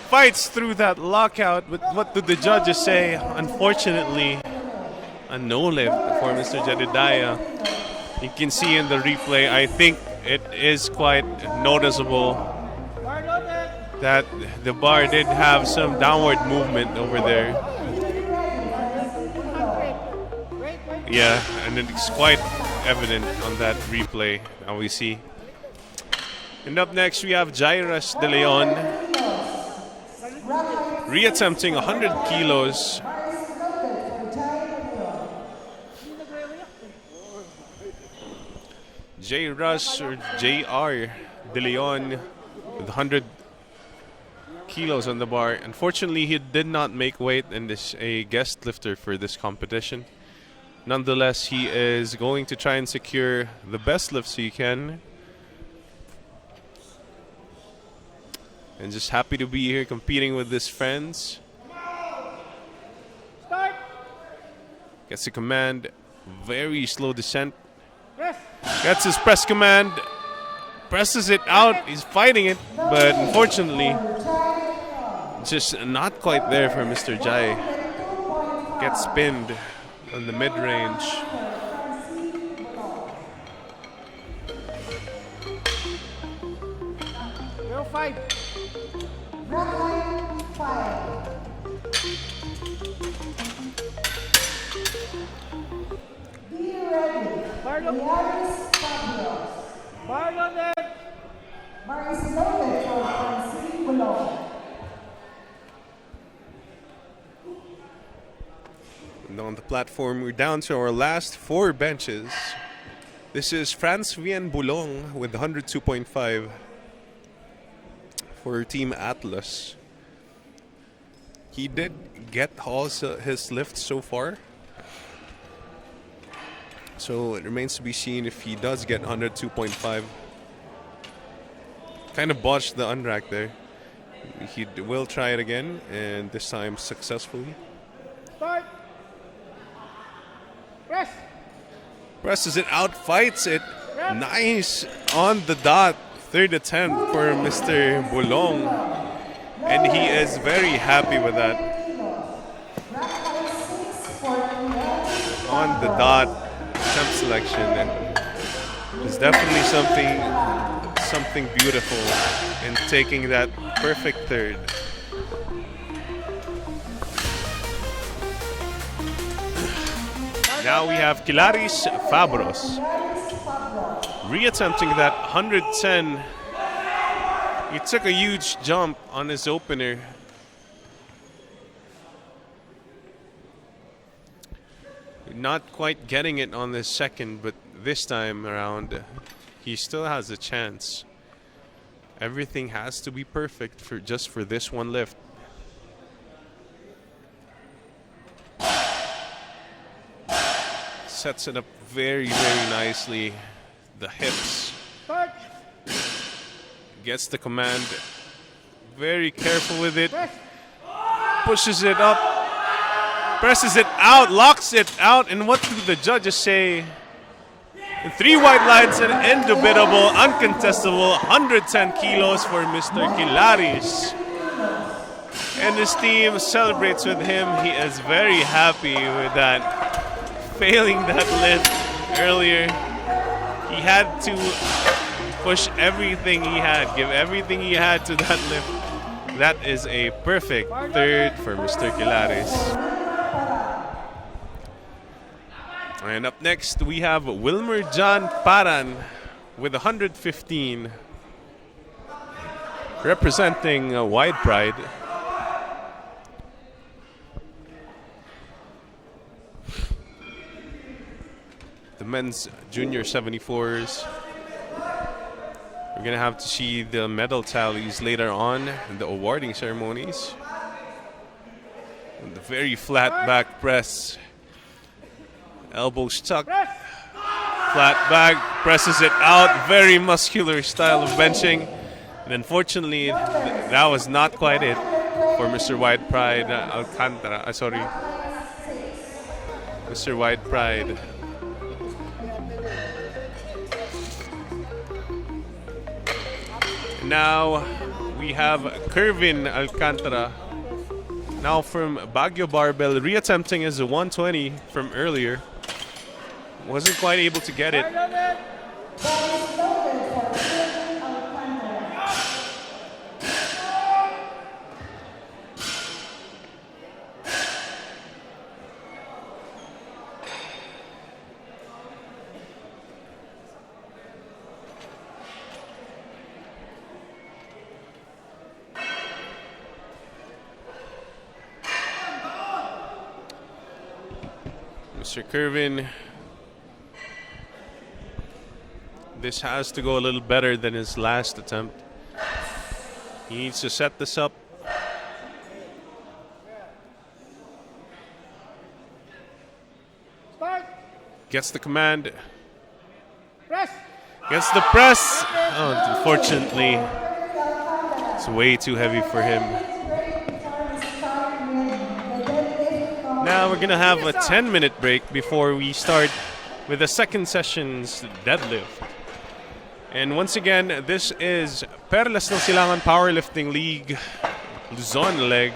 Fights through that lockout. But what do the judges say? Unfortunately, a no lift for Mr. Jedediah. You can see in the replay, I think it is quite noticeable Bar loaded! that the bar did have some downward movement over there. Wait. Yeah, and it's quite evident on that replay. Now we see. And up next, we have Jairus De Leon reattempting 100 kilos. Jairus or JR De Leon with 100 kilos on the bar. Unfortunately, he did not make weight and is a guest lifter for this competition. Nonetheless, he is going to try and secure the best lifts he can. And just happy to be here competing with his friends. Start! Gets a command. Very slow descent. Press! Gets his press command. Presses it out. He's fighting it. But unfortunately, just not quite there for Mr. Jai. Gets pinned on the mid-range. Go 5. Rockline 5. Be ready. Bar loaded! Yaris Fabulous. Bar loaded! Bar is loaded for Francine Bulong. And on the platform, we're down to our last 4 benches. This is Franz Vien Boulong with 102.5 for Team Atlas. He did get all his lifts so far. So it remains to be seen if he does get 102.5. Kind of botched the unrack there. He will try it again, and this time successfully. Start! Press! Presses it out, fights it. Nice on the dot. 3rd attempt for Mr. Boulong. And he is very happy with that. On the dot, attempt selection. And it's definitely something beautiful in taking that perfect 3rd. Now we have Kilaris Fabros reattempting that 110. He took a huge jump on his opener. Not quite getting it on the second, but this time around, he still has a chance. Everything has to be perfect for just for this one lift. sets it up very, very nicely. The hips. Start. Gets the command. Very careful with it. Press. Pushes it up. Presses it out. Locks it out. And what do the judges say? 3 white lines and indubitable, uncontestable, 110 kilos for Mr. Kilaris. And his team celebrates with him. He is very happy with that. Failing that lift earlier. He had to push everything he had, give everything he had to that lift. That is a perfect third for Mr. Kilaris. And up next, we have Wilmer John Paran with 115, representing Wide Pride. The men's junior 74s. We're going to have to see the medal tallies later on in the awarding ceremonies. And the very flat back press. Elbow stuck. Flat back, presses it out. Very muscular style of benching. And unfortunately, that was not quite it for Mr. Wide Pride Alcantara. Mr. Wide Pride. Now we have Kervin Alcantara. Now from Baguio Barbell, reattempting his 120 from earlier. Wasn't quite able to get it. Mr. Kervin, this has to go a little better than his last attempt. He needs to set this up. Start. Gets the command. Press. Gets the press. Oh, unfortunately, it's way too heavy for him. Now we're going to have a 10-minute break before we start with the second session's deadlift. And once again, this is Perlas ng Silangan Powerlifting League Luzon leg,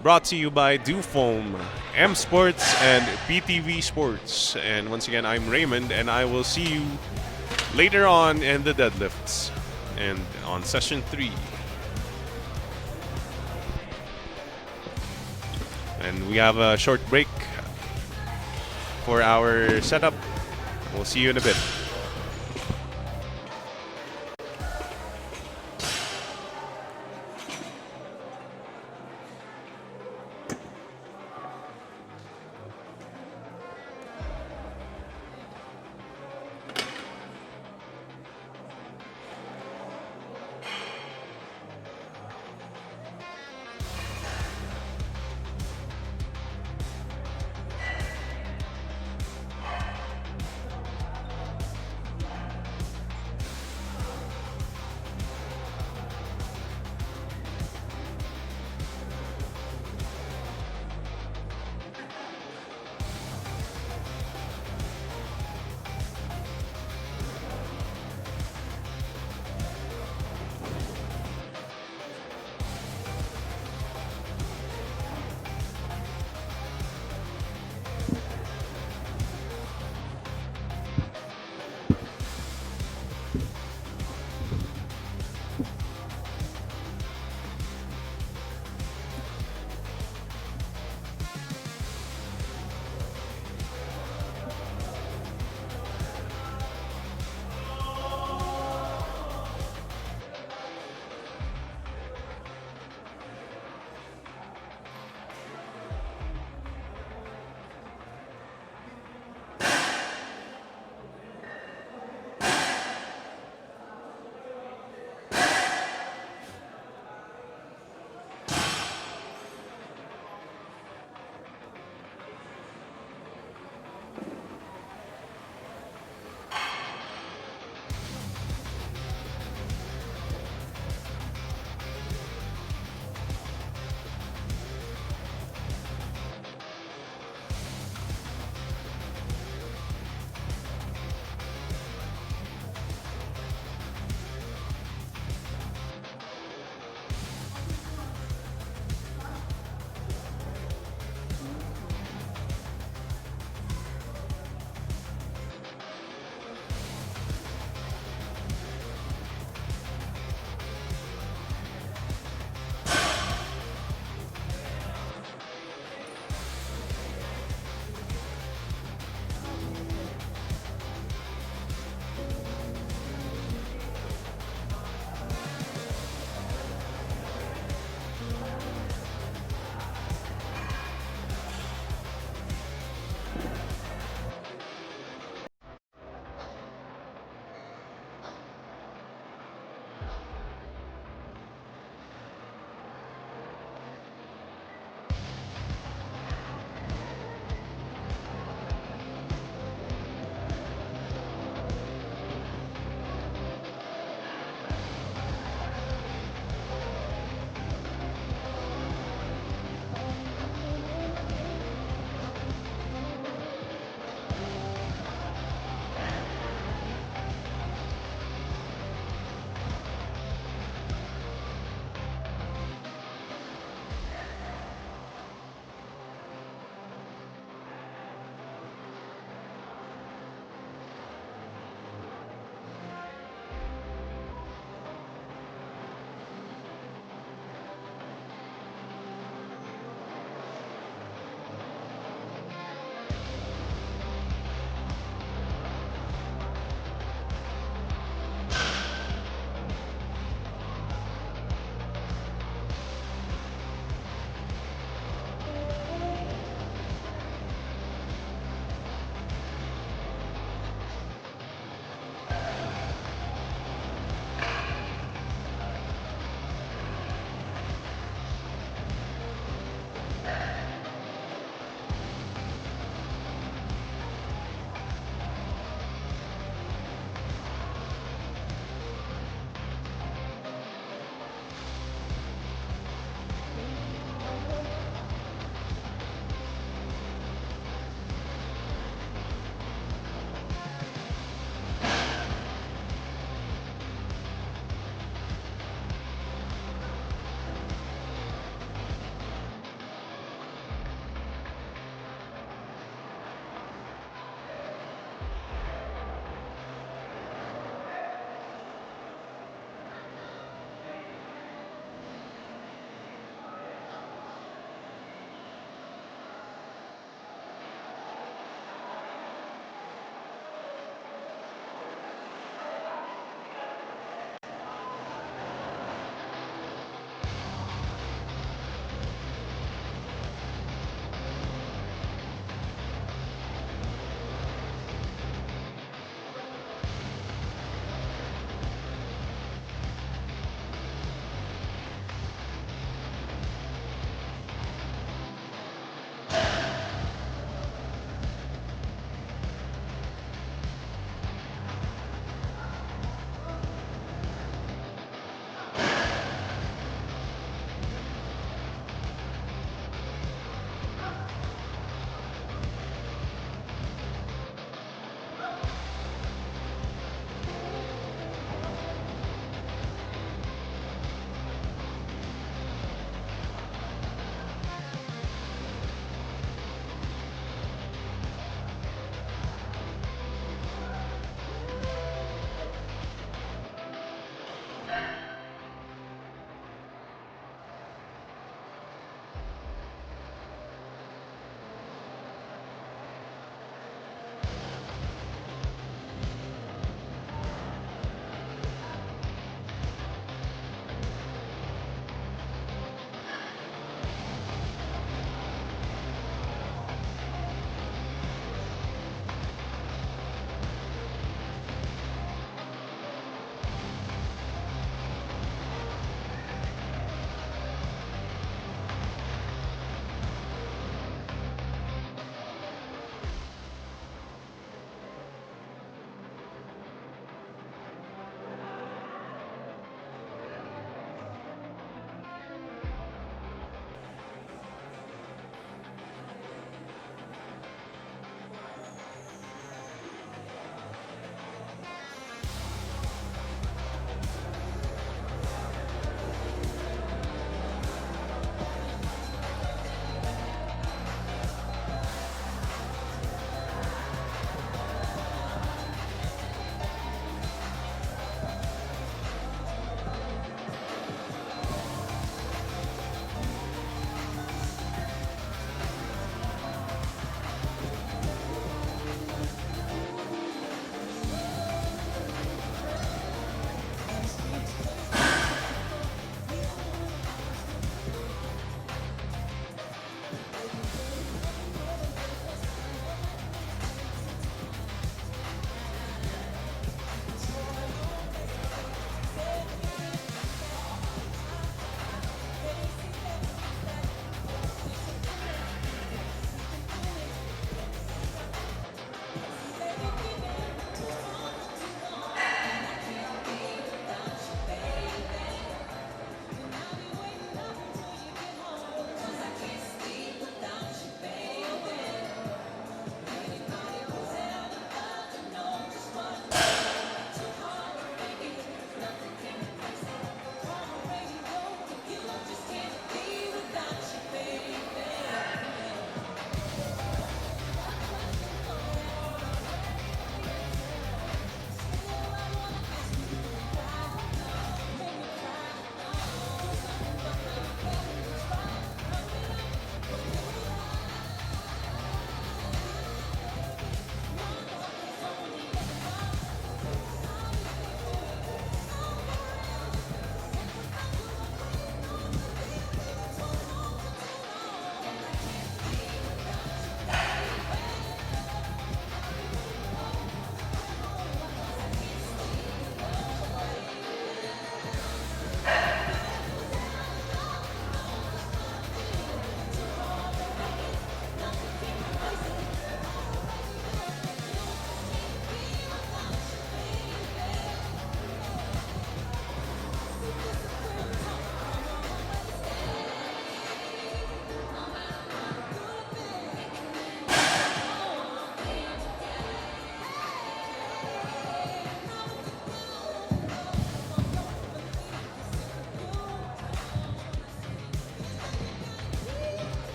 brought to you by Dufoam, M Sports, and PTV Sports. And once again, I'm Raymond, and I will see you later on in the deadlifts and on session 3. And we have a short break for our setup. We'll see you in a bit.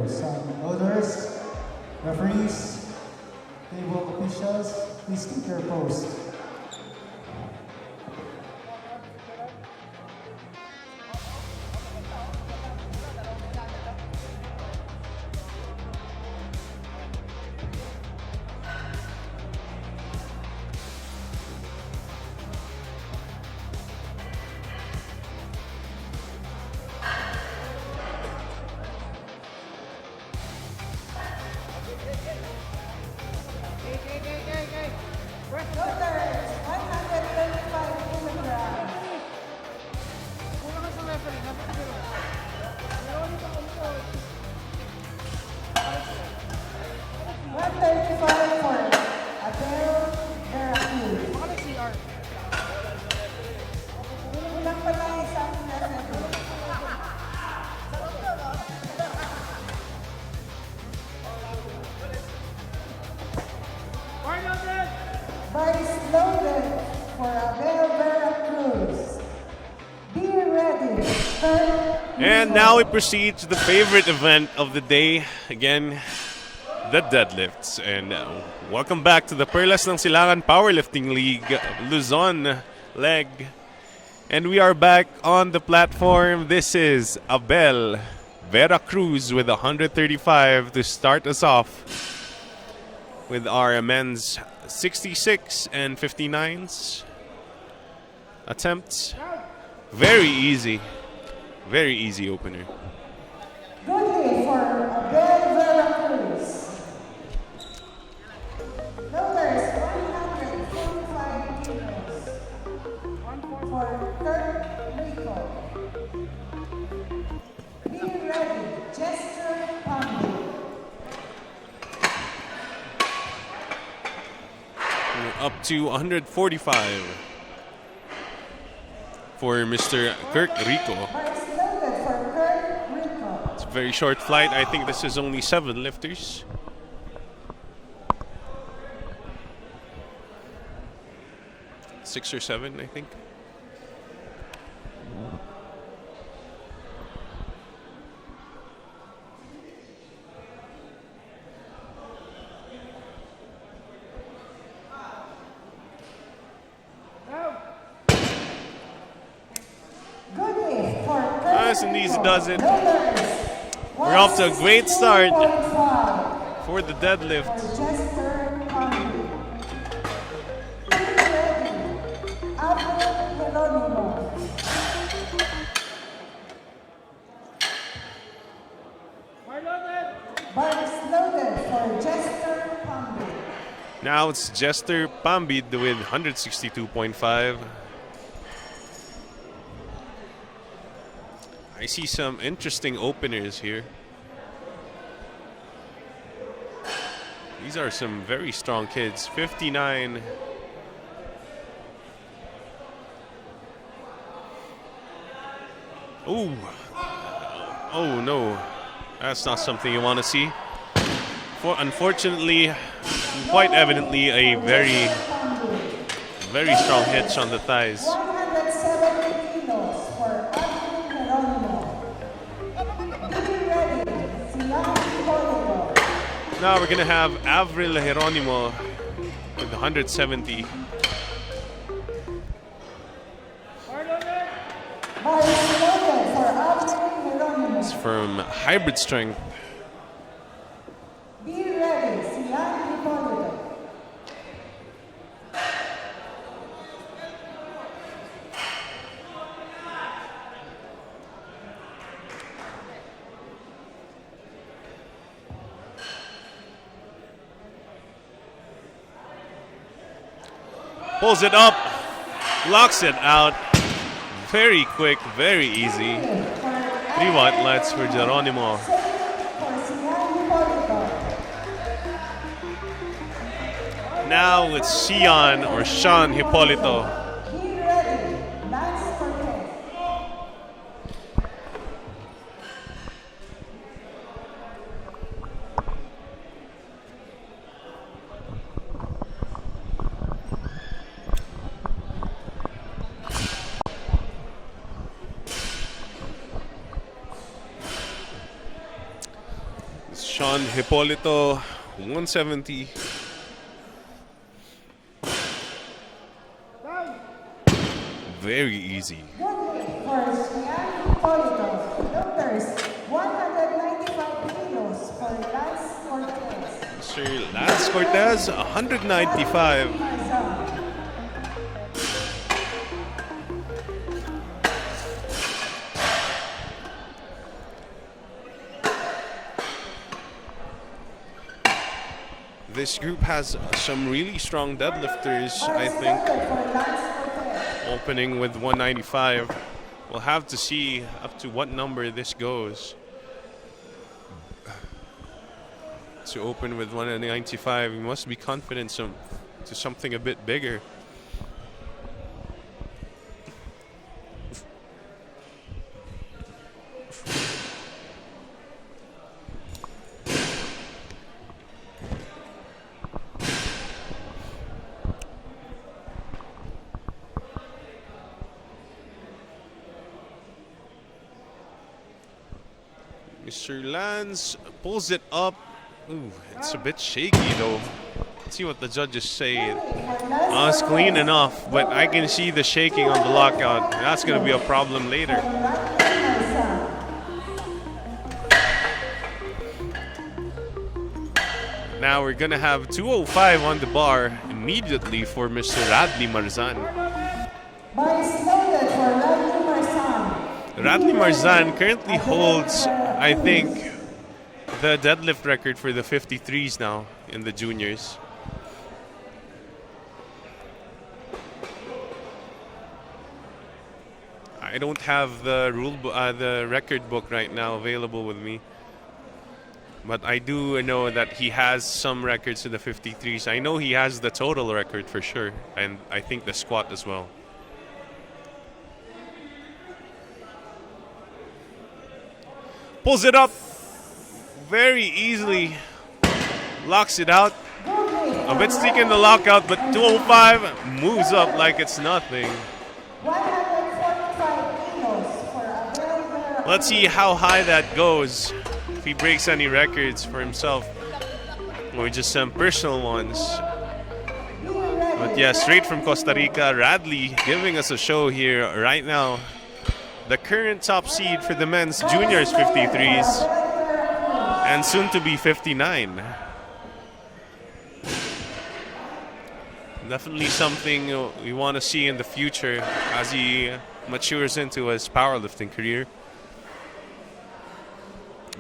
pros. Others, referees, table officials, please take your post. Loaders, 135 kilograms. Kulang ka sa referee. Dapat zero. Meron ito ang court. 135 for Abel Veracruz. Baka nag-CR. Kulang pa lang isang referee. Bar loaded! Vice loaded for Abel Veracruz. Be ready. And now we proceed to the favorite event of the day. Again, the deadlifts. And welcome back to the Perlas ng Silangan Powerlifting League Luzon leg. And we are back on the platform. This is Abel Veracruz with 135 to start us off with our men's 66 and 59s attempts. Very easy opener. Goodly for Abel Veracruz. Loaders, 145 kilos. For Kurt Rico. Be ready. Gesture Pambi. We're up to 145 for Mr. Kirk Rico. Vice loaded for Kurt Rico. It's a very short flight. I think this is only 7 lifters. Six or 7, I think. Goodly for Kurt Nice and easy Rico. does it. Loaders, We're off to a great start 162.5 for the for deadlift. Gesture Pambi. Be ready. Abel Geronimo. Bar loaded! Vice loaded for Gesture Pambi. Now it's Jester Pambid with 162.5. I see some interesting openers here. These are some very strong kids. 59. Ooh. Oh no. That's not something you want to see. Unfortunately, quite evidently a very strong hitch on the thighs. 170 kilos for Abel Geronimo. Be ready. Silangan Powerlifting. Now we're gonna have Avril Geronimo with 170. Bar loaded! Vice loaded for Abel Geronimo. It's from Hybrid Strength. Be ready. Silangan Powerlifting. Pulls it up, locks it out. Very quick, very easy. 3 lets for Geronimo. For Silangan Powerlifting. Now it's Sean or Sean Hipolito. Be ready. Lance Cortez. Sean Hipolito, 170. Very easy. For Silangan Powerlifting, numbers 195 kilos for Lance Cortez. Mr. Lance Cortez, 195. This group has some really strong deadlifters, I think. Opening with 195. We'll have to see up to what number this goes. To open with 195, you must be confident to something a bit bigger. Mr. Lance pulls it up. Ooh, it's a bit shaky though. Let's see what the judges say. It's clean enough, but I can see the shaking on the lockout. That's going to be a problem later. Now we're going to have 205 on the bar immediately for Mr. Radley Marzan. Radley Marzan currently holds, I think, the deadlift record for the 53s now in the juniors. I don't have the the record book right now available with me, but I do know that he has some records in the 53s. I know he has the total record for sure, and I think the squat as well. Pulls it up very easily, locks it out. A bit sticky in the lockout, but 205 moves up like it's nothing. Let's see how high that goes, if he breaks any records for himself, or just some personal ones. But yeah, straight from Costa Rica, Radley giving us a show here right now. The current top seed for the men's juniors 53s, and soon to be 59. Definitely something we want to see in the future as he matures into his powerlifting career.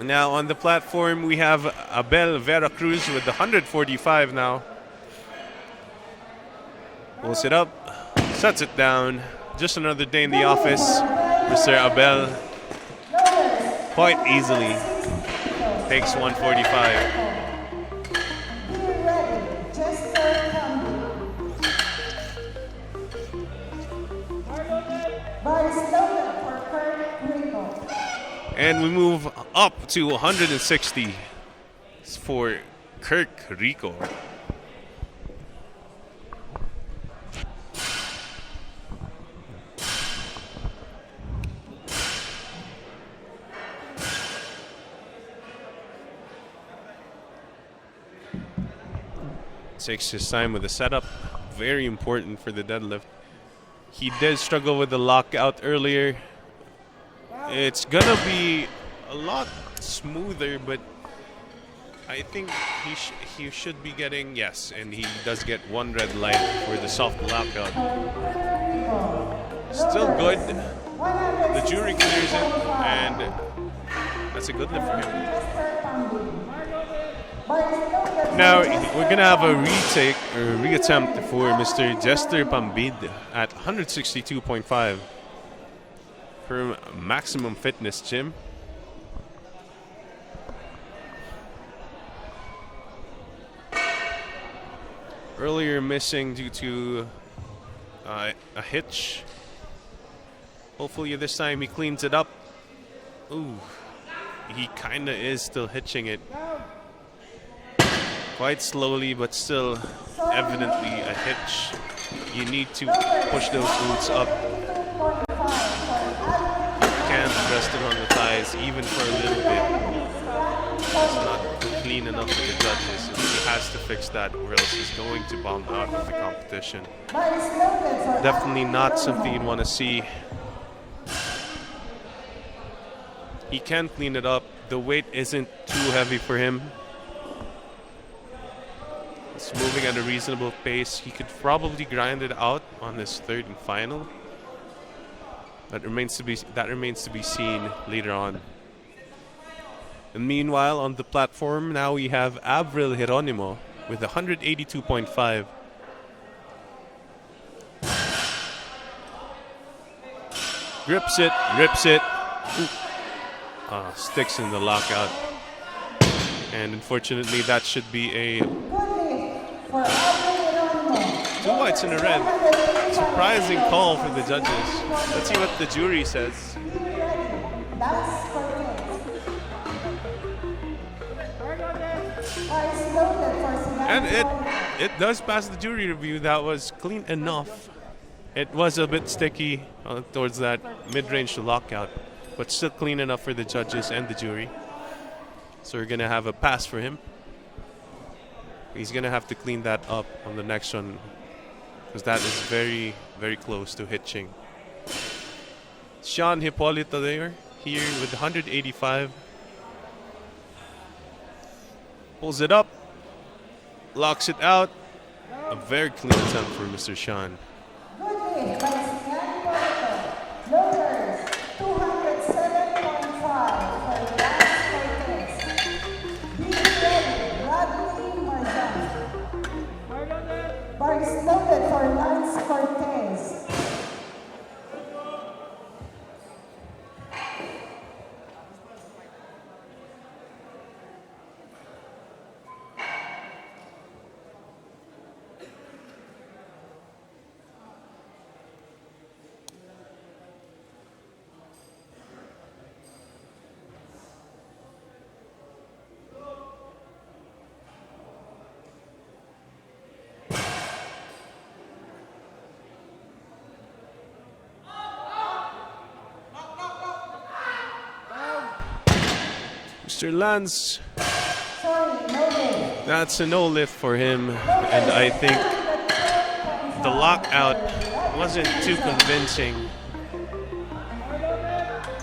Now on the platform we have Abel Veracruz with 145 now. Pulls it up, sets it down. Just another day in the office. Mr. Abel quite easily takes 145. And we move up to 160 for Kirk Rico. Takes his time with the setup. Very important for the deadlift. He did struggle with the lockout earlier. It's gonna be a lot smoother, but I think he should be getting, yes, and he does get one red light for the soft lockout. Still good. The jury clears it, and that's a good lift for him. Now we're gonna have a retake or reattempt for Mr. Jester Pambid at 162.5 from Maximum Fitness Gym. Earlier missing due to a hitch. Hopefully this time he cleans it up. Ooh, he kinda is still hitching it. Quite slowly, but still evidently a hitch. You need to push those glutes up. You can't rest it on the thighs even for a little bit. It's not clean enough for the judges. And he has to fix that, or else he's going to bomb out of the competition. Bar is loaded for Definitely not Anthony something you'd Romo. want to see. He can clean it up. The weight isn't too heavy for him. It's moving at a reasonable pace. He could probably grind it out on his third and final. That remains to be seen later on. And meanwhile, on the platform, now we have Avril Geronimo with 182.5. Grips it, rips it. Sticks in the lockout. And unfortunately, that should be a Good lift for Anthony Romo. 2 whites and a red. Surprising call for the judges. Let's see what the jury says. Be ready. Lance Cortez. Bar is loaded for Silangan And Powerlifting. it does pass the jury review. That was clean enough. It was a bit sticky towards that mid-range to lockout, but still clean enough for the judges and the jury. So we're going to have a pass for him. He's going to have to clean that up on the next one, because that is very, very close to hitching. Sean Hippolyta there, here with 185. Pulls it up, locks it out. A very clean attempt for Mr. Sean. Good lift by Silangan Powerlifting. Loaders 207.5 for Lance Cortez. Be ready. Rodney Marzan. Bar is loaded for Lance Cortez. Mr. Lance, Sorry, no lift. that's a no lift for him. And I think the lockout wasn't too convincing.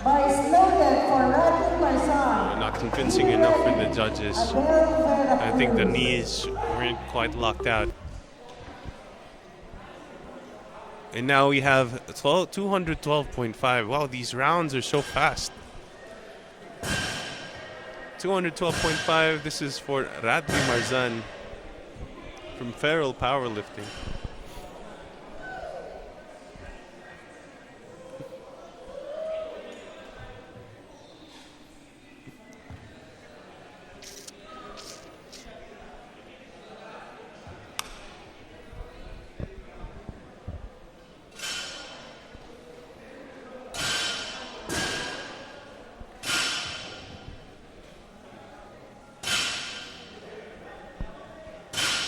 Bar is loaded for Rodney Marzan. Not convincing enough for the judges. I think the knees weren't quite locked out. And now we have 212.5. Wow, these rounds are so fast. 212.5. This is for Radley Marzan from Feral Powerlifting.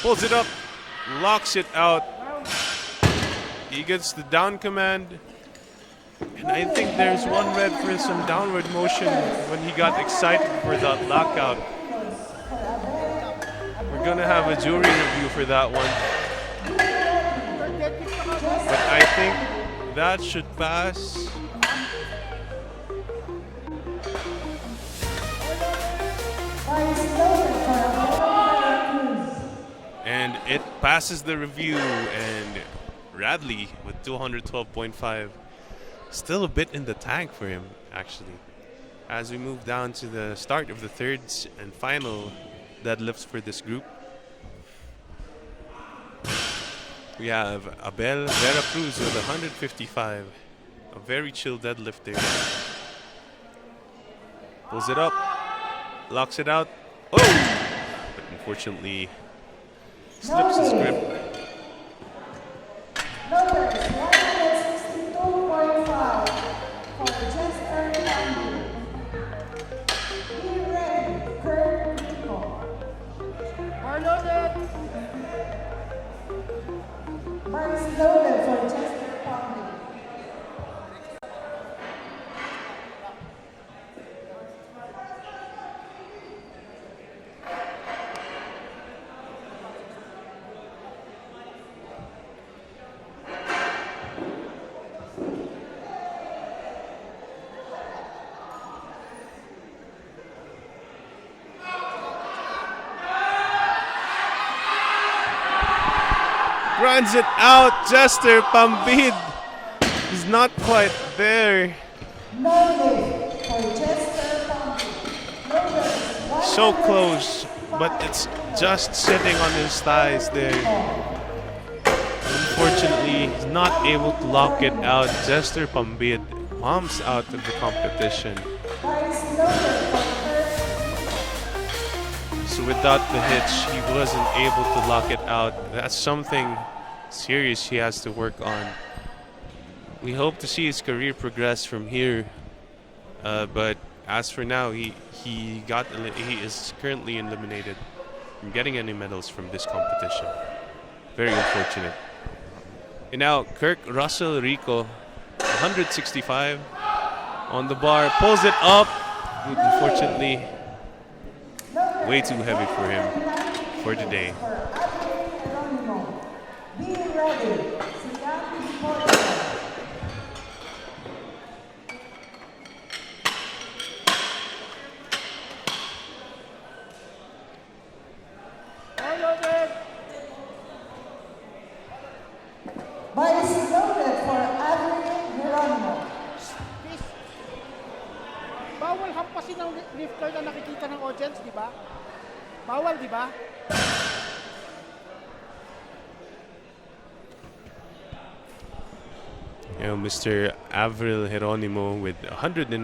Pulls it up, locks it out. He gets the down command. And I think there's one red for some downward motion when he got excited for that lockout. We're gonna have a jury review for that one. But I think that should pass. Bar is loaded for Cruz. And it passes the review, and Radley with 212.5. Still a bit in the tank for him, actually. As we move down to the start of the thirds and final deadlifts for this group. We have Abel Vera Cruz with 155. A very chill deadlifter. Pulls it up, locks it out. Oh! But unfortunately, slips his grip. Loaders 162.5 for Chester County. Be ready, Kurt Rico. Bar loaded. Bar is loaded for Chester County. Runs it out. Jester Pambid is not quite there. No lift for Chester County. Numbers So close, but it's just sitting on his thighs there. Unfortunately, he's not able to lock it out. Jester Pambid bombs out of the competition. So without the hitch, he wasn't able to lock it out. That's something serious he has to work on. We hope to see his career progress from here. But as for now, he is currently eliminated from getting any medals from this competition. Very unfortunate. And now Kirk Russell Rico, 165 on the bar, pulls it up. Unfortunately, way too heavy for him for today. Be ready. Silangan Powerlifting. Bias loaded for Adrian Geronimo. Please. Bawal hampasin ng lifter na nakikita ng audience, di ba? Bawal, di ba? Mr. Avril Geronimo with 190.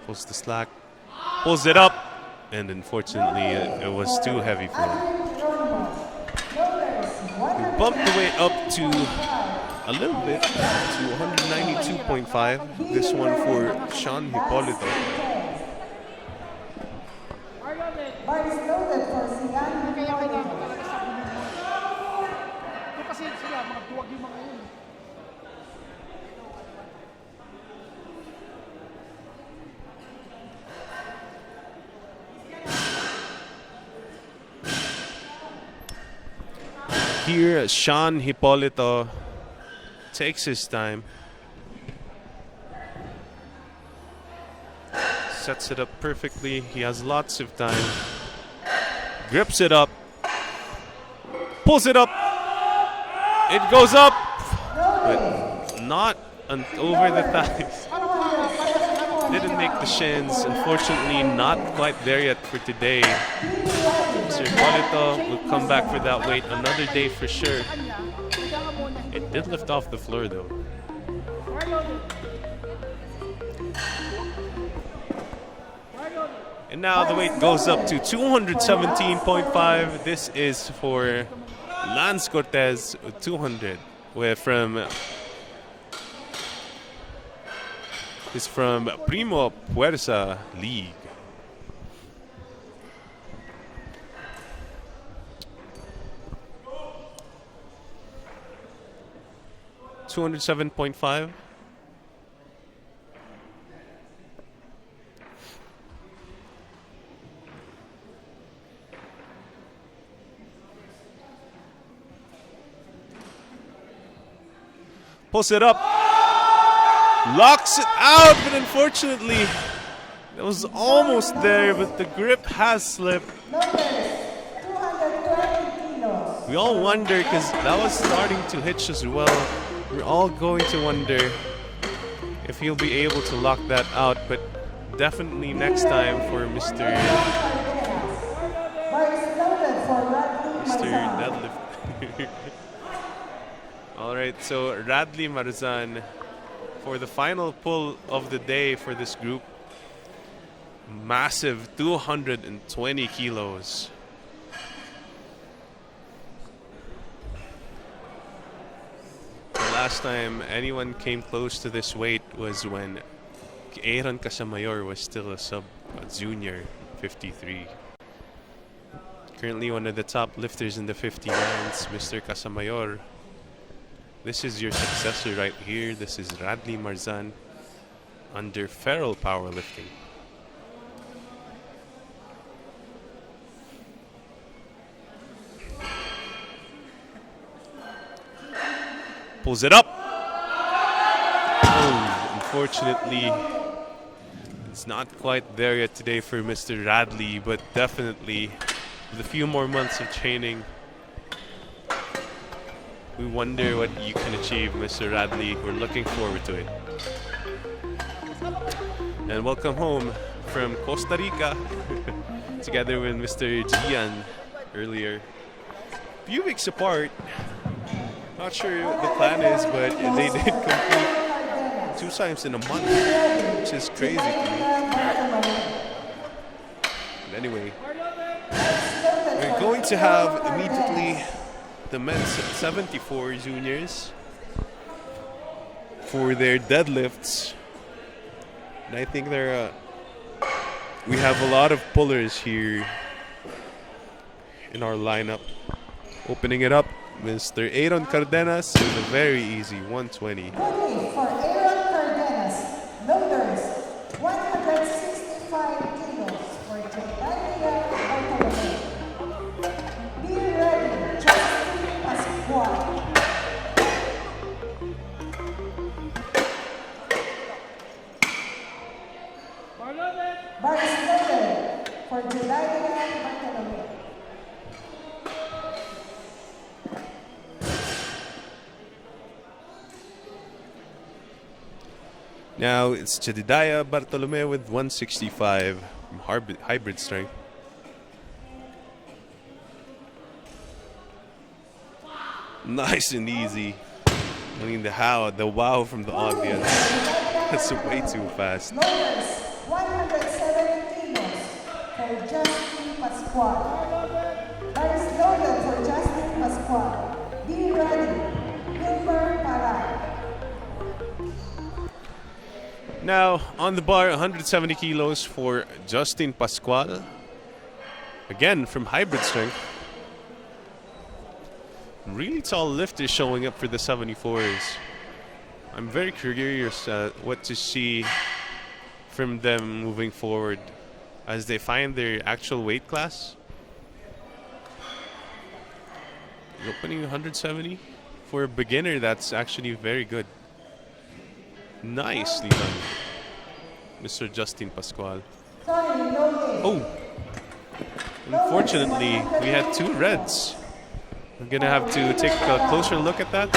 Pulls the slack, pulls it up, and unfortunately it was too heavy for him. He bumped the weight up to a little bit to 192.5. This one for Sean Hipolito. Bias loaded for Silangan Kaya kailangan Powerlifting. talaga sa bunod mo. Ito kasi sila, mga duwag yung mga yun. Here, Sean Hipolito takes his time. Sets it up perfectly. He has lots of time. Grips it up. Pulls it up. It goes up. But not over the thighs. Didn't make the shins. Unfortunately, not quite there yet for today. Mr. Hipolito will come back for that weight another day for sure. It did lift off the floor though. And now the weight goes up to 217.5. This is for Lance Cortez, 200. Is from Primo Fuerza League. $207.5. Pulls it up. Locks it out, but unfortunately, it was almost there, but the grip has slipped. Numbers 220 kilos. We all wonder, because that was starting to hitch as well. We're all going to wonder if he'll be able to lock that out, but definitely next time for Mr. Bias loaded for Radley Marzan. Deadlift. Alright, so Radley Marzan for the final pull of the day for this group. Massive 220 kilos. The last time anyone came close to this weight was when Aaron Casamayor was still a junior, 53. Currently one of the top lifters in the 59s, Mr. Casamayor. This is your successor right here. This is Radley Marzan under Feral Powerlifting. Pulls it up. Oh, Unfortunately, it's not quite there yet today for Mr. Radley, but definitely with a few more months of training, we wonder what you can achieve, Mr. Radley. We're looking forward to it. And welcome home from Costa Rica, together with Mr. Gian earlier. Few weeks apart. Not sure what the plan is, but they did complete 2 times in a month, which is crazy to me. But anyway, we're going to have immediately the men's 74 juniors for their deadlifts. And I think we have a lot of pullers here in our lineup. Opening it up, Mr. Aaron Cardenas with a very easy 120. For Aaron Cardenas, loaders, 165 kilos for Jordania Bartolome. Be ready, Justin Pascual. Bars loaded for Jordania Bartolome. Now it's Jedediah Bartolome with 165 from hybrid strength. Nice and easy. I mean the wow from the audience. That's way too fast. Loaders, 170 kilos for Justin Pascual. Bars loaded for Justin Pascual. Be ready, Wilmer Parag. Now on the bar, 170 kilos for Justin Pascual. Again from hybrid strength. Really tall lifters showing up for the 74s. I'm very curious what to see from them moving forward as they find their actual weight class. Opening 170 for a beginner, that's actually very good. Nicely done, Mr. Justin Pascual. Oh, unfortunately, we had 2 reds. We're gonna have to take a closer look at that.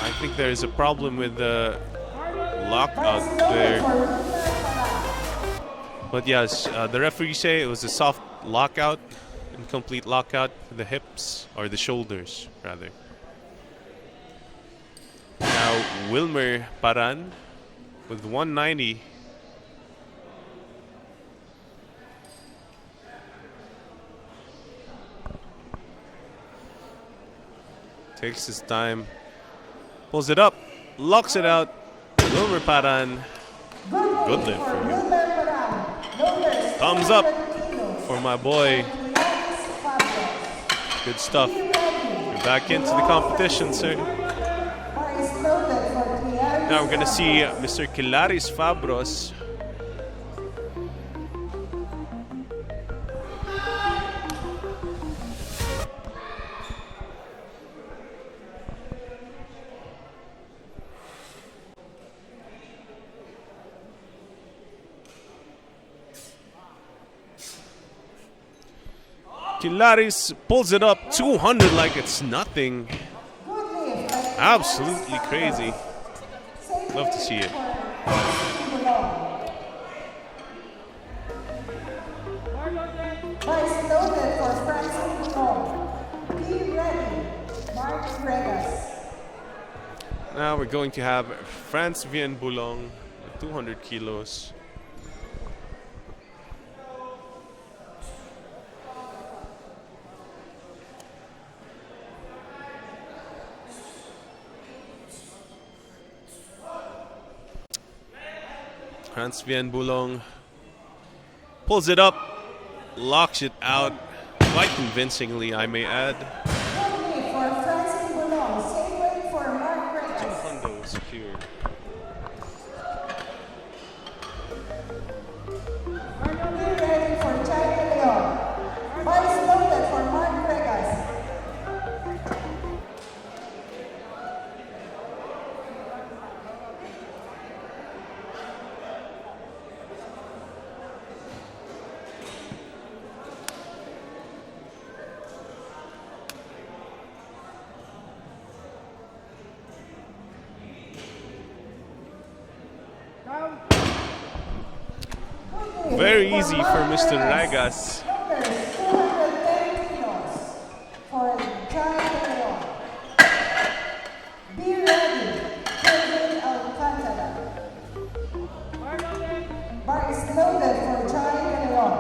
I think there is a problem with the lockout there. But yes, the referee say it was a soft lockout, incomplete lockout for the hips, or the shoulders, rather. Now, Wilmer Paran with 190. Takes his time, pulls it up, locks it out. Wilmer Paran, good lift for him. Thumbs up for my boy. Good stuff. We're back into the competition, sir. Now we're gonna see Mr. Kilaris Fabros. Kilaris pulls it up 200 like it's nothing. Absolutely crazy. Love to see it. Now we're going to have France Vien Boulong, 200 kilos. France Vien Boulong pulls it up, locks it out, quite convincingly, I may add. Hundo secure. Very easy for Mr. Ragas. Shoulders, 210 kilos for John Leon. Be ready, Kevin Alcantara. Bar is loaded for John Leon.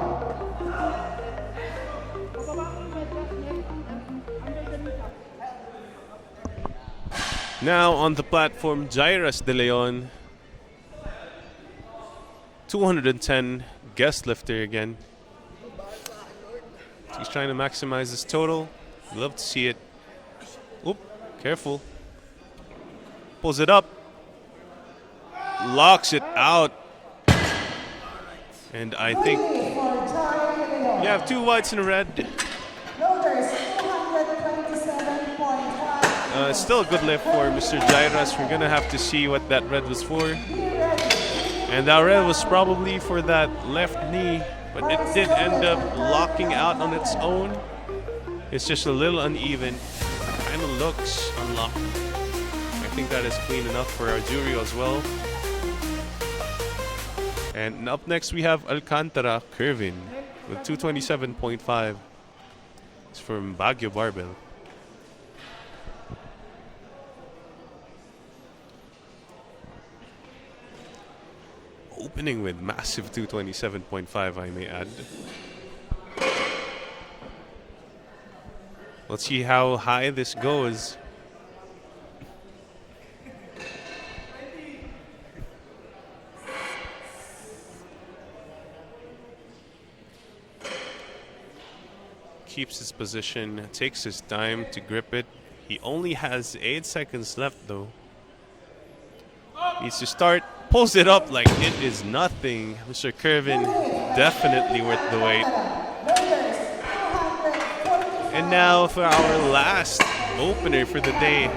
Pababa ko yung medyas, Nick. Under the knee. Now on the platform, Jairus De Leon. 210 guest lifter again. He's trying to maximize his total. Love to see it. Oop, careful. Pulls it up. Locks it out. And I think you have two whites and a red. Loaders, 227.5. Still a good lift for Mr. Jairus. We're gonna have to see what that red was for. And that red was probably for that left knee, but it did end up locking out on its own. It's just a little uneven. Kind of looks unlocked. I think that is clean enough for our jury as well. And up next we have Alcantara Kervin with 227.5. It's from Baguio Barbell. Opening with massive 227.5, I may add. Let's see how high this goes. Keeps his position, takes his time to grip it. He only has 8 seconds left though. Needs to start. Pulls it up like it is nothing. Mr. Kervin, definitely worth the wait. And now for our last opener for the day.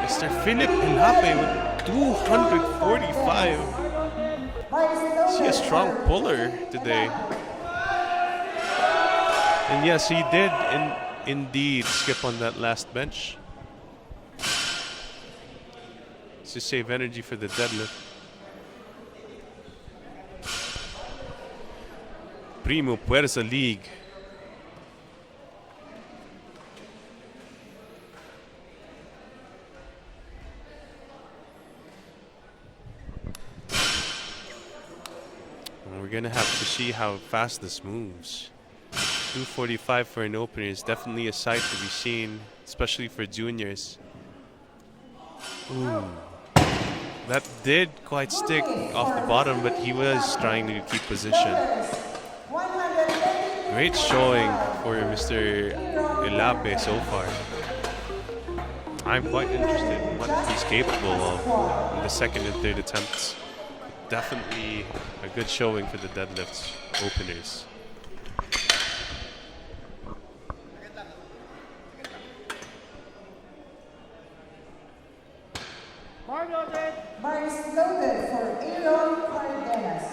Mr. Philip Inape with 245. Is he a strong puller today? And yes, he did indeed skip on that last bench to save energy for the deadlift. Primo Fuerza League. And we're gonna have to see how fast this moves. 245 for an opener is definitely a sight to be seen, especially for juniors. Ooh. That did quite stick off the bottom, but he was trying to keep position. Great showing for Mr. Ilape so far. I'm quite interested in what he's capable of in the second and third attempts. Definitely a good showing for the deadlifts openers. Bar is loaded for Aaron Cardenas.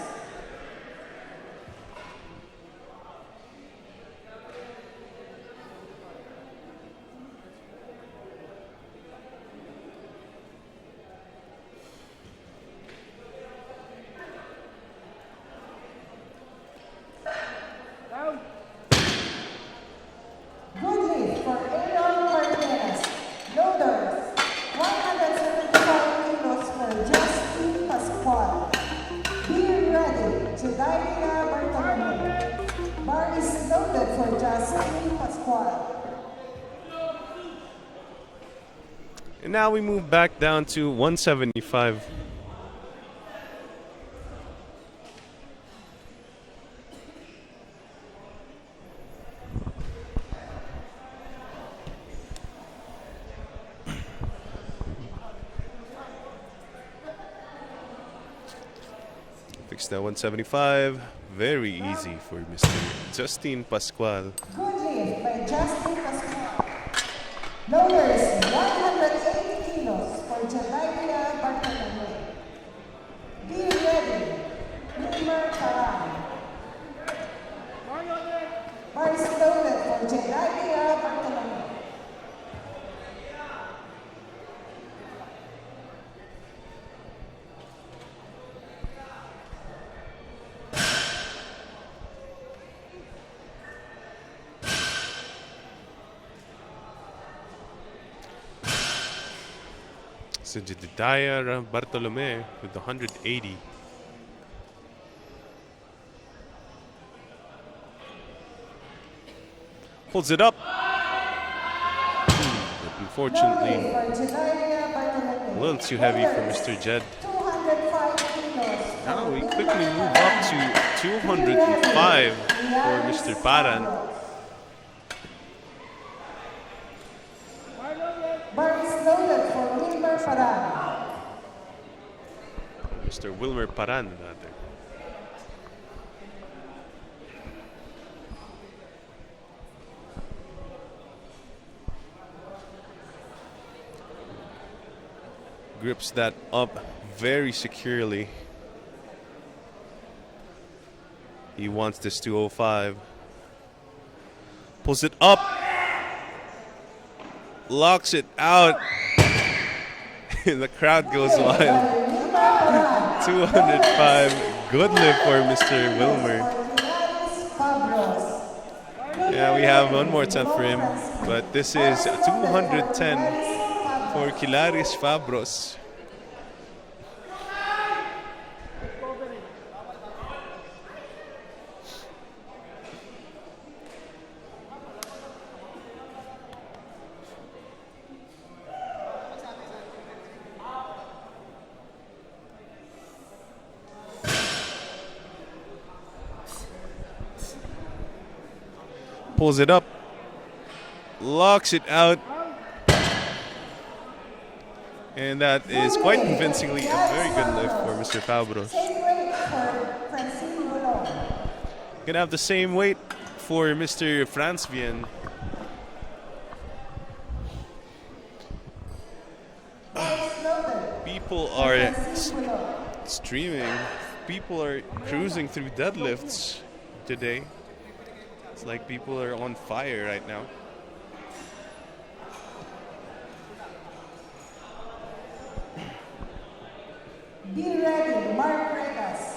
Good lift for Aaron Cardenas. Loaders, 175 kilos for Justin Pascual. Be ready, Judaina Bartolome. Bar is loaded for Justin Pascual. And now we move back down to 175. Fix that 175. Very easy for Mr. Justin Pascual. Good lift by Justin Pascual. Loaders, 180 kilos for Judaina Bartolome. Be ready, Wilmer Karan. Bar is loaded for Judaina Bartolome. Mr. Jedediah Bartolome with the 180. Pulls it up. But unfortunately, a little too heavy for Mr. Jed. 205 kilos. Now we quickly move up to 205 for Mr. Paran. Bar is loaded for Wilmer Paran. Mr. Wilmer Paran, rather. Grips that up very securely. He wants this 205. Pulls it up. Locks it out. The crowd goes wild. 205. Good lift for Mr. Wilmer. Yeah, we have one more attempt for him. But this is 210 for Kilaris Fabros. Pulls it up, locks it out, and that is quite convincingly a very good lift for Mr. Fabros. Gonna have the same weight for Mr. Fransvien. People are streaming. People are cruising through deadlifts today. It's like people are on fire right now. Be ready, Mark Regas.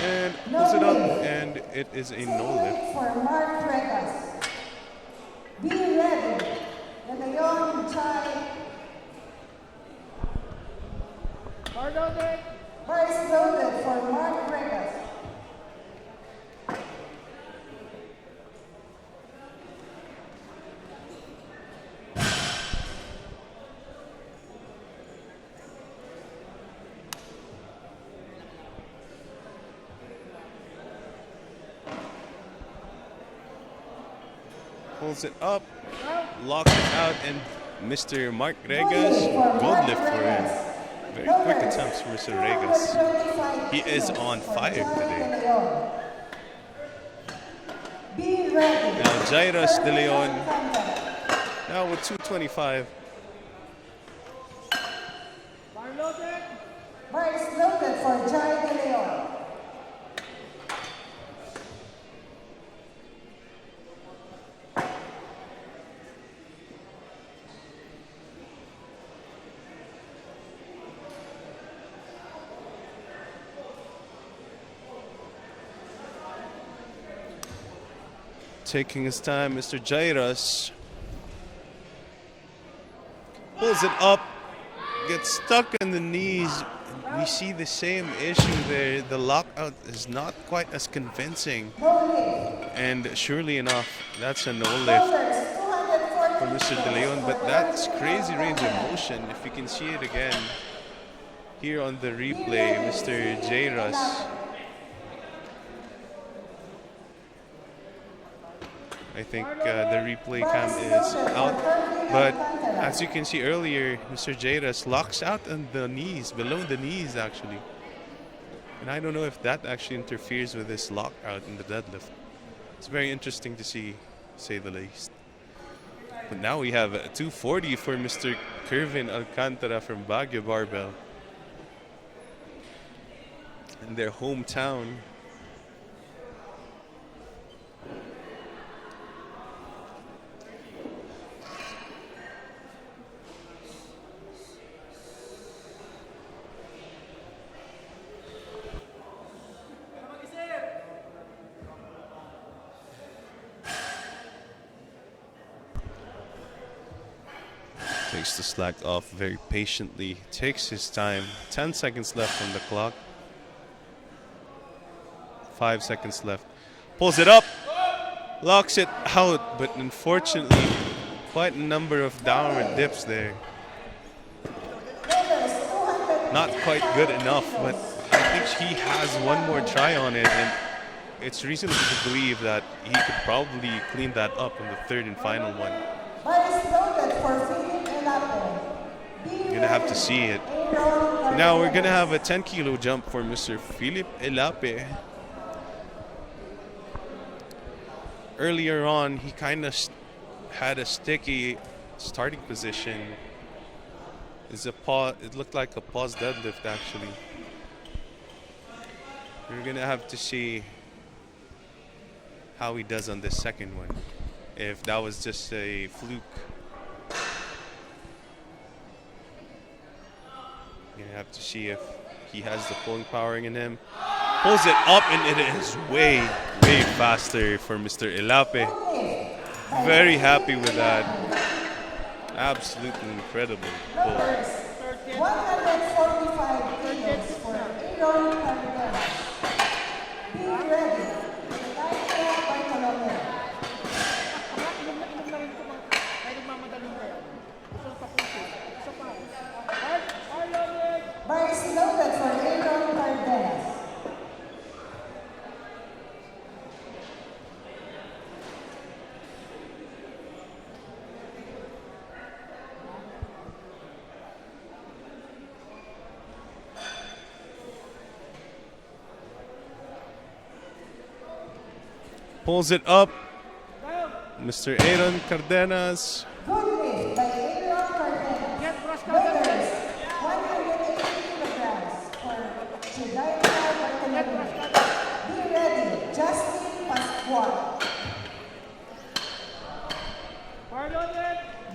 And pulls it up, and it is a no lift. For Mark Regas. Be ready. The Leon Chai. Bar loaded. Bar is loaded for Mark Regas. Pulls it up, locks it out, and Mr. Mark Regas, good lift for him. Very quick attempts for Mr. Regas. He is on fire today. Be ready. Now Jairus De Leon, now with 225. Bar loaded. Bar is loaded for Jai De Leon. Taking his time, Mr. Jairus pulls it up, gets stuck in the knees. We see the same issue there. The lockout is not quite as convincing. And surely enough, that's a no lift for Mr. De Leon. But that's crazy range of motion. If you can see it again here on the replay, Mr. Jairus. I think the replay cam is out, but as you can see earlier, Mr. Jairus locks out on the knees, below the knees actually. And I don't know if that actually interferes with his lockout in the deadlift. It's very interesting to see, to say the least. But now we have 240 for Mr. Kervin Alcantara from Baguio Barbell. In their hometown. Takes the slack off very patiently. Takes his time. 10 seconds left on the clock. 5 seconds left. Pulls it up. Locks it out. But unfortunately, quite a number of downward dips there. Not quite good enough, but I think he has one more try on it. And it's reasonable to believe that he could probably clean that up in the third and final one. You're gonna have to see it. Now we're gonna have a 10 kilo jump for Mr. Philip Elape. Earlier on, he kind of had a sticky starting position. It looked like a pause deadlift actually. We're gonna have to see how he does on this second one. If that was just a fluke. You're gonna have to see if he has the pulling power in him. Pulls it up and it is way faster for Mr. Elape. Very happy with that. Absolutely incredible pull. 145 kilos for Aaron Cardenas. Be ready. Bartolome. Inom na rin ko mga kaya nagmamadaling kayo. Gusto pa puso. Isa pa. Bar is loaded for Aaron Cardenas. Pulls it up. Mr. Aaron Cardenas. Good lift by Aaron Cardenas. Get brush Loaders, 180 kilograms for Judaika Bartolome. Be ready. Justin Pascual.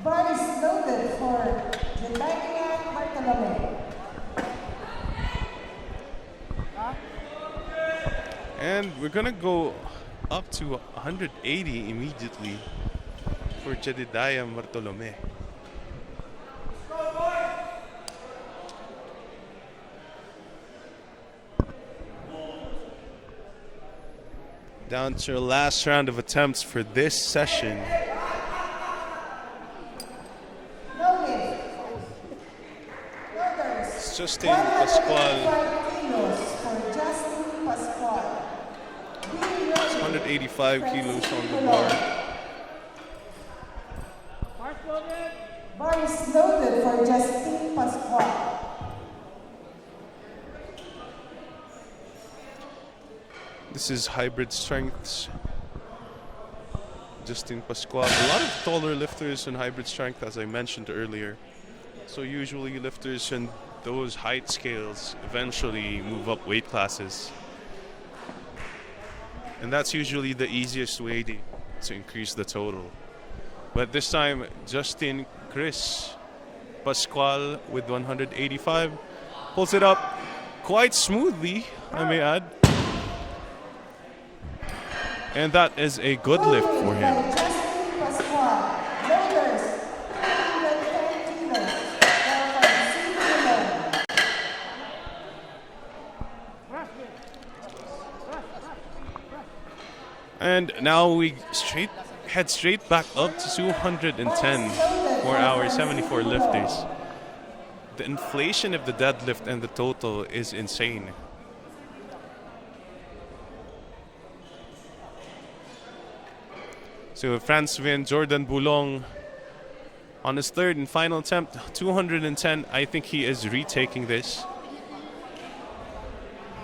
Bar is loaded for Judaika Bartolome. And we're gonna go up to 180 immediately for Jedediah Bartolome. Down to our last round of attempts for this session. No lift. Loaders, It's Justin Pascual, 185 kilos for Justin Pascual. Be ready. 185 kilos on the bar. Bar is loaded for Justin Pascual. This is hybrid strengths. Justin Pascual. A lot of taller lifters in hybrid strength, as I mentioned earlier. So usually lifters in those height scales eventually move up weight classes. And that's usually the easiest way to increase the total. But this time, Justin Chris Pascual with 185 pulls it up quite smoothly, I may add. And that is a good lift for him. Justin Pascual. Loaders, 110 kilos. And now we head straight back up to 210 for our 74 lifters. The inflation of the deadlift and the total is insane. So Francois Jordan Boulong on his third and final attempt, 210. I think he is retaking this.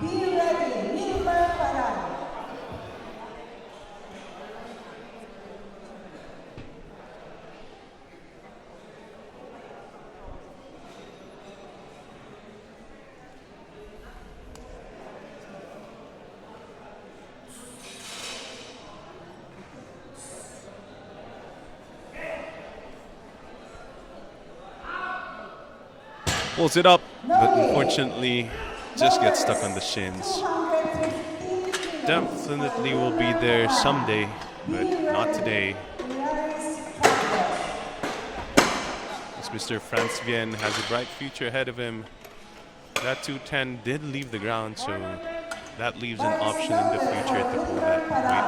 Be ready. Wilmer Paran. Pulls it up, but unfortunately just gets stuck on the shins. 215 kilos. Definitely will be there someday, but not today. Lars Carlos. As Mr. Franz Vien has a bright future ahead of him. That 210 did leave the ground, so that leaves an option in the future to pull that weight.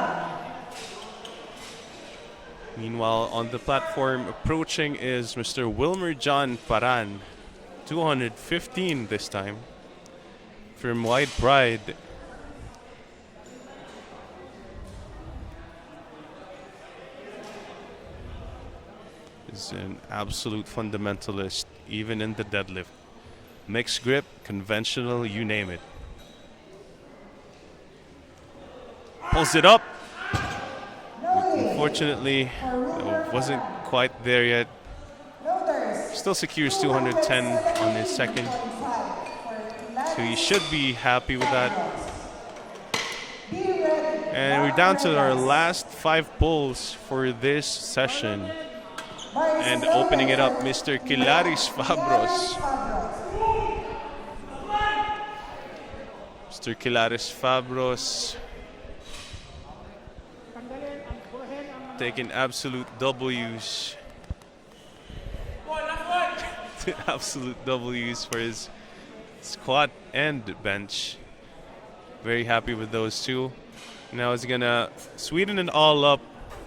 Meanwhile, on the platform approaching is Mr. Wilmer John Paran, 215 this time, from White Pride. Is an absolute fundamentalist, even in the deadlift. Mixed grip, conventional, you name it. Pulls it up. Unfortunately, it wasn't quite there yet. Still secures 210 on his second. So he should be happy with that. And we're down to our last 5 pulls for this session. And opening it up, Mr. Kilaris Fabros. Mr. Kilaris Fabros taking absolute W's. Absolute W's for his squat and bench. Very happy with those two. Now he's gonna sweeten it all up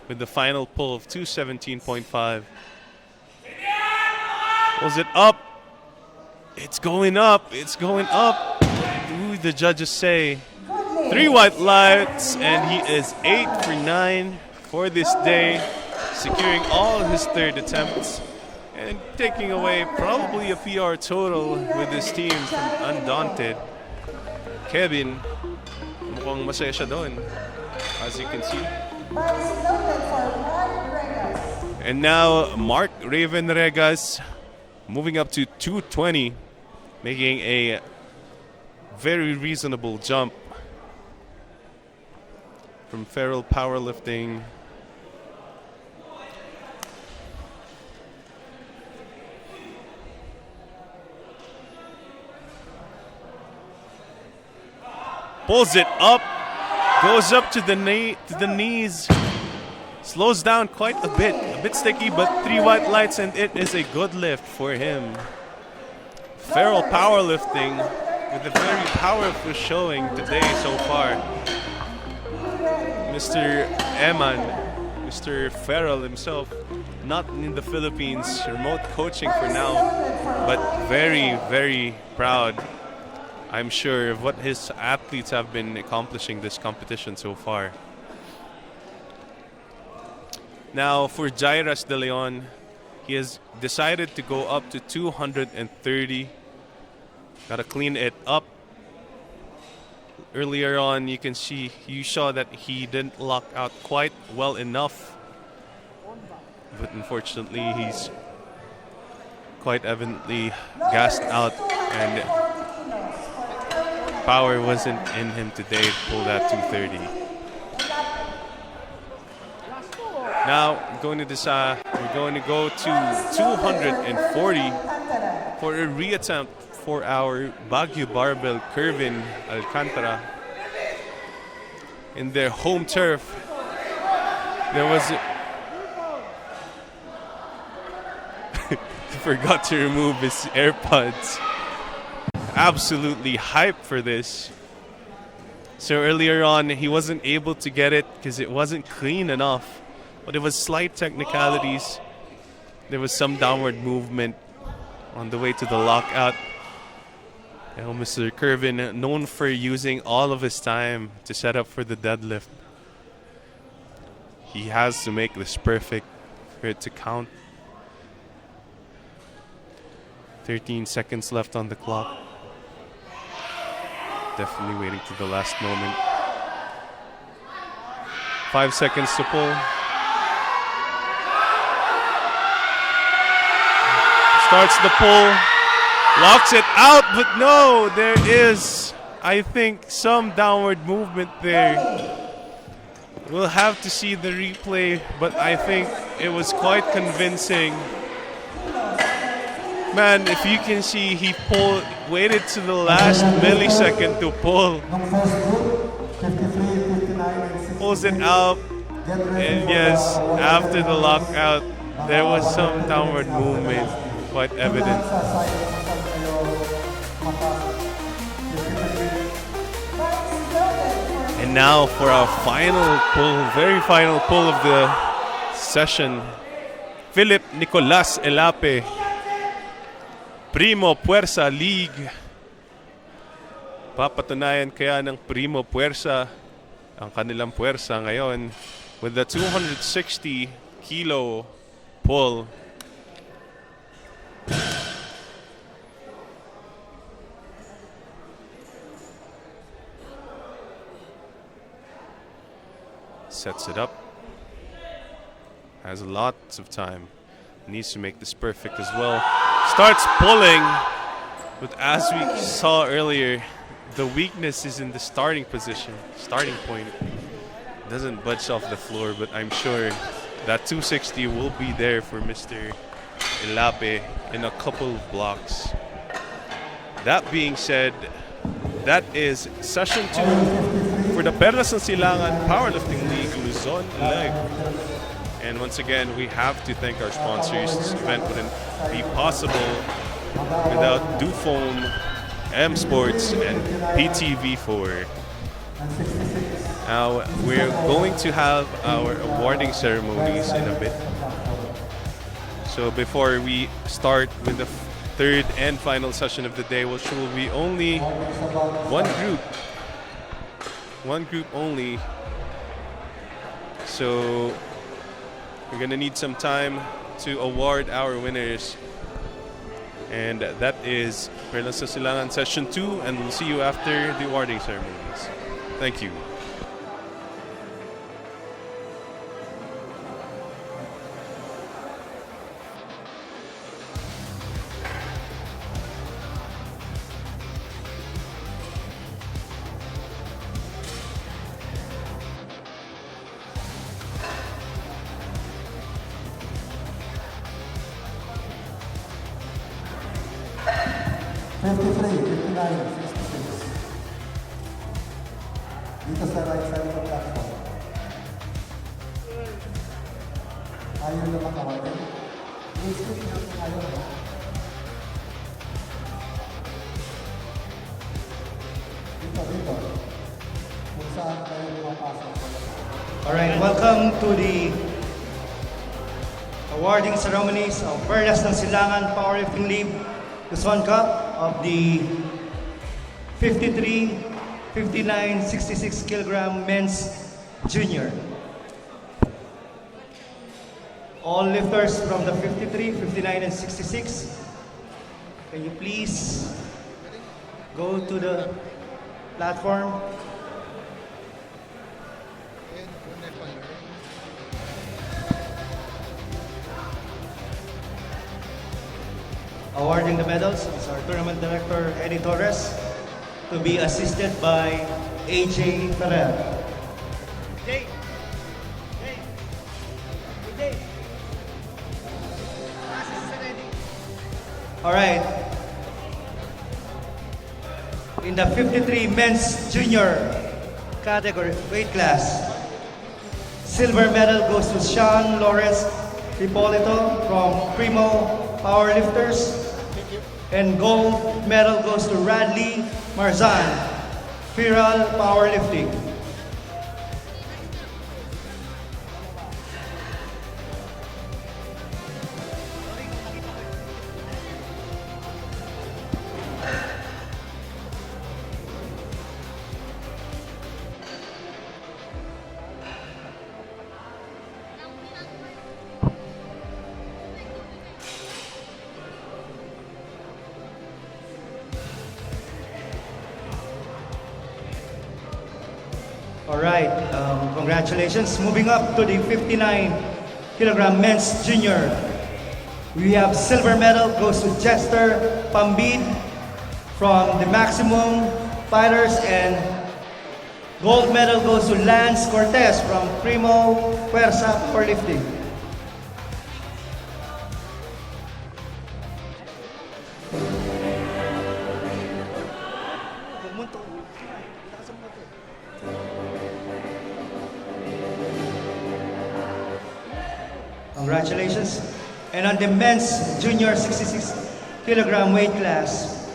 with the final pull of 217.5. Pulls it up. It's going up. It's going up. Ooh, the judges say 3 white lights, and he is 8 for 9 for this day, securing all his third attempts and taking away probably a PR total with his team from Undaunted. Kevin, mukhang masaya siya doon, as you can see. And now Mark Raven Regas moving up to 220, making a very reasonable jump from Feral Powerlifting. Pulls it up, goes up to the knees, slows down quite a bit sticky, but 3 white lights, and it is a good lift for him. Feral Powerlifting with a very powerful showing today so far. Mr. Eman, Mr. Feral himself, not in the Philippines, remote coaching for now, but very, very proud, I'm sure, of what his athletes have been accomplishing this competition so far. Now for Jairas De Leon, he has decided to go up to 230. Gotta clean it up. Earlier on, you saw that he didn't lock out quite well enough. But unfortunately, he's quite evidently gassed out, and power wasn't in him today to pull that 230. Now we're going to go to 240 for a reattempt for our Baguio Barbell Kervin Alcantara in their home turf. There was he forgot to remove his AirPods. Absolutely hyped for this. So earlier on, he wasn't able to get it because it wasn't clean enough. But it was slight technicalities. There was some downward movement on the way to the lockout. Now, Mr. Kervin, known for using all of his time to set up for the deadlift. He has to make this perfect for it to count. 13 seconds left on the clock. Definitely waiting to the last moment. 5 seconds to pull. Starts the pull. Locks it out, but no, there is, I think, some downward movement there. We'll have to see the replay, but I think it was quite convincing. Man, if you can see, he waited to the last millisecond to pull. Pulls it out, and yes, after the lockout, there was some downward movement. quite evident. Sa sayang mo sa kayo mapasok. Marks noted for And now for our final pull, very final pull of the session. Philip Nicolas Elape, Primo Puwersa League. Papatunayan kaya ng Primo Puwersa ang kanilang puwersa ngayon with the 260 kilo pull. Sets it up. Has lots of time. Needs to make this perfect as well. Starts pulling. But as we saw earlier, the weakness is in the starting position, starting point. Doesn't budge off the floor, but I'm sure that 260 will be there for Mr. Elape in a couple of blocks. That being said, that is session 2 for the Perlas and Silangan Powerlifting League Luzon leg. And once again, we have to thank our sponsors. This event wouldn't be possible without Dufoam, M Sports, and PTV4. Now, we're going to have our awarding ceremonies in a bit. So before we start with the third and final session of the day, which will be only one group only. So we're gonna need some time to award our winners. And that is Perlas sa Silangan Session 2, and we'll see you after the awarding ceremonies. Thank you. Dito sa right side ng platform. Ayaw na makawalan. Yung skip na ayaw na. Dito. Kung saan kayo lumapasok. Alright, welcome to the awarding ceremonies of Perlas ng Silangan Powerlifting League Luzon Cup of the 53, 59, 66 kilogram men's junior. All lifters from the 53, 59, and 66, can you please go to the platform? Awarding the medals is our tournament director, Eddie Torres, to be assisted by AJ Ferrer. All right. In the 53 men's junior category weight class, silver medal goes to Sean Lores Hipolito from Primo Powerlifters, and gold medal goes to Radley Marzan, Feral Powerlifting. All right, congratulations. Moving up to the 59 kilogram men's junior. We have silver medal goes to Chester Pambid from the Maximum Fighters, and gold medal goes to Lance Cortez from Primo Puwersa Powerlifting. Congratulations. And on the men's junior 66 kilogram weight class,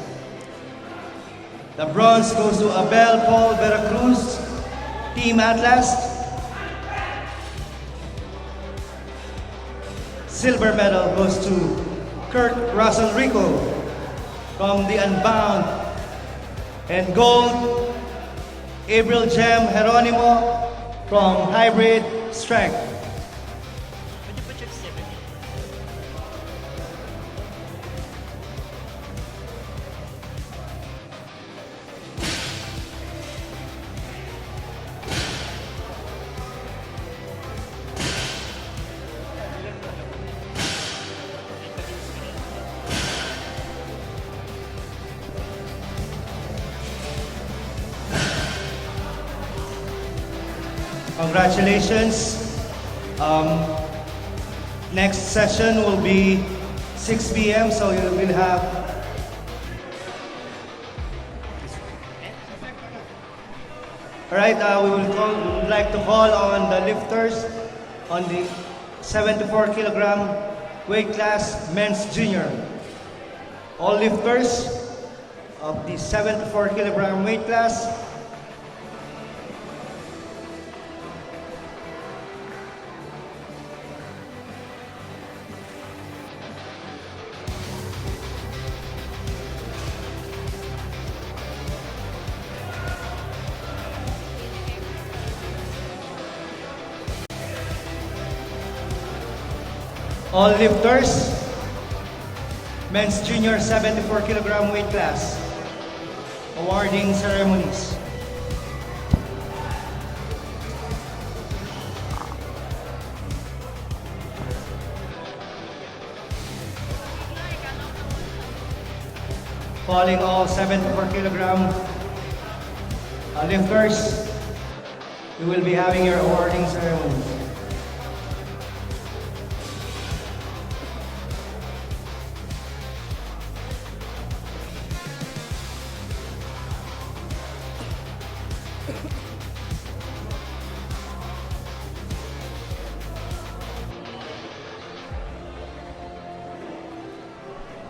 the bronze goes to Abel Paul Veracruz, Team Atlas. Silver medal goes to Kurt Russell Rico from the Unbound. And gold, April Gem Geronimo from Hybrid Strength. Congratulations. Next session will be 6 p.m. so you will have Alright, we would like to call on the lifters on the 74 kilogram weight class men's junior. All lifters of the 74 kilogram weight class, all lifters, men's junior 74 kilogram weight class, awarding ceremonies. Calling all 74 kilogram lifters, we will be having your awarding ceremonies.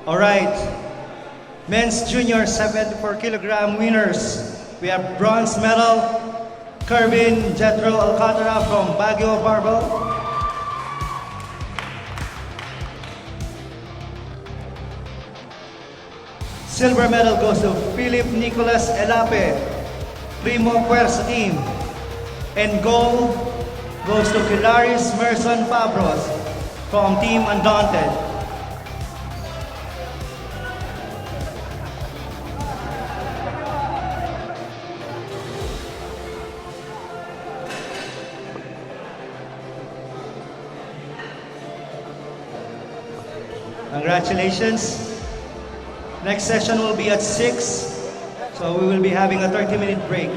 All right, men's junior 74 kilogram winners. We have bronze medal, Kervin Jetro Alcantara from Baguio Barbell. Silver medal goes to Philip Nicolas Elape, Primo Fuerza Team. And gold goes to Kilaris Merson Pabros from Team Undaunted. Congratulations. Next session will be at 6, so we will be having a 30-minute break.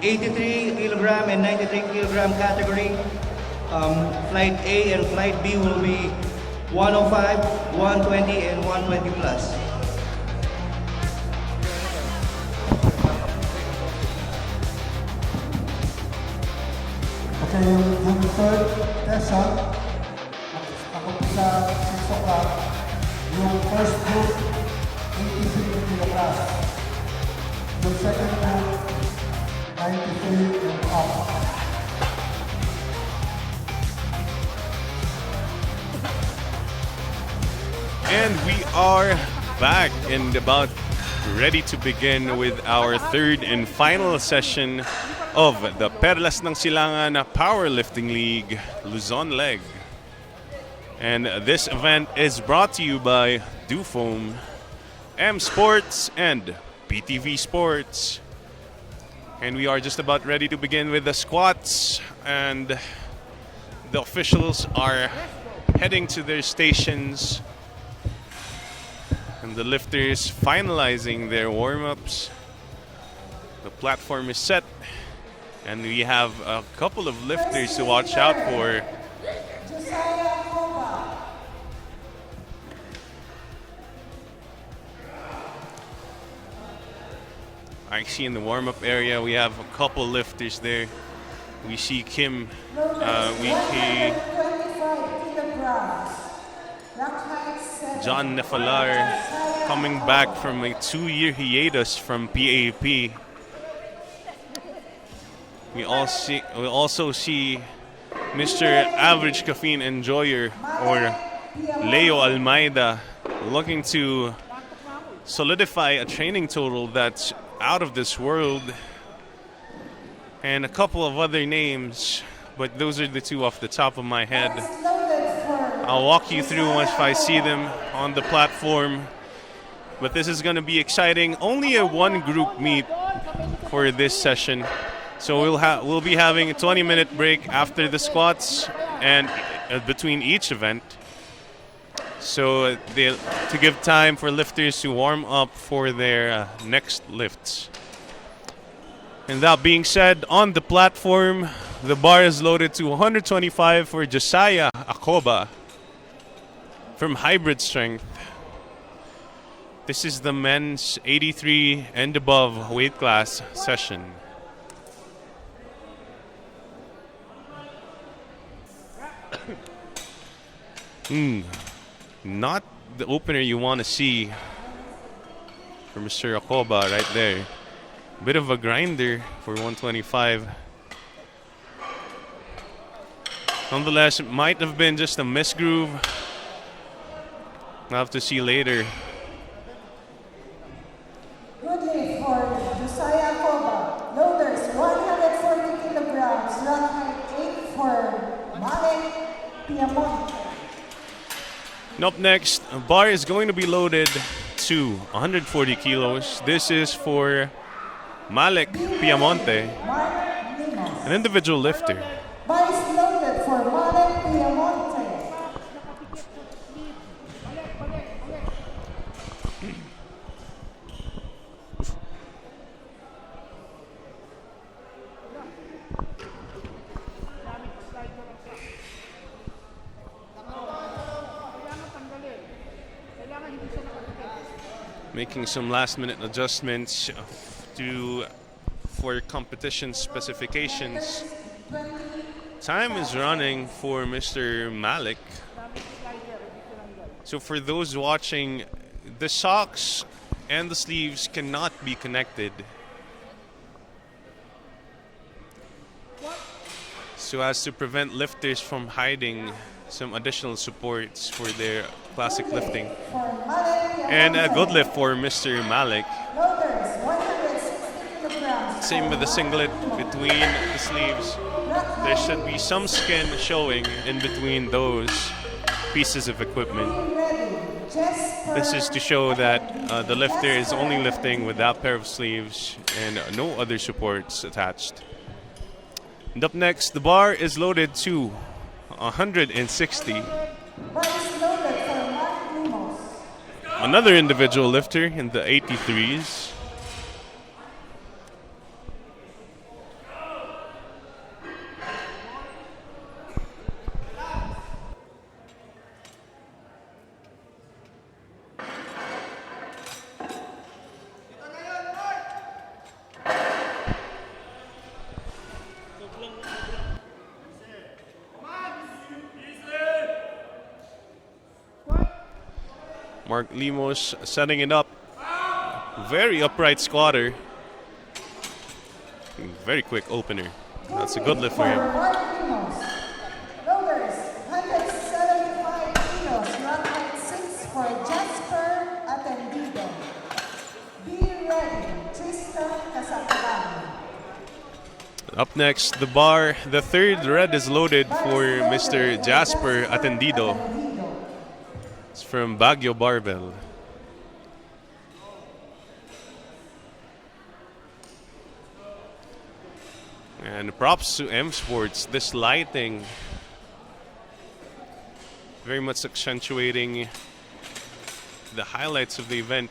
83 kilogram and 93 kilogram category. Flight A and Flight B will be 105, 120, and 120 plus. Okay, yung third session, ako sa 6 o'clock, yung first group, 83 kilograms. Yung second group, 93 and up. And we are back and about ready to begin with our third and final session of the Perlas ng Silangan Powerlifting League Luzon leg. And this event is brought to you by Dufoam, M Sports, and PTV Sports. And we are just about ready to begin with the squats, and the officials are heading to their stations, and the lifters finalizing their warm-ups. The platform is set, and we have a couple of lifters to watch out for. I see in the warm-up area we have a couple lifters there. We see Kim, we see kilograms. Rock height 7. John Nefalar coming back from a 2-year hiatus from PAP. We also see Mr. Average Caffeine Enjoyer or Leo Almeida looking to solidify a training total that's out of this world. And a couple of other names, but those are the two off the top of my head. I'll walk you through once I see them on the platform. But this is going to be exciting. Only a one group meet for this session. So we'll be having a 20-minute break after the squats and between each event. So to give time for lifters to warm up for their next lifts. And that being said, on the platform, the bar is loaded to 125 for Josiah Akoba from Hybrid Strength. This is the men's 83 and above weight class session. Not the opener you want to see for Mr. Akoba right there. Bit of a grinder for 125. Nonetheless, it might have been just a misgroove. We'll have to see later. Good lift for Josiah Koba. Loaders 140 kilograms. Rock height 8 for Malik Piamonte. And up next, a bar is going to be loaded to 140 kilos. This is for Malik Piamonte, an individual lifter. Bar is loaded for Malik Piamonte. Making some last-minute adjustments for competition specifications. Time is running for Mr. Malik. So for those watching, the socks and the sleeves cannot be connected, so as to prevent lifters from hiding some additional supports for their classic lifting. And a good lift for Mr. Malik. Same with the singlet between the sleeves. There should be some skin showing in between those pieces of equipment. This is to show that the lifter is only lifting with that pair of sleeves and no other supports attached. And up next, the bar is loaded to 160. Another individual lifter in the 83s. Mark Limos setting it up. Very upright squatter. Very quick opener. That's a good lift for him. Loaders 175 kilos. Rock height 6 for Jasper Atendido. Be ready, Tristan Casapalan. Up next, the bar. The third red is loaded for Mr. Jasper Atendido. It's from Baguio Barbell. And props to M Sports. This lighting very much accentuating the highlights of the event.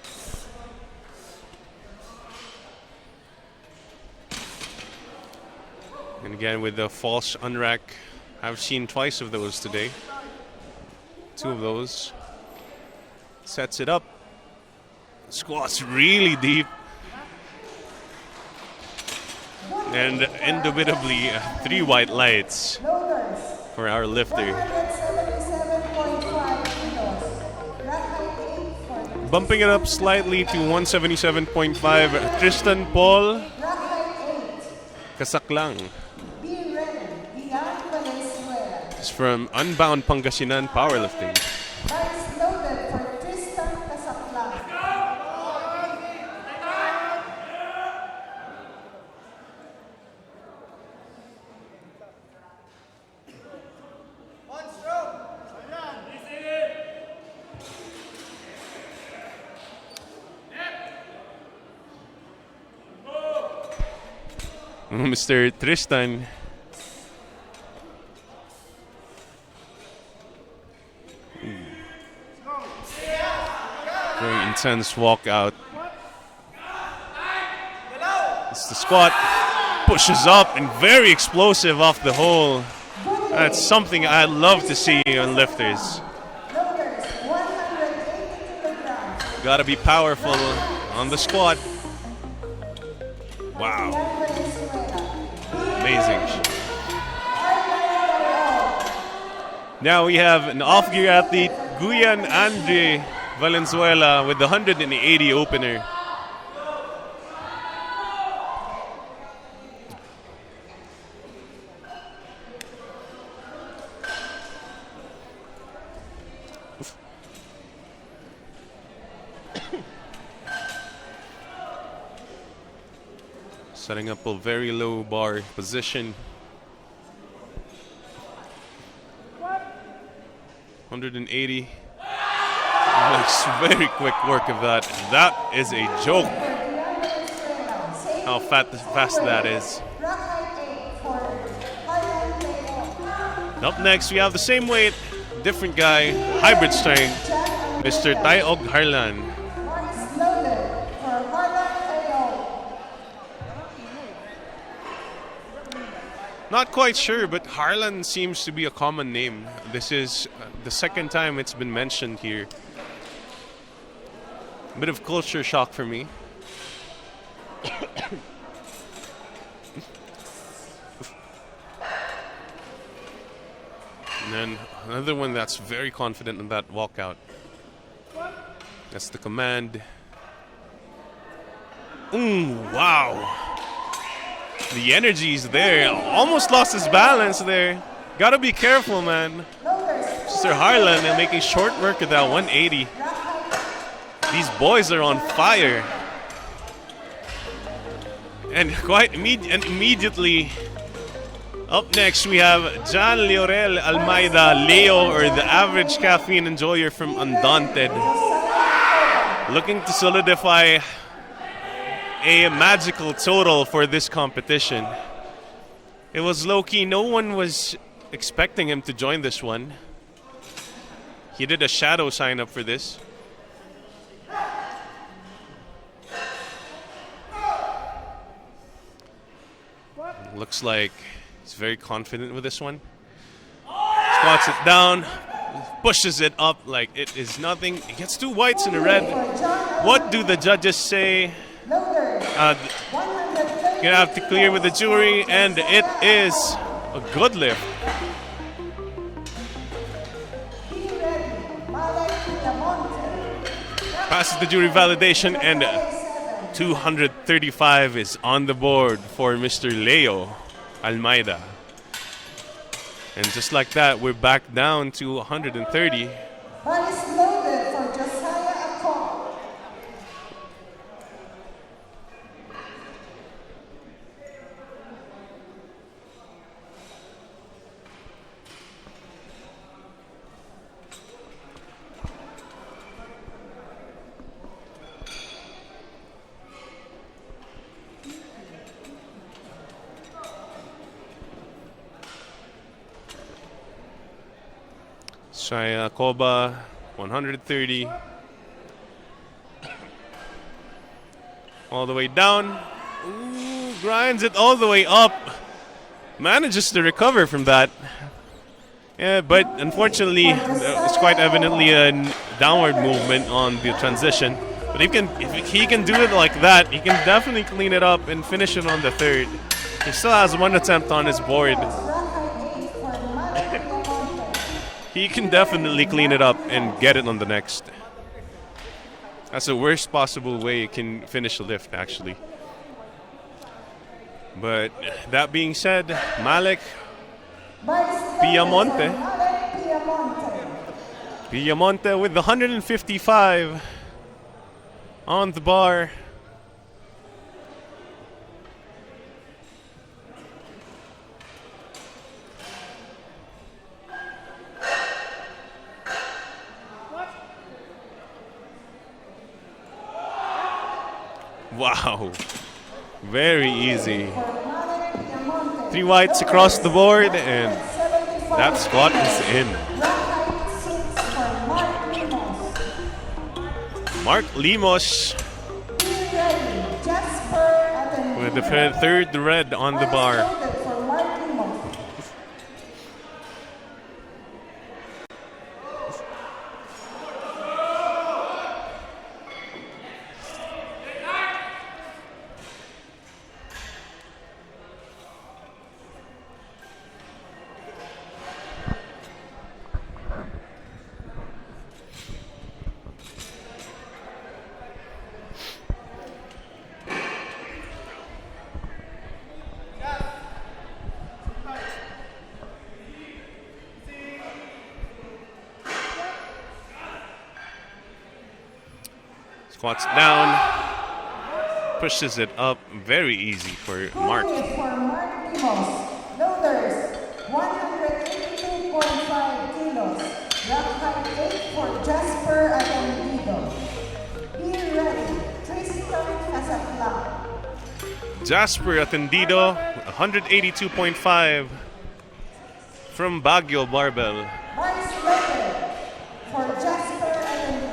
And again with the false unrack. I've seen twice of those today. Two of those. Sets it up. Squats really deep. And indubitably 3 white lights for our lifter. 177 bumping it up slightly to 177.5. Tristan Paul Rock height 8. Kasaklang Be ready. Beyond Valenzuela. is from Unbound Pangasinan Powerlifting. Bars loaded for Tristan Casaclan. Mr. Tristan. Very intense walkout. It's the squat. Pushes up and very explosive off the hole. That's something I love to see on lifters. Loaders 180 kilograms. Gotta be powerful on the squat. Wow. Beyond Valenzuela. Amazing. Now we have an off-gear athlete, Guyan Andre Valenzuela, with the 180 opener. Setting up a very low bar position. 180. Looks very quick work of that. That is a joke. How fast that is. Rock height 8 for Highland Playoff. Up next, we have the same weight, different guy, hybrid strength, Mr. Tayog Harlan. Bars loaded for Highland Playoff. Not quite sure, but Harlan seems to be a common name. This is the second time it's been mentioned here. A bit of culture shock for me. And then another one that's very confident in that walkout. That's the command. Ooh, wow. The energy is there. Almost lost his balance there. Gotta be careful, man. Mr. Harlan and making short work of that 180. These boys are on fire. And immediately, up next we have John Leorel Almeida, Leo, or the average caffeine enjoyer from Undaunted, looking to solidify a magical total for this competition. It was low-key. No one was expecting him to join this one. He did a shadow sign up for this. Looks like he's very confident with this one. Squats it down, pushes it up like it is nothing. He gets 2 whites and a red. What do the judges say? Gonna have to clear with the jury, and it is a good lift. Passes the jury validation, and 235 is on the board for Mr. Leo Almeida. And just like that, we're back down to 130. Bars loaded for Josiah Acon. Shaya Koba, 130. All the way down. Ooh, grinds it all the way up. Manages to recover from that. Yeah, but unfortunately, it's quite evidently a downward movement on the transition. But if he can do it like that, he can definitely clean it up and finish it on the third. He still has 1 attempt on his board. He can definitely clean it up and get it on the next. That's the worst possible way you can finish a lift, actually. But that being said, Malik Piamonte. Piamonte with the 155 on the bar. Wow, very easy. 3 whites across the board, and that squat is in. Mark Limos with the third red on the bar. Squats down, pushes it up, very easy for Mark. For Mark Limos, loaders, 182.5 kilos. Drop height 8 for Jasper Atendido. Be ready, Tristan Casablanca. Jasper Atendido, 182.5 from Baguio Barbell. Vice loaded for Jasper Atendido.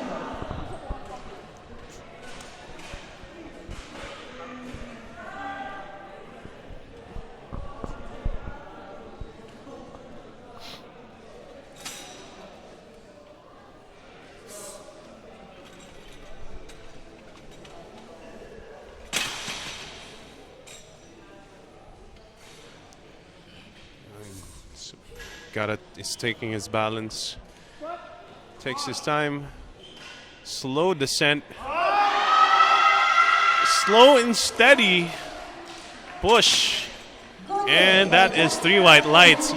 Is taking his balance. Takes his time. Slow descent. Slow and steady push. And that is 3 white lights.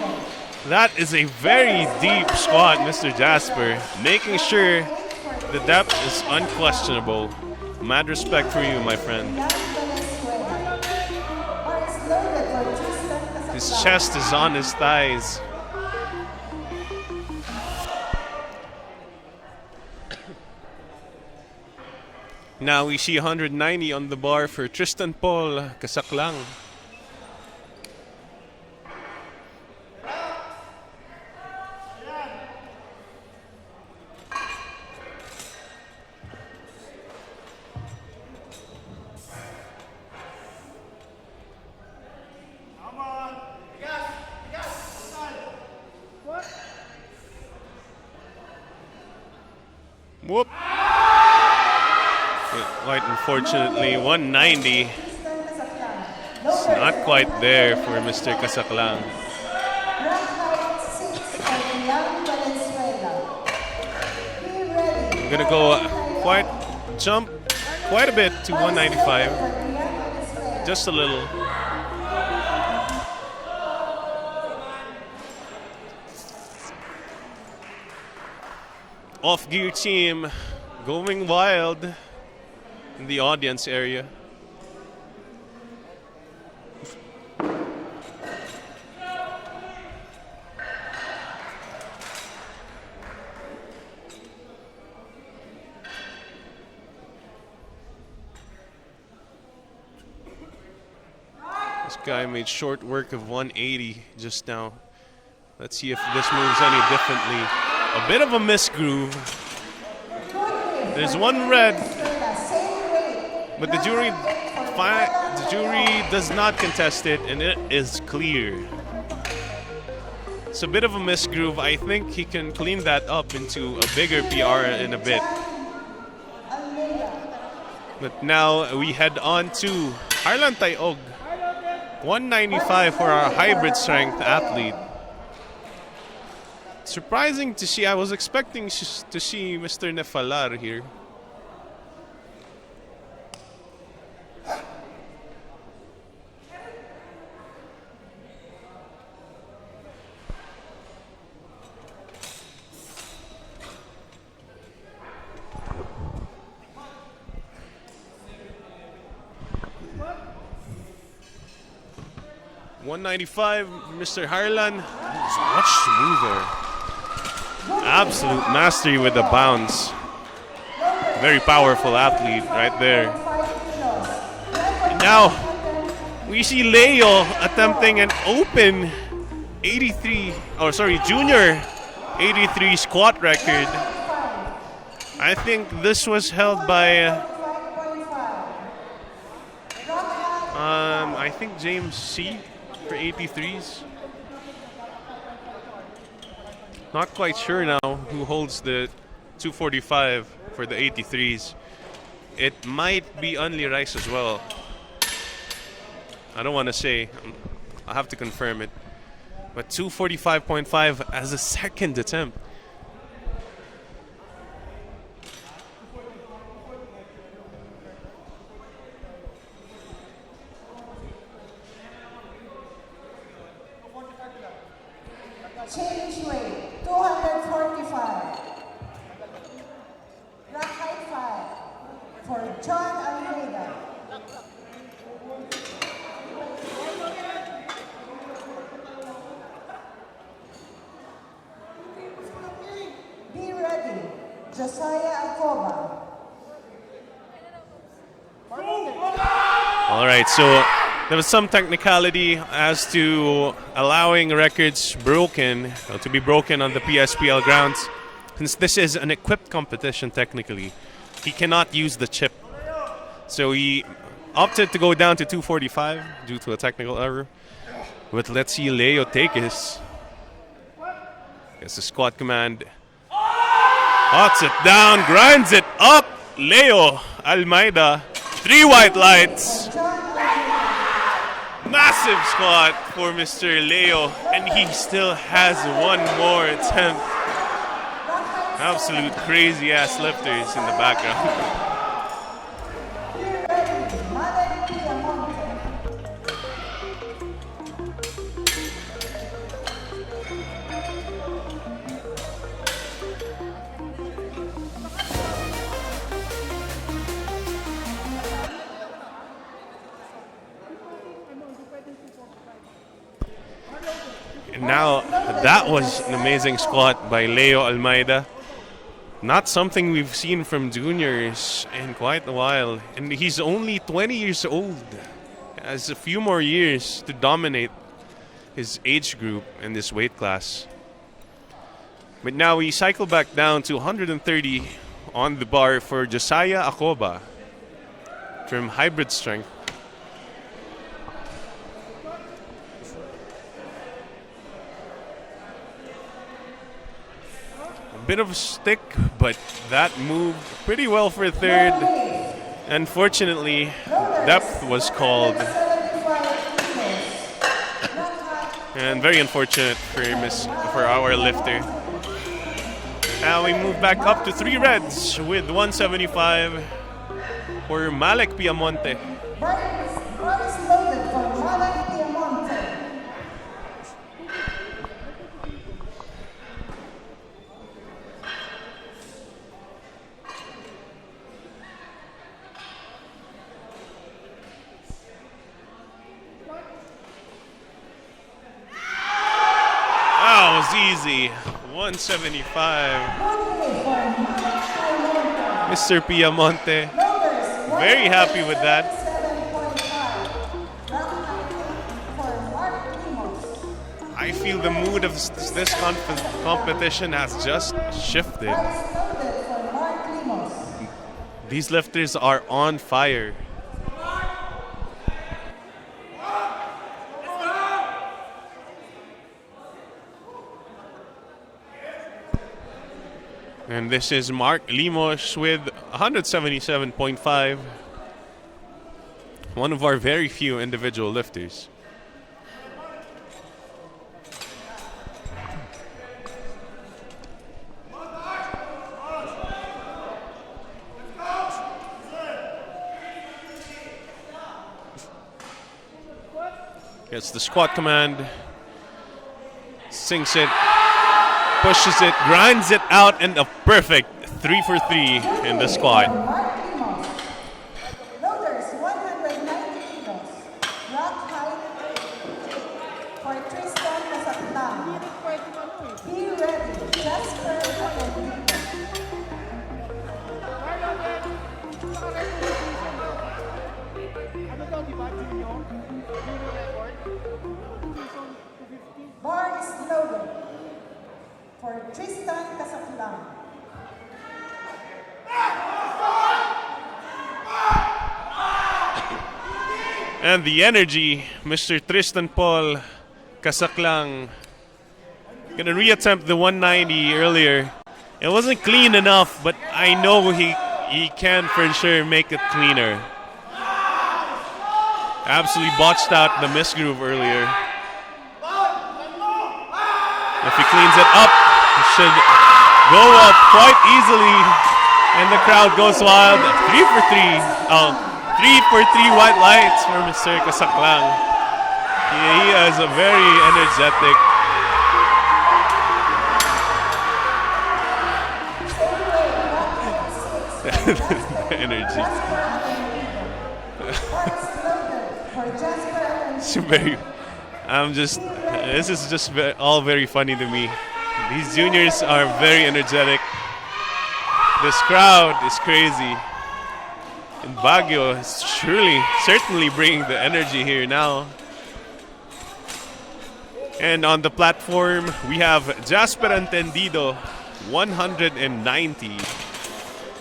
That is a very deep squat, Mr. Jasper. Making sure the depth is unquestionable. Mad respect for you, my friend. His chest is on his thighs. Now we see 190 on the bar for Tristan Paul Casaclang. Whoop. Quite unfortunately, 190. It's not quite there for Mr. Casaclang. Gonna go jump quite a bit to 195. Just a little. Off gear team going wild in the audience area. This guy made short work of 180 just now. Let's see if this moves any differently. A bit of a misgroove. There's one red, but the jury does not contest it, and it is clear. It's a bit of a misgroove. I think he can clean that up into a bigger PR in a bit. But now we head on to Harlan Tayog. 195 for our hybrid strength athlete. Surprising to see. I was expecting to see Mr. Nefalar here. 195, Mr. Harlan is much smoother. Absolute mastery with the bounce. Very powerful athlete right there. And now we see Leo attempting an open junior 83 squat record. I think this was held by I think James C for 83s. Not quite sure now who holds the 245 for the 83s. It might be Unli Rice as well. I don't want to say. I'll have to confirm it. But 245.5 as a second attempt. Change weight, 245. Rack height 5 for John Almeida. Be ready, Josiah Acoba. All right, so there was some technicality as to allowing records to be broken on the PSPL grounds. Since this is an equipped competition technically, he cannot use the chip. So he opted to go down to 245 due to a technical error. But let's see Leo take his. Gets the squat command. Hots it down, grinds it up. Leo Almeida. 3 white lights. Massive squat for Mr. Leo, and he still has one more attempt. Absolute crazy ass lifters in the background. And now, that was an amazing squat by Leo Almeida. Not something we've seen from juniors in quite a while. And he's only 20 years old. Has a few more years to dominate his age group in this weight class. But now we cycle back down to 130 on the bar for Josiah Acoba from Hybrid Strength. Bit of a stick, but that moved pretty well for third. Unfortunately, depth was called. And very unfortunate for our lifter. Now we move back up to 3 reds with 175 for Malek Piamonte. Easy, 175. Mr. Piamonte, very happy with that. I feel the mood of this competition has just shifted. These lifters are on fire. And this is Mark Limos with 177.5. One of our very few individual lifters. Gets the squat command. Sinks it. Pushes it, grinds it out, and a perfect 3 for 3 in the squat. And the energy, Mr. Tristan Paul Kasaklang gonna reattempt the 190 earlier. It wasn't clean enough, but I know he can for sure make it cleaner. Absolutely botched out the misgroove earlier. If he cleans it up, it should go up quite easily, and the crowd goes wild. 3 for 3. 3 for 3 white lights for Mr. Kasaklang. He is a very energetic. The energy. It's very. This is just all very funny to me. These juniors are very energetic. This crowd is crazy. And Baguio is certainly bringing the energy here now. And on the platform, we have Jasper Entendido, 190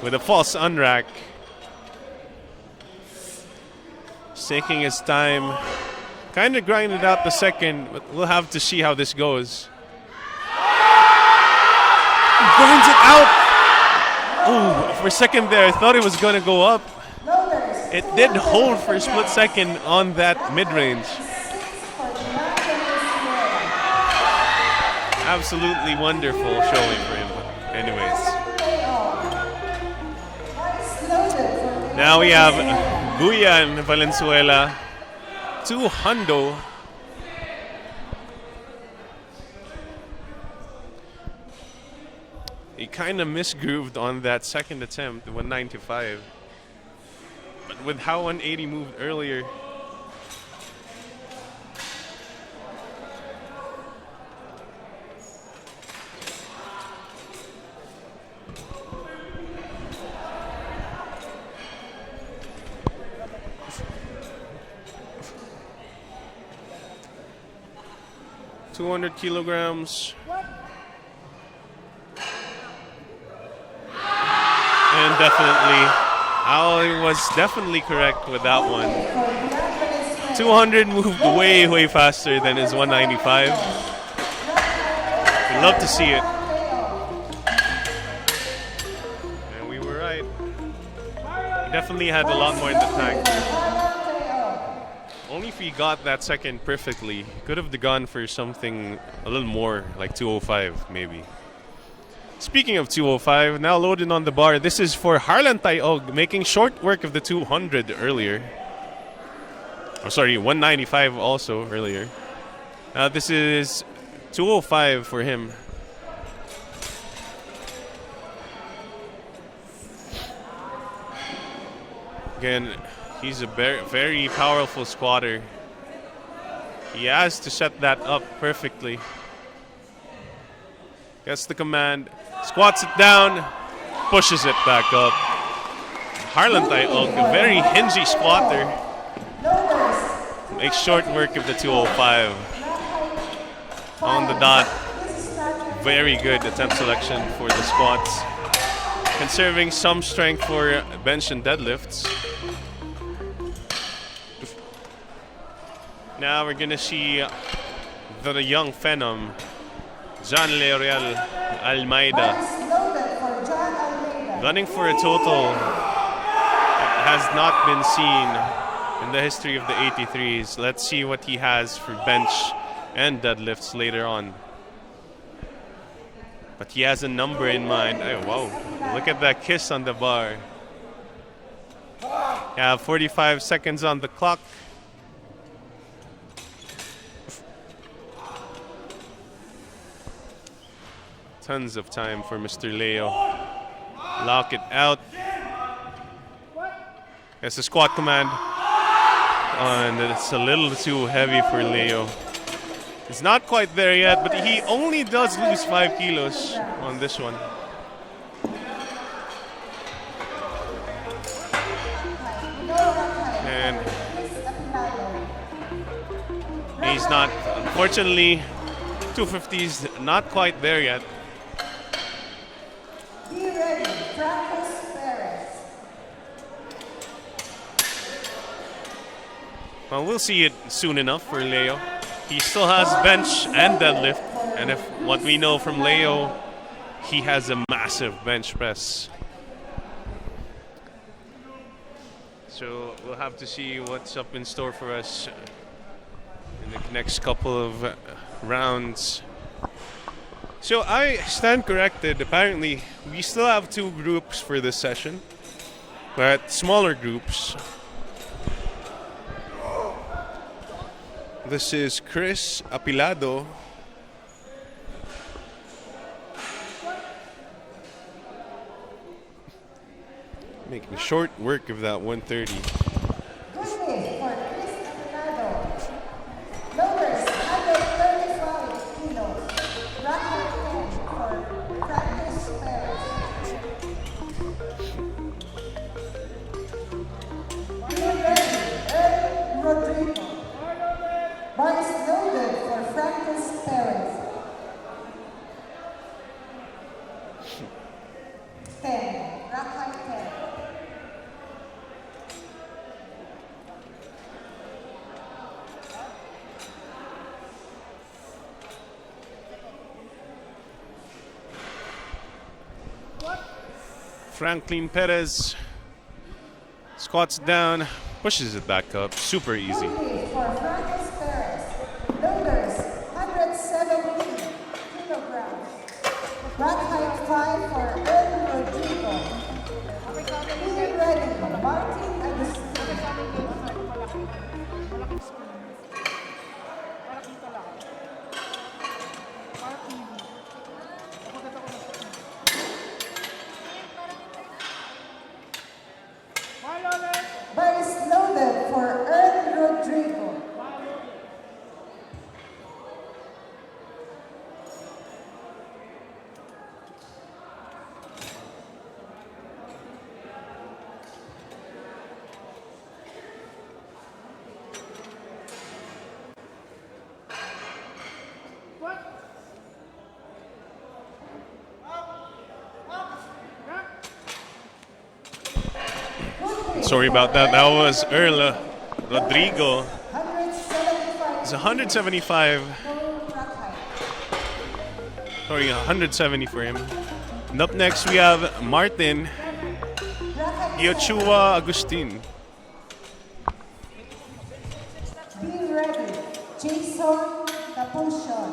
with a false unrack. He's taking his time. Kind of grinded out the second, but we'll have to see how this goes. He grinds it out. Oh, for a second there, I thought it was going to go up. It did hold for a split second on that mid-range. Absolutely wonderful showing for him. Anyways. Now we have Guyan Valenzuela. 200. He kind of misgrooved on that second attempt, the 195. But with how 180 moved earlier, .200 kilograms. And definitely, I was definitely correct with that one. 200 moved way faster than his 195. We'd love to see it. And we were right. He definitely had a lot more in the tank. Only if he got that second perfectly, could have gone for something a little more, like 205 maybe. Speaking of 205, now loaded on the bar. This is for Harlan Tayog, making short work of the 200 earlier. Oh, sorry, 195 also earlier. This is 205 for him. Again, he's a very powerful squatter. He has to set that up perfectly. Gets the command, squats it down, pushes it back up. Harlan Tayog, a very hingy squatter. Makes short work of the 205. On the dot. Very good attempt selection for the squats. Conserving some strength for bench and deadlifts. Now we're gonna see the young phenom, John Leoriel Almeida, running for a total that has not been seen in the history of the 83s. Let's see what he has for bench and deadlifts later on. But he has a number in mind. Oh, wow, look at that kiss on the bar. Yeah, 45 seconds on the clock. Tons of time for Mr. Leo. Lock it out. It's a squat command. And it's a little too heavy for Leo. It's not quite there yet, but he only does lose 5 kilos on this one. And he's not, unfortunately, 250's not quite there yet. Well, we'll see it soon enough for Leo. He still has bench and deadlift, and if what we know from Leo, he has a massive bench press. So we'll have to see what's up in store for us in the next couple of rounds. So I stand corrected. Apparently, we still have 2 groups for this session, but smaller groups. This is Chris Apilado. Making short work of that 130. Good day for Chris Apilado. Lowers 135 kilos. Bracket 10 for practice pairs. Be ready, Ed Rodrigo. Bar is loaded for practice pairs. 10. Bracket 10. Franklin Perez squats down, pushes it back up. Super easy. For practice pairs. Loaders 170 kilograms. Rack height 5 for Ed Rodrigo. Be ready, Martin Agustin. Malaking screen. Para kita lahat. Para TV. Kapagkat ako ng screen. Violet! Bar is loaded for Ed Rodrigo. What? Sorry about that. That was Erla Rodrigo. 175 It's 175. rack height. Sorry, 170 for him. And up next we have Martin Rack height Iochua Agustin. Be ready, Jason Capuchon.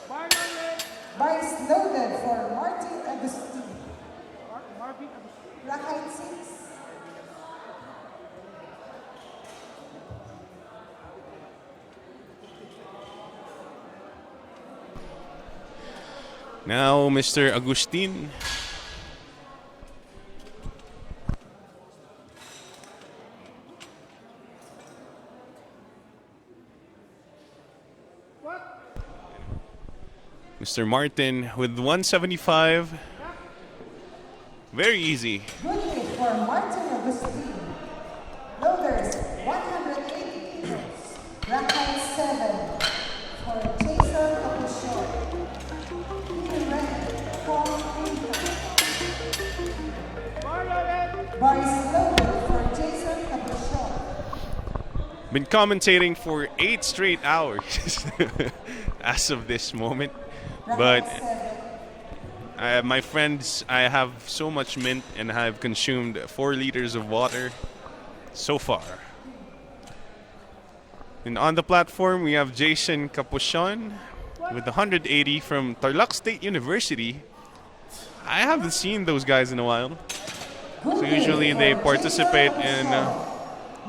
Violet! Bar is loaded for Martin Agustin. Marvin, Rack height 6. Now Mr. Agustin. Mr. Martin with 175. Very easy. Good hit for Martin Agustin. Loaders 180 kilos. Rack height 7 for Jason Capuchon. Be ready, Paul Quinton. Bar is loaded for Jason Capuchon. Been commentating for 8 straight hours as of this moment. But my friends, I have so much mint and I've consumed 4 liters of water so far. And on the platform, we have Jason Capuchon with 180 from Tarlac State University. I haven't seen those guys in a while. So usually they participate in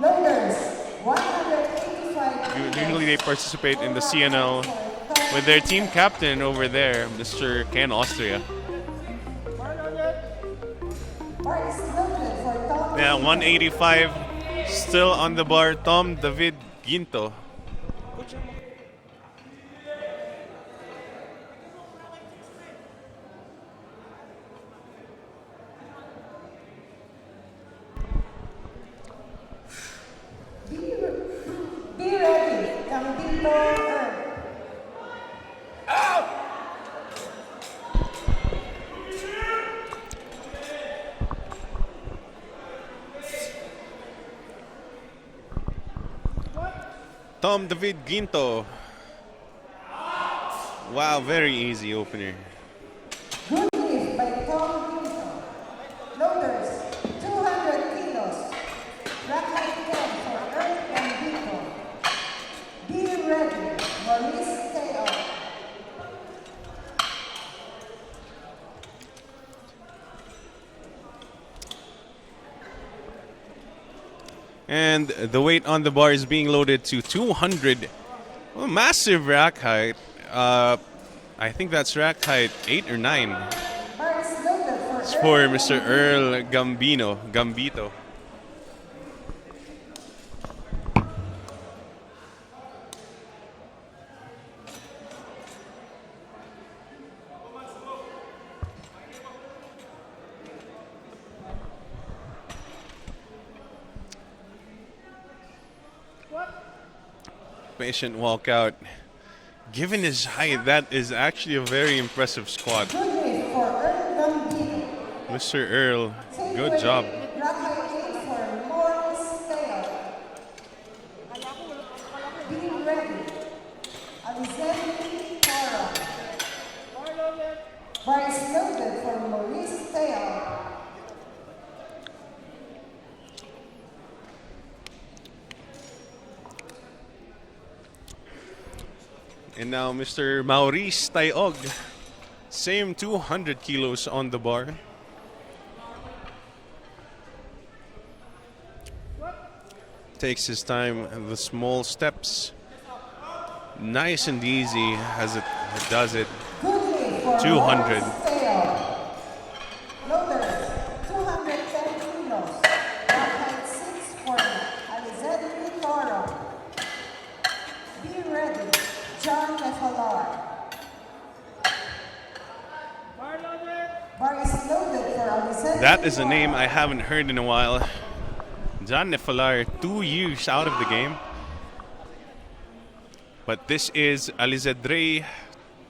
Loaders 185 usually they participate in the CNL with their team captain over there, Mr. Ken Austria. Bar is loaded for Tom. Yeah, 185 still on the bar, Tom David Ginto. Be ready, Campito Earl. Tom David Ginto. Wow, very easy opener. Good lift by Tom Wilson. Loaders, 200 kilos. Rack height 10 for Earl and Vito. Be ready, Maurice Teo. And the weight on the bar is being loaded to 200. Well, massive rack height. I think that's rack height 8 or 9. Bar is loaded for It's for Mr. Earl Gambito. Patient walkout. Given his height, that is actually a very impressive squat. Good lift for Earl Gambino. Mr. Earl, good job. Rack height 8 for Maurice Teo. Be ready, Alizeti Toro. Bar is loaded for Maurice Teo. And now Mr. Maurice Tayog. Same 200 kilos on the bar. Takes his time and the small steps. Nice and easy as it does it. Good lift for 200. Maurice Teo. Loaders, 210 kilos. Rack height 6 for Alizeti Toro. Be ready, John Nefalar. Bar is loaded for Alizeti That is a Toro. name I haven't heard in a while. John Nefalar, 2 years out of the game. But this is Alizedre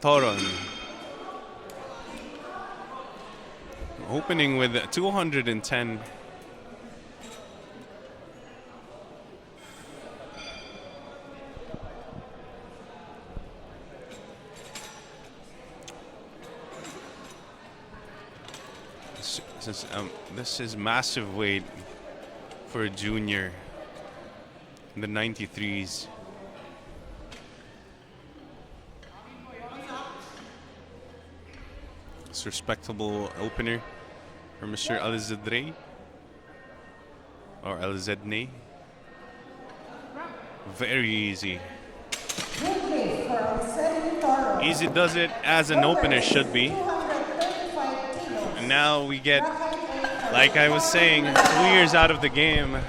Toron. Opening with 210. This is massive weight for a junior in the 93s. It's a respectable opener for Mr. Alizedre or Alizedne. Very easy. Good lift for Alizeti Toro. Easy does it as an opener should be. 235 kilos. And now we get, Rack height 8 for like I was saying, 2 years out of the game.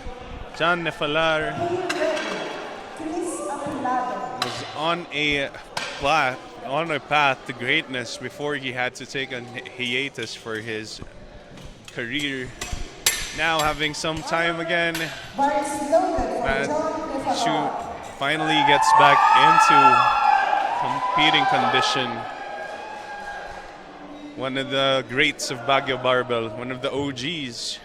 John Nefalar Be ready, Chris Apilado. was on a path to greatness before he had to take a hiatus for his career. Now having some time again, Bar is loaded for and John Nefalar. shoot, finally gets back into competing condition. One of the greats of Baguio Barbell, one of the OGs.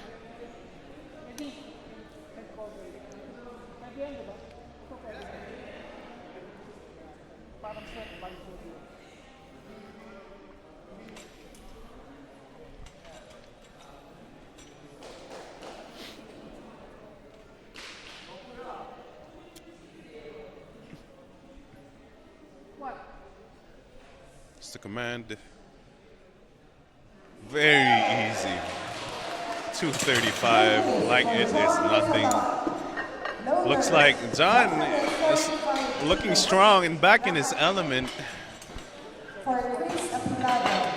It's the command. Very easy. 235, like it is nothing. Looks like John is looking strong and back in his element. For Chris Apilado.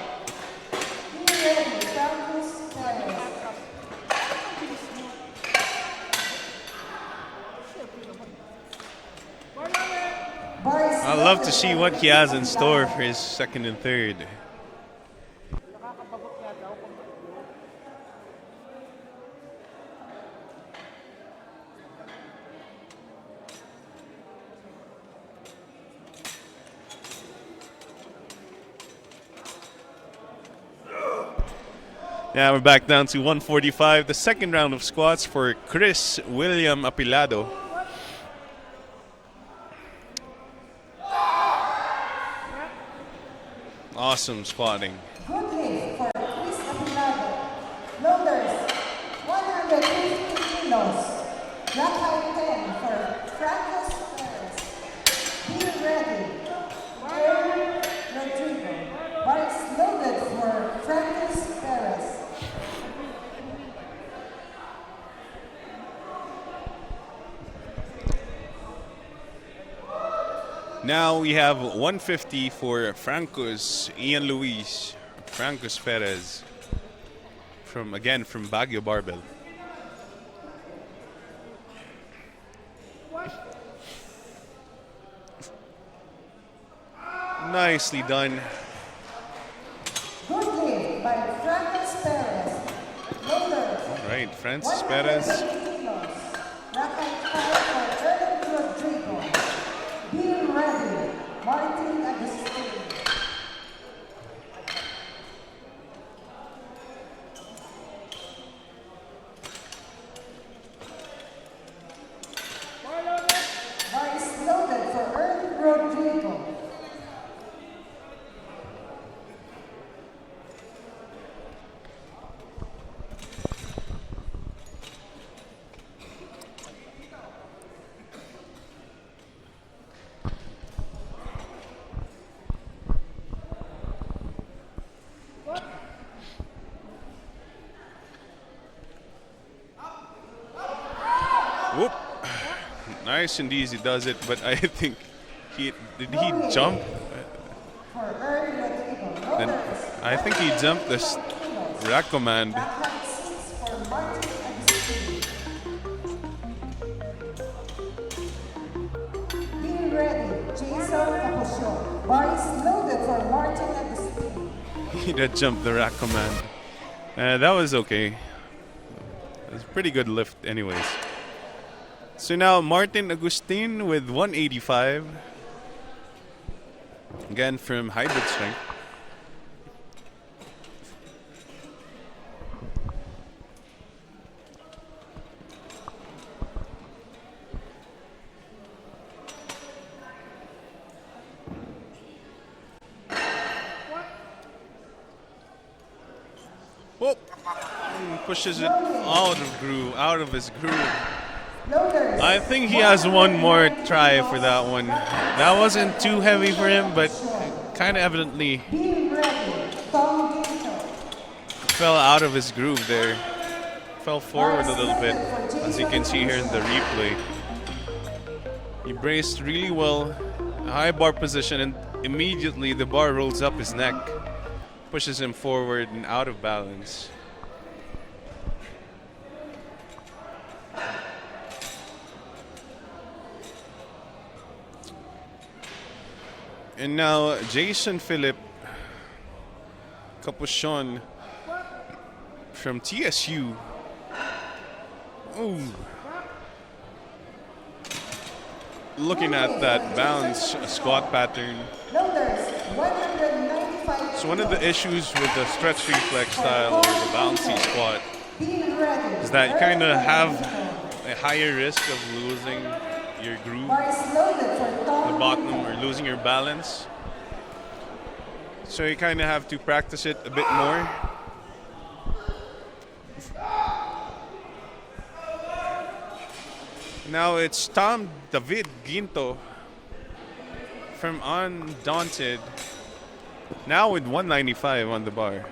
Be ready, Campus Perlas. Bar is I love to loaded see for what he has in Chris store Apilado. for his second and third. Yeah, we're back down to 145. The second round of squats for Chris William Apilado. awesome squatting. Good lift for Chris Abilado. Loaders, 150 kilos. Drop height 10 for Francis Perez. Be ready. Aaron Rodrigo. Bars loaded for Francis Perez. Now we have 150 for Francos Ian Luis, Francos Perez, from Baguio Barbell. Nicely done. Good lift by Francis Perez. Loaders, All right, Francis Perez. 150 kilos. Drop height 5 for Aaron Rodrigo. Be ready. Martin Agustin. Bars loaded for Aaron Rodrigo. Whoop. Nice and easy does it, but I think he jump? For Aaron Rodrigo. Then I think he jumped this rack command. Drop height 6 for Martin Agustin. Be ready. Jason Capuchon. Bars loaded for Martin Agustin. He did jump the rack command. That was okay. It was a pretty good lift anyways. So now Martin Agustin with 185. Again from hybrid strength. Whoop! Pushes it out of his groove. Loaders. I think he has one more try for that one. That wasn't too heavy for him, but kind of evidently Be ready. Tom Ginto. fell out of his groove there. Fell forward a little bit, as you can see here in the replay. He braced really well, a high bar position, and immediately the bar rolls up his neck, pushes him forward and out of balance. And now Jason Philip Capuchon from TSU. Ooh. Looking at that bounce squat pattern. Loaders. 195. So one of the issues with the stretch reflex style or the bouncy squat Be ready. is that you kind of have a higher risk of losing your groove Bars loaded for at Tom the bottom or losing your balance. So you kind of have to practice it a bit more. Now it's Tom David Ginto from Undaunted, now with 195 on the bar.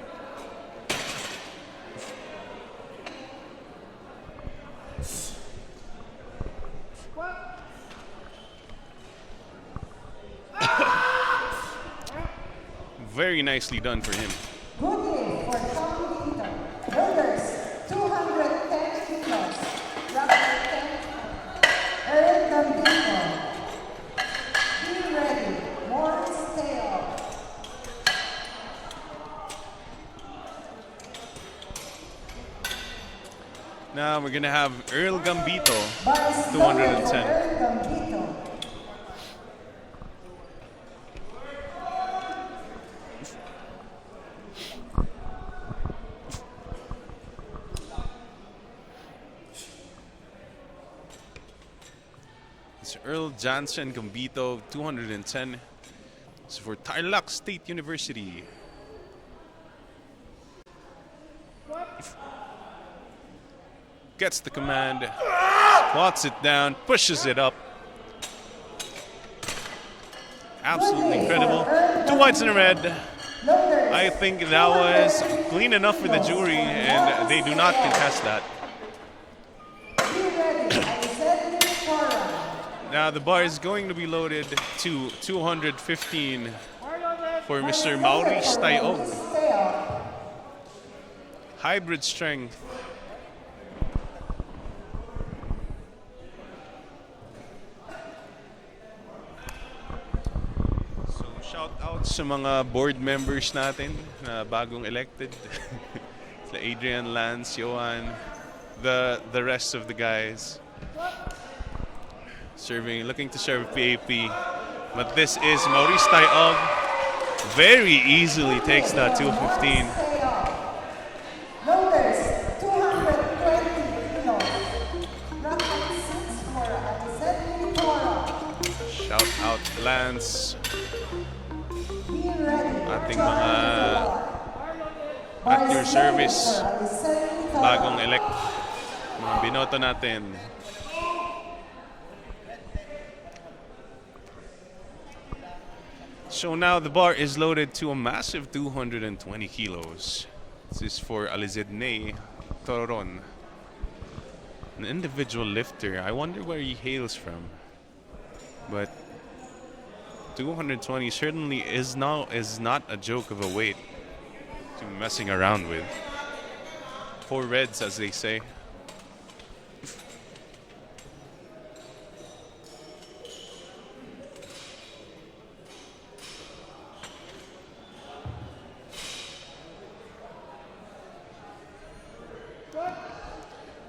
Very nicely done for him. Good lift for Tom Ginto. Loaders. 210 kilos. Drop height 10. Aaron Gambino. Be ready. More stay up. Now we're gonna have Earl Gambito, Bars loaded for 210. Aaron Gambino. It's Earl Johnson Gambito, 210. It's for Tarlac State University. gets the command, squats it down, pushes it up. Absolutely incredible. 2 whites and a red. I think that was clean enough for the jury, and they do not contest that. Now the bar is going to be loaded to 215 for Mr. Maurice Tayog. Hybrid strength. So shout out sa mga board members natin na bagong elected. Sila Adrian, Lance, Johan, the rest of the guys. Looking to serve PAP. But this is Maurice Tayog. Very easily takes that 215. Loaders, 220 kilos. Rock height 6 for Alizette Toro. Shout out Lance. Be ready. Ating mga at your service. Bagong elect. Mga binoto natin. So now the bar is loaded to a massive 220 kilos. This is for Alizedne Toron, an individual lifter. I wonder where he hails from. But 220 certainly is not a joke of a weight to be messing around with. 4 reds, as they say.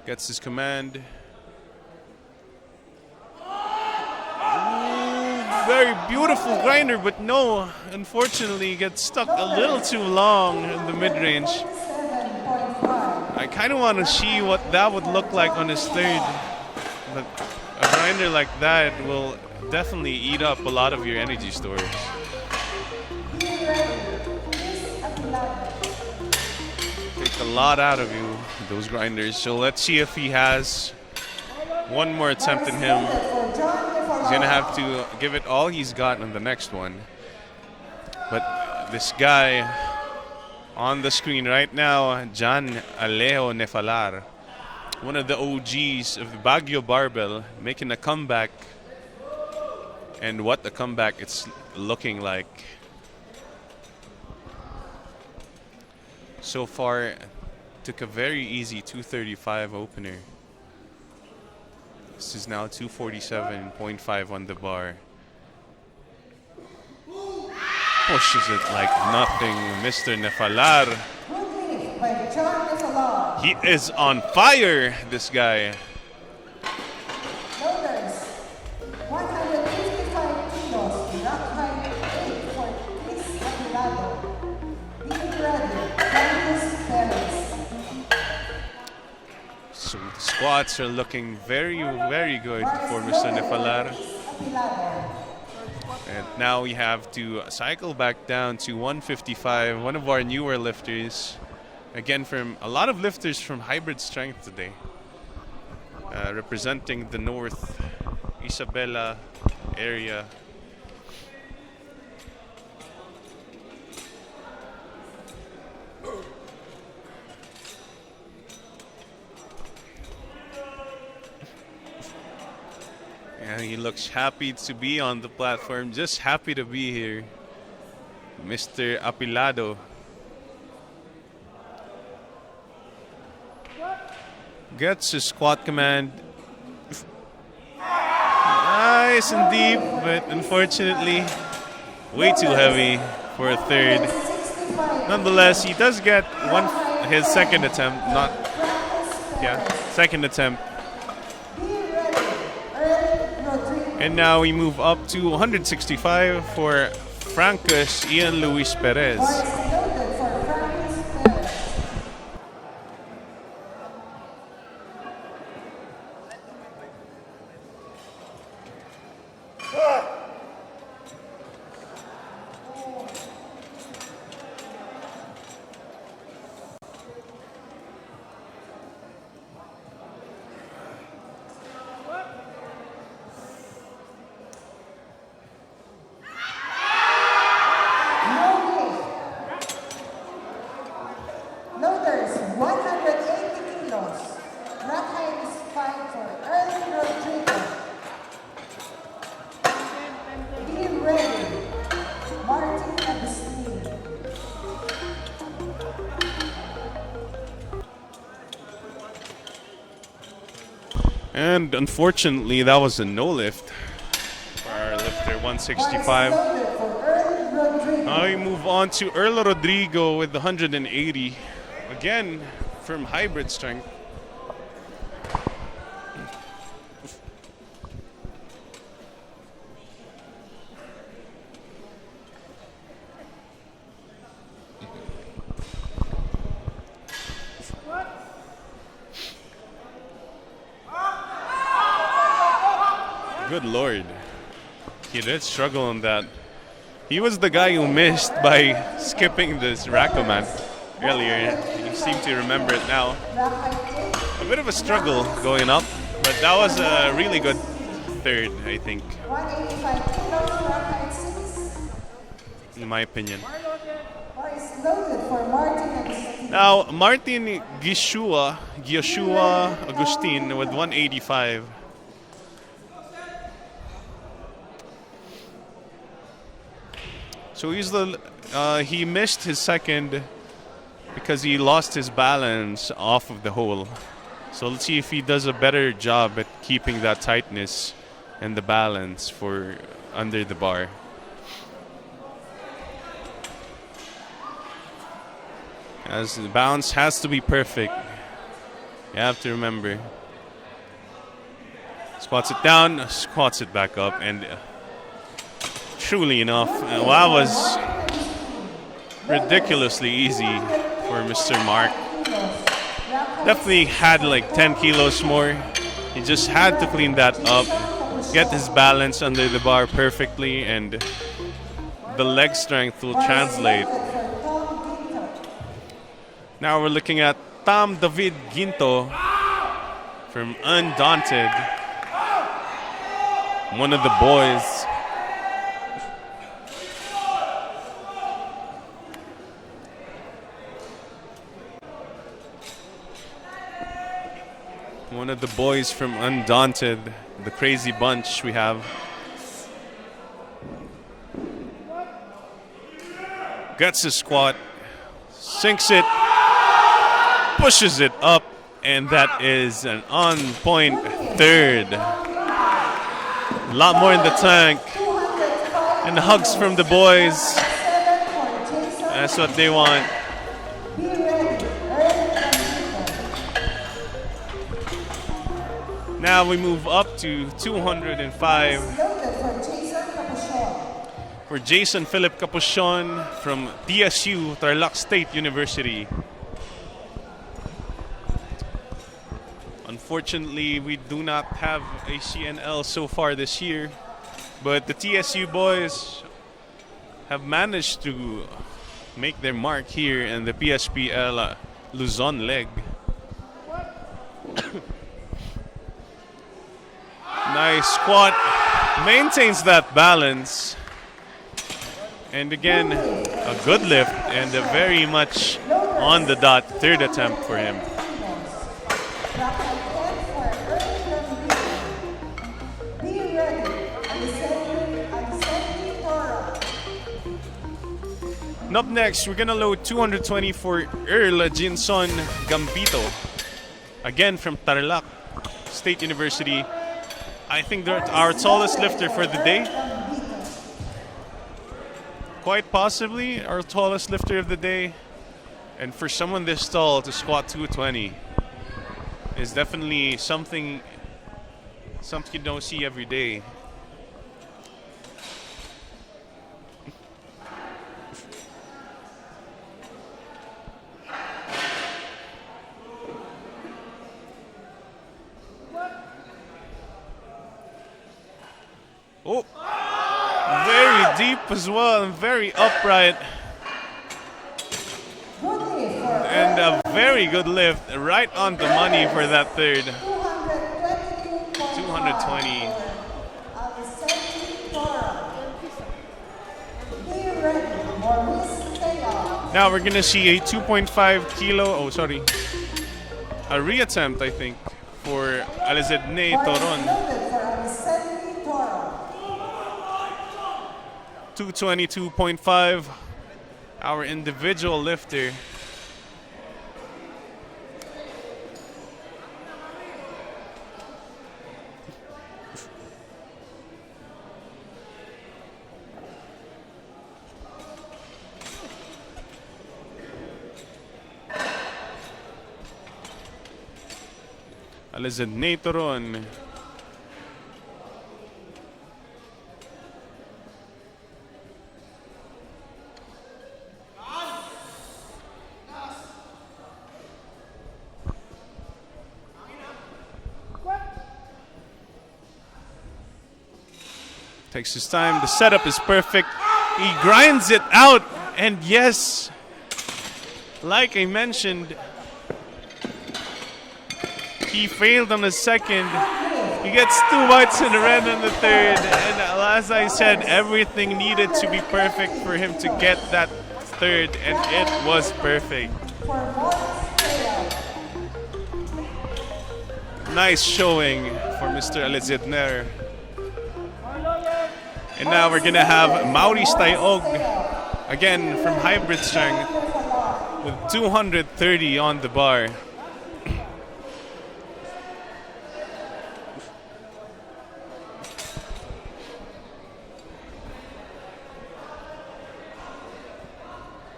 Gets his command. Ooh, very beautiful grinder, but no, unfortunately gets stuck a little too long in the mid-range. I kind of want to see what that would look like on his third. But a grinder like that will definitely eat up a lot of your energy stores. Take a lot out of you, those grinders. So let's see if he has one more attempt in him. He's gonna have to give it all he's got on the next one. But this guy on the screen right now, John Alejo Nefalar, one of the OGs of the Baguio Barbell, making a comeback. And what a comeback it's looking like. So far, took a very easy 235 opener. This is now 247.5 on the bar. Pushes it like nothing, Mr. Nefalar. He is on fire, this guy. Loaders, 155 kilos. Rock height 8 for Chris Aguilado. Be ready. Perlas. So the squats are looking very, very good for Mr. Nefalar. And now we have to cycle back down to 155, one of our newer lifters. Again, from a lot of lifters from hybrid strength today. Representing the North Isabela area. And he looks happy to be on the platform, just happy to be here. Mr. Apilado. Gets his squat command. Nice and deep, but unfortunately, way too heavy for a third. Nonetheless, he does get his second attempt, second attempt. And now we move up to 165 for Francus Ian Luis Perez. And unfortunately, that was a no lift for our lifter 165. Now we move on to Earl Rodrigo with the 180. Again, from hybrid strength. Good Lord. He did struggle on that. He was the guy who missed by skipping this Rakoman earlier. You seem to remember it now. A bit of a struggle going up, but that was a really good third, I think, 185 kilos, rock height 6. in my opinion. Bar is loaded for Martin Agustin. Now, Martin Gioshua Agustin with 185. So he missed his second because he lost his balance off of the hole. So let's see if he does a better job at keeping that tightness and the balance for under the bar. As the bounce has to be perfect. You have to remember. Squats it down, squats it back up, and truly enough, that was ridiculously easy for Mr. Mark. Definitely had like 10 kilos more. He just had to clean that up, get his balance under the bar perfectly, and the leg strength will translate. Now we're looking at Tam David Ginto from Undaunted, one of the boys. One of the boys from Undaunted, the crazy bunch we have. Gets his squat, sinks it, pushes it up, and that is an on-point third. A lot more in the tank. And the hugs from the boys. That's what they want. Now we move up to 205 for Jason Philip Capuchon from TSU, Tarlac State University. Unfortunately, we do not have a CNL so far this year, but the TSU boys have managed to make their mark here in the PSPL Luzon leg. Nice squat, maintains that balance, and again a good lift and a very much on the dot third attempt for him. And up next, we're gonna load 220 for Earl Jinson Gambito, again from Tarlac State University. I think they're our tallest lifter for the day. Quite possibly our tallest lifter of the day. And for someone this tall to squat 220 is definitely something you don't see every day. Oh, very deep as well and very upright. And a very good lift, right on the money for that third. 220. Now we're gonna see a 2.5 kilo, a reattempt, I think, for Alizedne Toron. 222.5, our individual lifter. Alizinatoron. Takes his time. The setup is perfect. He grinds it out. And yes, like I mentioned, he failed on the second. He gets 2 whites and a red on the third. And as I said, everything needed to be perfect for him to get that third. And it was perfect. Nice showing for Mr. Alizidner. And now we're gonna have Maurice Tayog, again from hybrid strength, with 230 on the bar.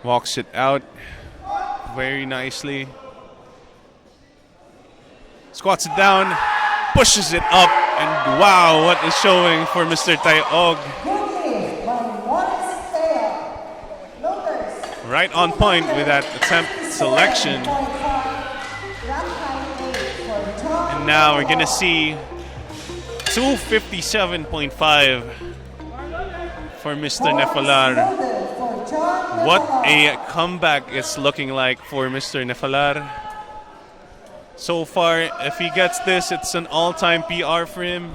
Walks it out very nicely. Squats it down, pushes it up, and wow, what is showing for Mr. Tayog. Right on point with that attempt selection. And now we're gonna see 257.5 for Mr. Nefalar. What a comeback it's looking like for Mr. Nefalar. So far, if he gets this, it's an all-time PR for him.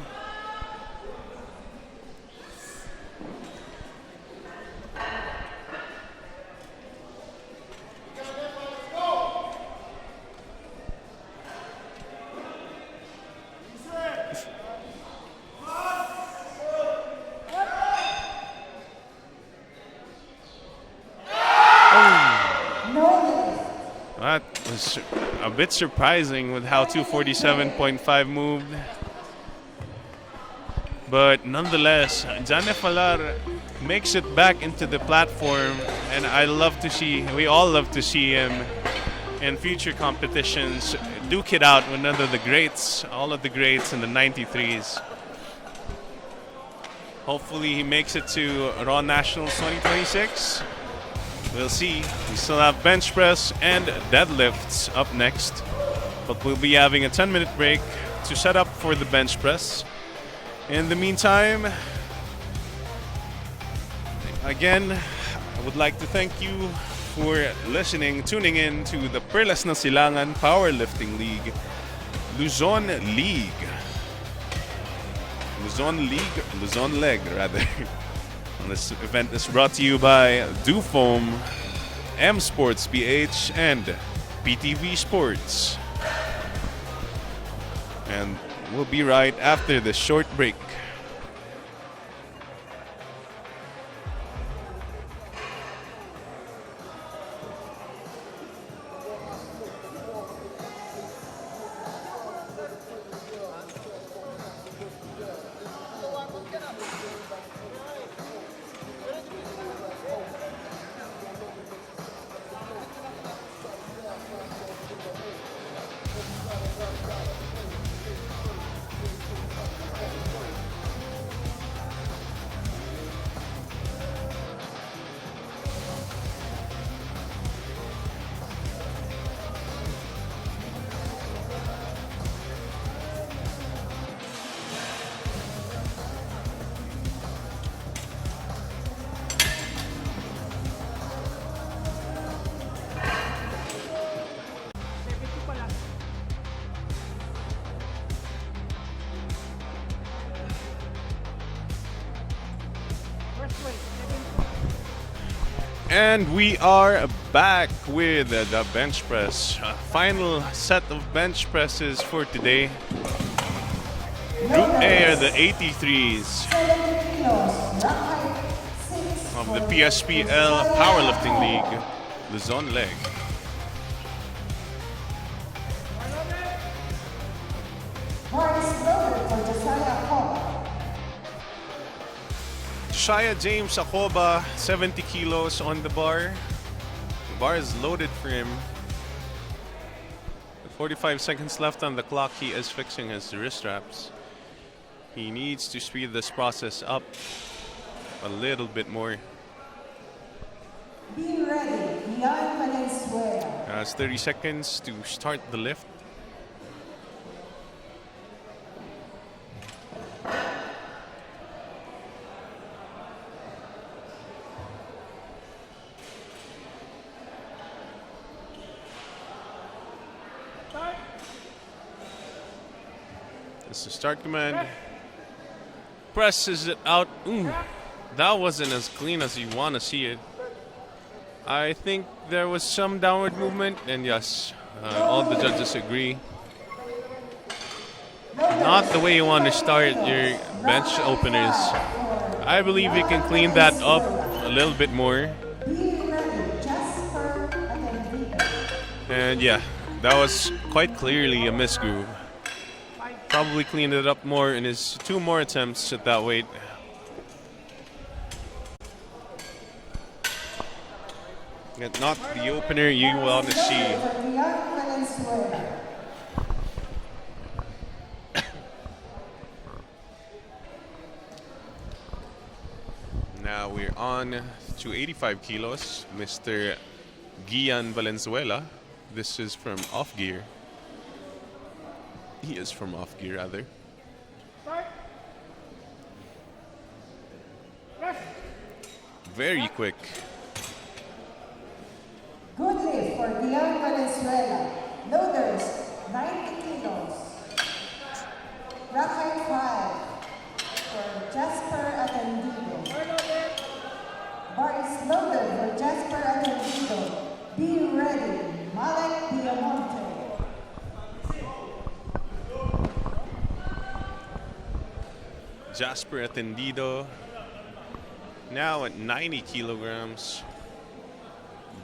That was a bit surprising with how 247.5 moved. But nonetheless, Nefalar makes it back into the platform, and we all love to see him in future competitions duke it out with none of the greats, all of the greats in the 93s. Hopefully he makes it to Raw Nationals 2026. We'll see. We still have bench press and deadlifts up next. But we'll be having a 10-minute break to set up for the bench press. In the meantime, again, I would like to thank you for listening, tuning in to the Perlas na Silangan Powerlifting League, Luzon League. Luzon Leg, rather. This event is brought to you by DuFoam, M Sports PH, and PTV Sports. And we'll be right after this short break. And we are back with the bench press. Final set of bench presses for today. Group A are the 83s of the PSPL Powerlifting League, Luzon Leg. Shia James Acoba, 70 kilos on the bar. The bar is loaded for him. 45 seconds left on the clock. He is fixing his wrist straps. He needs to speed this process up a little bit more. Be ready, Leon Valenzuela. It's 30 seconds to start the lift. It's the start command. Presses it out. Ooh, that wasn't as clean as you want to see it. I think there was some downward movement, and yes, all the judges agree. Not the way you want to start your bench openers. I believe you can clean that up a little bit more. And yeah, that was quite clearly a misgroove. Probably cleaned it up more in his 2 more attempts at that weight. Not the opener you want to see. Now we're on to 85 kilos, Mr. Gian Valenzuela. This is from Off Gear. He is from Off Gear, rather. Very quick. Good lift for Leon Valenzuela. Loaders, 90 kilos. Rack height 5 for Jasper Atendido. Bar is loaded for Jasper Atendido. Be ready, Malek Diamonte. Jasper Atendido, now at 90 kilograms.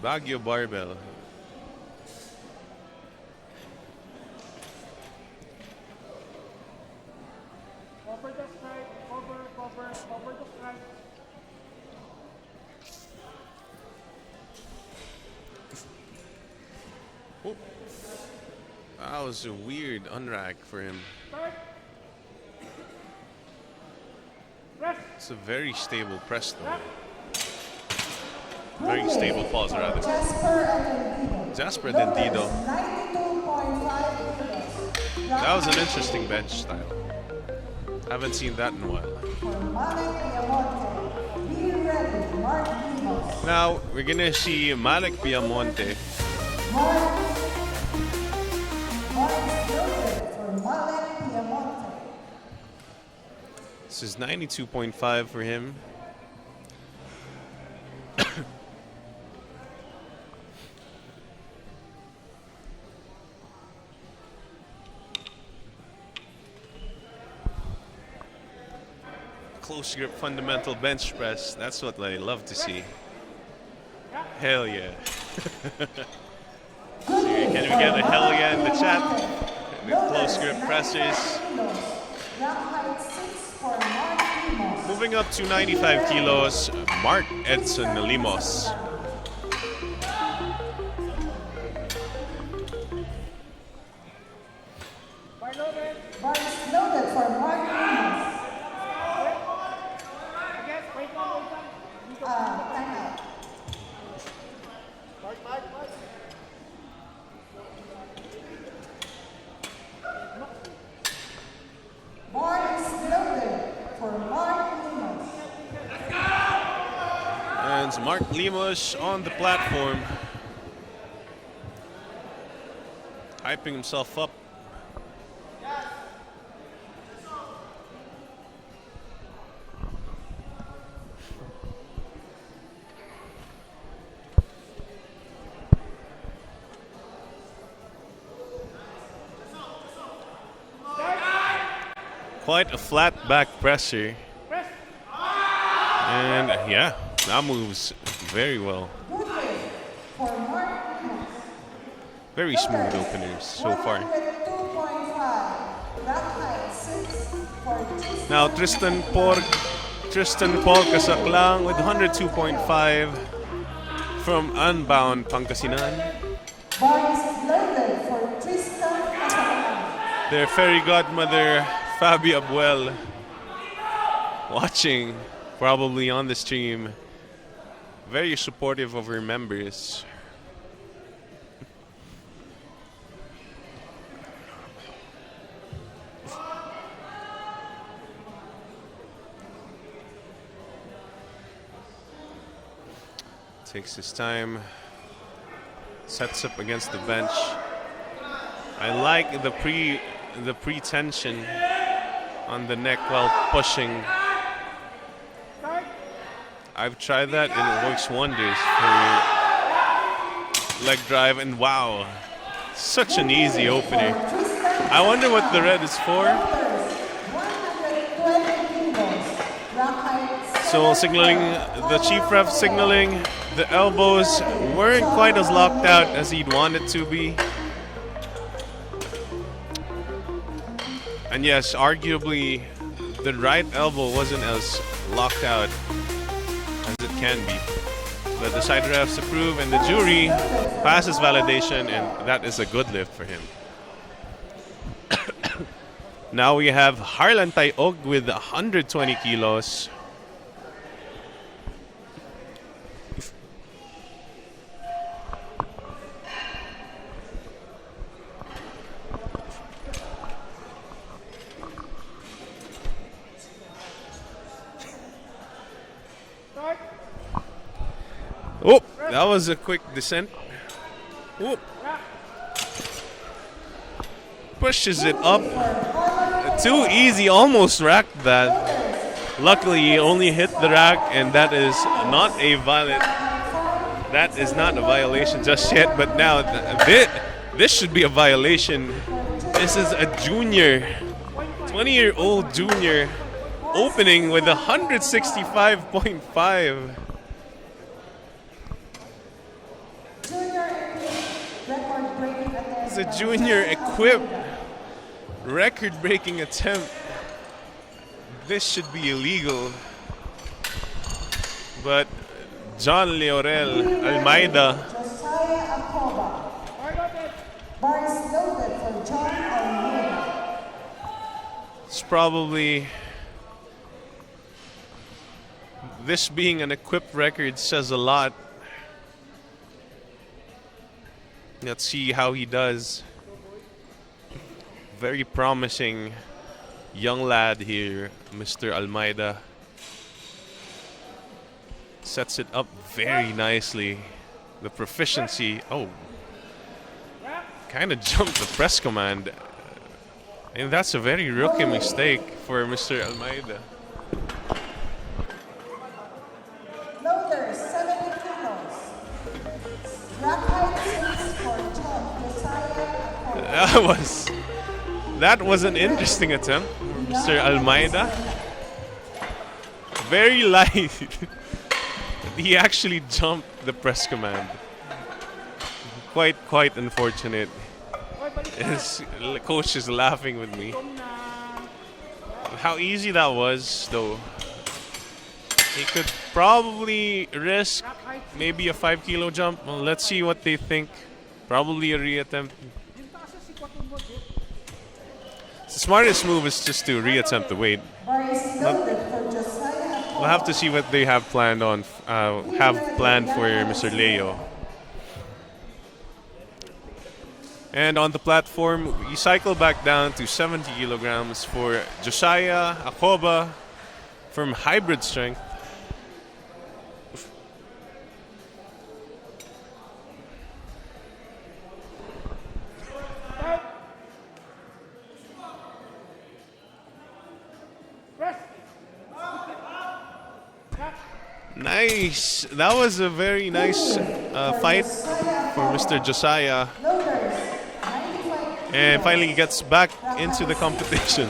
Baguio barbell. Cover the strike, cover the strike. Oh, that was a weird unrack for him. Start. Press. It's a very stable press though. Very stable pause rather. Jasper Atendido. 92.5 kilos. That was an interesting bench style. Haven't seen that in a while. For Malek Diamonte. Be ready, Mark Dimos. Now we're gonna see Malek Piamonte. Mark is loaded for Malek Diamonte. This is 92.5 for him. Close grip fundamental bench press. That's what I love to see. Hell yeah. So can we get a hell yeah in the chat? The close grip pressers. Moving up to 95 kilos, Mark Edson Limos. Bar is loaded for Mark Dimos. Time out. Bar is loaded for Mark Dimos. And Mark Limos on the platform, hyping himself up. Quite a flat back presser. And yeah, that moves very well. Good lift for Mark Dimos. Very smooth openers so far. 102.5. Rack height 6 for Tristan. Now Tristan Paul Casaclang with 102.5 from Unbound Pangasinan. Bar is loaded for Tristan their fairy godmother, Fabi Abuel, watching, probably on the stream. Very supportive of her members. Takes his time, sets up against the bench. I like the pre-tension on the neck while pushing. I've tried that and it works wonders for leg drive, and wow, such an easy opener. I wonder what the red is for. So signaling, the chief ref signaling the elbows weren't quite as locked out as he'd want it to be. And yes, arguably the right elbow wasn't as locked out as it can be. But the side refs approve and the jury passes validation, and that is a good lift for him. Now we have Harlan Tayog with 120 kilos. Oh, that was a quick descent. Oh. Pushes it up. Too easy, almost racked that. Luckily, he only hit the rack, and that is not a violation just yet. But now, this should be a violation. This is a junior, 20-year-old junior, opening with 165.5. It's a junior equipped record-breaking attempt. This should be illegal. But John Leorel Almeida it's probably, this being an equipped record says a lot. Let's see how he does. Very promising young lad here, Mr. Almeida. Sets it up very nicely. The proficiency, oh, kind of jumped the press command. And that's a very rookie mistake for Mr. Almeida. Loaders, 70 kilos. Rack height 6 for John Josiah. That was an interesting attempt, Mr. Almeida. Very light. He actually jumped the press command. Quite unfortunate. His coach is laughing with me. How easy that was, though. He could probably risk maybe a 5-kilo jump. Well, let's see what they think. Probably a reattempt. The smartest move is just to reattempt the weight. We'll have to see what they have planned for Mr. Leo. And on the platform, we cycle back down to 70 kilograms for Josiah Acoba from Hybrid Strength. Nice. That was a very nice fight for Mr. Josiah. And finally gets back into the competition.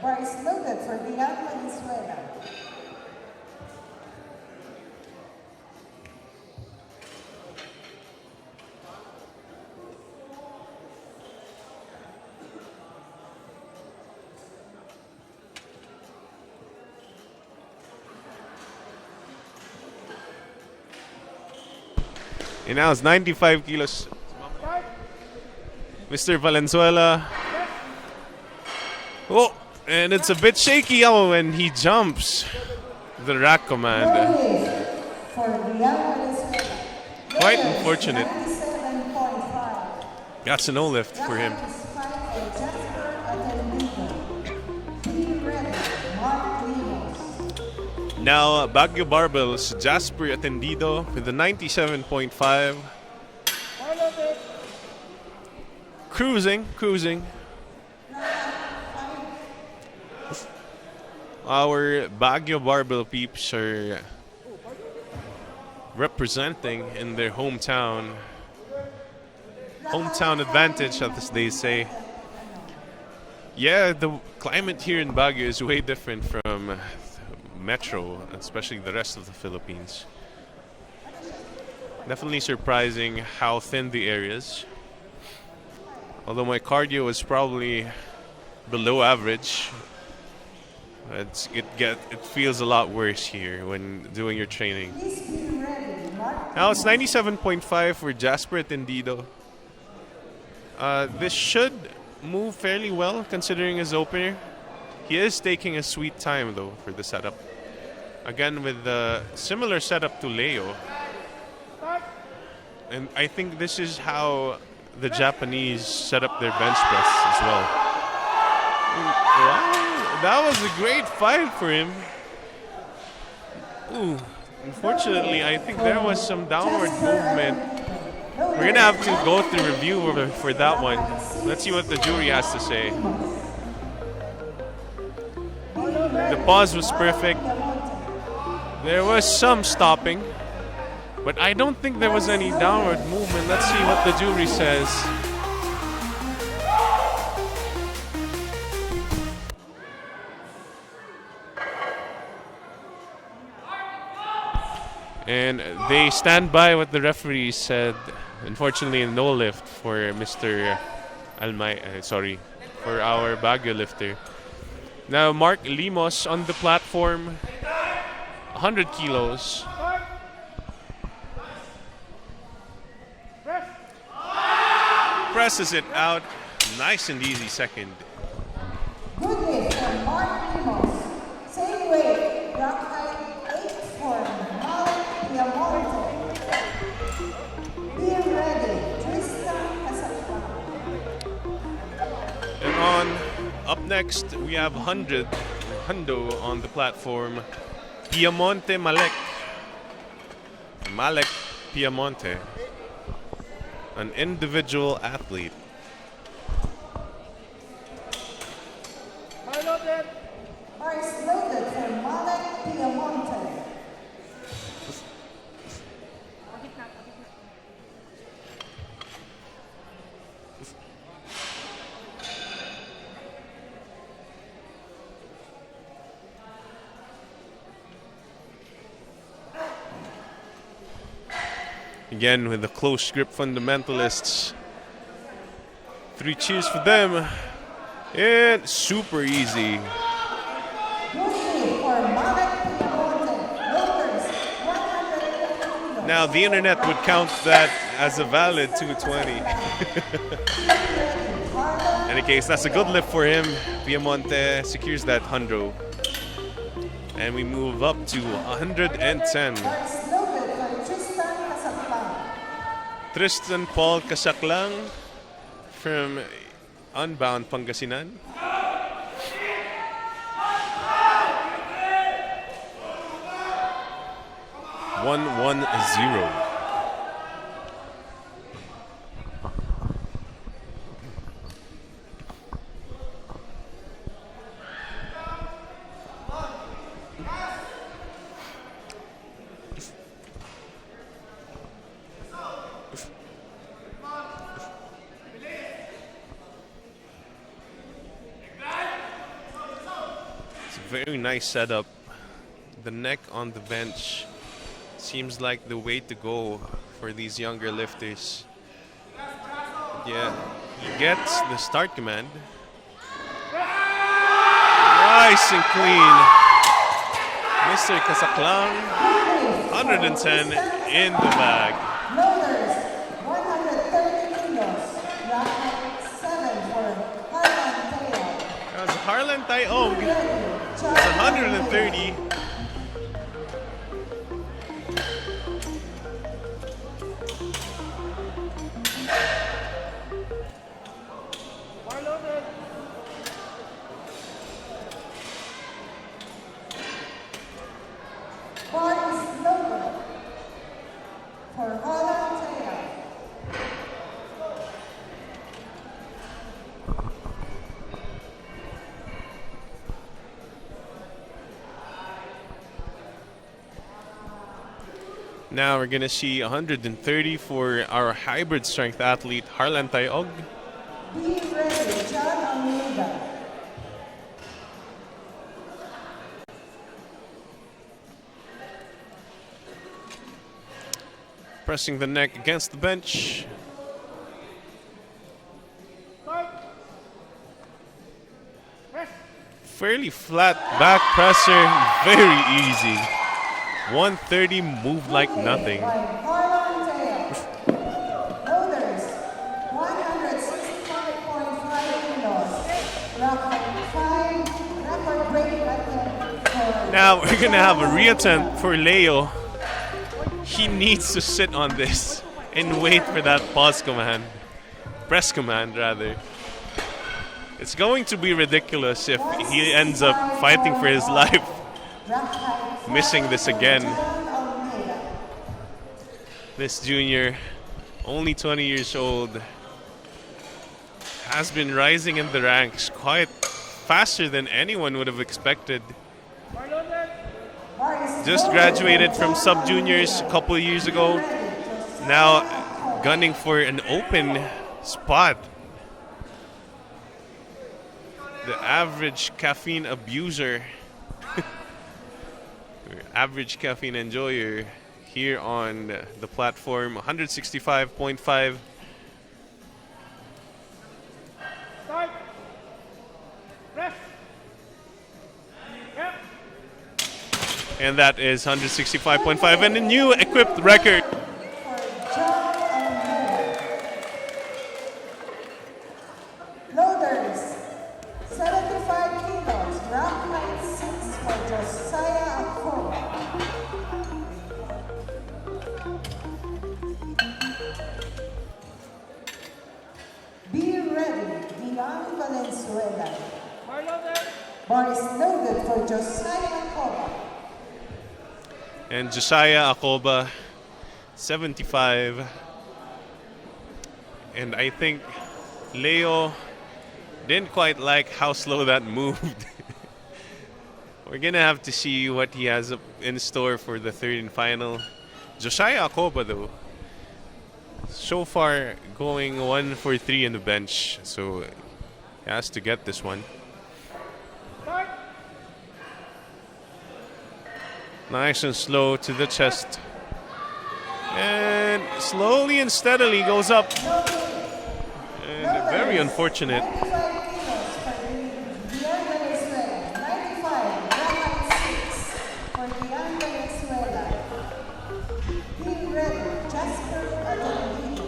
Bar is loaded for Beyond Venezuela. And now it's 95 kilos. Mr. Valenzuela. Oh, and it's a bit shaky when he jumps the rack command. For the young Venezuela. Quite unfortunate. 97.5. That's a no lift for him. Now, Baguio Barbells, Jasper Atendido with the 97.5. Cruising. Our Baguio Barbell peeps are representing in their hometown. Hometown advantage, as they say. Yeah, the climate here in Baguio is way different from Metro, especially the rest of the Philippines. Definitely surprising how thin the air is. Although my cardio is probably below average, it feels a lot worse here when doing your training. Now it's 97.5 for Jasper Atendido. This should move fairly well considering his opener. He is taking a sweet time though for the setup. Again with the similar setup to Leo. And I think this is how the Japanese set up their bench press as well. Wow, that was a great fight for him. Ooh, unfortunately, I think there was some downward movement. We're gonna have to go through review for that one. Let's see what the jury has to say. The pause was perfect. There was some stopping, but I don't think there was any downward movement. Let's see what the jury says. And they stand by what the referee said. Unfortunately, no lift for Mr. For our Baguio lifter. Now, Mark Limos on the platform, 100 kilos. Presses it out, nice and easy second. Good lift for Mark Limos. Same weight, rock height 8 for Malik Piamonte. Be ready, Tristan Casaclan. And up next, we have Hundo on the platform. Piamonte Malek Piamonte, an individual athlete. Bars loaded for Malik Piamonte. Again, with the close grip fundamentalists. 3 cheers for them. And super easy. Now, the internet would count that as a valid 220. In any case, that's a good lift for him. Piamonte secures that 100. And we move up to 110. Tristan Paul Casaclan from Unbound Pangasinan. One zero. Very nice setup. The neck on the bench seems like the way to go for these younger lifters. Yeah, he gets the start command. Nice and clean. Mr. Casaclan, 110 in the bag. Tae-ong is 130. Bar loaded. Bar is loaded for Holland Tail. Now we're gonna see 130 for our hybrid strength athlete Harlan Tae-og. Be ready, John Almeida. Pressing the neck against the bench. Start. Press. Fairly flat back presser, very easy. 130 moved like nothing. By Holland Tail. Loaders, 165.5 kilos. Record-breaking attempt for Now we're gonna have a reattempt for Leo. He needs to sit on this and wait for that pause command. Press command, rather. It's going to be ridiculous if he ends up fighting for his life, missing this again. This junior, only 20 years old, has been rising in the ranks quite faster than anyone would have expected. Bar loaded. Just graduated from sub-juniors a couple of years ago. Now gunning for an open spot. The average caffeine abuser, or average caffeine enjoyer here on the platform, 165.5. Start. Press. Yep. And that is 165.5 and a new equipped record. for John Almeida. Loaders, 75 kilos. Rock height 6 for Josiah Acoba. Be ready, Dion Valenzuela. Bar loaded. Bar is loaded for Josiah Acoba. And Josiah Acoba, 75. And I think Leo didn't quite like how slow that moved. We're gonna have to see what he has up in store for the third and final. Josiah Acoba, though, so far going 1 for 3 in the bench, so he has to get this one. Start. Nice and slow to the chest. And slowly and steadily goes up. And very unfortunate. 95 kilos for Dion Valenzuela. 95, rock height 6 for Dion Valenzuela. Be ready, Jasper Adonito.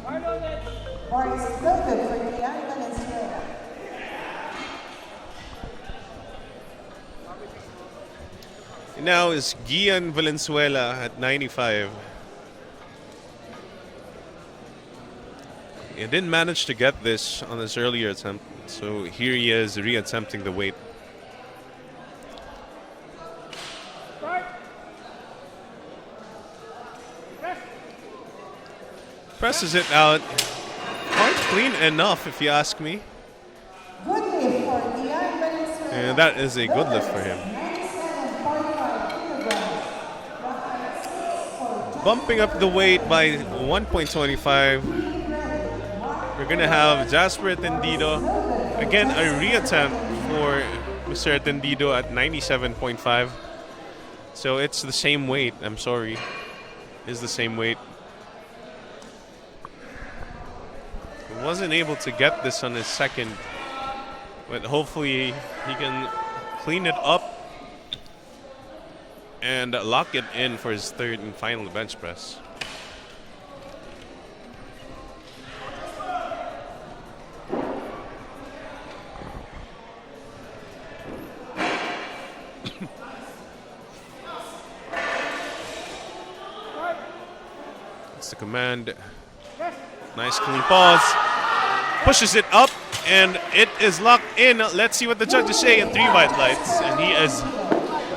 Bar loaded. Bar is loaded for Dion Valenzuela. Now is Gian Valenzuela at 95. He didn't manage to get this on his earlier attempt, so here he is reattempting the weight. Start. Press. Presses it out. Quite clean enough, if you ask me. Good lift for Dion Valenzuela. And that is a good lift for him. 97.5 kilograms. Rock height 6 for Bumping up the weight by 1.25. We're gonna have Jasper Atendido. Again, a reattempt for Mr. Atendido at 97.5. So it's the same weight. I'm sorry. It's the same weight. Wasn't able to get this on his second, but hopefully he can clean it up and lock it in for his third and final bench press. It's the command. Nice clean pause. Pushes it up, and it is locked in. Let's see what the judges say. And 3 white lights, and he is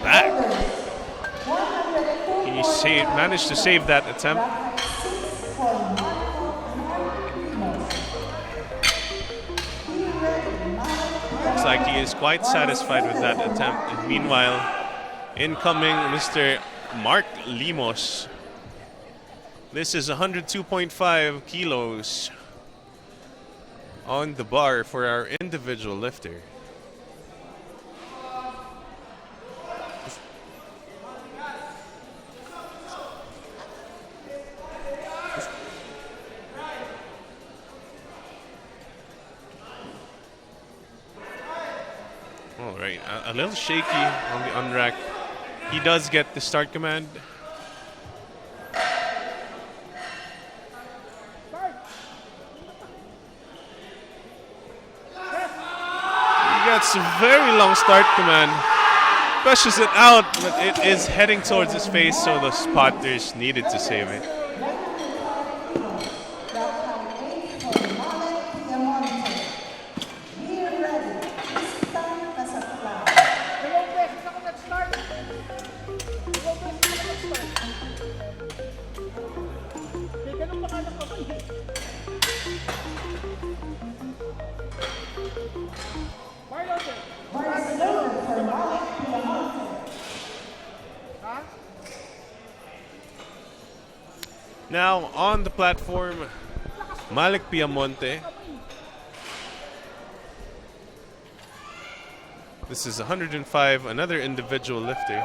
back. He managed to save that attempt. Looks like he is quite satisfied with that attempt. And meanwhile, incoming Mr. Mark Limos. This is 102.5 kilos on the bar for our individual lifter. All right, a little shaky on the unrack. He does get the start command. Gets a very long start command, pushes it out, but it is heading towards his face, so the spotters needed to save it. Now on the platform, Malik Piamonte. This is 105, another individual lifter.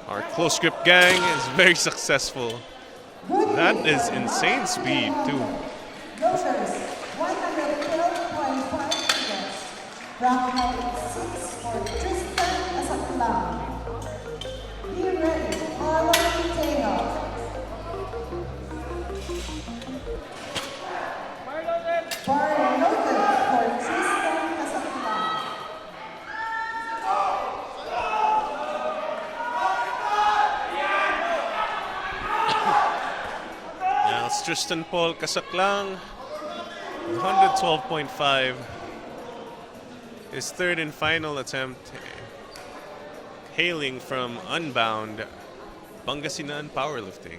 Our close grip gang is very successful. That is insane speed too. Round height 6 for Tristan Asaklang. Be ready, Harlan Taylor. Bar loaded for Tristan Asaklang. Now it's Tristan Paul Kasaklang, 112.5. His third and final attempt, hailing from Unbound, Pangasinan Powerlifting.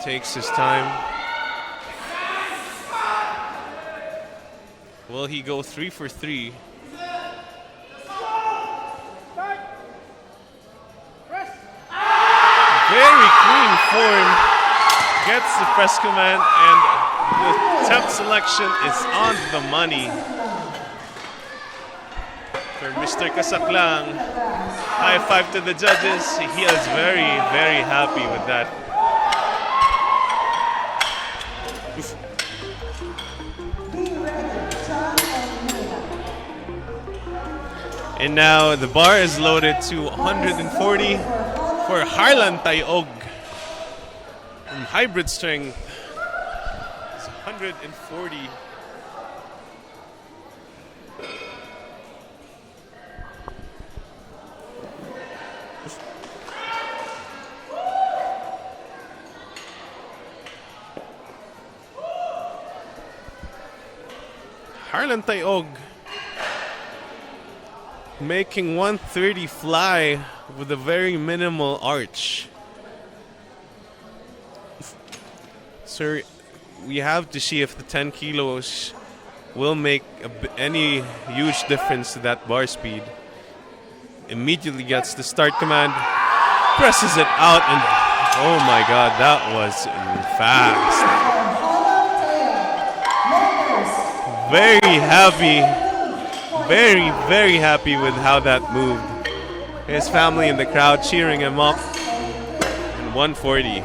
Takes his time. Will he go 3 for 3? Very clean form, gets the press command, and the attempt selection is on the money for Mr. Kasaklang. High five to the judges. He is very, very happy with that. And now the bar is loaded to 140. For Harlan Tayog from hybrid strength, it's 140. Harlan Tayog making 130 fly with a very minimal arch. Sir, we have to see if the 10 kilos will make any huge difference to that bar speed. Immediately gets the start command, presses it out, and oh my god, that was fast. Very happy, very, very happy with how that moved. His family in the crowd cheering him up. And 140.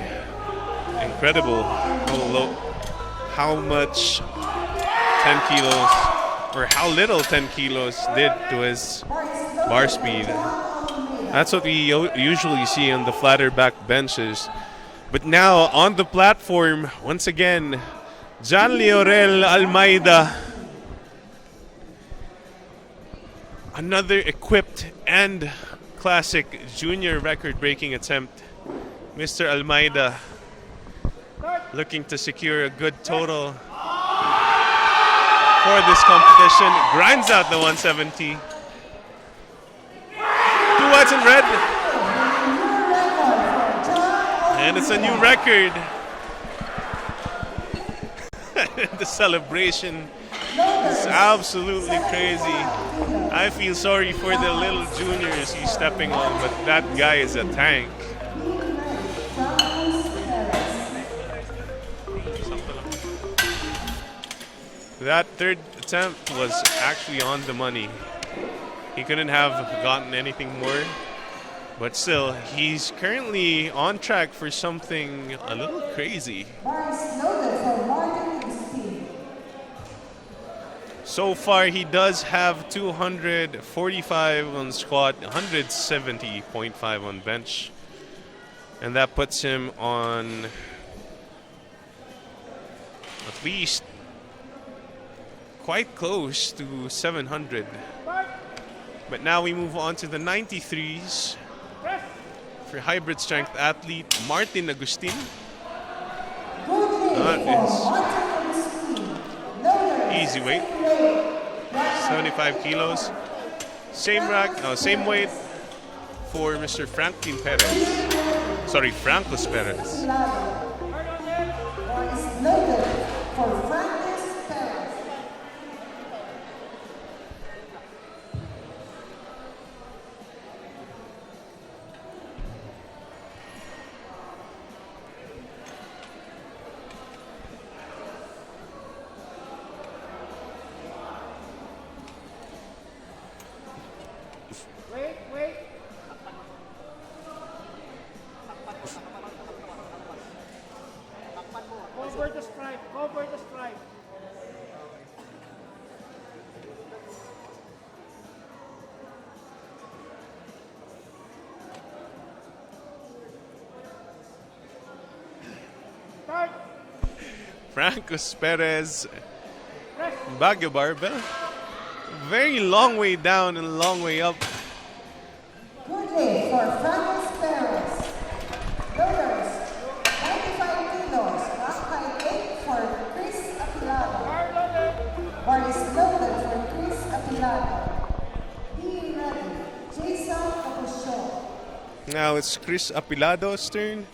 Incredible how much 10 kilos, or how little 10 kilos did to his bar speed. That's what we usually see on the flatter back benches. But now on the platform, once again, John Leorel Almeida. Another equipped and classic junior record-breaking attempt. Mr. Almeida looking to secure a good total for this competition. Grinds out the 170. 2 whites and red. And it's a new record. The celebration is absolutely crazy. I feel sorry for the little juniors he's stepping on, but that guy is a tank. That third attempt was actually on the money. He couldn't have gotten anything more. But still, he's currently on track for something a little crazy. So far, he does have 245 on squat, 170.5 on bench. And that puts him on at least quite close to 700. But now we move on to the 93s. For hybrid strength athlete Martin Agustin. That is easy weight, 75 kilos. Same weight for Mr. Franklin Perez. Sorry, Francos Perez. Wait. Cover the stripe. Start. Francos Perez, Baguio barbell. Very long way down and a long way up. Good day for Francos Perez. Loaders, 95 kilos. Rock height 8 for Chris Apilado. Bar is loaded for Chris Apilado. Be ready. Jason Capuchon. Now it's Chris Apilado's turn.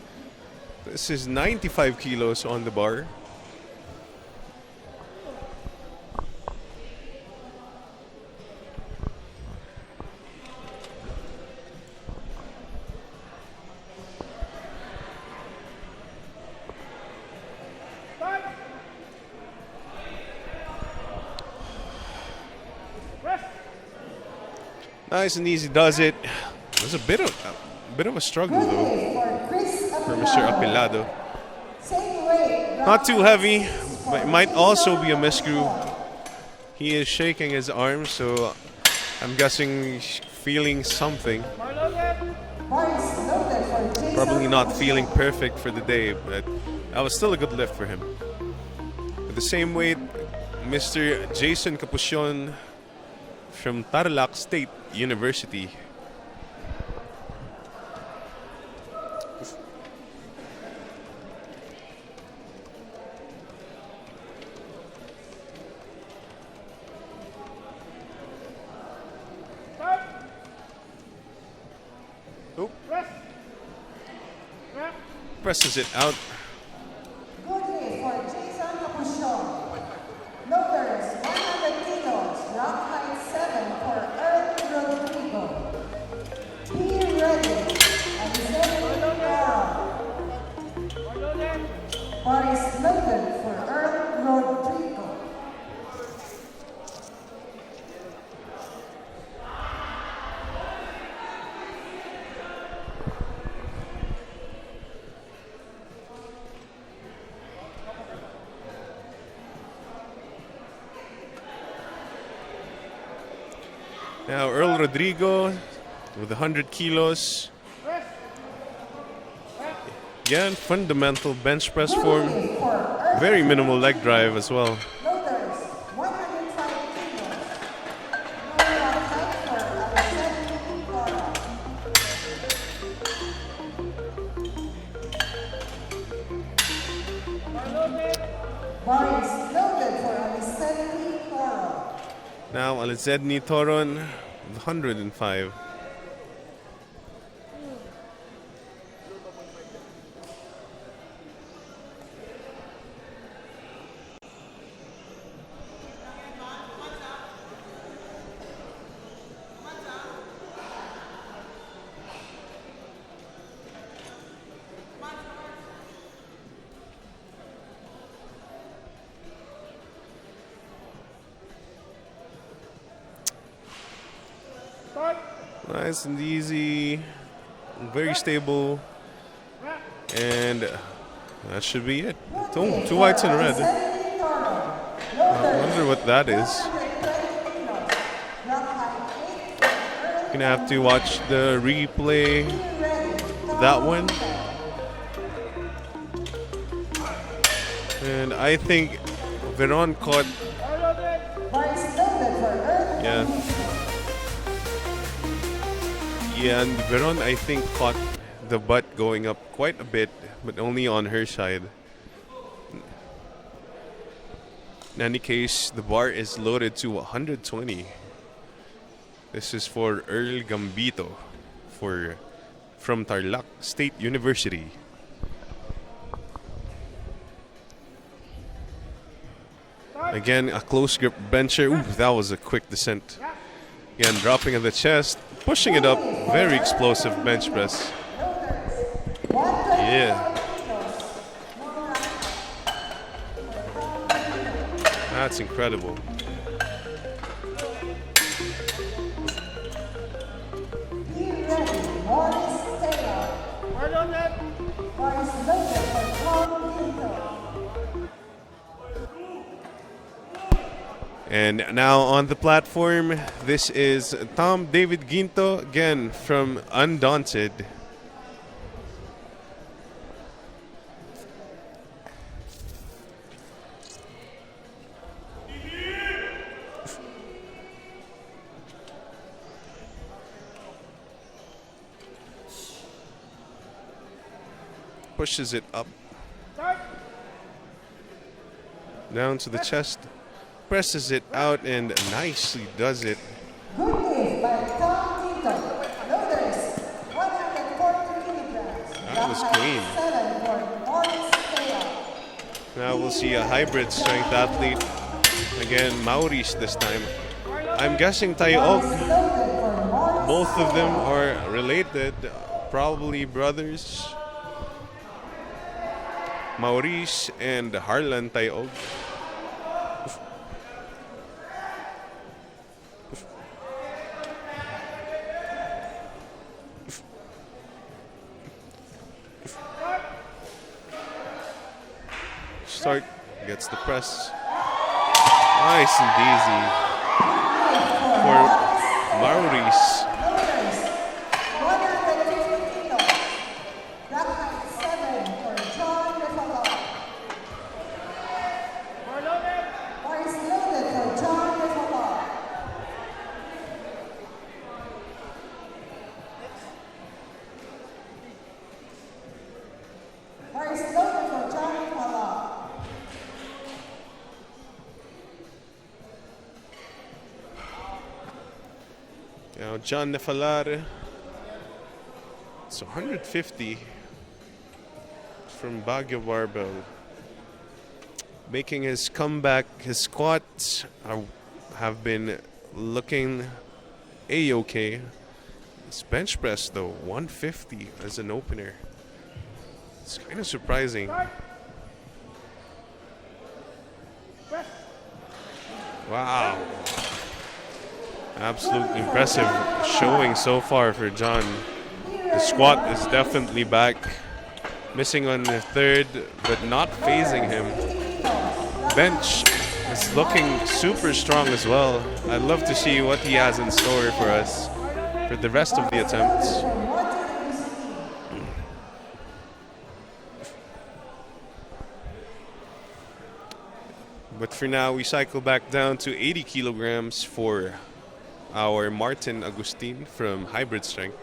This is 95 kilos on the bar. Nice and easy does it. It was a bit of a struggle though for Mr. Apilado. Not too heavy, but it might also be a miscrew. He is shaking his arm, so I'm guessing he's feeling something. Probably not feeling perfect for the day, but that was still a good lift for him. At the same weight, Mr. Jason Capuchon from Tarlac State University. Oh. Presses it out. Good day for Jason Capuchon. Loaders, 100 kilos. Rock height 7 for Earl Rodrigo. Be ready. And Zeddy Bar is loaded for Earl Rodrigo. Now Earl Rodrigo with 100 kilos. Again, fundamental bench press form. Very minimal leg drive as well. Loaders, 105 kilos. Lower height for Alexander Toro. Bar is loaded for Alexander Toro. Now Alizedni Toron with 105. Nice and easy, very stable, and that should be it. Two whites and red. I wonder what that is. Gonna have to watch the replay. That one. And I think Veron caught. Yeah. Yeah, and Veron, I think, caught the butt going up quite a bit, but only on her side. In any case, the bar is loaded to 120. This is for Earl Gambito from Tarlac State University. Again, a close grip bencher. Ooh, that was a quick descent. Again, dropping at the chest, pushing it up. Very explosive bench press. Yeah. That's incredible. And now on the platform, this is Tom David Ginto, again from Undaunted. Pushes it up. Down to the chest. Presses it out and nicely does it. Good day by Tom Tito. Loaders, 140 kilograms. That was clean. 7 for Morris Taylor. Now we'll see a hybrid strength athlete. Again, Maurice this time. I'm guessing Tayog. Both of them are related, probably brothers. Maurice and Harlan Tayog. Start, gets the press. Nice and easy for Maurice. Loaders, 150 kilos. Black height 7 for John Refalo. Bar is loaded for John Refalo. Bar is loaded for John Refalo. Now John Nefalar. It's 150 from Baguio Barbell. Making his comeback. His squats have been looking A-okay. His bench press though, 150 as an opener. It's kind of surprising. Wow. Absolutely impressive showing so far for John. The squat is definitely back. Missing on the third, but not phasing him. Bench is looking super strong as well. I'd love to see what he has in store for us. for the rest of the attempts. But for now, we cycle back down to 80 kilograms for our Martin Agustin from Hybrid Strength.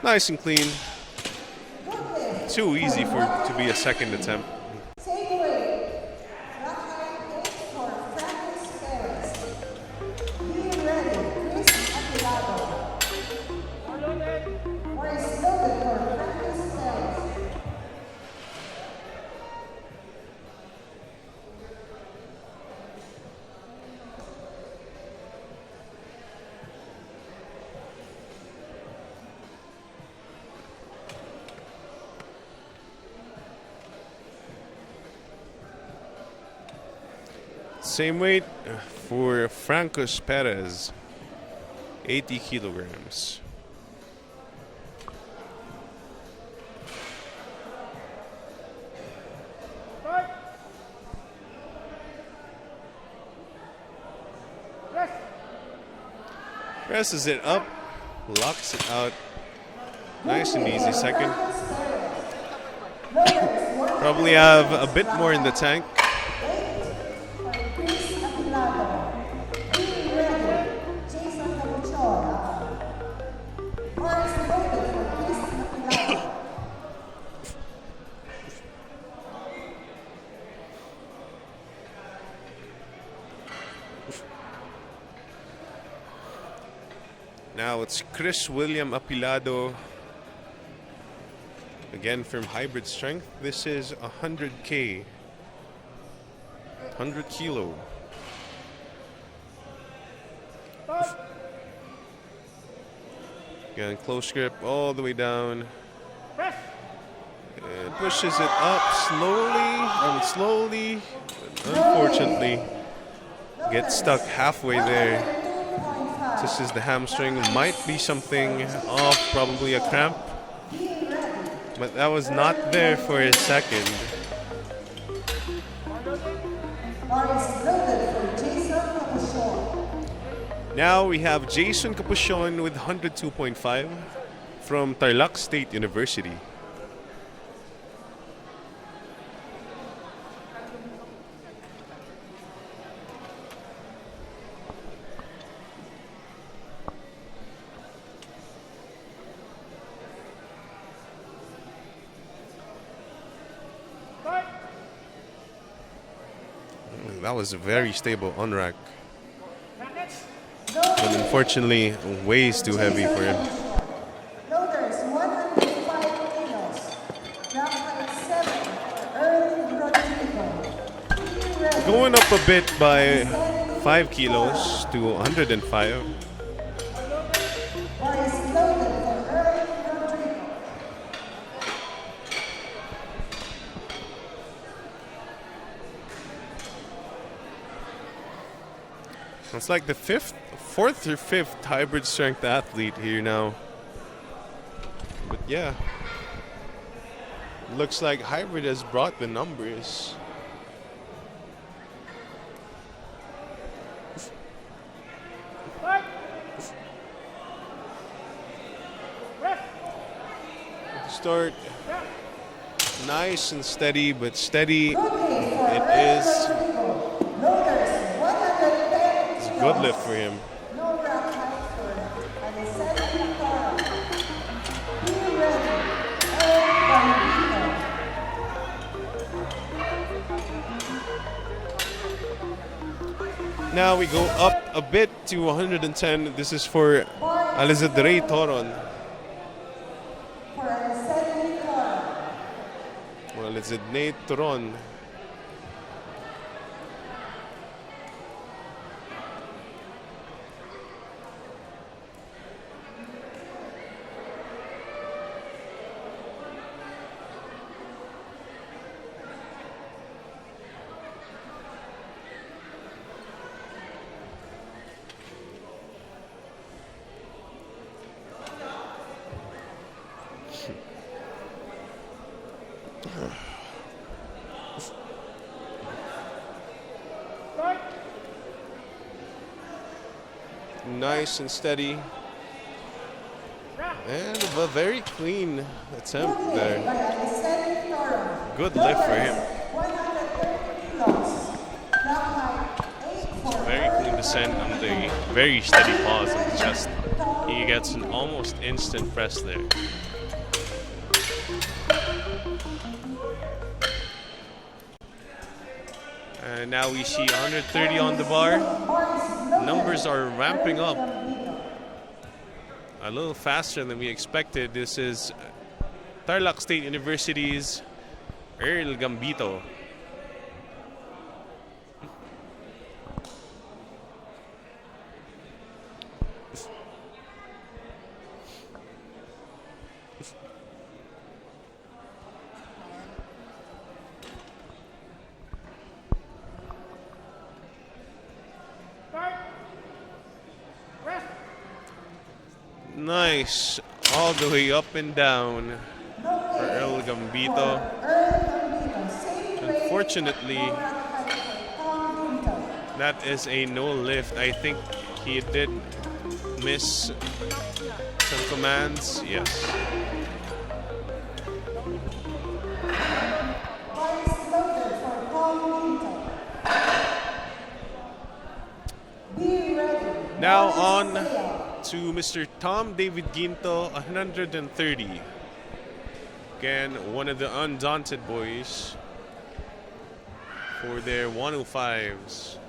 Nice and clean. Too easy for it to be a second attempt. Takeaway. Rock height for Francis Perlas. Be ready, Chris Apilado. Or is loaded for Francis Perlas. Same weight for Francos Perez, 80 kilograms. Presses it up, locks it out. Nice and easy second. Probably have a bit more in the tank. Now it's Chris William Apilado, again from Hybrid Strength. This is 100K, 100 kilo. Again, close grip all the way down. And pushes it up slowly, but unfortunately gets stuck halfway there. This is the hamstring, might be something off, probably a cramp. But that was not there for a second. Now we have Jason Capuchon with 102.5 from Tarlac State University. That was very stable on rack. But unfortunately, way too heavy for him. Loaders 105 kilos. Rock height 7. Early Rodrigo. Going up a bit by 5 kilos to 105. Or is loaded for Early Rodrigo. It's like the fourth or fifth hybrid strength athlete here now. But yeah, looks like hybrid has brought the numbers. Start nice and steady, but steady it is. Good lift for him. No rock height for an ascending car. Be ready. Now we go up a bit to 110. This is for Alizadrey Toron. For an ascending car. Well, it's Nate Toron. Nice and steady. And a very clean attempt there. Good lift for him. 130 kilos. Drop height 8 Very clean descent on the very steady pause on the chest. He gets an almost instant press there. And now we see 130 on the bar. Numbers are ramping up a little faster than we expected. This is Tarlac State University's Earl Gambito. Nice, all the way up and down for Earl Gambito. Unfortunately, that is a no lift. I think he did miss some commands. Yes. Now on to Mr. Tom David Ginto, 130. Again, one of the undaunted boys for their 105s.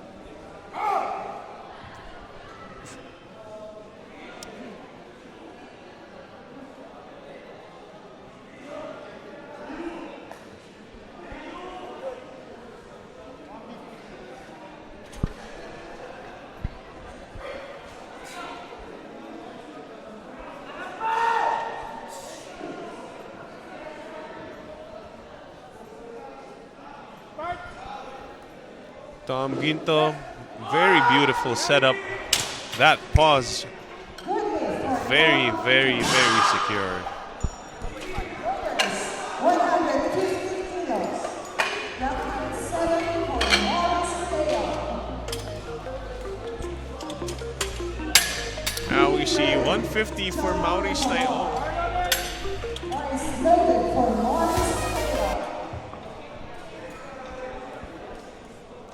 Tom Ginto, very beautiful setup. That pause, very, very, very secure. 150 kilos. Drop height 7 for Morris Tail. Now we see 150 for Maurice Tayo. Morris loaded for Morris Tail.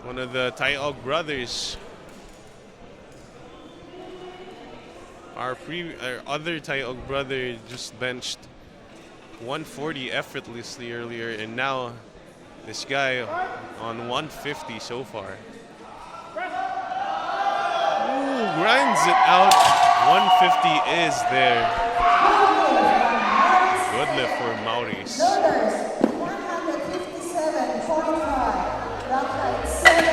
One of the Tayo brothers. Our other Tayo brother just benched 140 effortlessly earlier, and now this guy on 150 so far. Ooh, grinds it out. 150 is there. Good lift for Maurice. Loaders 157.45. Drop height 7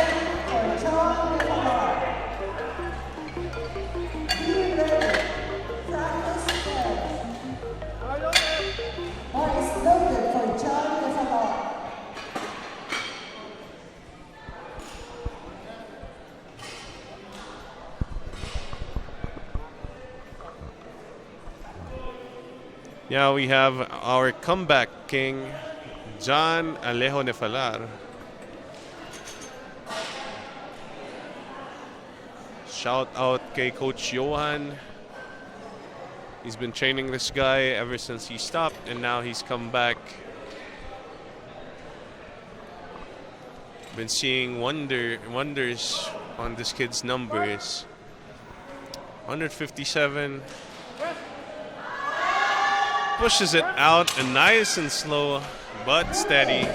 for John Villar. Be ready. Practice fair. Morris loaded for John Villar. Now we have our comeback king, John Alejo Nefalar. Shout out kay Coach Johan. He's been training this guy ever since he stopped, and now he's come back. Been seeing wonders on this kid's numbers. 157. Pushes it out, and nice and slow, but steady.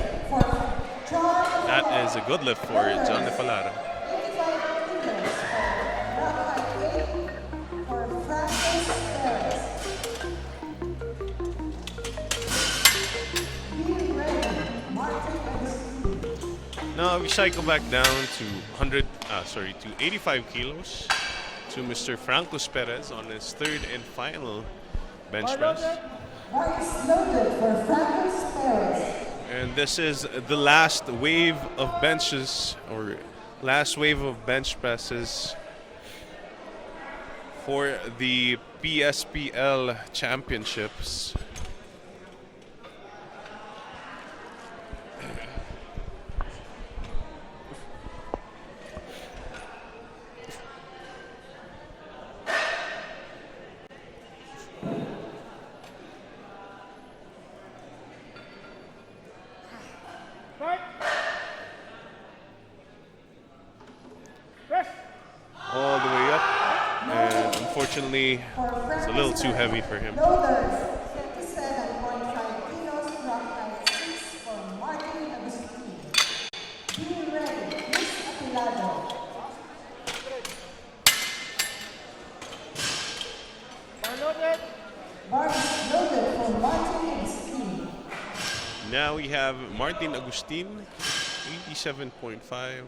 That is a good lift for John Nefalara. 85 kilos. For Francis Perez. Be ready. Martin Agustin. Now we cycle back down to 85 kilos to Mr. Francos Perez on his third and final bench press. Morris loaded for Francis Perez. And this is the last wave of benches, or last wave of bench presses for the PSPL championships. Unfortunately, it's a little too heavy for him. Loaders, 57.5 kilos, rock height 6 for Martin Agustin. Be ready, Chris Apilado. Bar loaded. Bars loaded for Martin Agustin. Now we have Martin Agustin, 87.5.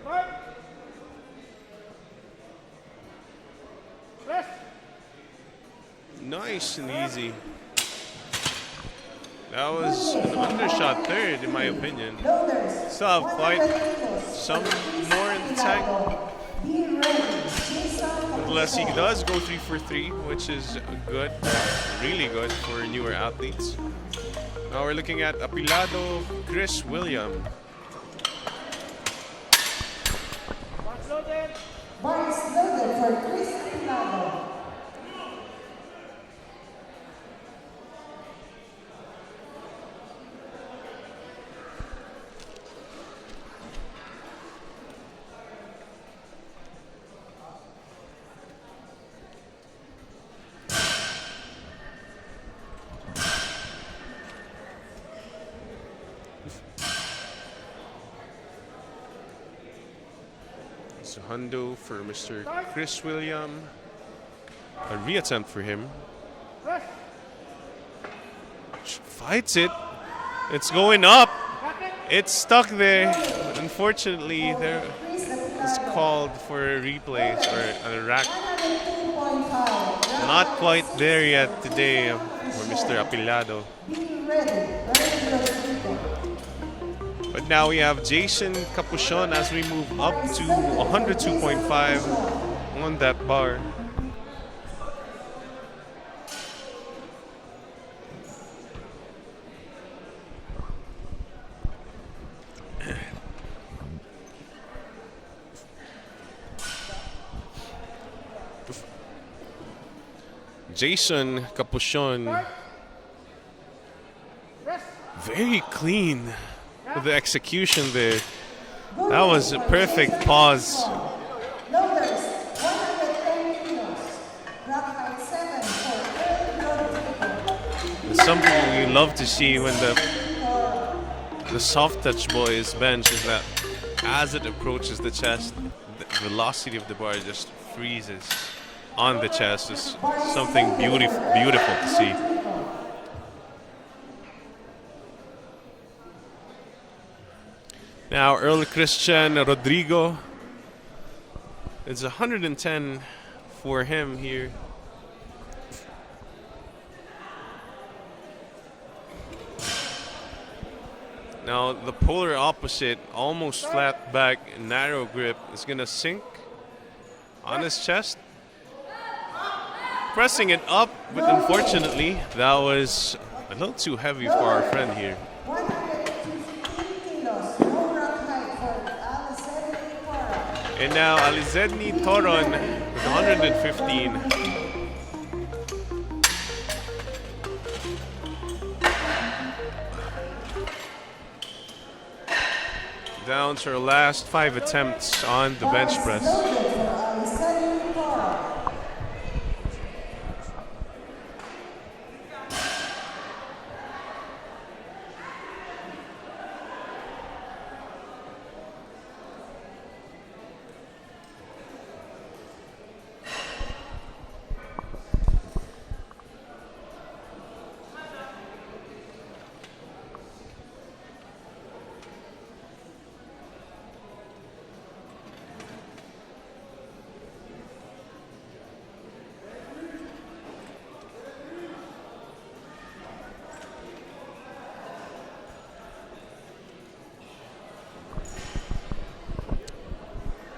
Bar. Rest. Nice and easy. That was an undershot third, in my opinion. Loaders, Still have quite 100 kilos. some more in the tank. Be ready, Jason. Unless he does go 3 for 3, which is good, really good for newer athletes. Now we're looking at Apilado, Chris William. Bars loaded. Bars loaded for Chris Apilado. It's a hundo for Mr. Chris William. A reattempt for him. Rest. Fights it. It's going up. Bracket. It's stuck there. But unfortunately, there is called for replays or a rack. 102.5. Not quite there yet today for Mr. Apilado. Be ready, Rodrigo. But now we have Jason Capuchon as we move up to 102.5 on that bar. Jason Capuchon, Rest. very clean with the execution there. That was a perfect pause. Loaders, 110 kilos. Rock height 7 for Eric Rodrigo. It's something we love to see when the soft touch boys bench is that as it approaches the chest, the velocity of the bar just freezes on the chest. It's something beautiful to see. Now Earl Christian Rodrigo, it's 110 for him here. Now the polar opposite, almost flat back, narrow grip, is gonna sink on his chest. Pressing it up, but unfortunately that was a little too heavy for our friend here. 115 kilos. No rock height for Alizedni Cora. And now Alizedni Toron with 115. Down to our last 5 attempts on the bench press. Loaded for Alizedni Cora.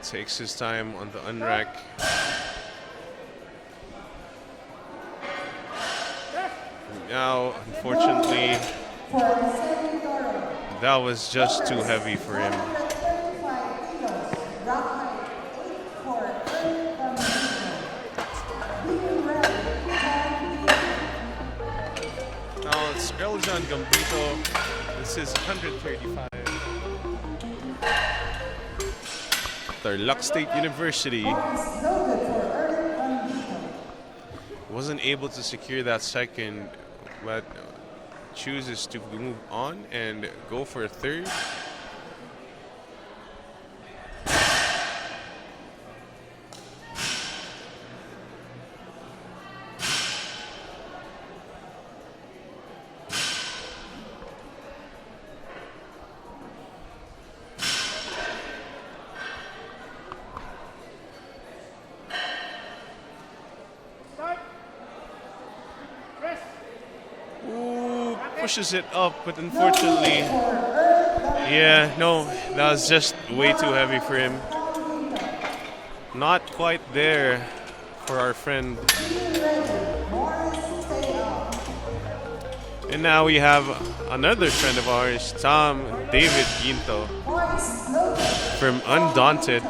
Takes his time on the unrack. Now, unfortunately, For Alizedni Cora. that was just too heavy for him. 135 kilos. Rock height 8 for Eric Rodrigo. it's Eljan Gambito. This is 135. Tarlac State University wasn't able to secure that second, but chooses to move on and go for a third. Pushes it up, but unfortunately, yeah, no, that was just way too heavy for him. Not quite there for our friend. And now we have another friend of ours, Tom David Ginto from Undaunted.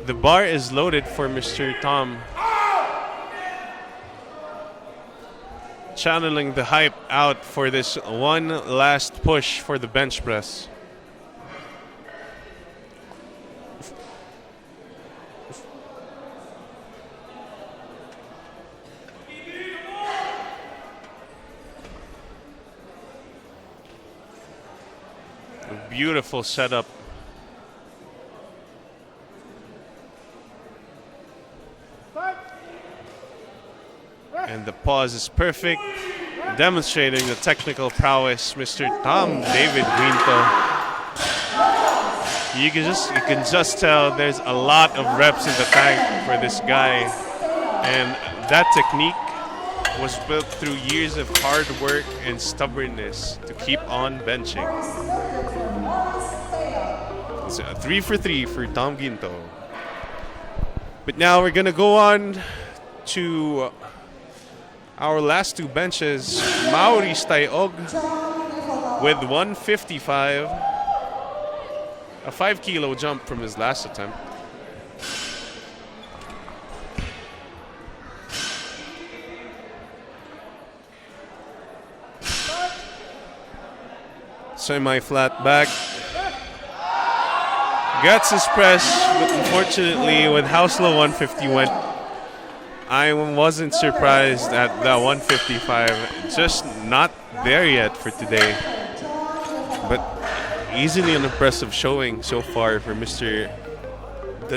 The bar is loaded for Mr. Tom. Channeling the hype out for this one last push for the bench press. A beautiful setup. And the pause is perfect, demonstrating the technical prowess, Mr. Tom David Guinto. You can just tell there's a lot of reps in the tank for this guy, and that technique was built through years of hard work and stubbornness to keep on benching. It's a 3 for 3 for Tom Guinto. But now we're gonna go on to our last two benches. Maurice Tayog with 155, a 5 kilo jump from his last attempt. Semi-flat back. Gets his press, but unfortunately with how slow 150 went, I wasn't surprised at that 155. Just not there yet for today. But easily an impressive showing so far for the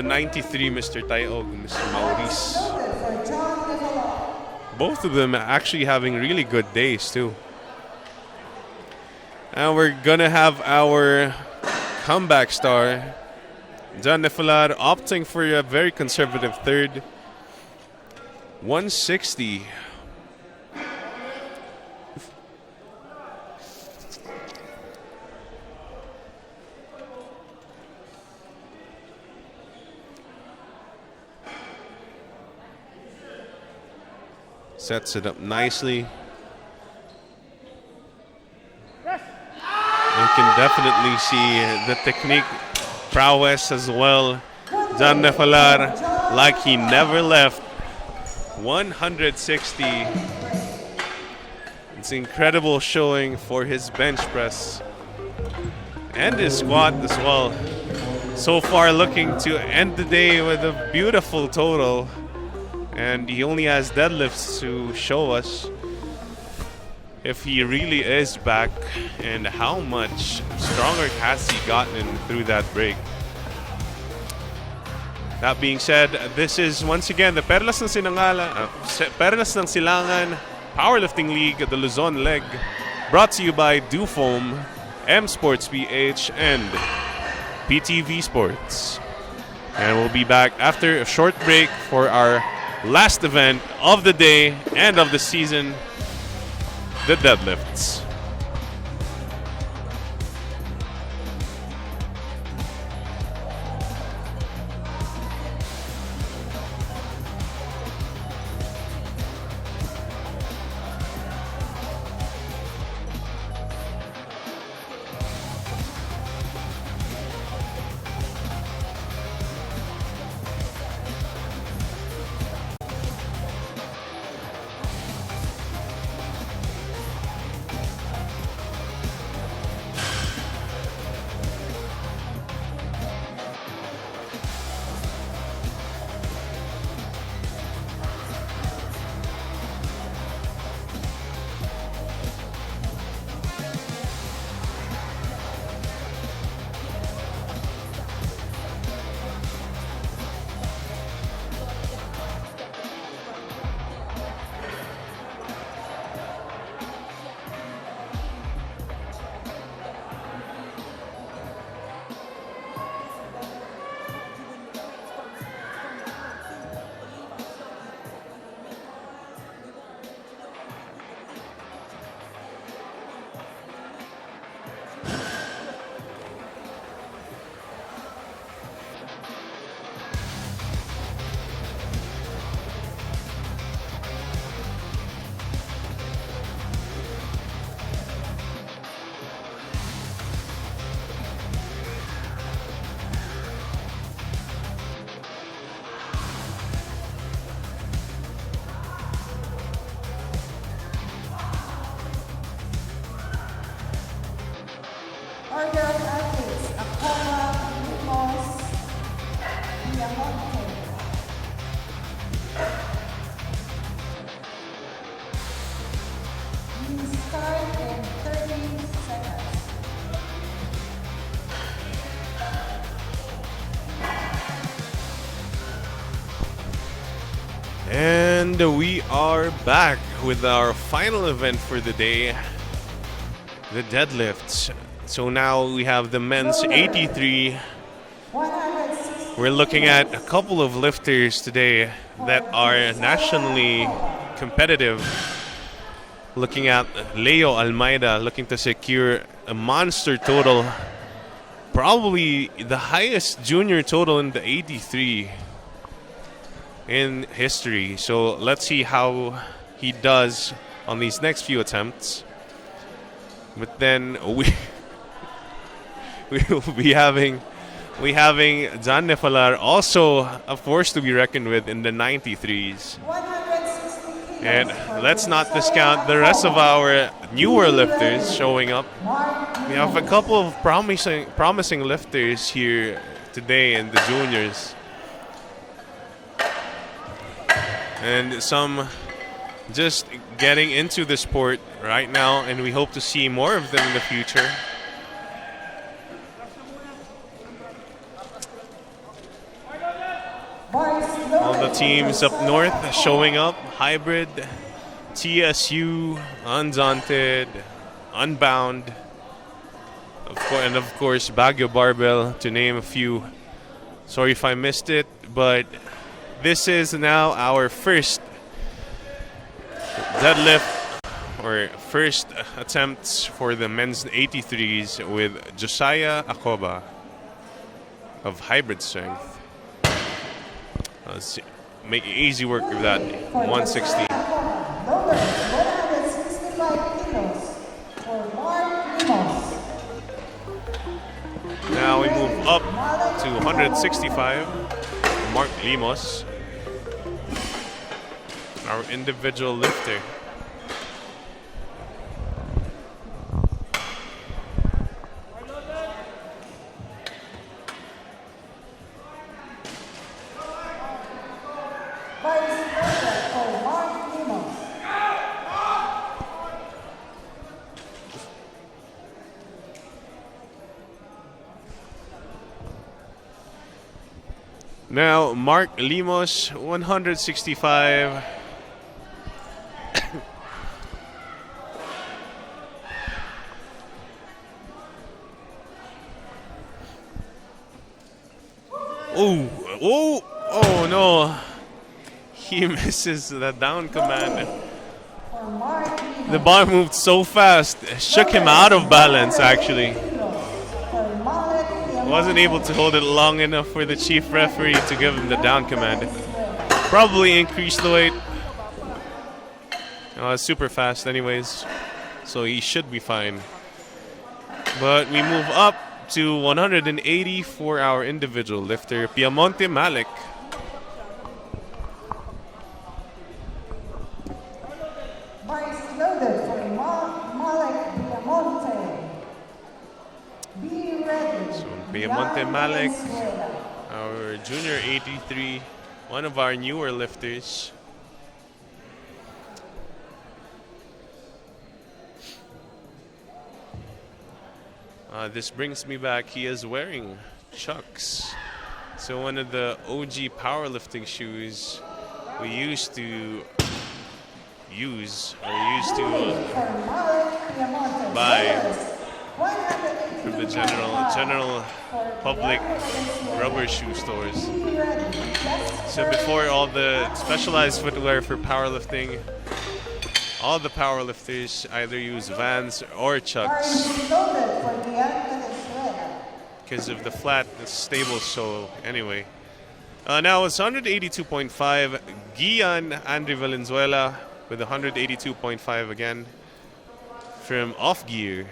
93 Mr. Tayog, Mr. Maurice. Both of them actually having really good days too. And we're gonna have our comeback star, John Nefalar, opting for a very conservative third. 160. Sets it up nicely. You can definitely see the technique prowess as well. John Nefalar, like he never left. 160. It's incredible showing for his bench press and his squat as well. So far looking to end the day with a beautiful total, and he only has deadlifts to show us if he really is back and how much stronger has he gotten through that break. That being said, this is once again the Perlas ng Silangan Powerlifting League, the Luzon leg, brought to you by DuFoam, M Sports PH, and PTV Sports. And we'll be back after a short break for our last event of the day and of the season, the deadlifts. And we are back with our final event for the day, the deadlifts. So now we have the men's 83. 160 We're looking at a couple of lifters today that are nationally competitive. Looking at Leo Almeida looking to secure a monster total, probably the highest junior total in the 83 in history. So let's see how he does on these next few attempts. But then we will be having Jan Nefalar, also a force to be reckoned with in the 93s. 160 kilos And for let's not Josiah discount the rest of our newer Be lifters ready. showing up. Mark We have a couple of promising lifters here today in the juniors. And some just getting into the sport right now, and we hope to see more of them in the future. All the teams up north showing up: Hybrid, TSU, Undaunted, Unbound, and of course Baguio Barbell, to name a few. Sorry if I missed it, but this is now our first deadlift, or first attempts for the men's 83s with Josiah Acoba of Hybrid Strength. Let's make easy work of that 160. Loaders, 165 kilos for Mark Limos. Now we move up to 165. Mark Limos, our individual lifter. Vice loader for Mark Limos. Now Mark Limos, 165. Oh no. He misses the down command. For Mark Limos. The bar moved so fast, it shook him out of balance actually. For Malek Wasn't able to hold it long enough for the chief referee to give him the down command. Probably increased the weight. It's super fast anyways, so he should be fine. But we move up to 180 for our individual lifter, Piamonte Malik. Vice loaded for Malek Diamonte. Be ready. So Piamonte Malik, our junior 83, one of our newer lifters. This brings me back. He is wearing Chucks. So one of the OG powerlifting shoes we used to buy from the general public rubber shoe stores. So before, all the specialized footwear for powerlifting, all the powerlifters either use Vans or Chucks because of the flat stable sole. Anyway, now it's 182.5. Gian Andre Valenzuela with 182.5 again from Off Gear.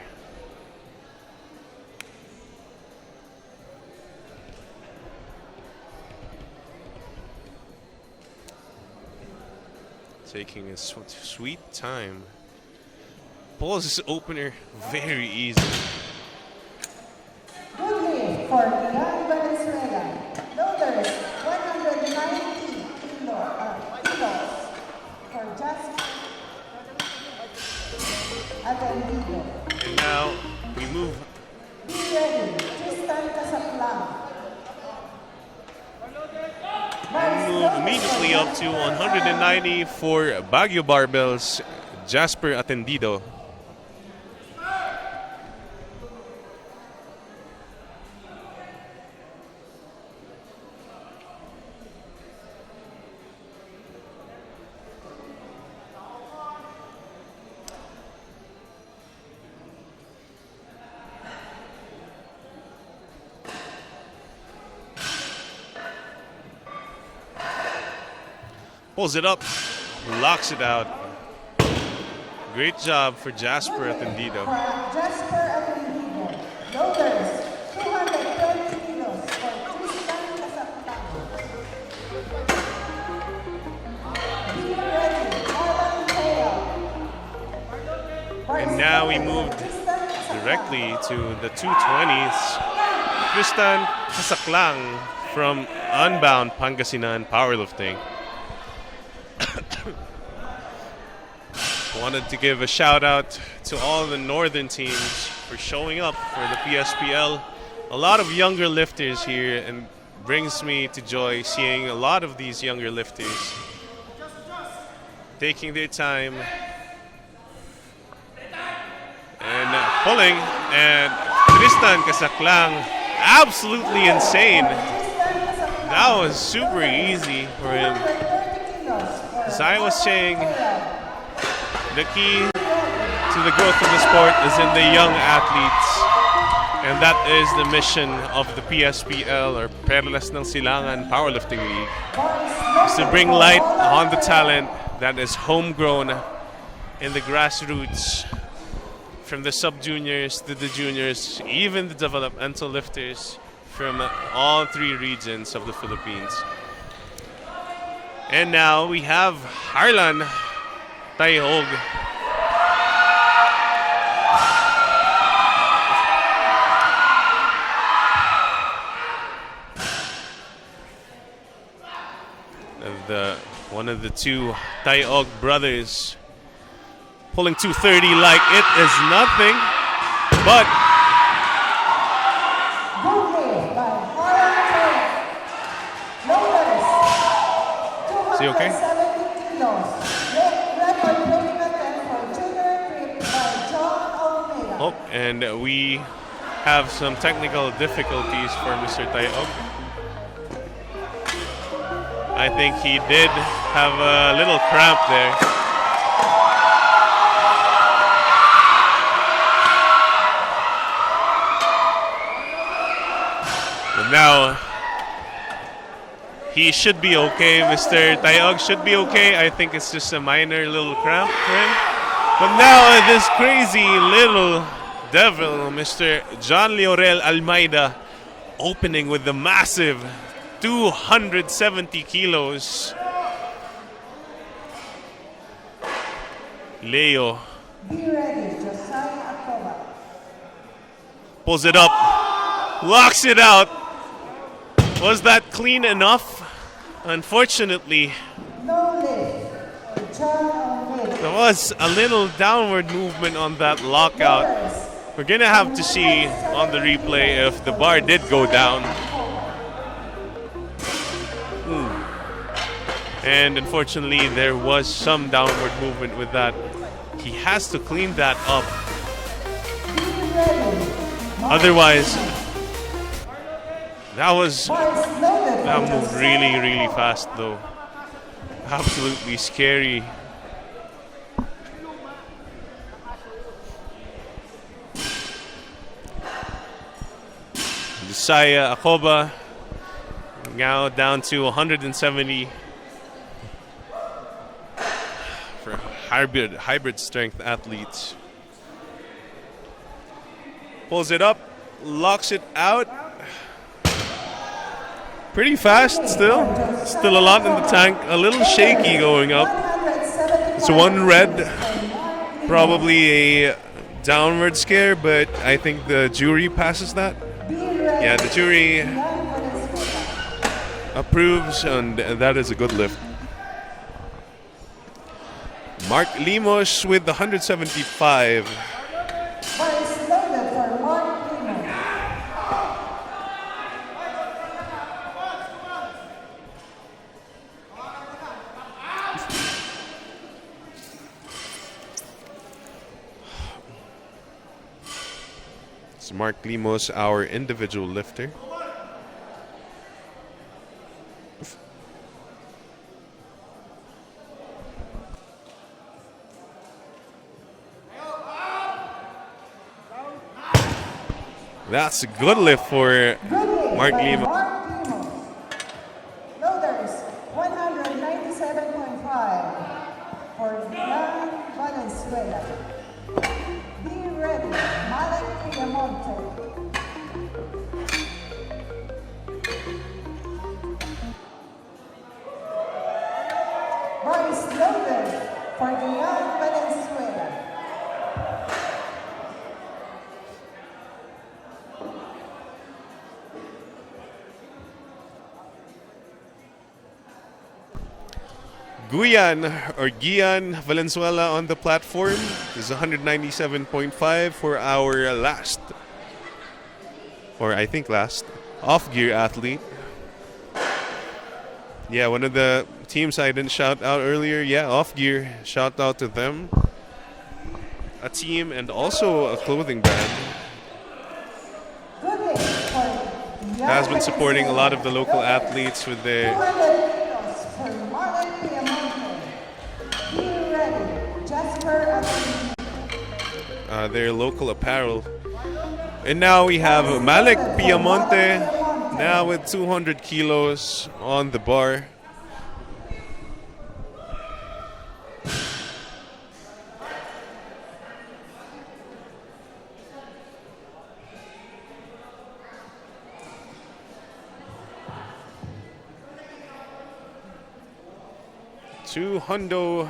Taking a sweet time. Pulls his opener very easy. Good lift for Gian Valenzuela. Loaders, 190 kilos for just Atendido. And now we move. Be ready. Tristan Casaplan. immediately up to 190 for Baguio Barbells, Jasper Atendido. Pulls it up, locks it out. Great job for Jasper Atendido. Jasper Atendido. Loaders, 230 kilos for Tristan Casaclan. Be ready, Alan Taylor. And now we moved directly to the 220s. Tristan Casaclang from Unbound Pangasinan Powerlifting. Wanted to give a shout out to all the northern teams for showing up for the PSPL. A lot of younger lifters here, and brings me to joy seeing a lot of these younger lifters taking their time and pulling. And Tristan Casaclang, absolutely insane. That was super easy for him. As I was saying, the key to the growth of the sport is in the young athletes. And that is the mission of the PSPL, or Perlas ng Silangan Powerlifting League, is to bring light on the talent that is homegrown in the grassroots, from the sub-juniors to the juniors, even the developmental lifters from all three regions of the Philippines. And now we have Harlan Taihog. One of the two Taihog brothers pulling 230 like it is nothing, but is he okay? Oh, and we have some technical difficulties for Mr. Taihog. I think he did have a little cramp there. But now he should be okay. Mr. Taihog should be okay. I think it's just a minor little cramp for him. But now this crazy little devil, Mr. John Leorel Almeida, opening with the massive 270 kilos. Leo pulls it up, locks it out. Was that clean enough? Unfortunately, there was a little downward movement on that lockout. We're gonna have to see on the replay if the bar did go down. And unfortunately, there was some downward movement with that. He has to clean that up. Otherwise, that moved really, really fast though. Absolutely scary. Josiah Akoba now down to 170 for hybrid strength athletes. Pulls it up, locks it out. Pretty fast still. Still a lot in the tank. A little shaky going up. It's one red. Probably a downward scare, but I think the jury passes that. Yeah, the jury approves, and that is a good lift. Mark Limos with the 175. It's Mark Limos, our individual lifter. That's a good lift for Mark Limos. Loaders, 197.5 for Silangan Valenzuela. Be ready, Malek Piamonte. Bar is loaded for Silangan Valenzuela. Gian Valenzuela on the platform. This is 197.5 for our last, or I think last, off-gear athlete. Yeah, one of the teams I didn't shout out earlier. Yeah, off-gear. Shout out to them. A team and also a clothing brand. Good hit for Has been supporting a lot of the local athletes with their 200 kilos for Malek Piamonte. Be ready, Jasper Ateneo. their local apparel. And now we have Malek Piamonte, now with 200 kilos on the bar. Hundo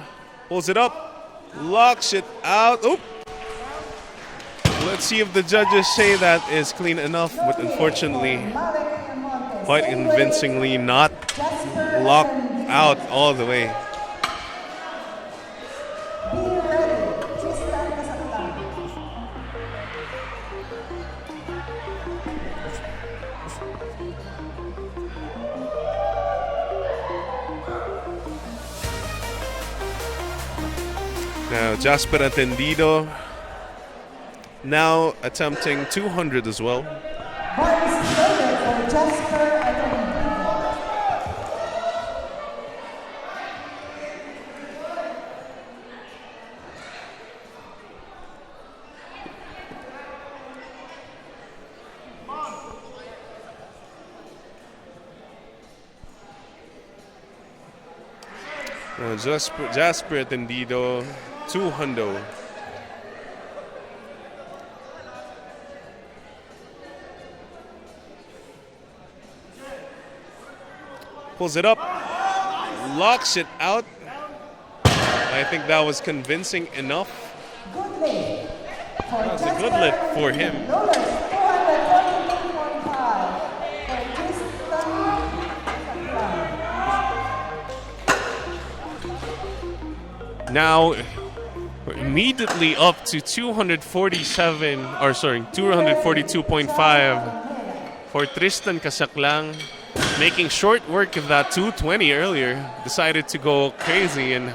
pulls it up, locks it out. Oop. Let's see if the judges say that is clean enough, but unfortunately, quite convincingly not locked out all the way. Be ready, Tristan Casaclan. Now Jasper Atendido now attempting 200 as well. Bar is loaded for Jasper Ateneo. Jasper Atendido, 200. Pulls it up, locks it out. I think that was convincing enough. Good lift for That was a good lift for him. Loaders, 242.5 for Tristan Casaclan. Now we're immediately up to 242.5 for Tristan Casaclan, making short work of that 220 earlier. Decided to go crazy and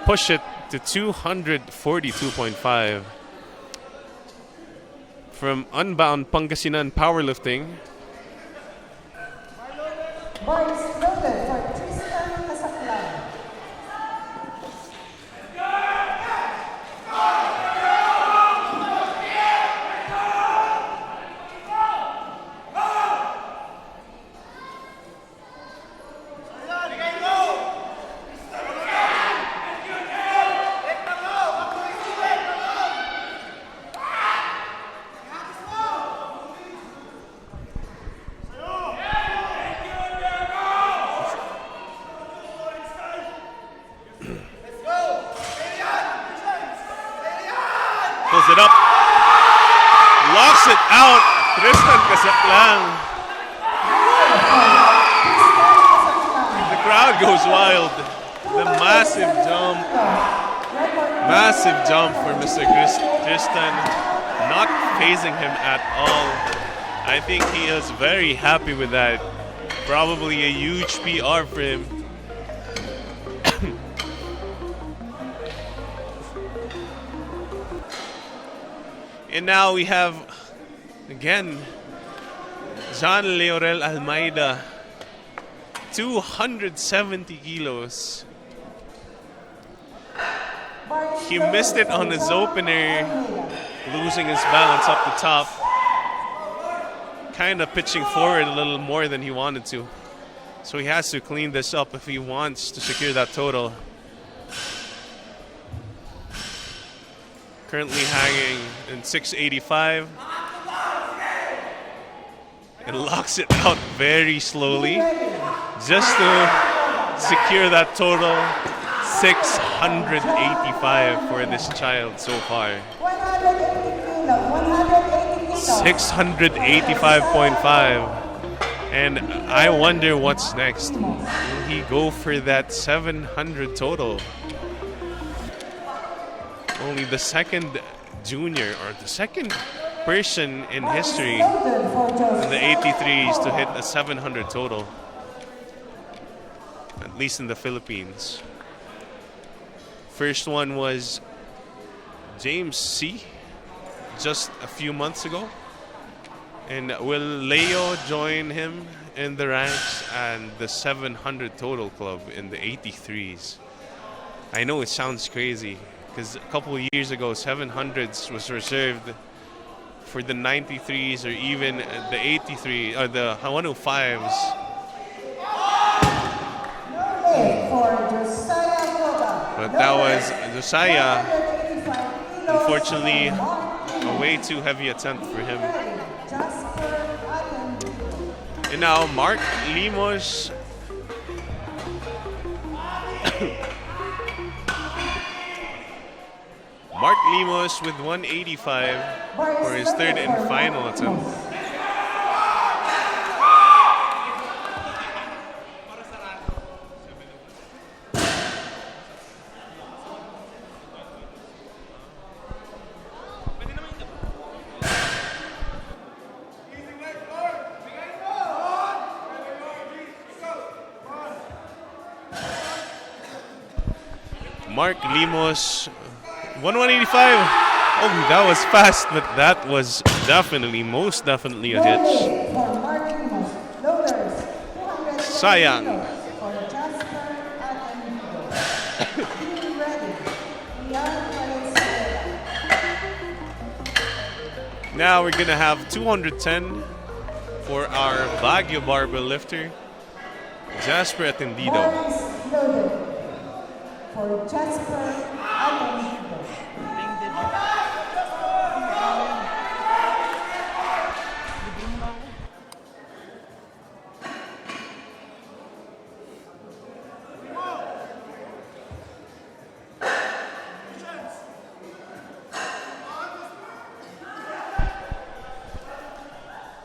push it to 242.5 from Unbound Pangasinan Powerlifting. Bar is loaded for Tristan Casaclan. Pulls it up, locks it out. Tristan Casaclan. The crowd goes wild. The massive jump for Mr. Tristan, not phasing him at all. I think he is very happy with that. Probably a huge PR for him. And now we have Again, John Leorel Almeida, 270 kilos. He missed it on his opener, losing his balance up the top. Kind of pitching forward a little more than he wanted to. So he has to clean this up if he wants to secure that total. Currently hanging in 685. And locks it out very slowly just to secure that total 685 for this child so far. 685.5. And I wonder what's next. Will he go for that 700 total? Only the second junior or the second person in history in the 83s to hit a 700 total, at least in the Philippines. First one was James C. just a few months ago. And will Leo join him in the ranks and the 700 total club in the 83s? I know it sounds crazy because a couple of years ago 700s was reserved for the 93s or even the 83 or the 105s. But that was Josiah. Unfortunately, a way too heavy attempt for him. And now Mark Limos. Mark Limos with 185 for his third and final attempt. Mark Limos, 185. Oh, that was fast, but that was definitely, most definitely a hitch. Sayang. Now we're gonna have 210 for our Baguio barbell lifter, Jasper Atendido. For Jasper Atendido.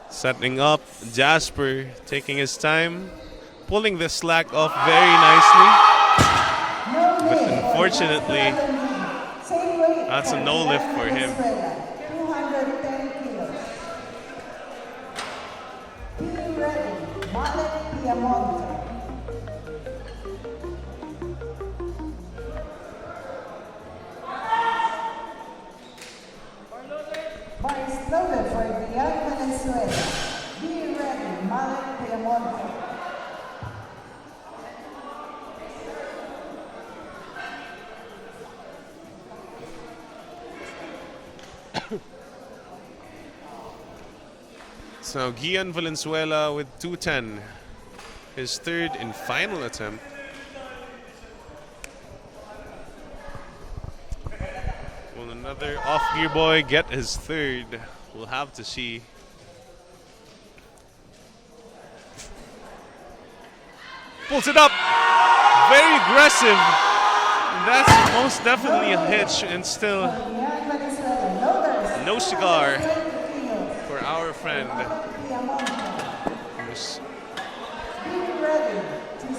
Setting up, Jasper taking his time, pulling the slack off very nicely. But unfortunately, that's a no lift for him. 210 kilos. Be ready, Malek Piamonte. Bar is loaded for the young Venezuela. Be ready, Malek Piamonte. So Gian Valenzuela with 210, his third and final attempt. Will another off-gear boy get his third? We'll have to see. Pulls it up, very aggressive. That's most definitely a hitch, and still no cigar for our friend.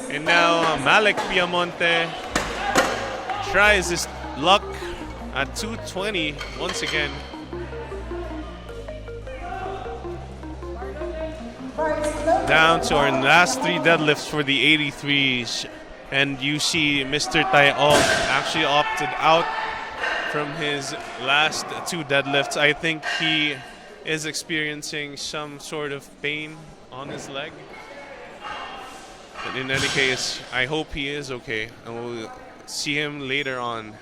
And now Malek Piamonte tries his luck at 220 once again. Down to our last three deadlifts for the 83s. And you see Mr. Tayog actually opted out from his last two deadlifts. I think he is experiencing some sort of pain on his leg. But in any case, I hope he is okay, and we'll see him later on.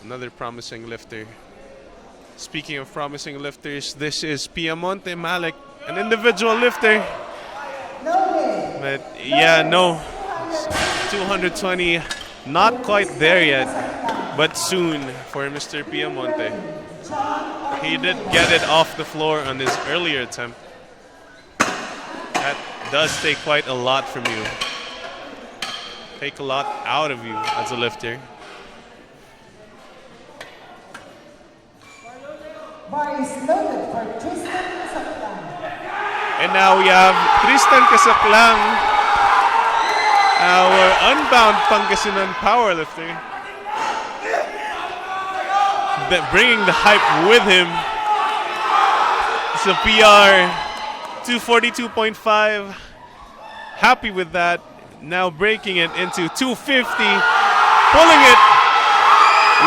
Another promising lifter. Speaking of promising lifters, this is Piemonte Malik, an individual lifter. But yeah, no, 220, not quite there yet, but soon for Mr. Piemonte. He did get it off the floor on his earlier attempt. That does take quite a lot from you. Take a lot out of you as a lifter. Bar is loaded for Tristan Kasaklan. And now we have Tristan Kasaklang, our unbound Pangasinan powerlifter, bringing the hype with him. It's a PR 242.5. Happy with that. Now breaking it into 250, pulling it,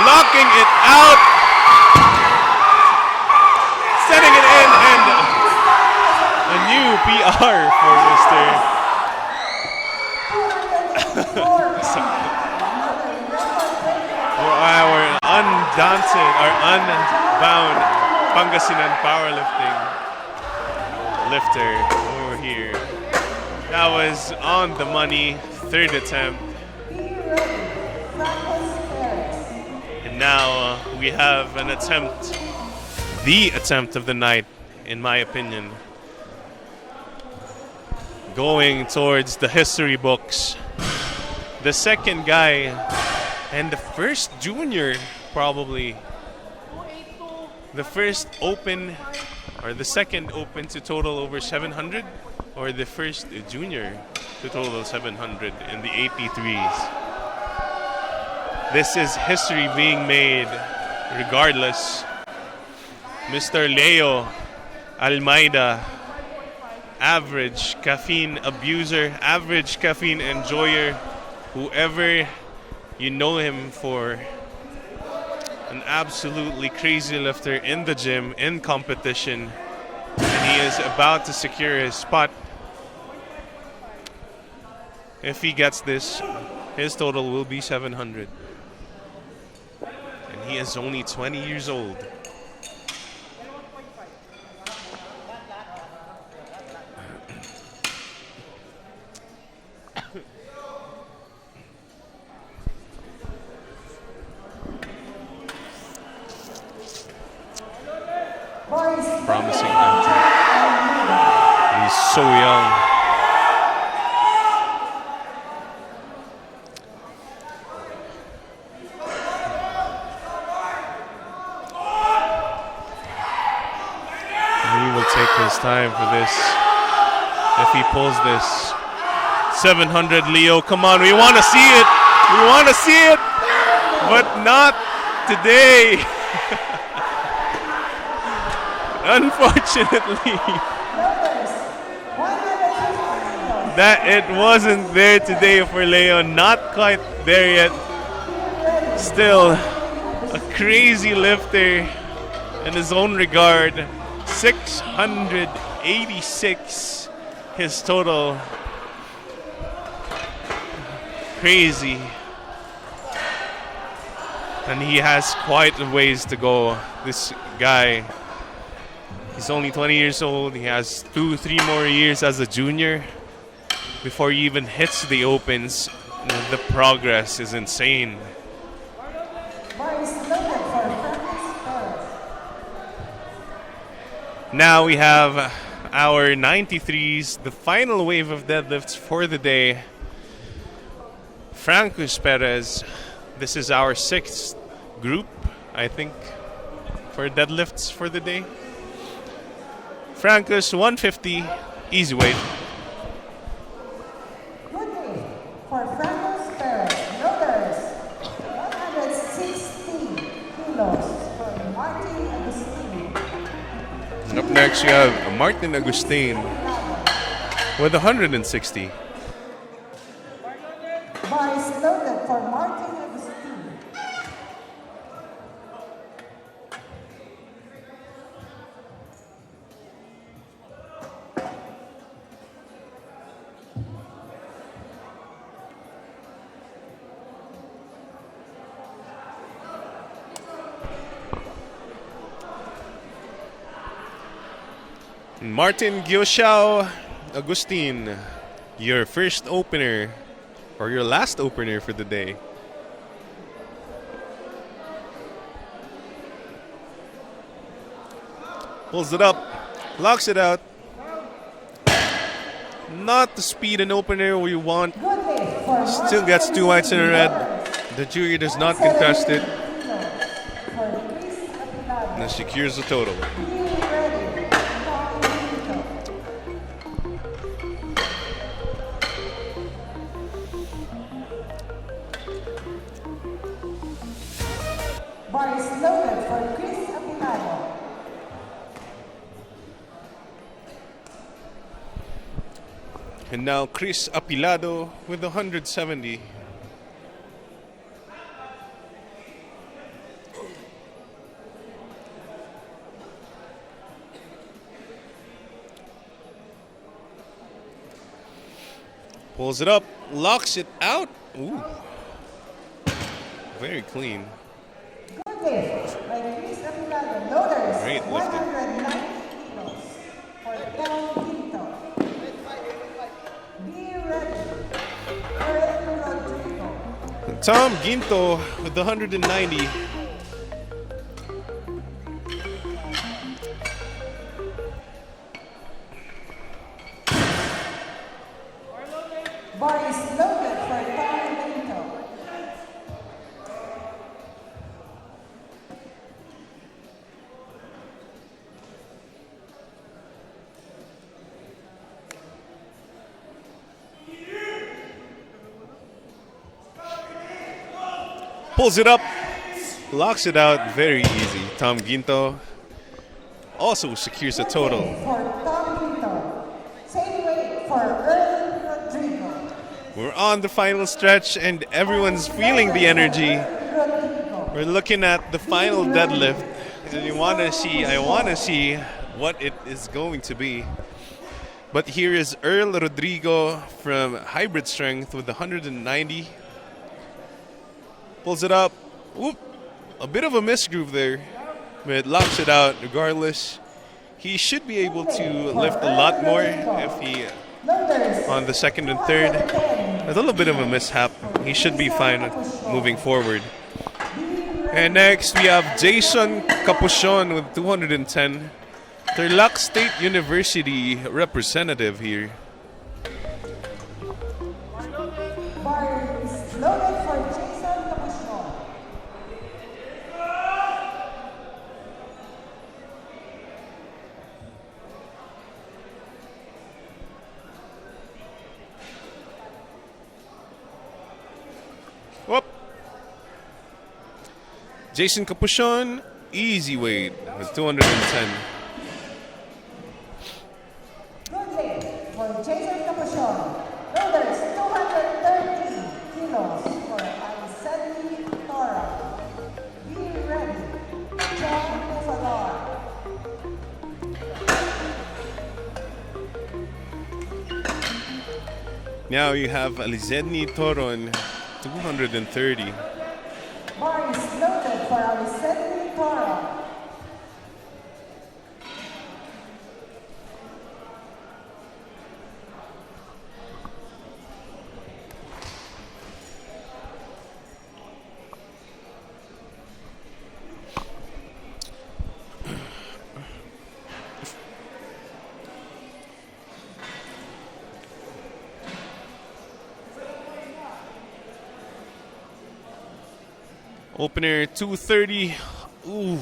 locking it out, setting it in, and a new PR for Mr. Our undaunted, our unbound Pangasinan powerlifting lifter over here. That was on the money, third attempt. And now we have an attempt, the attempt of the night, in my opinion, going towards the history books. The second guy and the first junior, probably. The first open, or the second open to total over 700, or the first junior to total 700 in the 83s. This is history being made regardless. Mr. Leo Almeida, average caffeine abuser, average caffeine enjoyer, whoever you know him for, an absolutely crazy lifter in the gym, in competition, and he is about to secure his spot. If he gets this, his total will be 700. And he is only 20 years old. Promising entry. He's so young. He will take his time for this. If he pulls this 700, Leo, come on, we want to see it. We want to see it, but not today. Unfortunately, that it wasn't there today for Leo. Not quite there yet. Still a crazy lifter in his own regard. 686 his total. Crazy. And he has quite a ways to go, this guy. He's only 20 years old. He has 2-3 more years as a junior before he even hits the opens. The progress is insane. Now we have our 93s, the final wave of deadlifts for the day. Francus Perez. This is our 6th group, I think, for deadlifts for the day. Francus, 150, easy weight. Good day for Francus Perez, loaders, 160 kilos for Martin Agustin. Up next, you have Martin Agustin with 160. Bar is loaded for Martin Agustin. Martin Gyoshao Agustin, your first opener, or your last opener for the day. Pulls it up, locks it out. Not the speed and opener we want. Still gets 2 whites and a red. The jury does not contest it. And secures the total. Bar is loaded for Chris Apilado. And now Chris Apilado with 170. Pulls it up, locks it out. Ooh. Very clean. Good lift by Chris Apilado. Loaders, Great lifting. 190 kilos for Tom Quinto. Be ready. Earl Rodrigo. Tom Ginto with the 190. Bar is loaded for Tom Quinto. Pulls it up, locks it out. Very easy. Tom Ginto also secures a total. For Tom Quinto. Same weight for Earl Rodrigo. We're on the final stretch and everyone's feeling the energy. Rodrigo. We're looking at the final deadlift. And I want to see what it is going to be. But here is Earl Rodrigo from Hybrid Strength with 190. Pulls it up. Oop. A bit of a misgroove there. But locks it out regardless. He should be able to lift a lot more if he on the second and third. A little bit of a mishap. He should be fine moving forward. And next we have Jason Capuchon with 210. Tarlac State University representative here. Bar is loaded for Jason Capuchon. Whoop. Jason Capuchon, easy weight with 210. Good lift for Jason Capuchon. Loaders, 230 kilos for Alisani Tora. Be ready. John Nevalar. Now you have Alizedni Toron, 230. Bar is loaded for Alisani Tora. Opener 230. Ooh,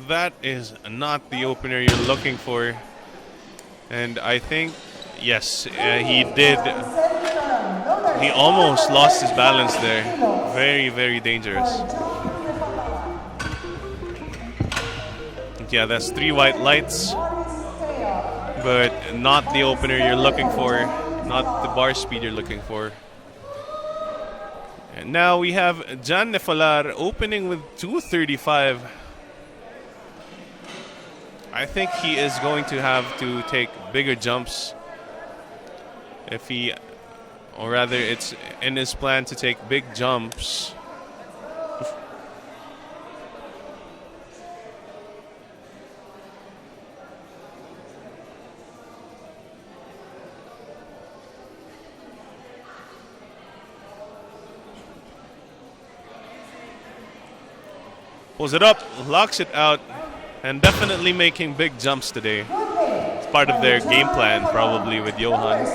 that is not the opener you're looking for. And I think, yes, he did. He almost lost his balance there. Very, very dangerous. Yeah, that's 3 white lights. But not the opener you're looking for. Not the bar speed you're looking for. And now we have Jan Nefalar opening with 235. I think he is going to have to take bigger jumps if he, or rather it's in his plan to take big jumps. Pulls it up, locks it out, and definitely making big jumps today. It's part of their game plan, probably, with Johan.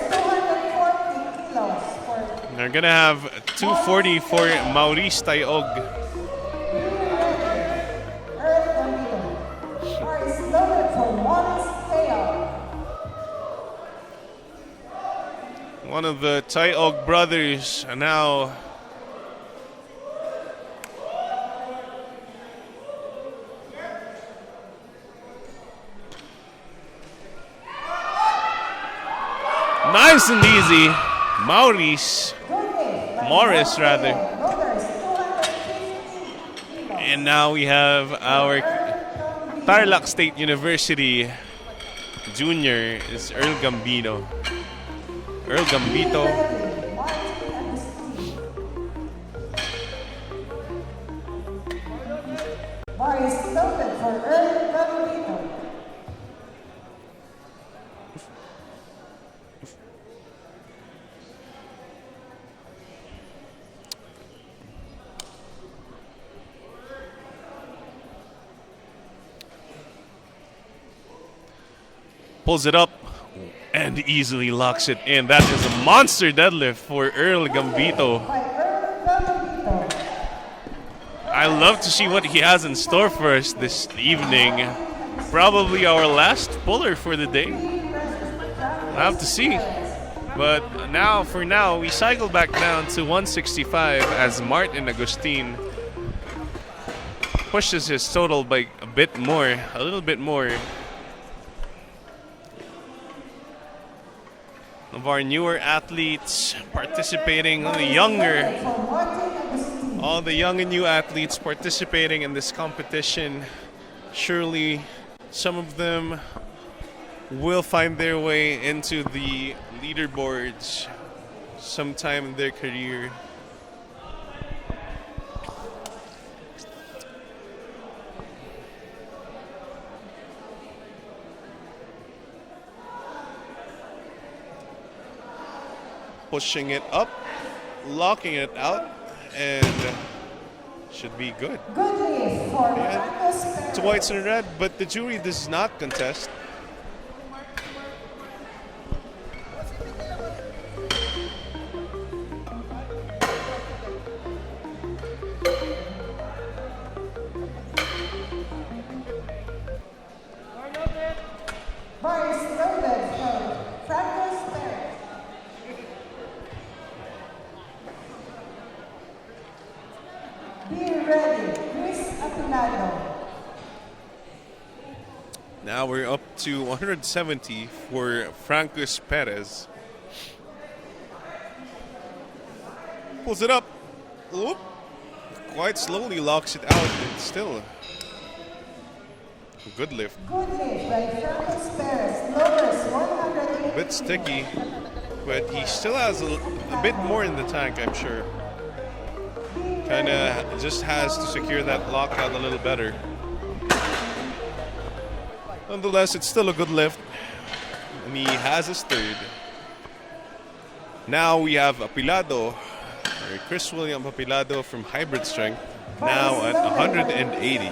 They're gonna have 240 for Maurice Tayog. One of the Tayog brothers now nice and easy. Morris rather. And now we have our Tarlac State University junior is Earl Gambino. Earl Gambito. Bar is loaded for Earl Gambino. Pulls it up and easily locks it in. That is a monster deadlift for Earl Gambito. I love to see what he has in store for us this evening. Probably our last puller for the day. I have to see. But for now, we cycle back down to 165 as Martin Agustin pushes his total by a little bit more. Of our newer athletes participating, all the young and new athletes participating in this competition. Surely some of them will find their way into the leaderboards sometime in their career. Pushing it up, locking it out, and should be good. It's whites and red, but the jury does not contest. Bar is loaded for Franco's Perez. Be ready, Chris Apilado. Now we're up to 170 for Francos Perez. Pulls it up. Whoop. Quite slowly locks it out. It's still a good lift. Good lift by Francos Perez. Lowers 180. A bit sticky, but he still has a bit more in the tank, I'm sure. Kind of just has to secure that lockout a little better. Nonetheless, it's still a good lift. And he has his third. Now we have Apilado, or Chris William Apilado from Hybrid Strength, now at 180.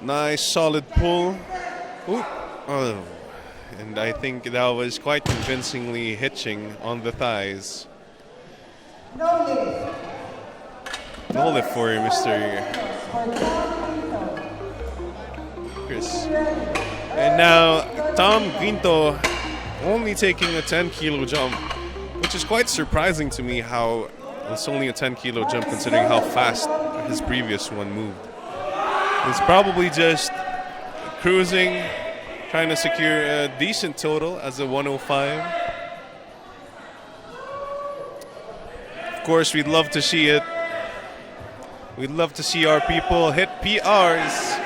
Nice solid pull. Ooh. Oh. And I think that was quite convincingly hitching on the thighs. No lift. No lift for Mr. Chris. And now Tom Quinto only taking a 10 kilo jump, which is quite surprising to me how it's only a 10 kilo jump considering how fast his previous one moved. It's probably just cruising, trying to secure a decent total as a 105. Of course, we'd love to see it. We'd love to see our people hit PRs.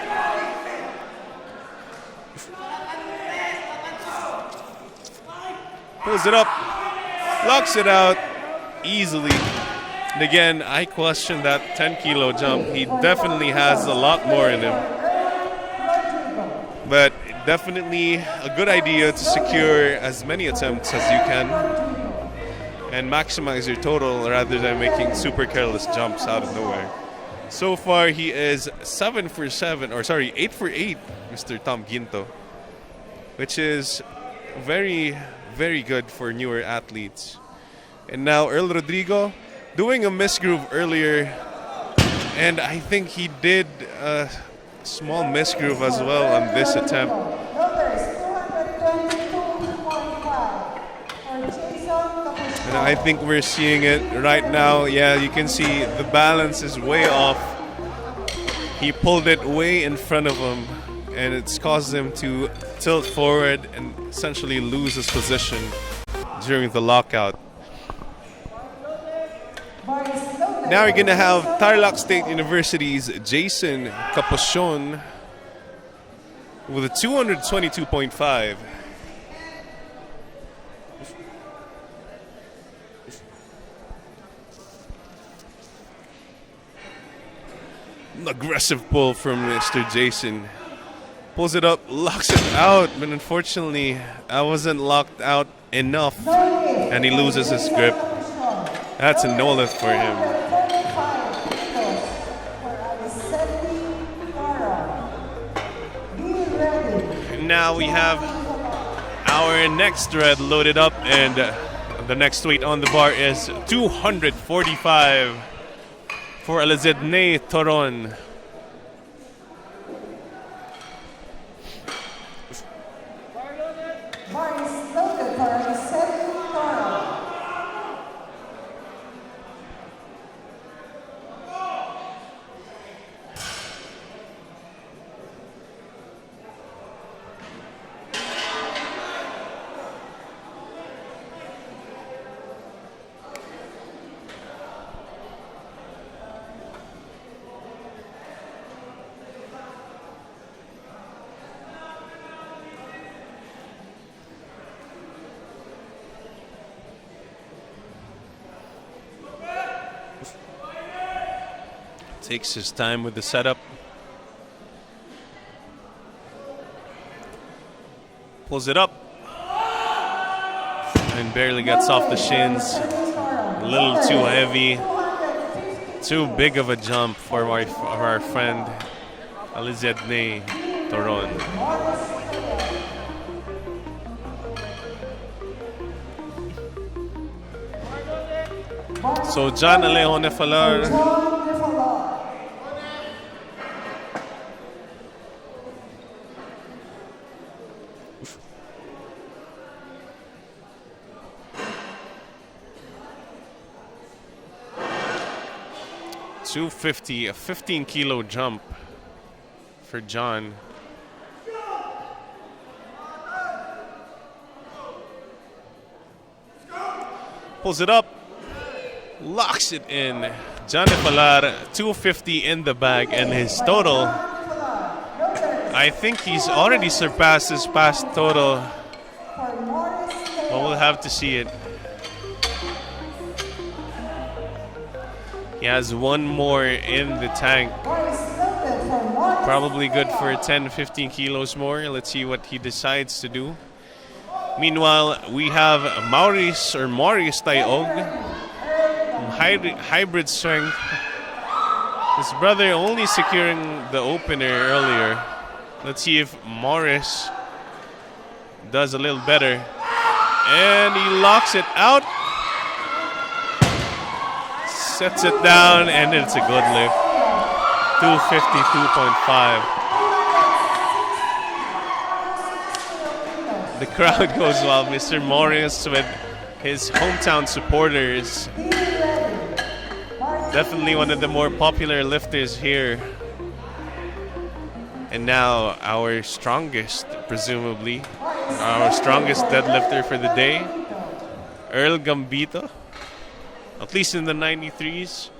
Pulls it up. Locks it out easily. And again, I question that 10 kilo jump. He definitely has a lot more in him. But definitely a good idea to secure as many attempts as you can and maximize your total rather than making super careless jumps out of nowhere. So far, he is 8 for 8, Mr. Tom Ginto, which is very, very good for newer athletes. And now Earl Rodrigo doing a misgroove earlier, and I think he did a small misgroove as well on this attempt. And I think we're seeing it right now. Yeah, you can see the balance is way off. He pulled it way in front of him, and it's caused him to tilt forward and essentially lose his position during the lockout. Now we're going to have Tarlac State University's Jason Capochon with a 222.5. An aggressive pull from Mr. Jason. Pulls it up, locks it out, but unfortunately, that wasn't locked out enough, and he loses his grip. That's a no lift for him. And now we have our next thread loaded up, and the next weight on the bar is 245 for Elizedne Toron. Takes his time with the setup. Pulls it up. And barely gets off the shins. A little too heavy. Too big of a jump for our friend Elizedne Toron. So John Alejo Nefalar 250, a 15 kilo jump for John. Pulls it up, locks it in. John Nefalar, 250 in the bag, and his total, I think he's already surpassed his past total, but we'll have to see it. He has one more in the tank. Probably good for 10-15 kilos more. Let's see what he decides to do. Meanwhile, we have Maurice Tayog, hybrid strength. His brother only securing the opener earlier. Let's see if Maurice does a little better. And he locks it out. Sets it down, and it's a good lift. 252.5. The crowd goes wild. Mr. Morris with his hometown supporters. Definitely one of the more popular lifters here. And now our strongest, presumably, our strongest deadlifter for the day, Earl Gambito. At least in the 93s,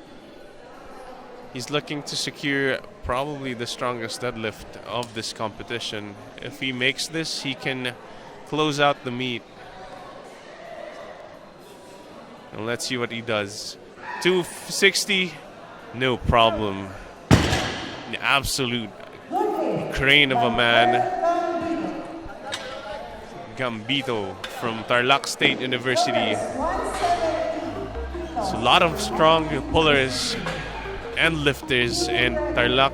he's looking to secure probably the strongest deadlift of this competition. If he makes this, he can close out the meet. And let's see what he does. 260, no problem. The absolute crane of a man. Gambito from Tarlac State University. So a lot of strong pullers and lifters in Tarlac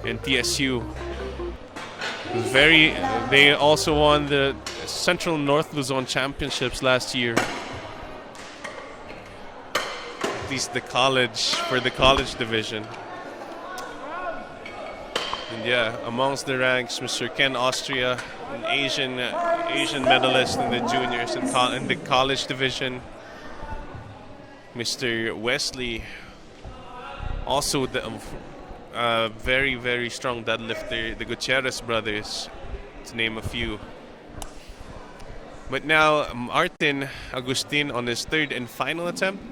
and TSU. They also won the Central North Luzon Championships last year. At least the college, for the college division. And yeah, amongst the ranks, Mr. Ken Austria, an Asian medalist in the juniors and in the college division. Mr. Wesley, also the very, very strong deadlifter, the Gutierrez brothers, to name a few. But now Martin Agustin on his third and final attempt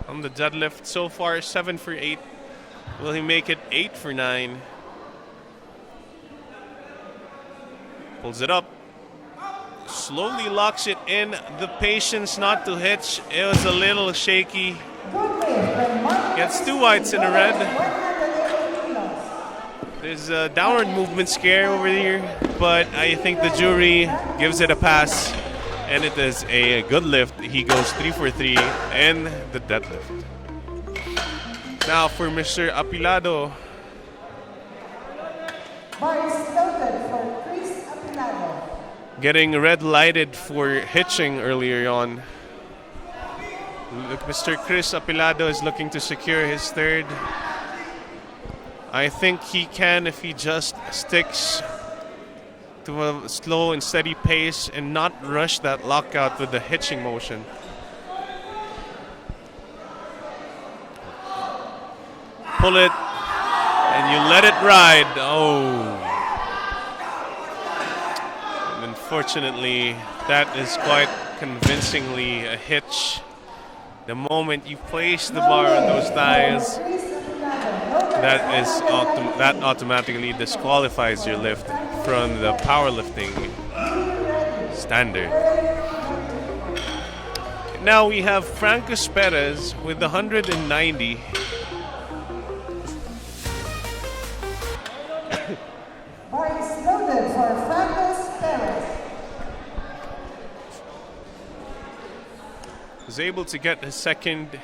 on the deadlift. So far 7 for 8. Will he make it 8 for 9? Pulls it up. Slowly locks it in. The patience not to hitch. It was a little shaky. Gets 2 whites in a red. There's a downward movement scare over here, but I think the jury gives it a pass, and it is a good lift. He goes 3 for 3 in the deadlift. Now for Mr. Apilado. Getting red lighted for hitching earlier on. Look, Mr. Chris Apilado is looking to secure his third. I think he can if he just sticks to a slow and steady pace and not rush that lockout with the hitching motion. Pull it and you let it ride. Oh. And unfortunately, that is quite convincingly a hitch. The moment you place the bar on those thighs, that automatically disqualifies your lift from the powerlifting standard. Now we have Francos Perez with 190. Bar is loaded for Francos Perez. Was able to get his second.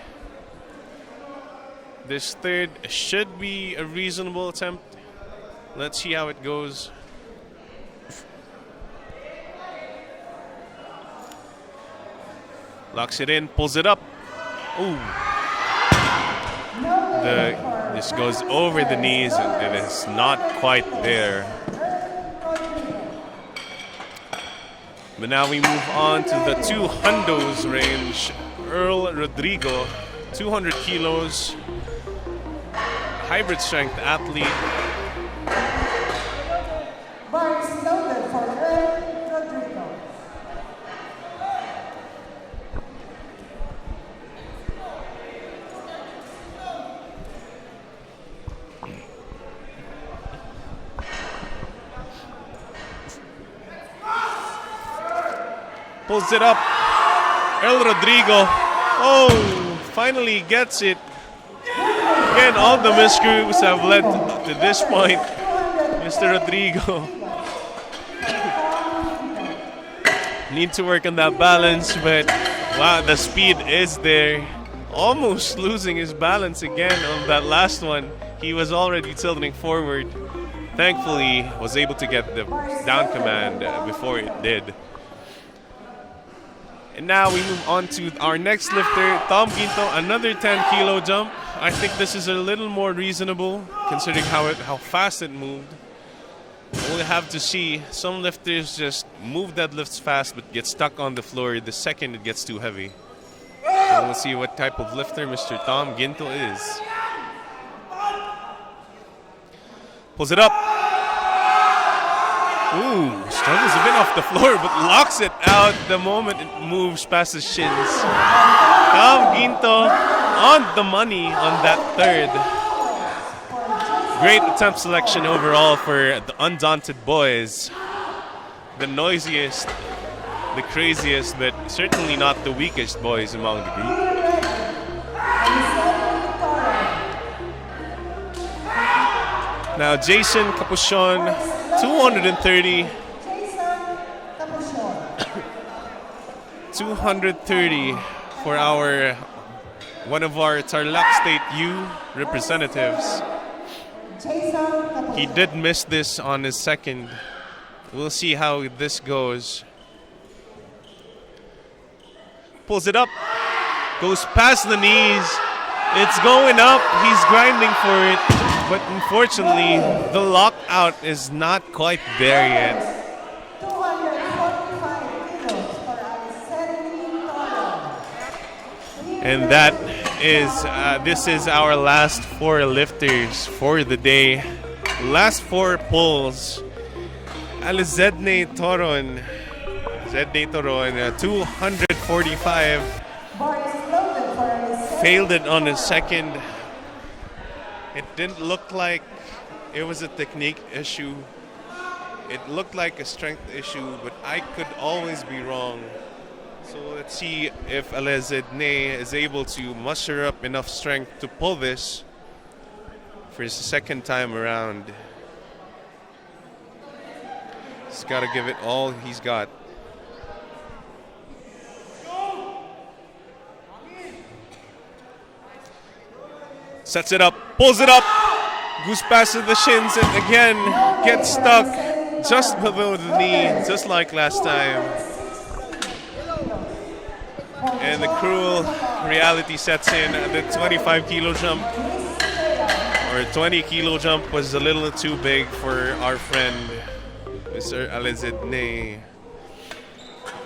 This third should be a reasonable attempt. Let's see how it goes. Locks it in, pulls it up. Ooh. This goes over the knees and it is not quite there. But now we move on to the 200s range. Earl Rodrigo, 200 kilos. Hybrid strength athlete. Bar is loaded for Earl Rodrigo. Pulls it up. Earl Rodrigo. Oh, finally gets it. Again, all the miscues have led to this point. Mr. Rodrigo. Need to work on that balance, but wow, the speed is there. Almost losing his balance again on that last one. He was already tilting forward. Thankfully, was able to get the down command before it did. And now we move on to our next lifter, Tom Quinto, another 10-kilo jump. I think this is a little more reasonable considering how fast it moved. We'll have to see. Some lifters just move deadlifts fast but get stuck on the floor the second it gets too heavy. So we'll see what type of lifter Mr. Tom Ginto is. Pulls it up. Ooh, struggles a bit off the floor, but locks it out the moment it moves past his shins. Tom Ginto on the money on that third. Great attempt selection overall for the Undaunted Boys. The noisiest the craziest, but certainly not the weakest boys among the group. Now Jason Capuchon, 230. 230 for one of our Tarlac State U representatives. He did miss this on his second. We'll see how this goes. Pulls it up, goes past the knees. It's going up. He's grinding for it, but unfortunately, the lockout is not quite there yet. And that is, this is our last 4 lifters for the day. Last 4 pulls. Zedney Toron, 245. Failed it on his second. It didn't look like it was a technique issue. It looked like a strength issue, but I could always be wrong. So let's see if Alezedne is able to muster up enough strength to pull this for his second time around. He's got to give it all he's got. Sets it up, pulls it up, goes past the shins, and again gets stuck just below the knee, just like last time. And the cruel reality sets in. The 25 kilo jump or 20 kilo jump was a little too big for our friend, Mr. Alezedne.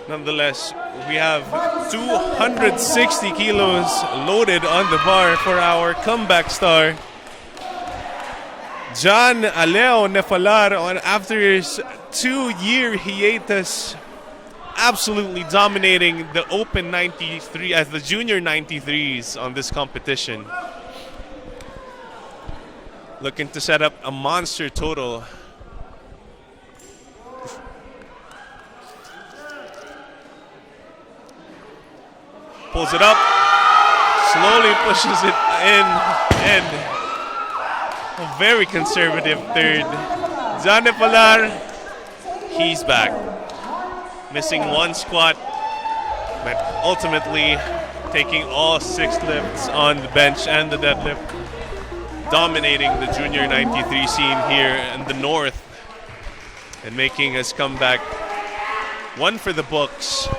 Nonetheless, we have 260 kilos loaded on the bar for our comeback star, John Aleo Nefalar, after his 2-year hiatus, absolutely dominating the Open 93 as the Junior 93s on this competition. Looking to set up a monster total. Pulls it up, slowly pushes it in, and a very conservative third. John Nefalar, he's back. Missing 1 squat, but ultimately taking all 6 lifts on the bench and the deadlift, dominating the Junior 93 scene here in the north and making his comeback. 1 for the books.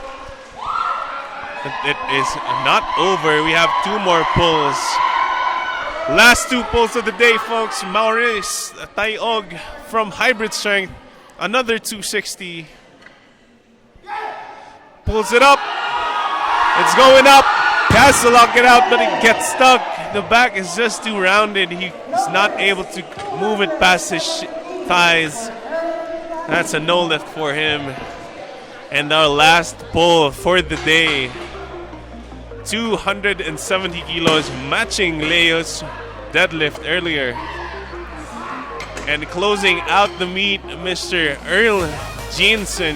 But it is not over. We have 2 more pulls. Last 2 pulls of the day, folks. Maurice Tayog from Hybrid Strength, another 260. Pulls it up. It's going up. Has to lock it out, but it gets stuck. The back is just too rounded. He's not able to move it past his thighs. That's a no lift for him. And our last pull for the day, 270 kilos, matching Leo's deadlift earlier. And closing out the meet, Mr. Earl Jensen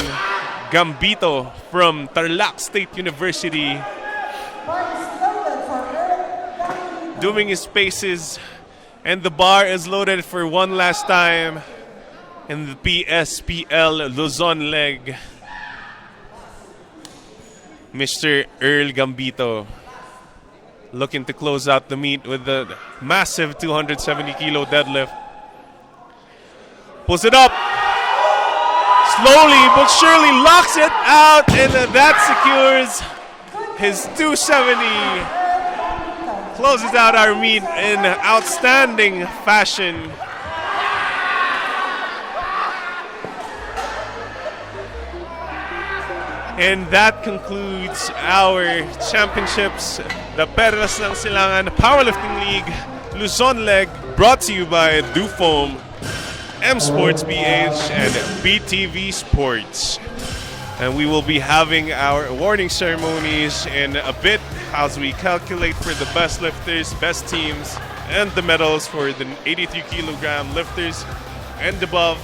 Gambito from Tarlac State University, doing his paces, and the bar is loaded for one last time in the PSPL Luzon leg. Mr. Earl Gambito looking to close out the meet with the massive 270 kilo deadlift. Pulls it up. Slowly but surely locks it out, and that secures his 270. Closes out our meet in outstanding fashion. And that concludes our championships, the Perlas ng Silangan Powerlifting League Luzon leg, brought to you by Dufoam, M Sports BH, and BTV Sports. And we will be having our awarding ceremonies in a bit as we calculate for the best lifters, best teams, and the medals for the 83 kilogram lifters and above.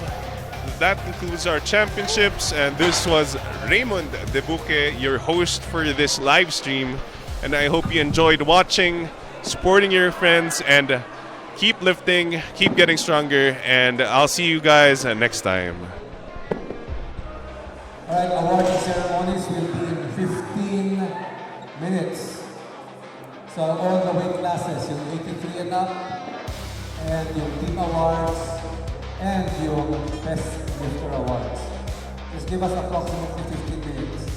that concludes our championships. And this was Raymond Debuque, your host for this live stream. And I hope you enjoyed watching, supporting your friends, and keep lifting, keep getting stronger. And I'll see you guys next time. Alright, awarding ceremonies will be in 15 minutes. So all the weight classes, yung 83 and up, and yung team awards, and yung best lifter awards. Just give us approximately 15 minutes.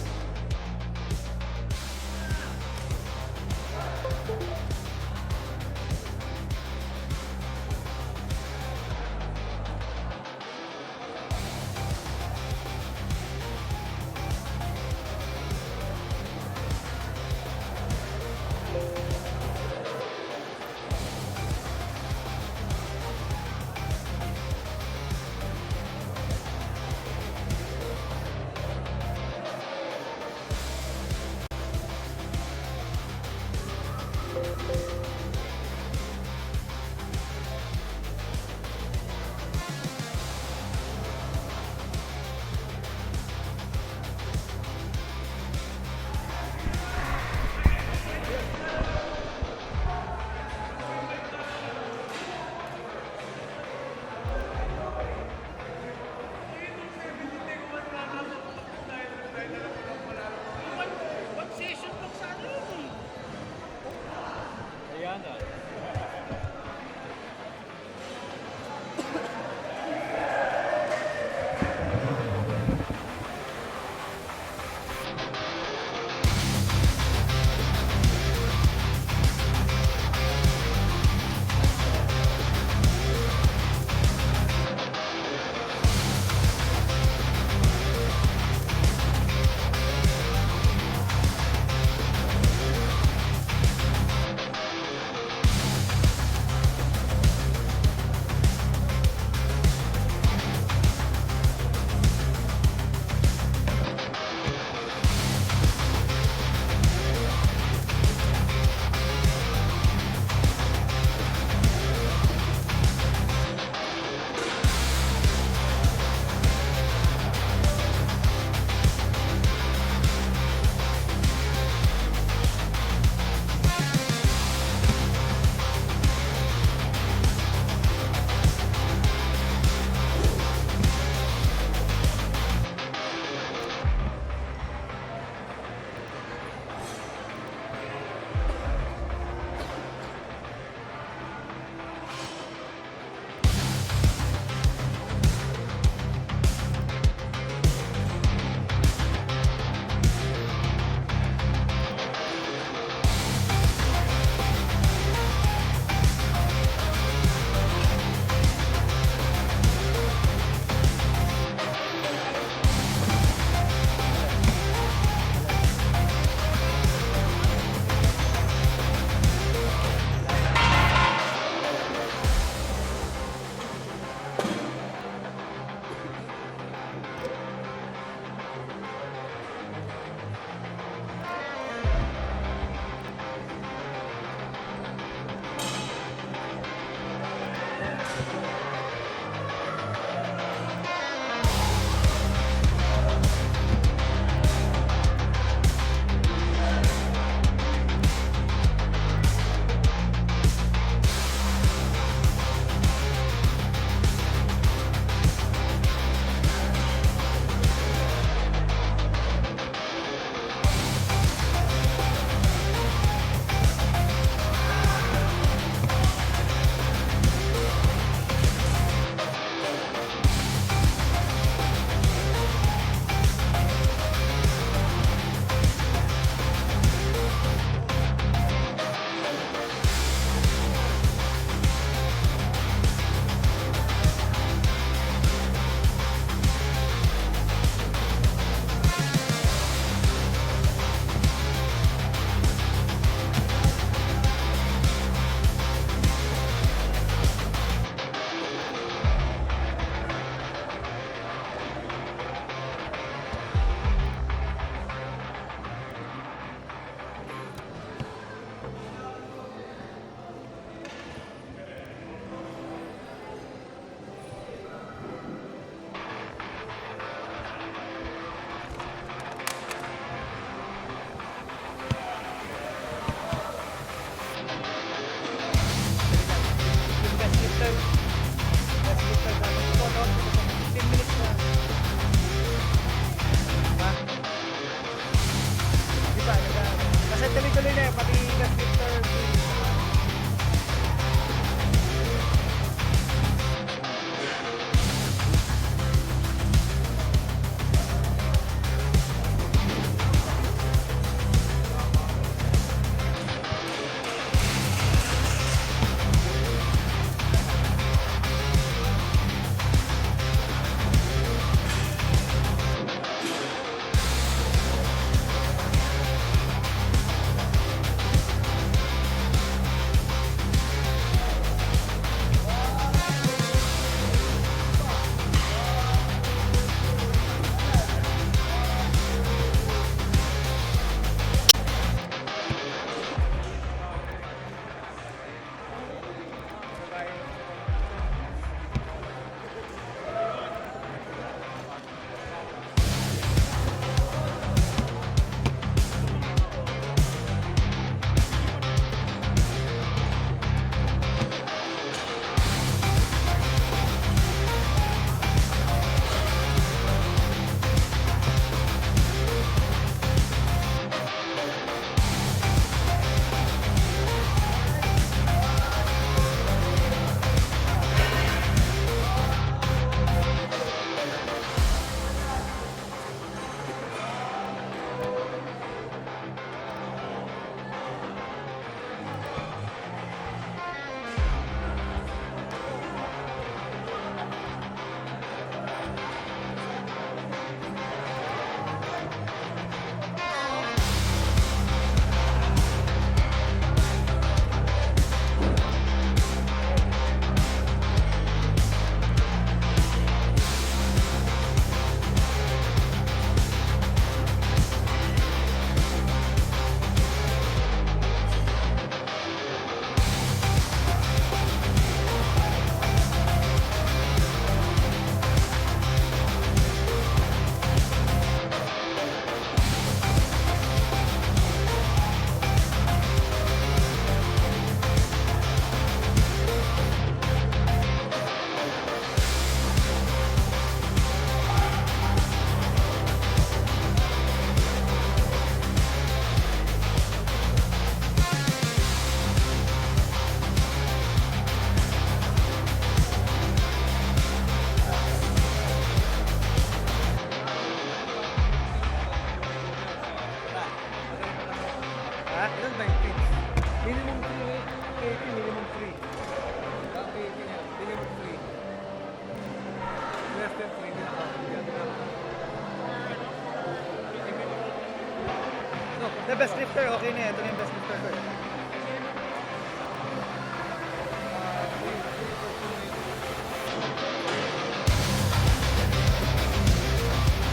the best lifter, okay na. Ito na yung best lifter ko.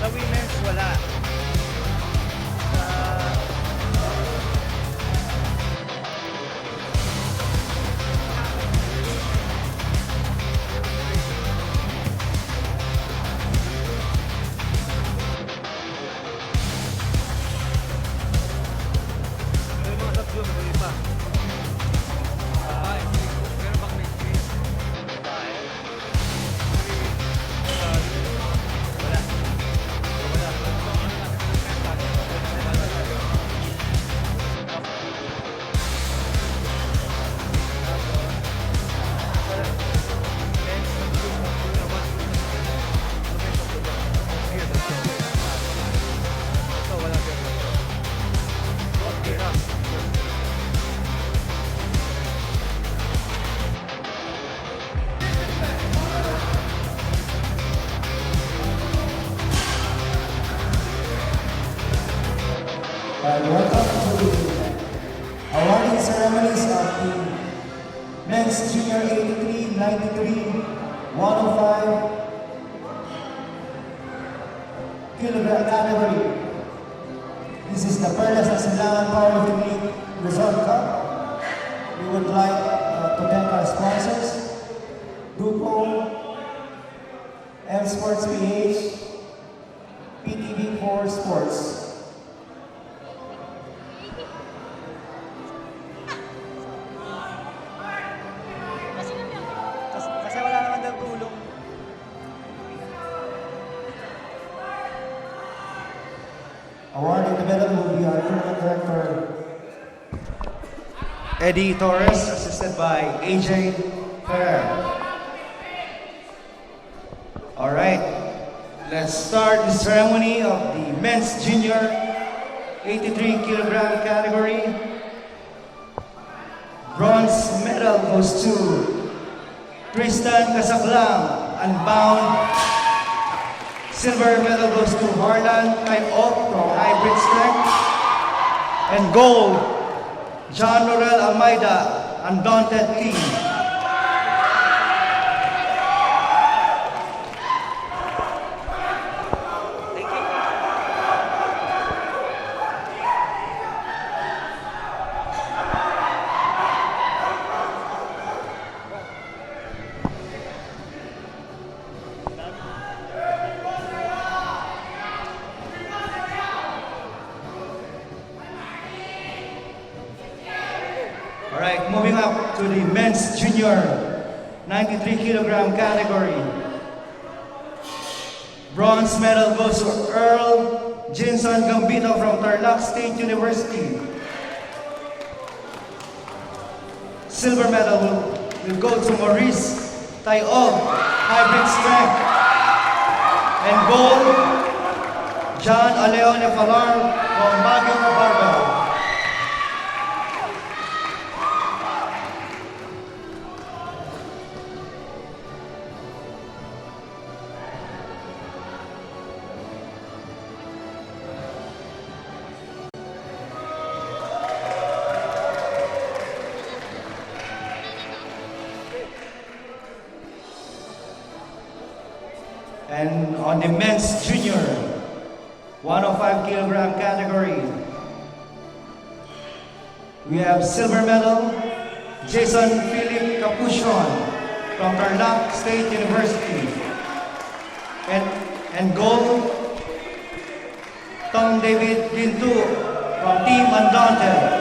Sa women's, wala. May mga subject, may pa. Meron bang may space? Welcome to the awarding ceremonies of the Men's Junior 83, 93, 105 kilogram category. This is the Perlas and Silangan Powerlifting League Luzon Cup. We would like to thank our sponsors, Dupo, M Sports PH, PTV4 Sports. Kasi wala naman daw tulong. Awarding the medal will be our tournament director, Eddie Torres, assisted by AJ Ferrer. All right, let's start the ceremony of the men's junior 83 kilogram category. Bronze medal goes to Tristan Casaclang, unbound. Silver medal goes to Harlan Kainop from hybrid strength. And gold, John Laurel Almeida, undaunted team. All right, moving up to the men's junior 93 kilogram category. Bronze medal goes to Earl Jinson Gambito from Tarlac State University. Silver medal will go to Maurice Tayob, hybrid strength. And gold, John Aleone Falar from Baguio Barbell. And on the men's junior 105 kilogram category, we have silver medal, Jason Philip Capuchon from Tarlac State University. And gold, Tom David Gintu from Team Undaunted.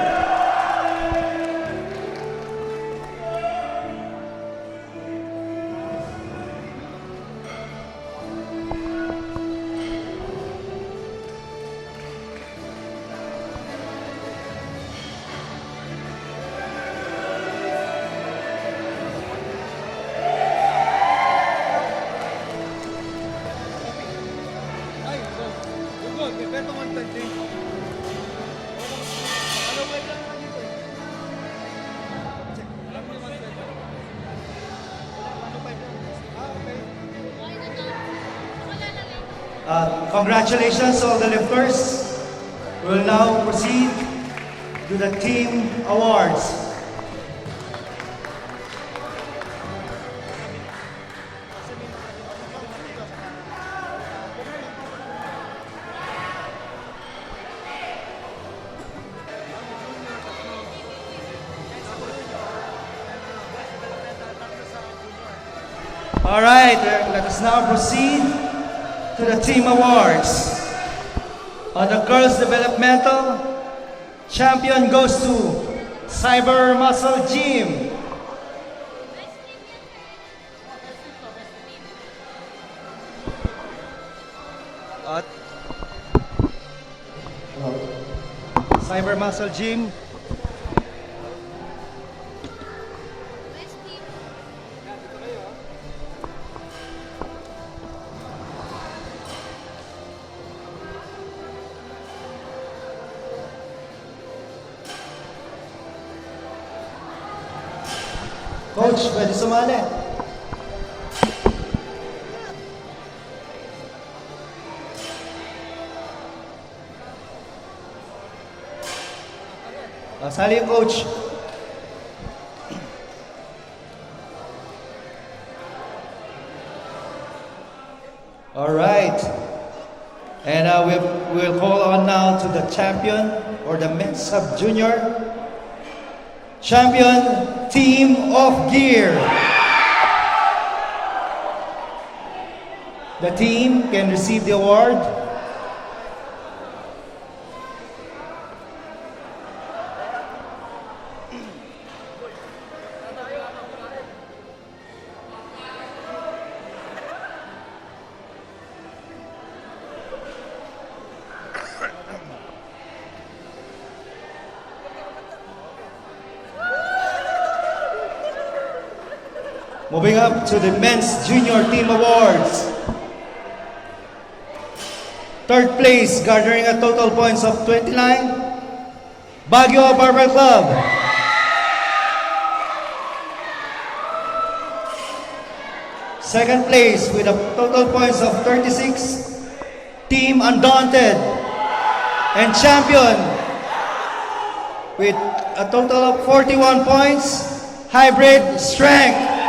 Ay, good. May beto 120. Ano ba lang naman dito eh? Check. Alam mo yung 120. Ano 5 lang? Okay. Congratulations all the lifters. We will now proceed to the team awards. All right, let us now proceed to the team awards. On the girls developmental, champion goes to Cyber Muscle Gym. At Cyber Muscle Gym. Coach, pwede sumali. Sali yung coach. All right. And we'll call on now to the champion or the men's sub-junior. Champion Team of Gear. The team can receive the award. Moving up to the Men's Junior Team Awards. Third place, garnering a total points of 29, Baguio Barbell Club. Second place with a total points of 36, Team Undaunted. And champion with a total of 41 points, Hybrid Strength.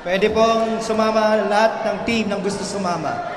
Pwede pong sumama lahat ng team ng gusto sumama.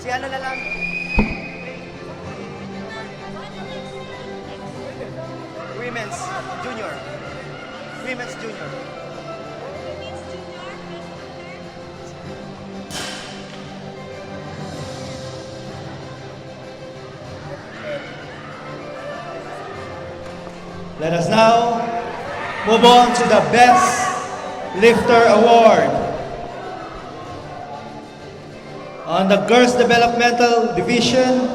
Si ano na lang? Women's Junior. Women's Junior. Let us now move on to the Best Lifter Award. On the Girls Developmental Division,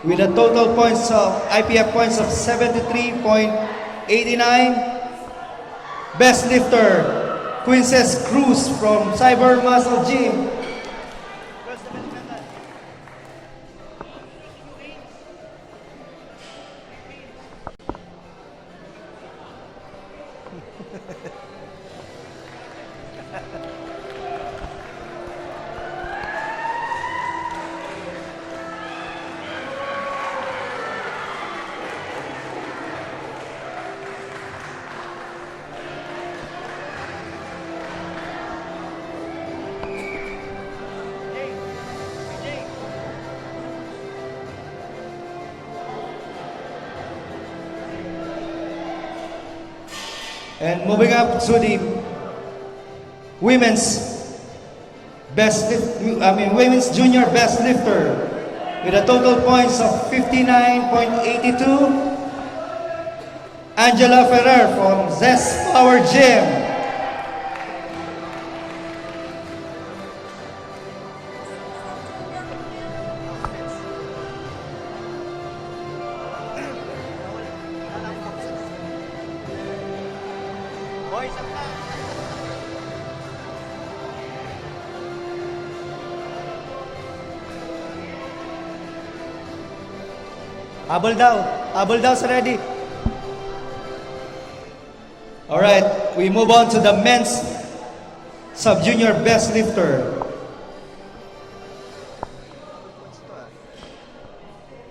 with a total points of IPF points of 73.89, Best Lifter, Princess Cruz from Cyber Muscle Gym. And moving up to the Women's Junior Best Lifter, with a total points of 59.82, Angela Ferrer from Zest Power Gym. Abol daw sa ready. Alright, we move on to the men's sub-junior best lifter.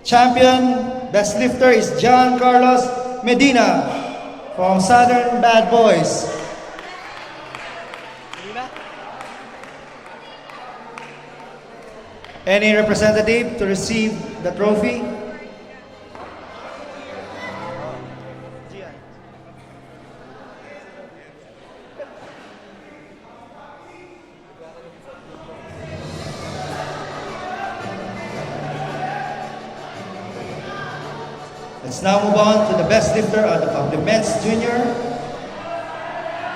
Champion best lifter is John Carlos Medina from Southern Bad Boys. Any representative to receive the trophy? Let's now move on to the best lifter of the men's junior.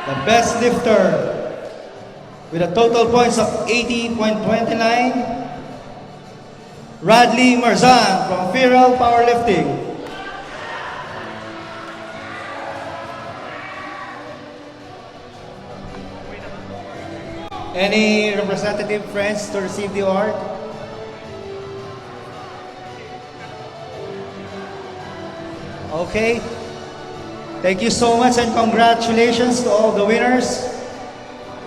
The best lifter with a total points of 80.29, Radley Marzan from Perlas Powerlifting. Any representative friends to receive the award? Okay. Thank you so much and congratulations to all the winners.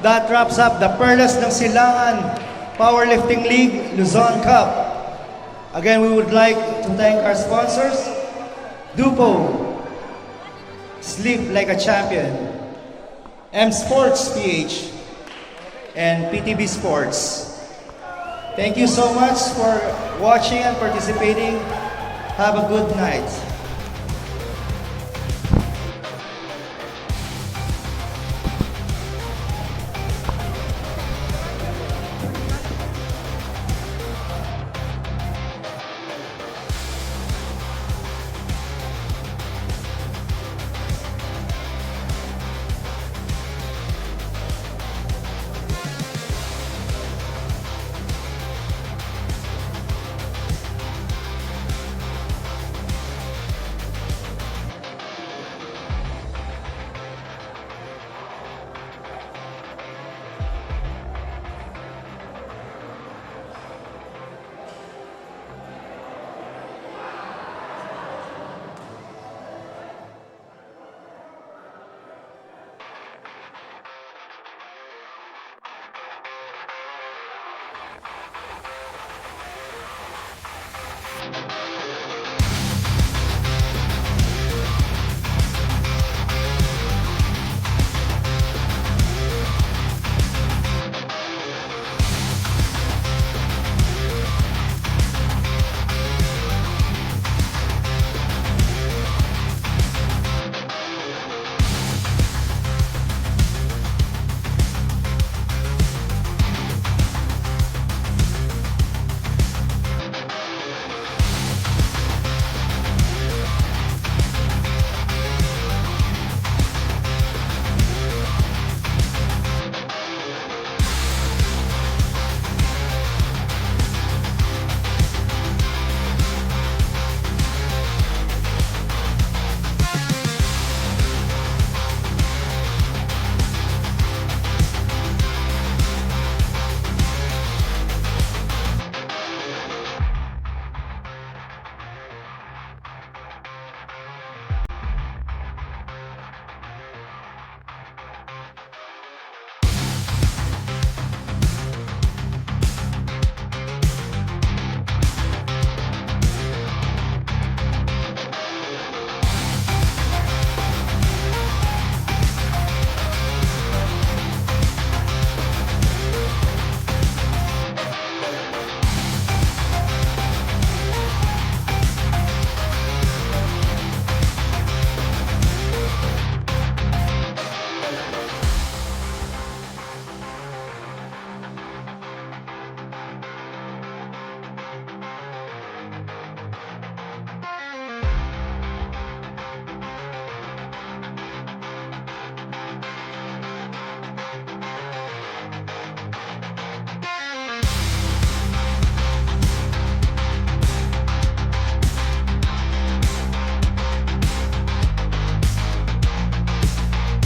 That wraps up the Perlas ng Silangan Powerlifting League Luzon Cup. Again, we would like to thank our sponsors, Dupo, Sleep Like a Champion, M Sports PH, and PTB Sports. Thank you so much for watching and participating. Have a good night.